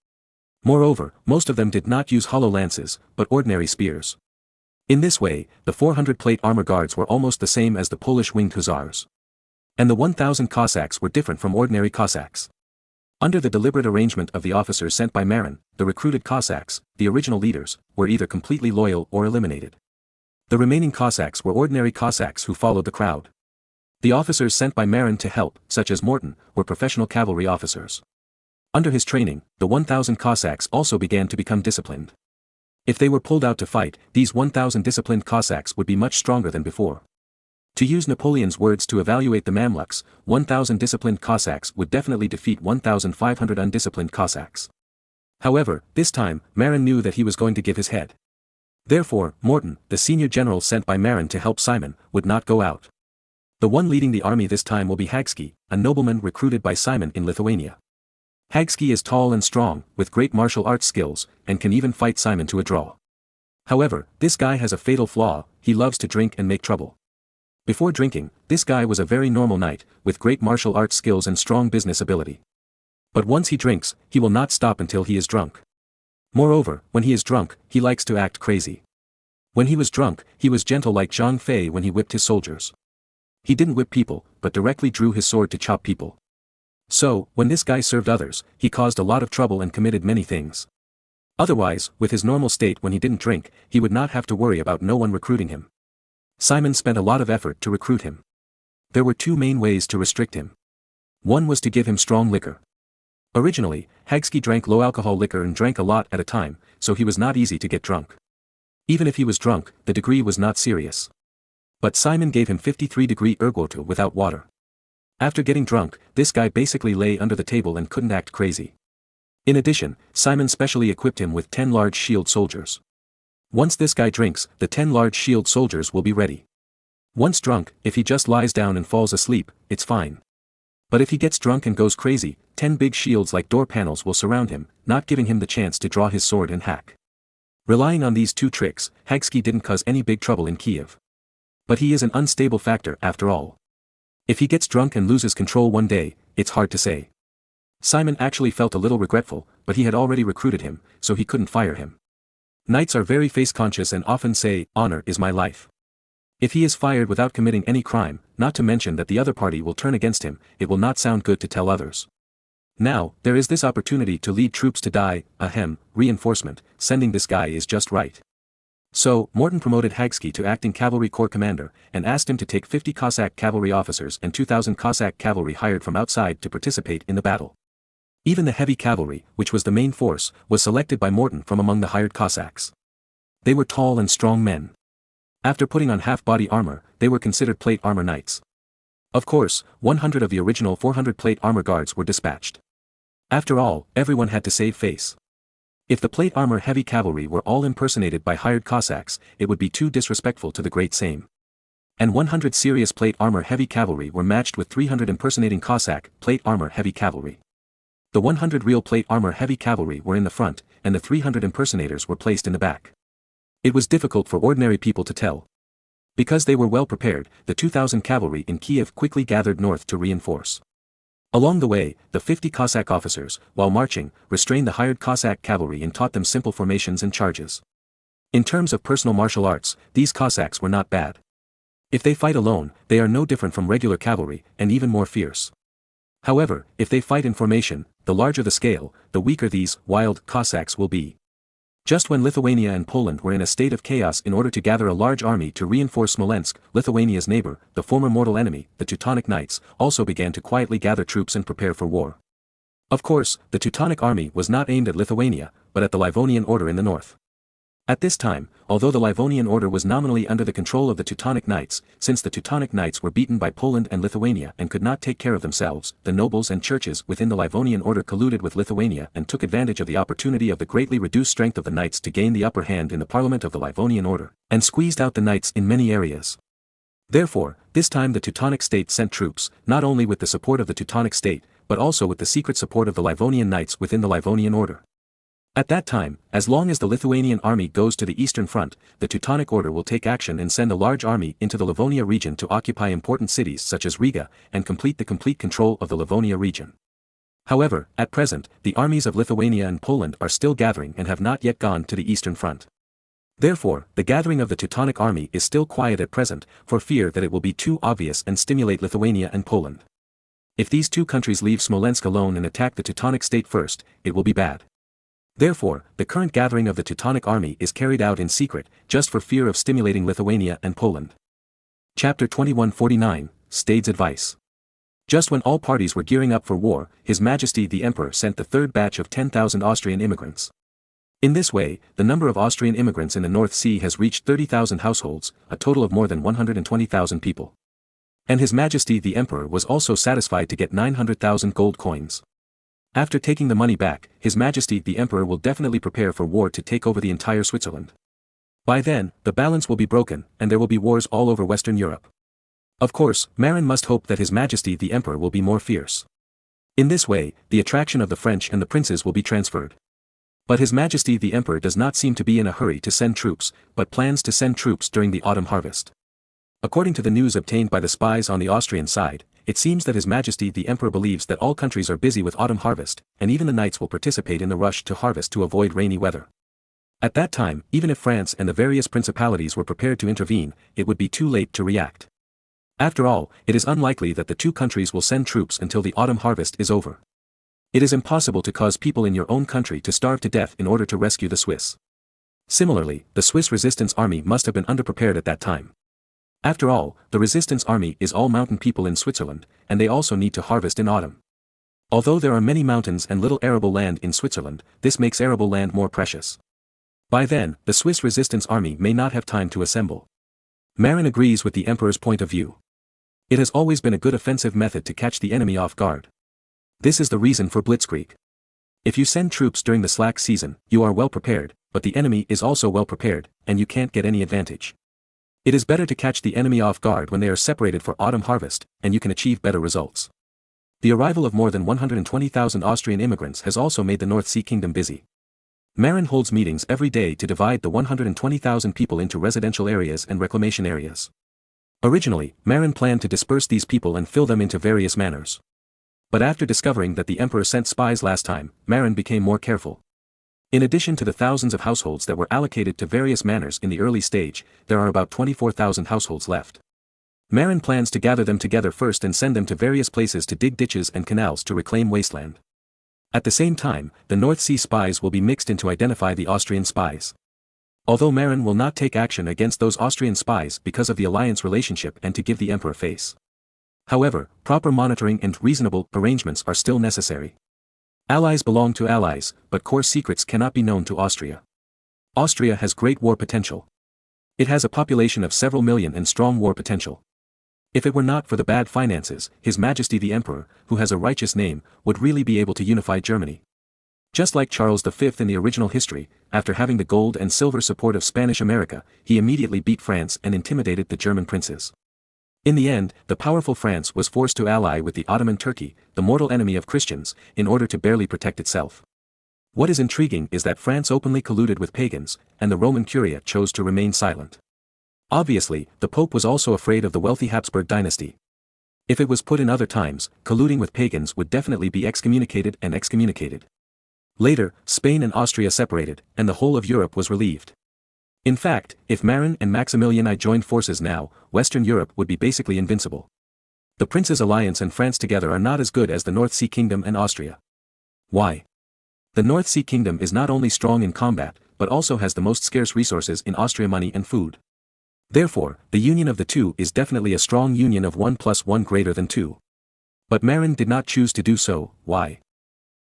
Moreover, most of them did not use hollow lances, but ordinary spears. In this way, the 400 plate armor guards were almost the same as the Polish winged hussars. And the 1,000 Cossacks were different from ordinary Cossacks. Under the deliberate arrangement of the officers sent by Marin, the recruited Cossacks, the original leaders, were either completely loyal or eliminated. The remaining Cossacks were ordinary Cossacks who followed the crowd. The officers sent by Marin to help, such as Morton, were professional cavalry officers. Under his training, the 1,000 Cossacks also began to become disciplined. If they were pulled out to fight, these 1,000 disciplined Cossacks would be much stronger than before. To use Napoleon's words to evaluate the Mamluks, 1,000 disciplined Cossacks would definitely defeat 1,500 undisciplined Cossacks. However, this time, Marin knew that he was going to give his head. Therefore, Morton, the senior general sent by Marin to help Simon, would not go out. The one leading the army this time will be Hagski, a nobleman recruited by Simon in Lithuania. Hagski is tall and strong, with great martial arts skills, and can even fight Simon to a draw. However, this guy has a fatal flaw: he loves to drink and make trouble. Before drinking, this guy was a very normal knight, with great martial arts skills and strong business ability. But once he drinks, he will not stop until he is drunk. Moreover, when he is drunk, he likes to act crazy. When he was drunk, he was gentle like Zhang Fei when he whipped his soldiers. He didn't whip people, but directly drew his sword to chop people. So, when this guy served others, he caused a lot of trouble and committed many things. Otherwise, with his normal state when he didn't drink, he would not have to worry about no one recruiting him. Simon spent a lot of effort to recruit him. There were two main ways to restrict him. One was to give him strong liquor. Originally, Hagski drank low-alcohol liquor and drank a lot at a time, so he was not easy to get drunk. Even if he was drunk, the degree was not serious. But Simon gave him 53-degree ergotu without water. After getting drunk, this guy basically lay under the table and couldn't act crazy. In addition, Simon specially equipped him with 10 large shield soldiers. Once this guy drinks, the 10 large shield soldiers will be ready. Once drunk, if he just lies down and falls asleep, it's fine. But if he gets drunk and goes crazy, 10 big shields like door panels will surround him, not giving him the chance to draw his sword and hack. Relying on these two tricks, Hagski didn't cause any big trouble in Kiev. But he is an unstable factor after all. If he gets drunk and loses control one day, it's hard to say. Simon actually felt a little regretful, but he had already recruited him, so he couldn't fire him. Knights are very face-conscious and often say, "Honor is my life." If he is fired without committing any crime, not to mention that the other party will turn against him, it will not sound good to tell others. Now, there is this opportunity to lead troops to die, reinforcement, sending this guy is just right. So, Morton promoted Hagski to acting cavalry corps commander, and asked him to take 50 Cossack cavalry officers and 2,000 Cossack cavalry hired from outside to participate in the battle. Even the heavy cavalry, which was the main force, was selected by Morton from among the hired Cossacks. They were tall and strong men. After putting on half-body armor, they were considered plate armor knights. Of course, 100 of the original 400 plate armor guards were dispatched. After all, everyone had to save face. If the plate armor heavy cavalry were all impersonated by hired Cossacks, it would be too disrespectful to the Great Sejm. And 100 serious plate armor heavy cavalry were matched with 300 impersonating Cossack plate armor heavy cavalry. The 100 real plate armor heavy cavalry were in the front, and the 300 impersonators were placed in the back. It was difficult for ordinary people to tell. Because they were well prepared, the 2,000 cavalry in Kiev quickly gathered north to reinforce. Along the way, the 50 Cossack officers, while marching, restrained the hired Cossack cavalry and taught them simple formations and charges. In terms of personal martial arts, these Cossacks were not bad. If they fight alone, they are no different from regular cavalry, and even more fierce. However, if they fight in formation, the larger the scale, the weaker these wild Cossacks will be. Just when Lithuania and Poland were in a state of chaos in order to gather a large army to reinforce Smolensk, Lithuania's neighbor, the former mortal enemy, the Teutonic Knights, also began to quietly gather troops and prepare for war. Of course, the Teutonic army was not aimed at Lithuania, but at the Livonian order in the north. At this time, although the Livonian order was nominally under the control of the Teutonic Knights, since the Teutonic Knights were beaten by Poland and Lithuania and could not take care of themselves, the nobles and churches within the Livonian order colluded with Lithuania and took advantage of the opportunity of the greatly reduced strength of the Knights to gain the upper hand in the parliament of the Livonian order, and squeezed out the Knights in many areas. Therefore, this time the Teutonic state sent troops, not only with the support of the Teutonic state, but also with the secret support of the Livonian Knights within the Livonian order. At that time, as long as the Lithuanian army goes to the eastern front, the Teutonic order will take action and send a large army into the Livonia region to occupy important cities such as Riga, and complete control of the Livonia region. However, at present, the armies of Lithuania and Poland are still gathering and have not yet gone to the eastern front. Therefore, the gathering of the Teutonic army is still quiet at present, for fear that it will be too obvious and stimulate Lithuania and Poland. If these two countries leave Smolensk alone and attack the Teutonic state first, it will be bad. Therefore, the current gathering of the Teutonic army is carried out in secret, just for fear of stimulating Lithuania and Poland. Chapter 2149, Stade's Advice. Just when all parties were gearing up for war, His Majesty the Emperor sent the third batch of 10,000 Austrian immigrants. In this way, the number of Austrian immigrants in the North Sea has reached 30,000 households, a total of more than 120,000 people. And His Majesty the Emperor was also satisfied to get 900,000 gold coins. After taking the money back, His Majesty the Emperor will definitely prepare for war to take over the entire Switzerland. By then, the balance will be broken, and there will be wars all over Western Europe. Of course, Marin must hope that His Majesty the Emperor will be more fierce. In this way, the attraction of the French and the princes will be transferred. But His Majesty the Emperor does not seem to be in a hurry to send troops, but plans to send troops during the autumn harvest. According to the news obtained by the spies on the Austrian side, it seems that His Majesty the Emperor believes that all countries are busy with autumn harvest, and even the knights will participate in the rush to harvest to avoid rainy weather. At that time, even if France and the various principalities were prepared to intervene, it would be too late to react. After all, it is unlikely that the two countries will send troops until the autumn harvest is over. It is impossible to cause people in your own country to starve to death in order to rescue the Swiss. Similarly, the Swiss resistance army must have been underprepared at that time. After all, the resistance army is all mountain people in Switzerland, and they also need to harvest in autumn. Although there are many mountains and little arable land in Switzerland, this makes arable land more precious. By then, the Swiss resistance army may not have time to assemble. Marin agrees with the Emperor's point of view. It has always been a good offensive method to catch the enemy off guard. This is the reason for blitzkrieg. If you send troops during the slack season, you are well prepared, but the enemy is also well prepared, and you can't get any advantage. It is better to catch the enemy off guard when they are separated for autumn harvest, and you can achieve better results. The arrival of more than 120,000 Austrian immigrants has also made the North Sea Kingdom busy. Marin holds meetings every day to divide the 120,000 people into residential areas and reclamation areas. Originally, Marin planned to disperse these people and fill them into various manors. But after discovering that the Emperor sent spies last time, Marin became more careful. In addition to the thousands of households that were allocated to various manors in the early stage, there are about 24,000 households left. Marin plans to gather them together first and send them to various places to dig ditches and canals to reclaim wasteland. At the same time, the North Sea spies will be mixed in to identify the Austrian spies. Although Marin will not take action against those Austrian spies because of the alliance relationship and to give the Emperor face. However, proper monitoring and reasonable arrangements are still necessary. Allies belong to allies, but core secrets cannot be known to Austria. Austria has great war potential. It has a population of several million and strong war potential. If it were not for the bad finances, His Majesty the Emperor, who has a righteous name, would really be able to unify Germany. Just like Charles V in the original history, after having the gold and silver support of Spanish America, he immediately beat France and intimidated the German princes. In the end, the powerful France was forced to ally with the Ottoman Turkey, the mortal enemy of Christians, in order to barely protect itself. What is intriguing is that France openly colluded with pagans, and the Roman Curia chose to remain silent. Obviously, the Pope was also afraid of the wealthy Habsburg dynasty. If it was put in other times, colluding with pagans would definitely be excommunicated and excommunicated. Later, Spain and Austria separated, and the whole of Europe was relieved. In fact, if Marin and Maximilian I joined forces now, Western Europe would be basically invincible. The Princes' Alliance and France together are not as good as the North Sea Kingdom and Austria. Why? The North Sea Kingdom is not only strong in combat, but also has the most scarce resources in Austria: money and food. Therefore, the union of the two is definitely a strong union of 1 plus 1 greater than 2. But Marin did not choose to do so. Why?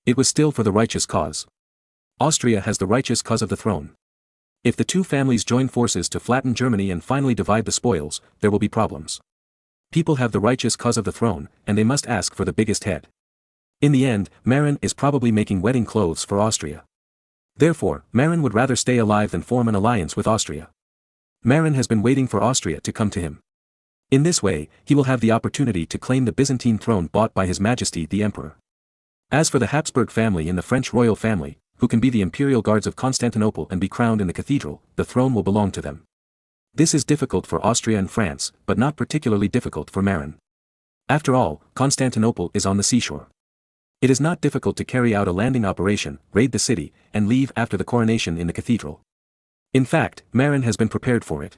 It was still for the righteous cause. Austria has the righteous cause of the throne. If the two families join forces to flatten Germany and finally divide the spoils, there will be problems. People have the righteous cause of the throne, and they must ask for the biggest head. In the end, Marin is probably making wedding clothes for Austria. Therefore, Marin would rather stay alive than form an alliance with Austria. Marin has been waiting for Austria to come to him. In this way, he will have the opportunity to claim the Byzantine throne bought by His Majesty the Emperor. As for the Habsburg family and the French royal family, who can be the imperial guards of Constantinople and be crowned in the cathedral, the throne will belong to them. This is difficult for Austria and France, but not particularly difficult for Marin. After all, Constantinople is on the seashore. It is not difficult to carry out a landing operation, raid the city, and leave after the coronation in the cathedral. In fact, Marin has been prepared for it.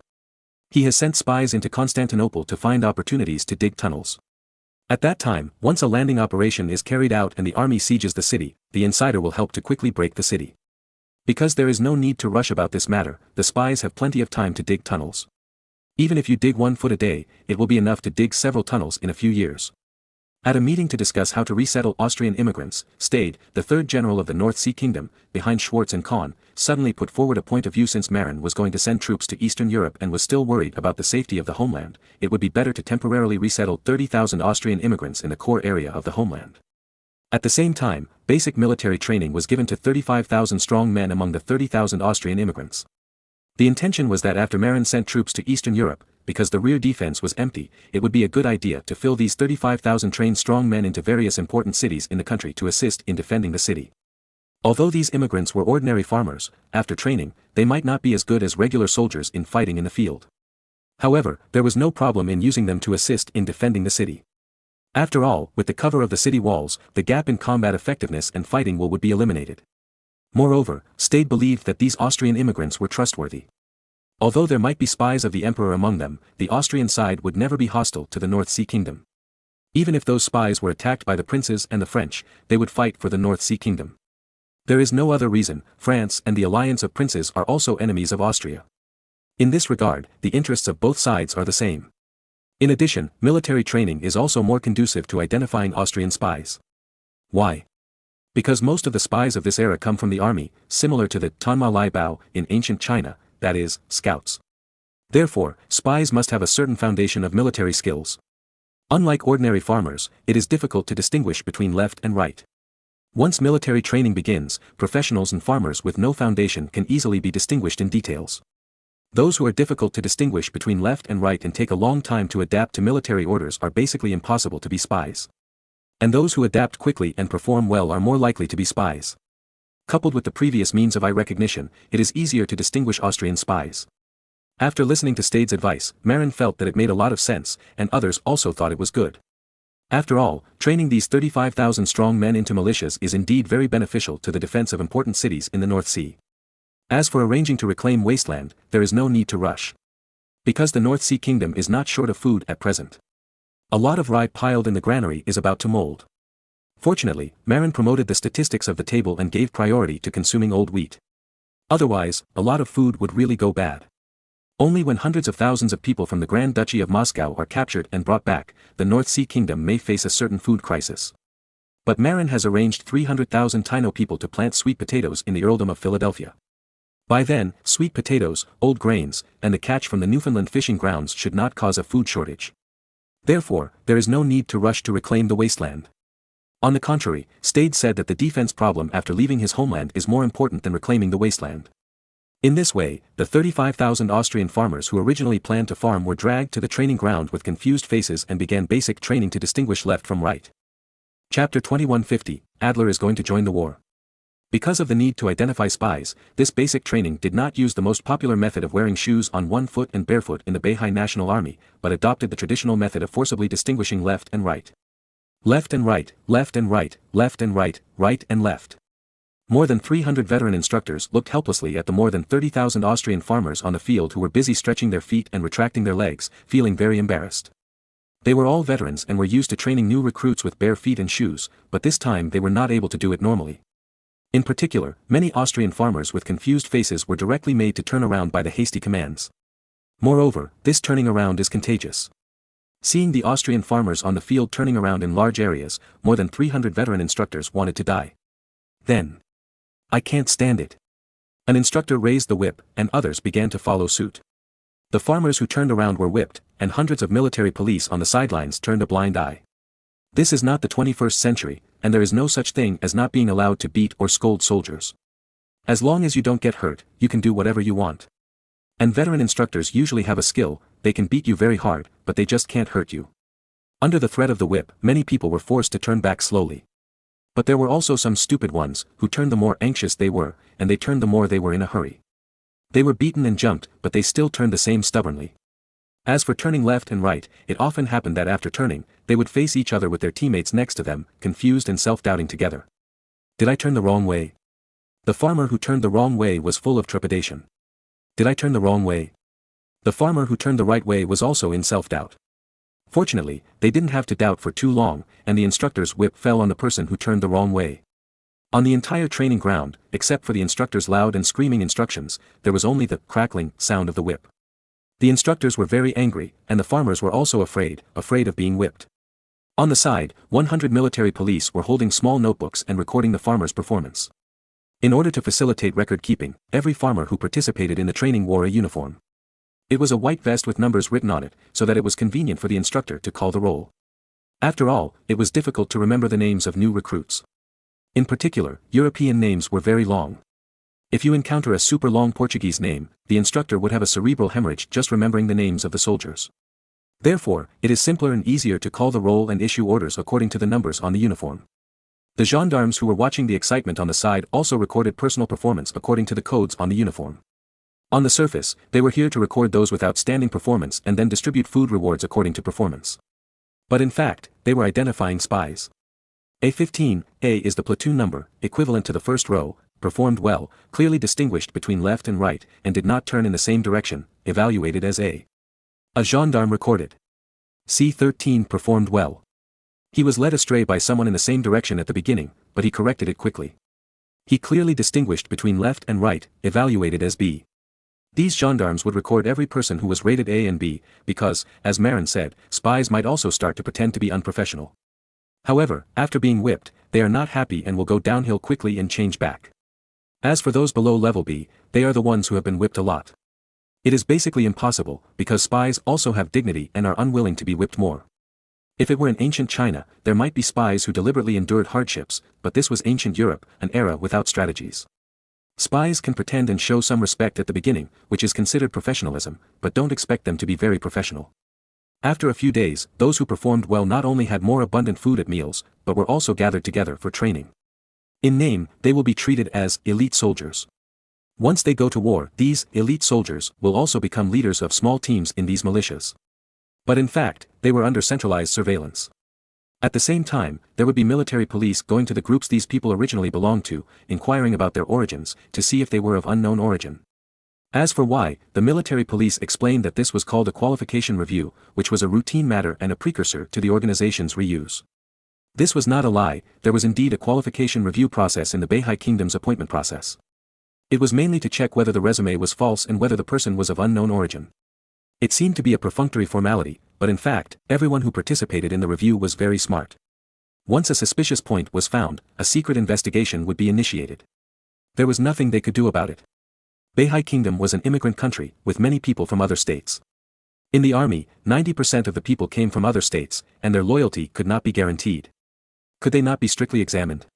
He has sent spies into Constantinople to find opportunities to dig tunnels. At that time, once a landing operation is carried out and the army sieges the city, the insider will help to quickly break the city. Because there is no need to rush about this matter, the spies have plenty of time to dig tunnels. Even if you dig 1 foot a day, it will be enough to dig several tunnels in a few years. At a meeting to discuss how to resettle Austrian immigrants, Stade, the third general of the North Sea Kingdom, behind Schwartz and Kahn, suddenly put forward a point of view. Since Marin was going to send troops to Eastern Europe and was still worried about the safety of the homeland, it would be better to temporarily resettle 30,000 Austrian immigrants in the core area of the homeland. At the same time, basic military training was given to 35,000 strong men among the 30,000 Austrian immigrants. The intention was that after Marin sent troops to Eastern Europe, because the rear defense was empty, it would be a good idea to fill these 35,000 trained strong men into various important cities in the country to assist in defending the city. Although these immigrants were ordinary farmers, after training, they might not be as good as regular soldiers in fighting in the field. However, there was no problem in using them to assist in defending the city. After all, with the cover of the city walls, the gap in combat effectiveness and fighting would be eliminated. Moreover, Stade believed that these Austrian immigrants were trustworthy. Although there might be spies of the emperor among them, the Austrian side would never be hostile to the North Sea Kingdom. Even if those spies were attacked by the princes and the French, they would fight for the North Sea Kingdom. There is no other reason. France and the alliance of princes are also enemies of Austria. In this regard, the interests of both sides are the same. In addition, military training is also more conducive to identifying Austrian spies. Why? Because most of the spies of this era come from the army, similar to the Tanma Lai Bao in ancient China, that is, scouts. Therefore, spies must have a certain foundation of military skills. Unlike ordinary farmers, it is difficult to distinguish between left and right. Once military training begins, professionals and farmers with no foundation can easily be distinguished in details. Those who are difficult to distinguish between left and right and take a long time to adapt to military orders are basically impossible to be spies. And those who adapt quickly and perform well are more likely to be spies. Coupled with the previous means of eye recognition, it is easier to distinguish Austrian spies. After listening to Stade's advice, Marin felt that it made a lot of sense, and others also thought it was good. After all, training these 35,000 strong men into militias is indeed very beneficial to the defense of important cities in the North Sea. As for arranging to reclaim wasteland, there is no need to rush. Because the North Sea Kingdom is not short of food at present. A lot of rye piled in the granary is about to mold. Fortunately, Marin promoted the statistics of the table and gave priority to consuming old wheat. Otherwise, a lot of food would really go bad. Only when hundreds of thousands of people from the Grand Duchy of Moscow are captured and brought back, the North Sea Kingdom may face a certain food crisis. But Marin has arranged 300,000 Taino people to plant sweet potatoes in the earldom of Philadelphia. By then, sweet potatoes, old grains, and the catch from the Newfoundland fishing grounds should not cause a food shortage. Therefore, there is no need to rush to reclaim the wasteland. On the contrary, Stade said that the defense problem after leaving his homeland is more important than reclaiming the wasteland. In this way, the 35,000 Austrian farmers who originally planned to farm were dragged to the training ground with confused faces and began basic training to distinguish left from right. Chapter 2150, Adler is going to join the war. Because of the need to identify spies, this basic training did not use the most popular method of wearing shoes on one foot and barefoot in the Beihai National Army, but adopted the traditional method of forcibly distinguishing left and right. Left and right, left and right, left and right, right and left. More than 300 veteran instructors looked helplessly at the more than 30,000 Austrian farmers on the field who were busy stretching their feet and retracting their legs, feeling very embarrassed. They were all veterans and were used to training new recruits with bare feet and shoes, but this time they were not able to do it normally. In particular, many Austrian farmers with confused faces were directly made to turn around by the hasty commands. Moreover, this turning around is contagious. Seeing the Austrian farmers on the field turning around in large areas, more than 300 veteran instructors wanted to die. Then, "I can't stand it." An instructor raised the whip, and others began to follow suit. The farmers who turned around were whipped, and hundreds of military police on the sidelines turned a blind eye. This is not the 21st century, and there is no such thing as not being allowed to beat or scold soldiers. As long as you don't get hurt, you can do whatever you want. And veteran instructors usually have a skill, they can beat you very hard, but they just can't hurt you. Under the threat of the whip, many people were forced to turn back slowly. But there were also some stupid ones, who turned the more anxious they were, and they turned the more they were in a hurry. They were beaten and jumped, but they still turned the same stubbornly. As for turning left and right, it often happened that after turning, they would face each other with their teammates next to them, confused and self-doubting together. Did I turn the wrong way? The farmer who turned the wrong way was full of trepidation. Did I turn the wrong way? The farmer who turned the right way was also in self-doubt. Fortunately, they didn't have to doubt for too long, and the instructor's whip fell on the person who turned the wrong way. On the entire training ground, except for the instructor's loud and screaming instructions, there was only the crackling sound of the whip. The instructors were very angry, and the farmers were also afraid of being whipped. On the side, 100 military police were holding small notebooks and recording the farmers' performance. In order to facilitate record keeping, every farmer who participated in the training wore a uniform. It was a white vest with numbers written on it, so that it was convenient for the instructor to call the roll. After all, it was difficult to remember the names of new recruits. In particular, European names were very long. If you encounter a super long Portuguese name, the instructor would have a cerebral hemorrhage just remembering the names of the soldiers. Therefore, it is simpler and easier to call the roll and issue orders according to the numbers on the uniform. The gendarmes who were watching the excitement on the side also recorded personal performance according to the codes on the uniform. On the surface, they were here to record those with outstanding performance and then distribute food rewards according to performance. But in fact, they were identifying spies. A15, A is the platoon number, equivalent to the first row, performed well, clearly distinguished between left and right, and did not turn in the same direction, evaluated as A. A gendarme recorded. C13 performed well. He was led astray by someone in the same direction at the beginning, but he corrected it quickly. He clearly distinguished between left and right, evaluated as B. These gendarmes would record every person who was rated A and B, because, as Marin said, spies might also start to pretend to be unprofessional. However, after being whipped, they are not happy and will go downhill quickly and change back. As for those below level B, they are the ones who have been whipped a lot. It is basically impossible, because spies also have dignity and are unwilling to be whipped more. If it were in ancient China, there might be spies who deliberately endured hardships, but this was ancient Europe, an era without strategies. Spies can pretend and show some respect at the beginning, which is considered professionalism, but don't expect them to be very professional. After a few days, those who performed well not only had more abundant food at meals, but were also gathered together for training. In name, they will be treated as elite soldiers. Once they go to war, these elite soldiers will also become leaders of small teams in these militias. But in fact, they were under centralized surveillance. At the same time, there would be military police going to the groups these people originally belonged to, inquiring about their origins, to see if they were of unknown origin. As for why, the military police explained that this was called a qualification review, which was a routine matter and a precursor to the organization's reuse. This was not a lie, there was indeed a qualification review process in the Beihai Kingdom's appointment process. It was mainly to check whether the resume was false and whether the person was of unknown origin. It seemed to be a perfunctory formality, but in fact, everyone who participated in the review was very smart. Once a suspicious point was found, a secret investigation would be initiated. There was nothing they could do about it. Beihai Kingdom was an immigrant country, with many people from other states. In the army, 90% of the people came from other states, and their loyalty could not be guaranteed. Could they not be strictly examined?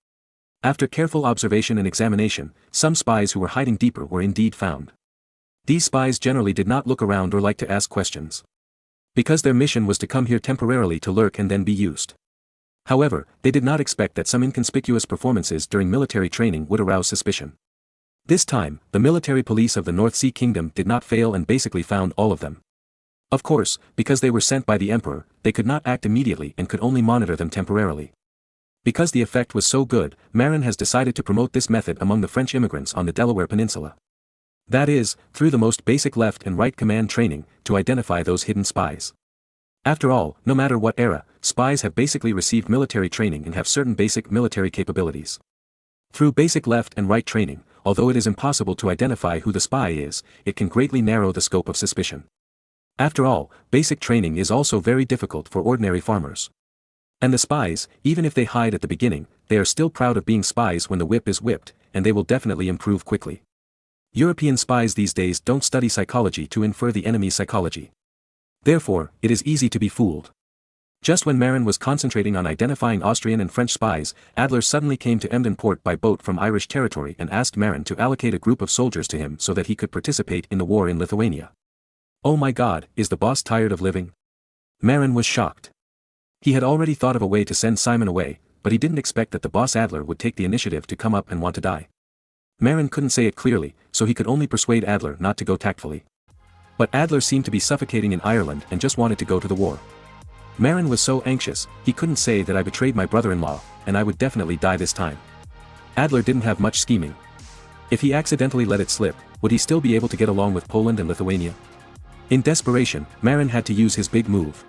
After careful observation and examination, some spies who were hiding deeper were indeed found. These spies generally did not look around or like to ask questions. Because their mission was to come here temporarily to lurk and then be used. However, they did not expect that some inconspicuous performances during military training would arouse suspicion. This time, the military police of the North Sea Kingdom did not fail and basically found all of them. Of course, because they were sent by the emperor, they could not act immediately and could only monitor them temporarily. Because the effect was so good, Marin has decided to promote this method among the French immigrants on the Delaware Peninsula. That is, through the most basic left and right command training, to identify those hidden spies. After all, no matter what era, spies have basically received military training and have certain basic military capabilities. Through basic left and right training, although it is impossible to identify who the spy is, it can greatly narrow the scope of suspicion. After all, basic training is also very difficult for ordinary farmers. And the spies, even if they hide at the beginning, they are still proud of being spies when the whip is whipped, and they will definitely improve quickly. European spies these days don't study psychology to infer the enemy's psychology. Therefore, it is easy to be fooled. Just when Marin was concentrating on identifying Austrian and French spies, Adler suddenly came to Emden Port by boat from Irish territory and asked Marin to allocate a group of soldiers to him so that he could participate in the war in Lithuania. Oh my God, is the boss tired of living? Marin was shocked. He had already thought of a way to send Simon away, but he didn't expect that the boss Adler would take the initiative to come up and want to die. Marin couldn't say it clearly, so he could only persuade Adler not to go tactfully. But Adler seemed to be suffocating in Ireland and just wanted to go to the war. Marin was so anxious, he couldn't say that I betrayed my brother-in-law, and I would definitely die this time. Adler didn't have much scheming. If he accidentally let it slip, would he still be able to get along with Poland and Lithuania? In desperation, Marin had to use his big move.